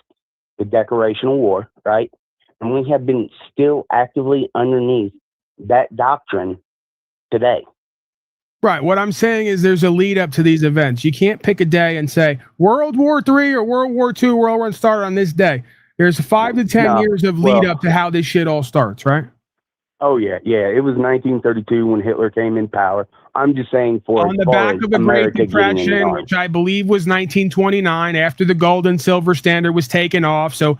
the declaration of war, right? And we have been still actively underneath that doctrine today. Right. What I'm saying is there's a lead up to these events. You can't pick a day and say World War III or World War II, World War started on this day. There's 5 to 10 years of lead up to how this shit all starts, right? Oh yeah. It was 1932 when Hitler came in power. I'm just saying on the back of the Great Depression, which I believe was 1929, after the gold and silver standard was taken off. So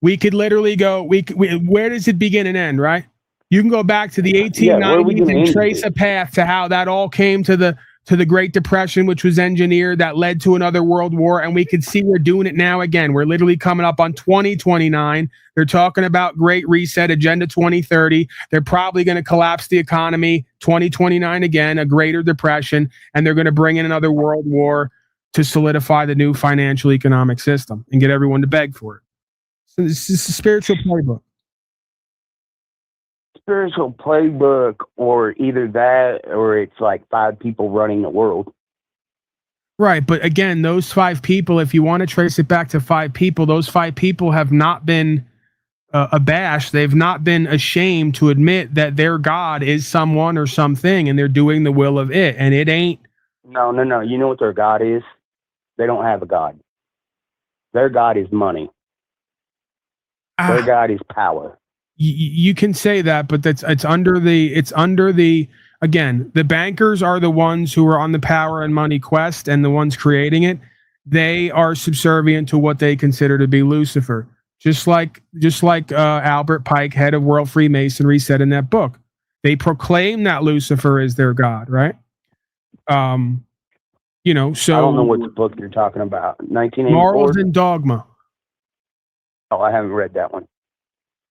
we could literally go. Where does it begin and end, right? You can go back to the 1890s and trace a path to how that all came to the Great Depression, which was engineered, that led to another world war. And we can see we're doing it now again. We're literally coming up on 2029. They're talking about Great Reset, Agenda 2030. They're probably going to collapse the economy, 2029 again, a Greater Depression, and they're going to bring in another world war to solidify the new financial economic system and get everyone to beg for it. So this is a spiritual playbook. Spiritual playbook, or either that or it's like 5 people running the world. Right, but again, those 5 people, if you want to trace it back to 5 people, those 5 people have not been abashed. They've not been ashamed to admit that their God is someone or something, and they're doing the will of it. And it ain't. No. You know what their God is? They don't have a God. Their God is money. Their God is power. You can say that, but it's under the again, the bankers are the ones who are on the power and money quest, and the ones creating it, they are subservient to what they consider to be Lucifer. Just like Albert Pike, head of World Freemasonry, said in that book. They proclaim that Lucifer is their God, right? So I don't know what book you're talking about. 1984? Morals and Dogma. Oh, I haven't read that one.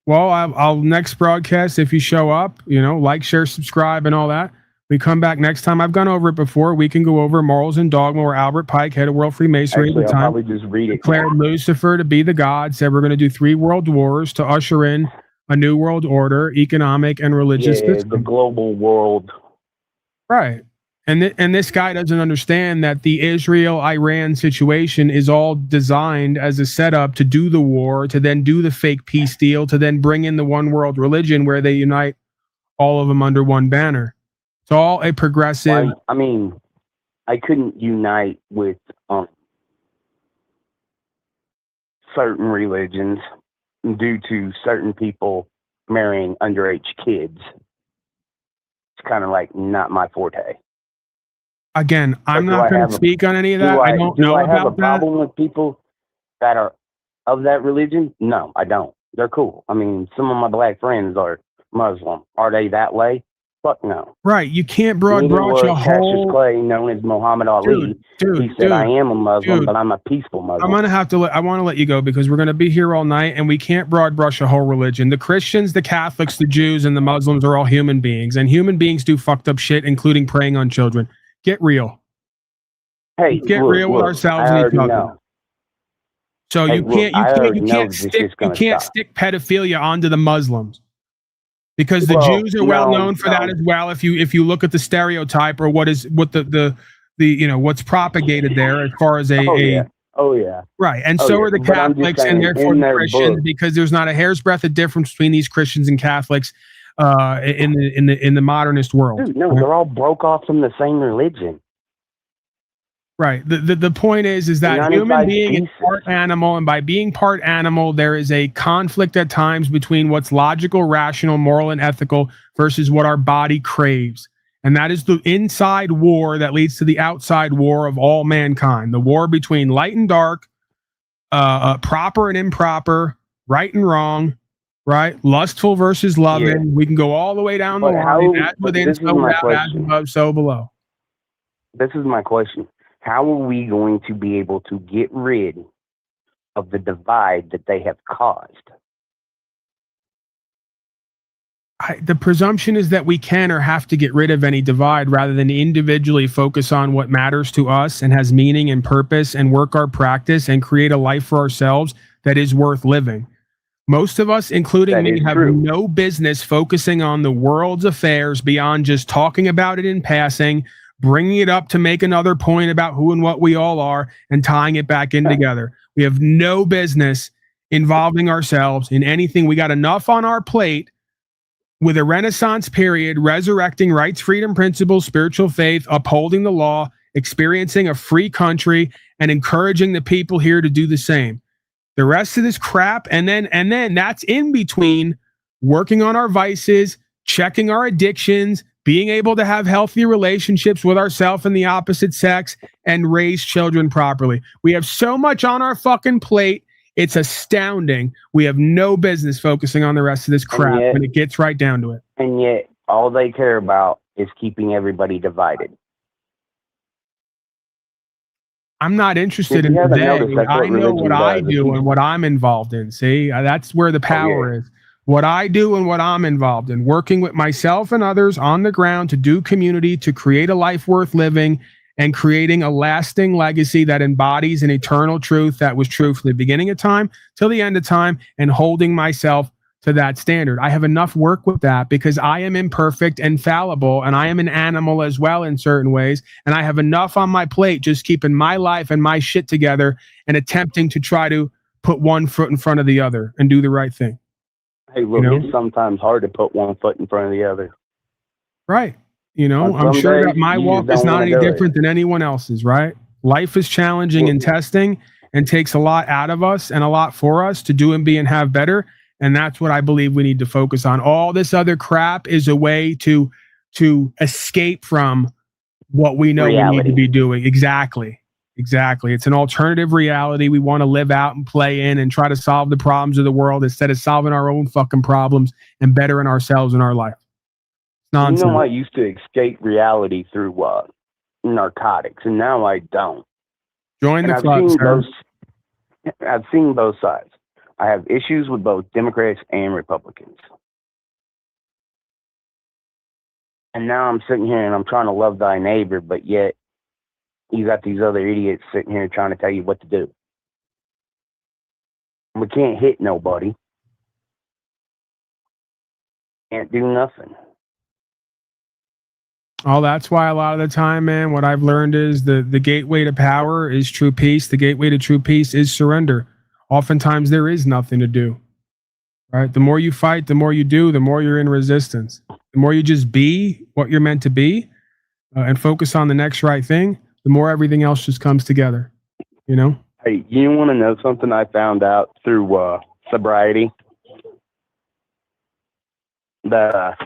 Well, I'll next broadcast, if you show up, like, share, subscribe, and all that. We come back next time. I've gone over it before. We can go over Morals and Dogma, where Albert Pike, head of World Freemasonry at the time, I'll probably just read it. Declared Lucifer to be the god, said we're going to do 3 world wars to usher in a new world order, economic and religious system. The global world. Right. And this guy doesn't understand that the Israel-Iran situation is all designed as a setup to do the war, to then do the fake peace deal, to then bring in the one world religion where they unite all of them under one banner. It's all a progressive. Well, I mean, I couldn't unite with certain religions due to certain people marrying underage kids. It's kind of like not my forte. Again, I'm not going to speak on any of that. I don't know about that. Do I have a problem with people that are of that religion? No, I don't. They're cool. I mean, some of my black friends are Muslim. Are they that way? Fuck no. Right. You can't broach a whole... Cassius Clay, known as Muhammad Ali. He said, I am a Muslim, but I'm a peaceful Muslim. I want to let you go because we're going to be here all night, and we can't broad brush a whole religion. The Christians, the Catholics, the Jews, and the Muslims are all human beings, and human beings do fucked up shit, including preying on children. Get real. Hey, get real with ourselves and each other. So you can't stick pedophilia onto the Muslims, because the Jews are well known for that as well. If you look at the stereotype or what's propagated there as far as right, and so are the Catholics and therefore the Christians, because there's not a hair's breadth of difference between these Christians and Catholics in the modernist world. Dude, no, they're all broke off from the same religion. Right. The point is that human being is part animal, and by being part animal, there is a conflict at times between what's logical, rational, moral, and ethical versus what our body craves. And that is the inside war that leads to the outside war of all mankind. The war between light and dark, proper and improper, right and wrong, right? Lustful versus loving. Yeah. We can go all the way down the line. As within, so without, as above, so below. This is my question. How are we going to be able to get rid of the divide that they have caused? The presumption is that we can or have to get rid of any divide rather than individually focus on what matters to us and has meaning and purpose and work our practice and create a life for ourselves that is worth living. Most of us, including That me, is have true. no business focusing on the world's affairs beyond just talking about it in passing, bringing it up to make another point about who and what we all are, and tying it back in together. We have no business involving ourselves in anything. We got enough on our plate with a Renaissance period, resurrecting rights, freedom, principles, spiritual faith, upholding the law, experiencing a free country, and encouraging the people here to do the same. The rest of this crap, and then that's in between working on our vices, checking our addictions, being able to have healthy relationships with ourselves and the opposite sex, and raise children properly. We have so much on our fucking plate. It's astounding. We have no business focusing on the rest of this crap when it gets right down to it. And yet, all they care about is keeping everybody divided. I'm not interested in If you haven't today. noticed, that's what I know religion what I does. do and what I'm involved in. See, that's where the power is. What I do and what I'm involved in, working with myself and others on the ground to do community, to create a life worth living, and creating a lasting legacy that embodies an eternal truth that was true from the beginning of time till the end of time, and holding myself to that standard. I have enough work with that because I am imperfect and fallible, and I am an animal as well in certain ways. And I have enough on my plate just keeping my life and my shit together and attempting to try to put one foot in front of the other and do the right thing. Hey, look, it's sometimes hard to put one foot in front of the other. Right. You know, On I'm some sure days, that my you walk just is don't not wanna any do it. different than anyone else's, right? Life is challenging and testing and takes a lot out of us and a lot for us to do and be and have better. And that's what I believe we need to focus on. All this other crap is a way to escape from what we know we need to be doing. Exactly. It's an alternative reality we want to live out and play in and try to solve the problems of the world instead of solving our own fucking problems and bettering ourselves in our life. Nonsense. You know, I used to escape reality through narcotics, and now I don't. Join And the club, sir. I've seen both sides. I have issues with both Democrats and Republicans. And now I'm sitting here and I'm trying to love thy neighbor, but yet you got these other idiots sitting here trying to tell you what to do. We can't hit nobody. Can't do nothing. Oh, that's why a lot of the time, man, what I've learned is the gateway to power is true peace. The gateway to true peace is surrender. Oftentimes there is nothing to do, right? The more you fight, the more you do, the more you're in resistance. The more you just be what you're meant to be and focus on the next right thing, the more everything else just comes together, you know? Hey, you want to know something I found out through sobriety? That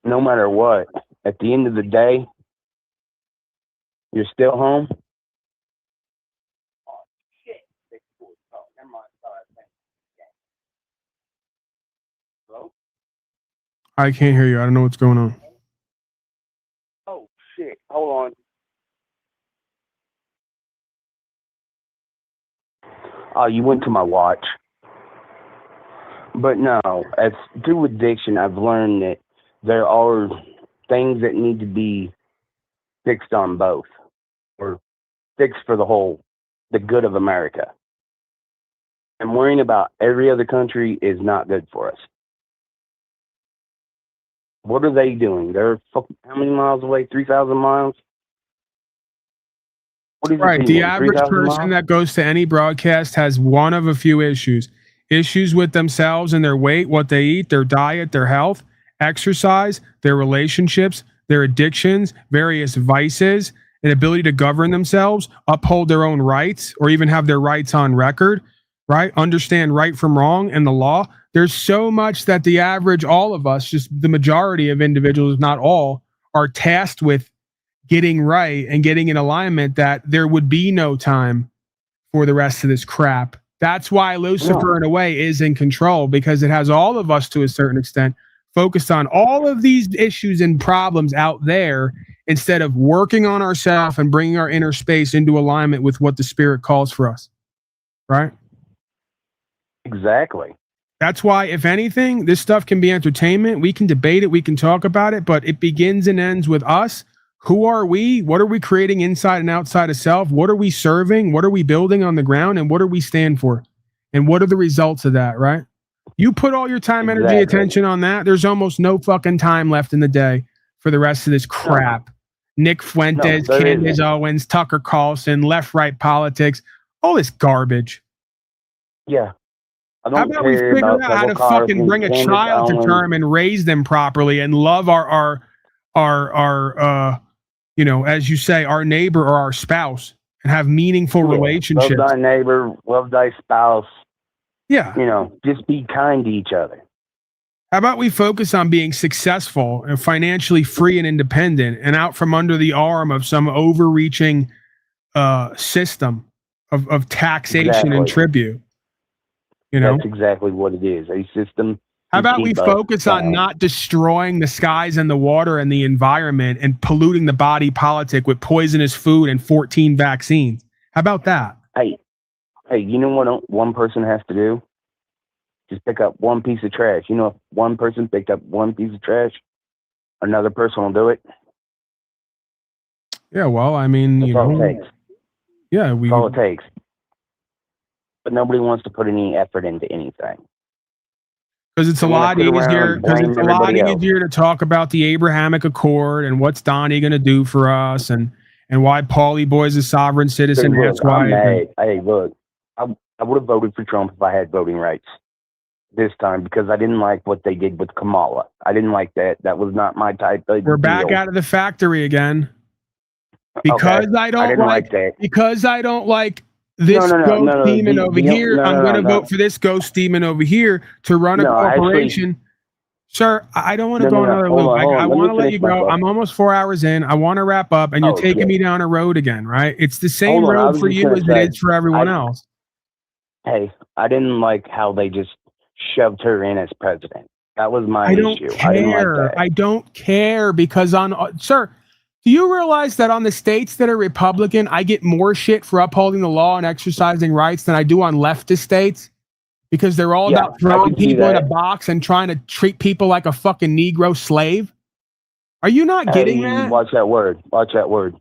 no matter what, at the end of the day, you're still home. I can't hear you. I don't know what's going on. Oh, shit. Hold on. Oh, you went to my watch. But no, as through addiction, I've learned that there are things that need to be fixed on both, or fixed for the good of America. And worrying about every other country is not good for us. What are they doing? They're how many miles away? 3,000 miles? What is Right. The opinion? average 3,000 person miles? that goes to any broadcast has one of a few issues. Issues with themselves and their weight, what they eat, their diet, their health, exercise, their relationships, their addictions, various vices, an ability to govern themselves, uphold their own rights, or even have their rights on record, right? Understand right from wrong and the law. There's so much that the average, all of us, just the majority of individuals, not all, are tasked with getting right and getting in alignment that there would be no time for the rest of this crap. That's why Lucifer, in a way, is in control, because it has all of us to a certain extent focused on all of these issues and problems out there instead of working on ourselves and bringing our inner space into alignment with what the spirit calls for us. Right? Exactly. That's why, if anything, this stuff can be entertainment. We can debate it. We can talk about it, but it begins and ends with us. Who are we? What are we creating inside and outside of self? What are we serving? What are we building on the ground? And what do we stand for? And what are the results of that, right? You put all your time, energy, attention on that, there's almost no fucking time left in the day for the rest of this crap. Nick Fuentes, Candace Owens, Tucker Carlson, left-right politics, all this garbage. Yeah. How about we figure out how to fucking bring a child to term and raise them properly and love our you know, as you say, our neighbor or our spouse and have meaningful relationships. Love thy neighbor, love thy spouse. Yeah. You know, just be kind to each other. How about we focus on being successful and financially free and independent and out from under the arm of some overreaching system of taxation and tribute? You know? That's exactly what it is. A system. How about we focus on not destroying the skies and the water and the environment and polluting the body politic with poisonous food and 14 vaccines? How about that? Hey, you know what one person has to do? Just pick up one piece of trash. You know, if one person picked up one piece of trash, another person will do it. Yeah, well, I mean, That's all it takes. Yeah, That's all it takes. But nobody wants to put any effort into anything. Because it's a lot easier. Because it's a lot easier to talk about the Abrahamic Accord and what's Donnie going to do for us, and why Paulie Boy's a sovereign citizen. Look, That's why. Hey, look, I would have voted for Trump if I had voting rights this time, because I didn't like what they did with Kamala. I didn't like that. That was not my type of We're back out of the factory again. Because I don't like that. Because I don't like this ghost demon over here. I'm going to vote for this ghost demon over here to run a corporation. Sir, I don't want to go another loop. I want to let you go. I'm almost 4 hours in. I want to wrap up, and you're taking me down a road again, right? It's the same road for you as it is for everyone else. Hey, I didn't like how they just shoved her in as president. That was my issue. I didn't like that. I don't care because sir, do you realize that on the states that are Republican, I get more shit for upholding the law and exercising rights than I do on leftist states? Because they're all about throwing people in a box and trying to treat people like a fucking Negro slave. Are you not getting that? Watch that word. Watch that word.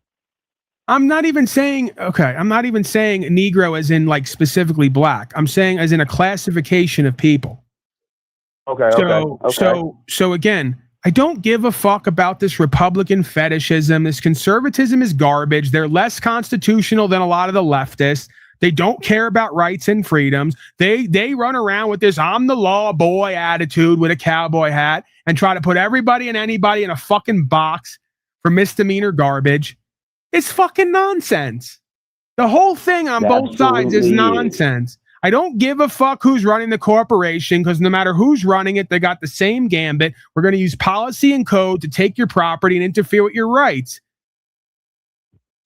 I'm not even saying Negro as in like specifically black. I'm saying as in a classification of people. Okay. So again, I don't give a fuck about this Republican fetishism. This conservatism is garbage. They're less constitutional than a lot of the leftists. They don't care about rights and freedoms. They run around with this I'm the law boy attitude with a cowboy hat and try to put everybody and anybody in a fucking box for misdemeanor garbage. It's fucking nonsense. The whole thing on both sides is nonsense. I don't give a fuck who's running the corporation, because no matter who's running it, they got the same gambit. We're going to use policy and code to take your property and interfere with your rights.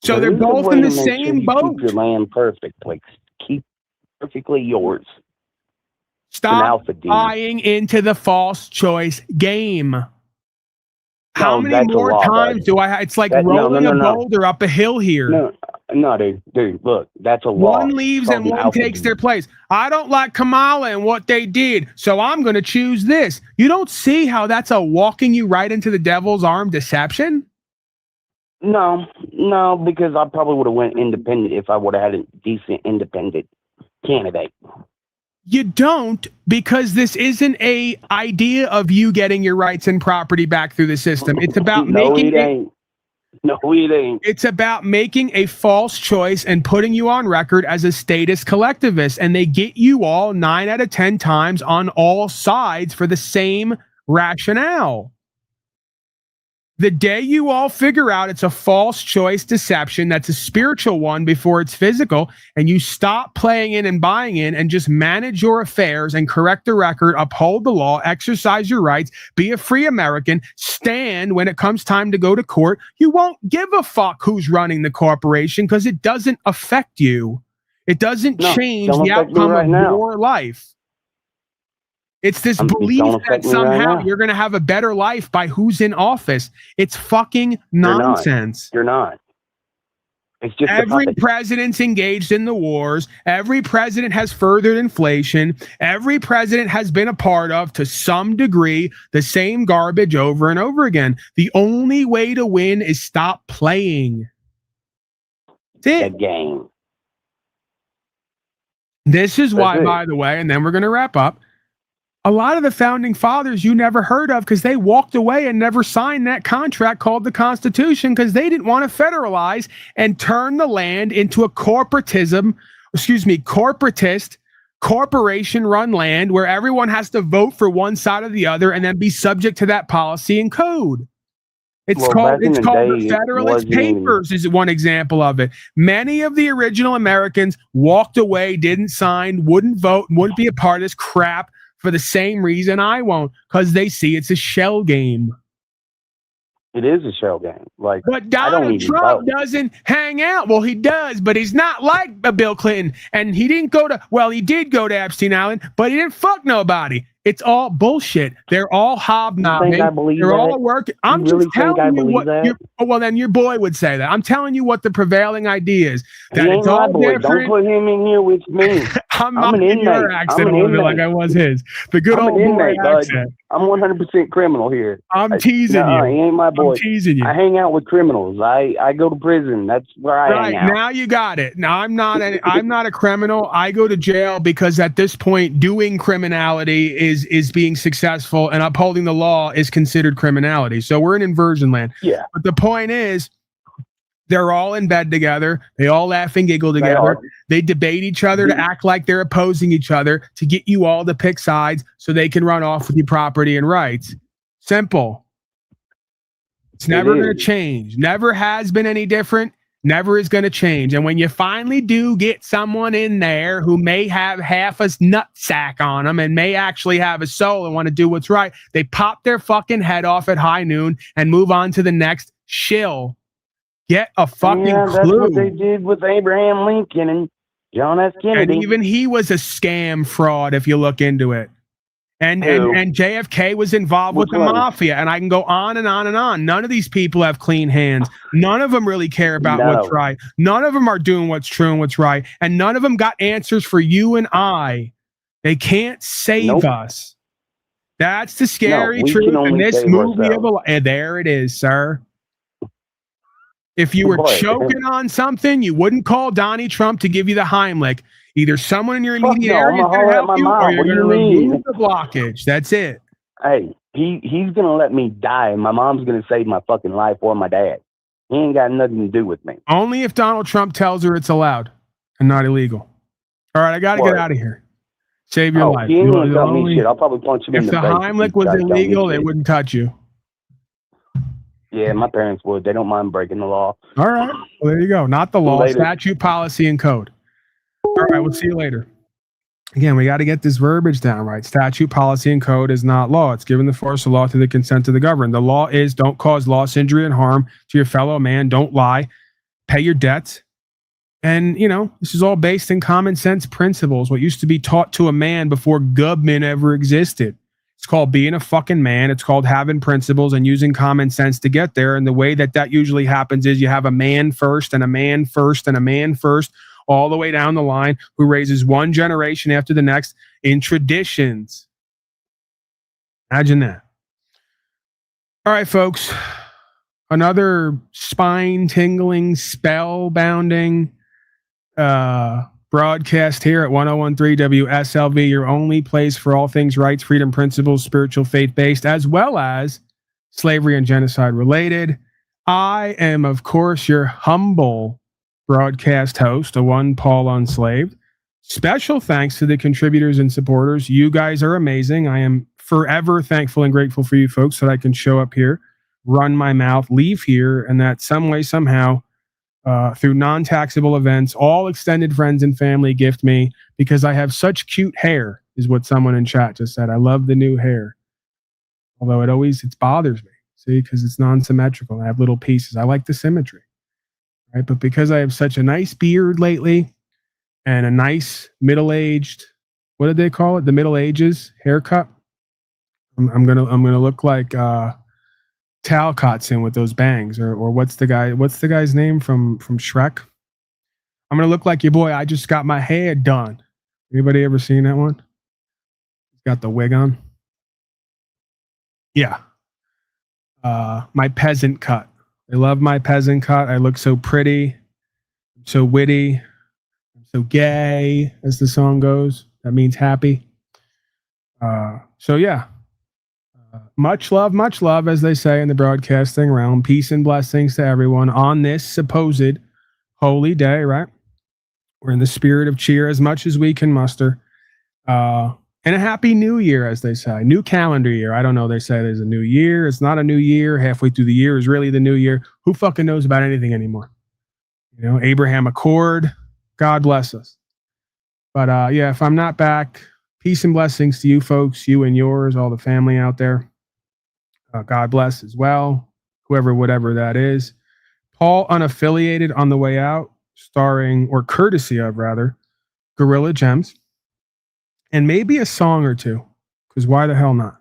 So they're both in the same boat. Keep your land perfect. Like, keep perfectly yours. Stop buying into the false choice game. How many more times do I have? It's like rolling a boulder up a hill here. No, dude, look, that's a law. One leaves and one takes their place. I don't like Kamala and what they did, so I'm going to choose this. You don't see how that's a walking you right into the devil's arm deception? No, because I probably would have went independent if I would have had a decent independent candidate. You don't, because this isn't a idea of you getting your rights and property back through the system. It's about It's about making a false choice and putting you on record as a statist collectivist. And they get you all 9 out of 10 times on all sides for the same rationale. The day you all figure out it's a false choice deception, that's a spiritual one before it's physical, and you stop playing in and buying in and just manage your affairs and correct the record, uphold the law, exercise your rights, be a free American, stand when it comes time to go to court, you won't give a fuck who's running the corporation because it doesn't affect you. It doesn't change the outcome of your life. It's this belief that somehow you're going to have a better life by who's in office. It's fucking nonsense. You're not. It's just every president's engaged in the wars. Every president has furthered inflation. Every president has been a part of, to some degree, the same garbage over and over again. The only way to win is stop playing. That's it. The game. This is why, That's it. by the way, and then we're going to wrap up. A lot of the founding fathers you never heard of because they walked away and never signed that contract called the Constitution because they didn't want to federalize and turn the land into a corporatist, corporation-run land where everyone has to vote for one side or the other and then be subject to that policy and code. It's called the Federalist Papers is one example of it. Many of the original Americans walked away, didn't sign, wouldn't vote, wouldn't be a part of this crap for the same reason I won't, because they see it's a shell game. It is a shell game. Like, but Donald Trump doesn't hang out. Well, he does, but he's not like Bill Clinton. And he didn't go to, well, he did go to Epstein Island, but he didn't fuck nobody. It's all bullshit. They're all hobnobbing. They're all working. I'm just telling you what. Well, then your boy would say that. I'm telling you what the prevailing idea is. That it's all different. Don't put him in here with me. I'm not in your accent like I was his. The good old boy accent. I'm 100% criminal here. I'm teasing you. He ain't my boy. I'm teasing you. I hang out with criminals. I go to prison. That's where I hang out. Now you got it. Now I'm not a criminal. I go to jail because at this point doing criminality is being successful and upholding the law is considered criminality. So we're in inversion land. Yeah. But the point is they're all in bed together. They all laugh and giggle together. They debate each other to act like they're opposing each other to get you all to pick sides so they can run off with your property and rights. Simple. It's never going to change. Never has been any different. Never is going to change. And when you finally do get someone in there who may have half a nutsack on them and may actually have a soul and want to do what's right, they pop their fucking head off at high noon and move on to the next shill. Get a fucking clue. That's what they did with Abraham Lincoln and John F. Kennedy. And even he was a scam fraud if you look into it. And JFK was involved with the mafia, and I can go on and on and on. None of these people have clean hands. None of them really care about what's right. None of them are doing what's true and what's right. And none of them got answers for you and I. They can't save us. That's the scary truth in this movie of a life. And there it is, sir. If you were choking on something, you wouldn't call Donnie Trump to give you the Heimlich. Either someone in your immediate area is going to help you, or you're going to remove the blockage. That's it. Hey, he's going to let me die, and my mom's going to save my fucking life or my dad. He ain't got nothing to do with me. Only if Donald Trump tells her it's allowed and not illegal. All right, I got to get out of here. Save your life. He ain't going to tell me shit. I'll probably punch him in the face. If the Heimlich was illegal, they wouldn't touch you. Yeah, my parents would. They don't mind breaking the law. All right. Well, there you go. Not the law, statute, policy, and code. All right, we'll see you later. Again, we got to get this verbiage down right. Statute, policy, and code is not law. It's given the force of law to the consent of the governed. The law is don't cause loss, injury, and harm to your fellow man. Don't lie. Pay your debts. And, this is all based in common sense principles, what used to be taught to a man before government ever existed. It's called being a fucking man. It's called having principles and using common sense to get there. And the way that usually happens is you have a man first and a man first and a man first, all the way down the line, who raises one generation after the next in traditions. Imagine that. All right, folks. Another spine-tingling, spellbounding broadcast here at 1013 WSLV, your only place for all things rights, freedom, principles, spiritual, faith-based, as well as slavery and genocide related. I am, of course, your humble broadcast host, the one Paul Unslaved. Special thanks to the contributors and supporters. You guys are amazing. I am forever thankful and grateful for you folks that I can show up here, run my mouth, leave here, and that some way, somehow, through non-taxable events, all extended friends and family gift me because I have such cute hair, is what someone in chat just said. I love the new hair. Although it bothers me, see, because it's non-symmetrical. I have little pieces. I like the symmetry. Right? But because I have such a nice beard lately and a nice middle-aged, what did they call it? The Middle Ages haircut. I'm gonna look like Talcotson with those bangs, or what's the guy's name from Shrek? I'm gonna look like your boy. I just got my hair done. Anybody ever seen that one? He's got the wig on. Yeah. My peasant cut. I love my peasant cut. I look so pretty. I'm so witty. I'm So gay, as the song goes. That means happy. So yeah. Much love, as they say in the broadcasting realm. Peace and blessings to everyone on this supposed holy day, right? We're in the spirit of cheer as much as we can muster. And a happy new year, as they say. New calendar year. I don't know. They say there's a new year. It's not a new year. Halfway through the year is really the new year. Who fucking knows about anything anymore? You know, Abraham Accord. God bless us. But yeah, if I'm not back, peace and blessings to you folks, you and yours, all the family out there. God bless as well. Whoever, whatever that is. Paul Unaffiliated on the way out, starring, or courtesy of rather, Gorilla Gems. And maybe a song or two, because why the hell not?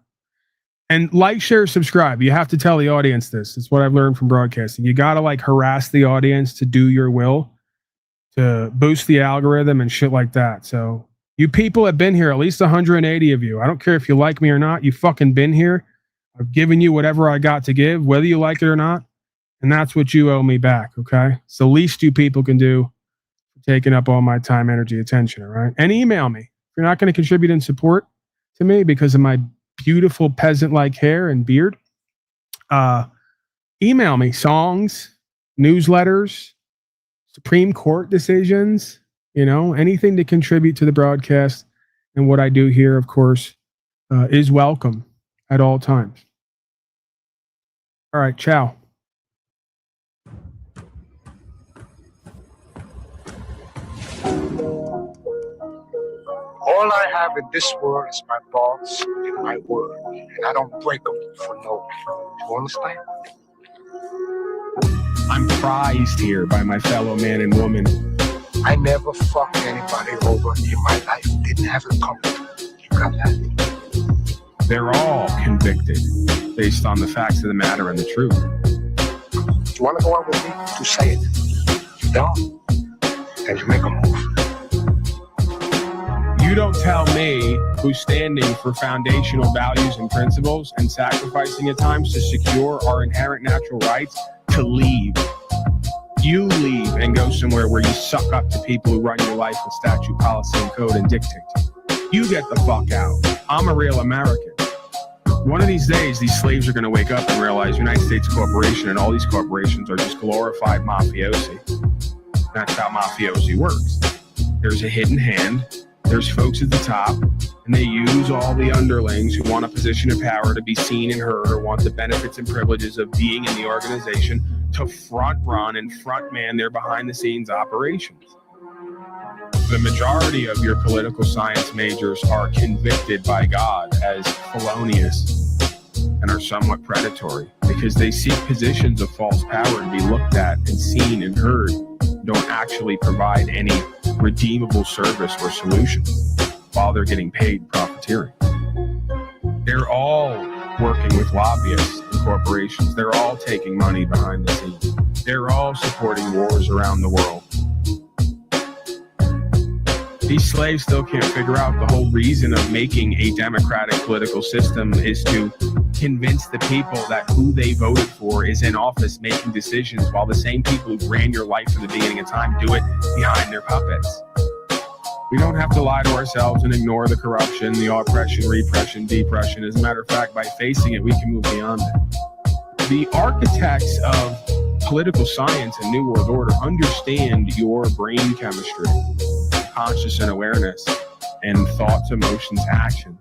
And like, share, subscribe. You have to tell the audience this. It's what I've learned from broadcasting. You got to like harass the audience to do your will, to boost the algorithm and shit like that. So you people have been here, at least 180 of you. I don't care if you like me or not. You fucking been here. I've given you whatever I got to give, whether you like it or not. And that's what you owe me back, okay? It's the least you people can do for taking up all my time, energy, attention, all right? And email me. If you're not going to contribute in support to me because of my beautiful peasant-like hair and beard, email me songs, newsletters, Supreme Court decisions, you know, anything to contribute to the broadcast. And what I do here, of course, is welcome at all times. All right, ciao. All I have in this world is my thoughts and my word, and I don't break them for no reason. You understand? I'm prized here by my fellow man and woman. I never fucked anybody over in my life. Didn't have it coming. You got that? They're all convicted based on the facts of the matter and the truth. You want to go out with me? You say it. You don't? And you make a move. You don't tell me who's standing for foundational values and principles and sacrificing at times to secure our inherent natural rights to leave. You leave and go somewhere where you suck up to people who run your life with statute, policy, and code and dictate to you. You get the fuck out. I'm a real American. One of these days, these slaves are going to wake up and realize United States Corporation and all these corporations are just glorified mafiosi. That's how mafiosi works. There's a hidden hand. There's folks at the top, and they use all the underlings who want a position of power to be seen and heard or want the benefits and privileges of being in the organization to front run and front man their behind the scenes operations. The majority of your political science majors are convicted by God as felonious and are somewhat predatory because they seek positions of false power to be looked at and seen and heard, don't actually provide any redeemable service or solution while they're getting paid profiteering. They're all working with lobbyists and corporations. They're all taking money behind the scenes. They're all supporting wars around the world. These slaves still can't figure out the whole reason of making a democratic political system is to convince the people that who they voted for is in office making decisions while the same people who ran your life from the beginning of time do it behind their puppets. We don't have to lie to ourselves and ignore the corruption, the oppression, repression, depression. As a matter of fact, by facing it, we can move beyond it. The architects of political science and New World Order understand your brain chemistry, conscious and awareness, and thoughts, emotions, actions.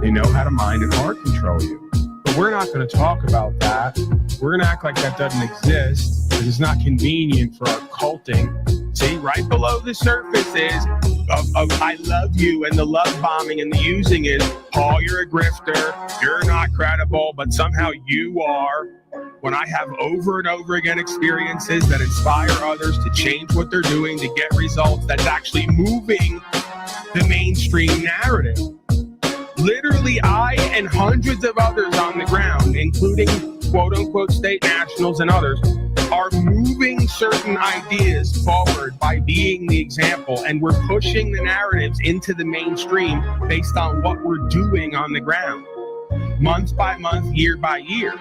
They know how to mind and heart control you. But we're not going to talk about that. We're going to act like that doesn't exist because it's not convenient for our culting. See, right below the surface is of I love you, and the love bombing and the using is, Paul, you're a grifter, you're not credible, but somehow you are. When I have over and over again experiences that inspire others to change what they're doing to get results that's actually moving the mainstream narrative. Literally, I and hundreds of others on the ground, including quote-unquote state nationals and others, are moving certain ideas forward by being the example, and we're pushing the narratives into the mainstream based on what we're doing on the ground, month by month, year by year.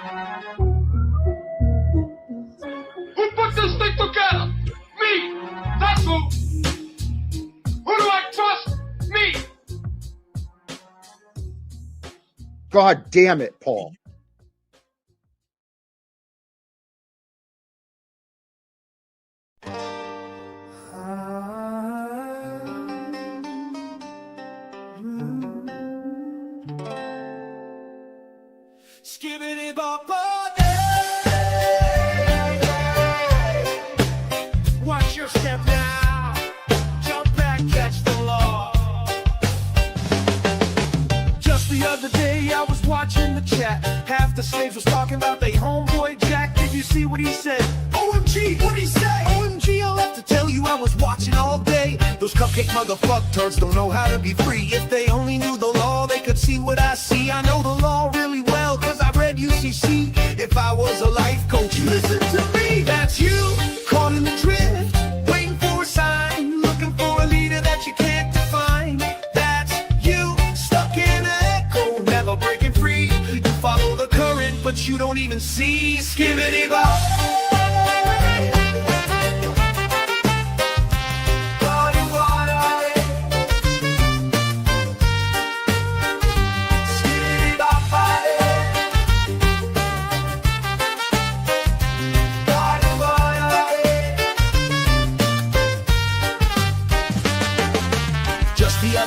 Who put this thing together? Me! That's who! God damn it, Paul. Skibbity bop watch your step now. Jump back, catch the law. Just the other day I was watching the chat. Half the slaves was talking about they homeboy Jack. Did you see what he said? OMG, what'd he say? OMG, I'll have to tell you I was watching all day. Those cupcake motherfuck turds don't know how to be free. If they only knew the law, they could see what I see. I know the law really well, cause I read UCC. If I was a life coach, listen to me. That's you, caught in the drift, waiting for a sign, looking for a leader that you can't define. That's you, stuck in an echo, never breaking free. You follow the current, but you don't even see. Skibbity bop.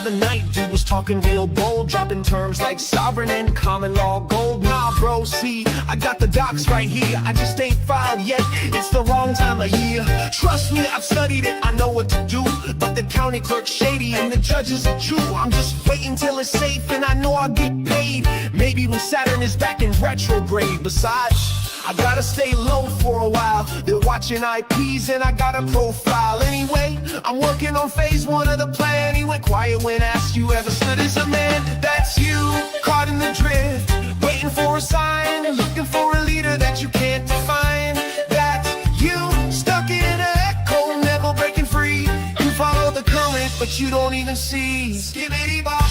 The night dude was talking real bold, dropping terms like sovereign and common law gold. Nah bro, see, I got the docs right here, I just ain't filed yet, it's the wrong time of year. Trust me, I've studied it, I know what to do, but the county clerk's shady and the judge is a Jew. I'm just waiting till it's safe and I know I'll get paid, maybe when Saturn is back in retrograde. Besides, I gotta stay low for a while. They're watching IPs and I got a profile. Anyway, I'm working on phase 1 of the plan. He went quiet when asked, you ever stood as a man? That's you, caught in the drift, waiting for a sign, looking for a leader that you can't define. That's you, stuck in an echo, never breaking free. You follow the current, but you don't even see. Skibbity bop.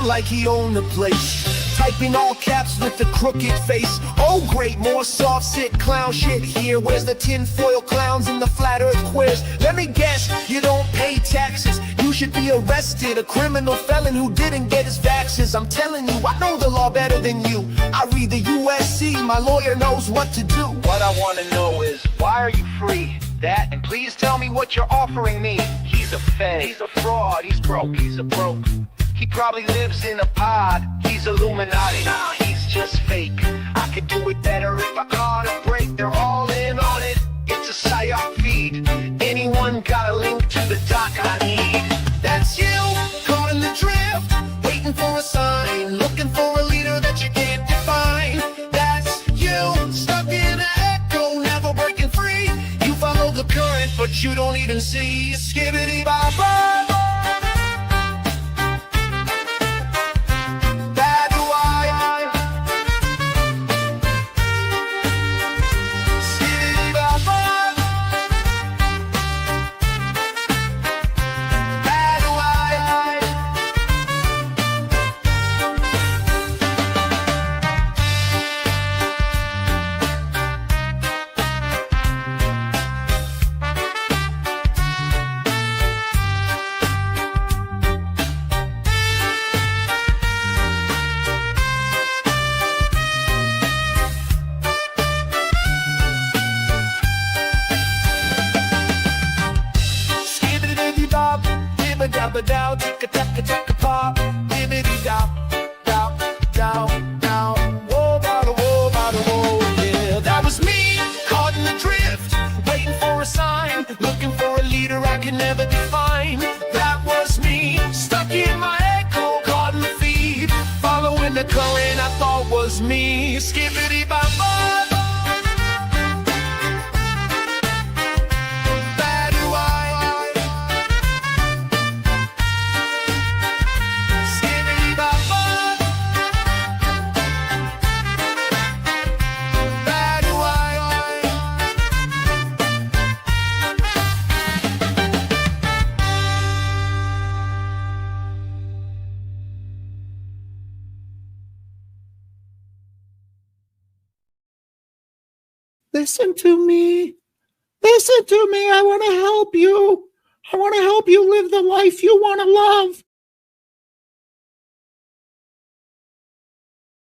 Like he owned the place, typing all caps with the crooked face. Oh great, more soft sit clown shit here. Where's the tinfoil clowns and the flat earth queers? Let me guess, you don't pay taxes, you should be arrested. A criminal felon who didn't get his vaxes. I'm telling you, I know the law better than you. I read the USC, my lawyer knows what to do. What I want to know is, why are you free? That, and please tell me what you're offering me. He's a fed, he's a fraud, he's broke, he's a broke. He probably lives in a pod, he's Illuminati. Nah, he's just fake. I could do it better if I caught a break. They're all in on it, it's a psyop feed. Anyone got a link to the doc I need? That's you, caught in the drift, waiting for a sign, looking for a leader that you can't define. That's you, stuck in an echo, never breaking free. You follow the current, but you don't even see. Skibbity bop bop. Listen to me. Listen to me. I want to help you. I want to help you live the life you want to love.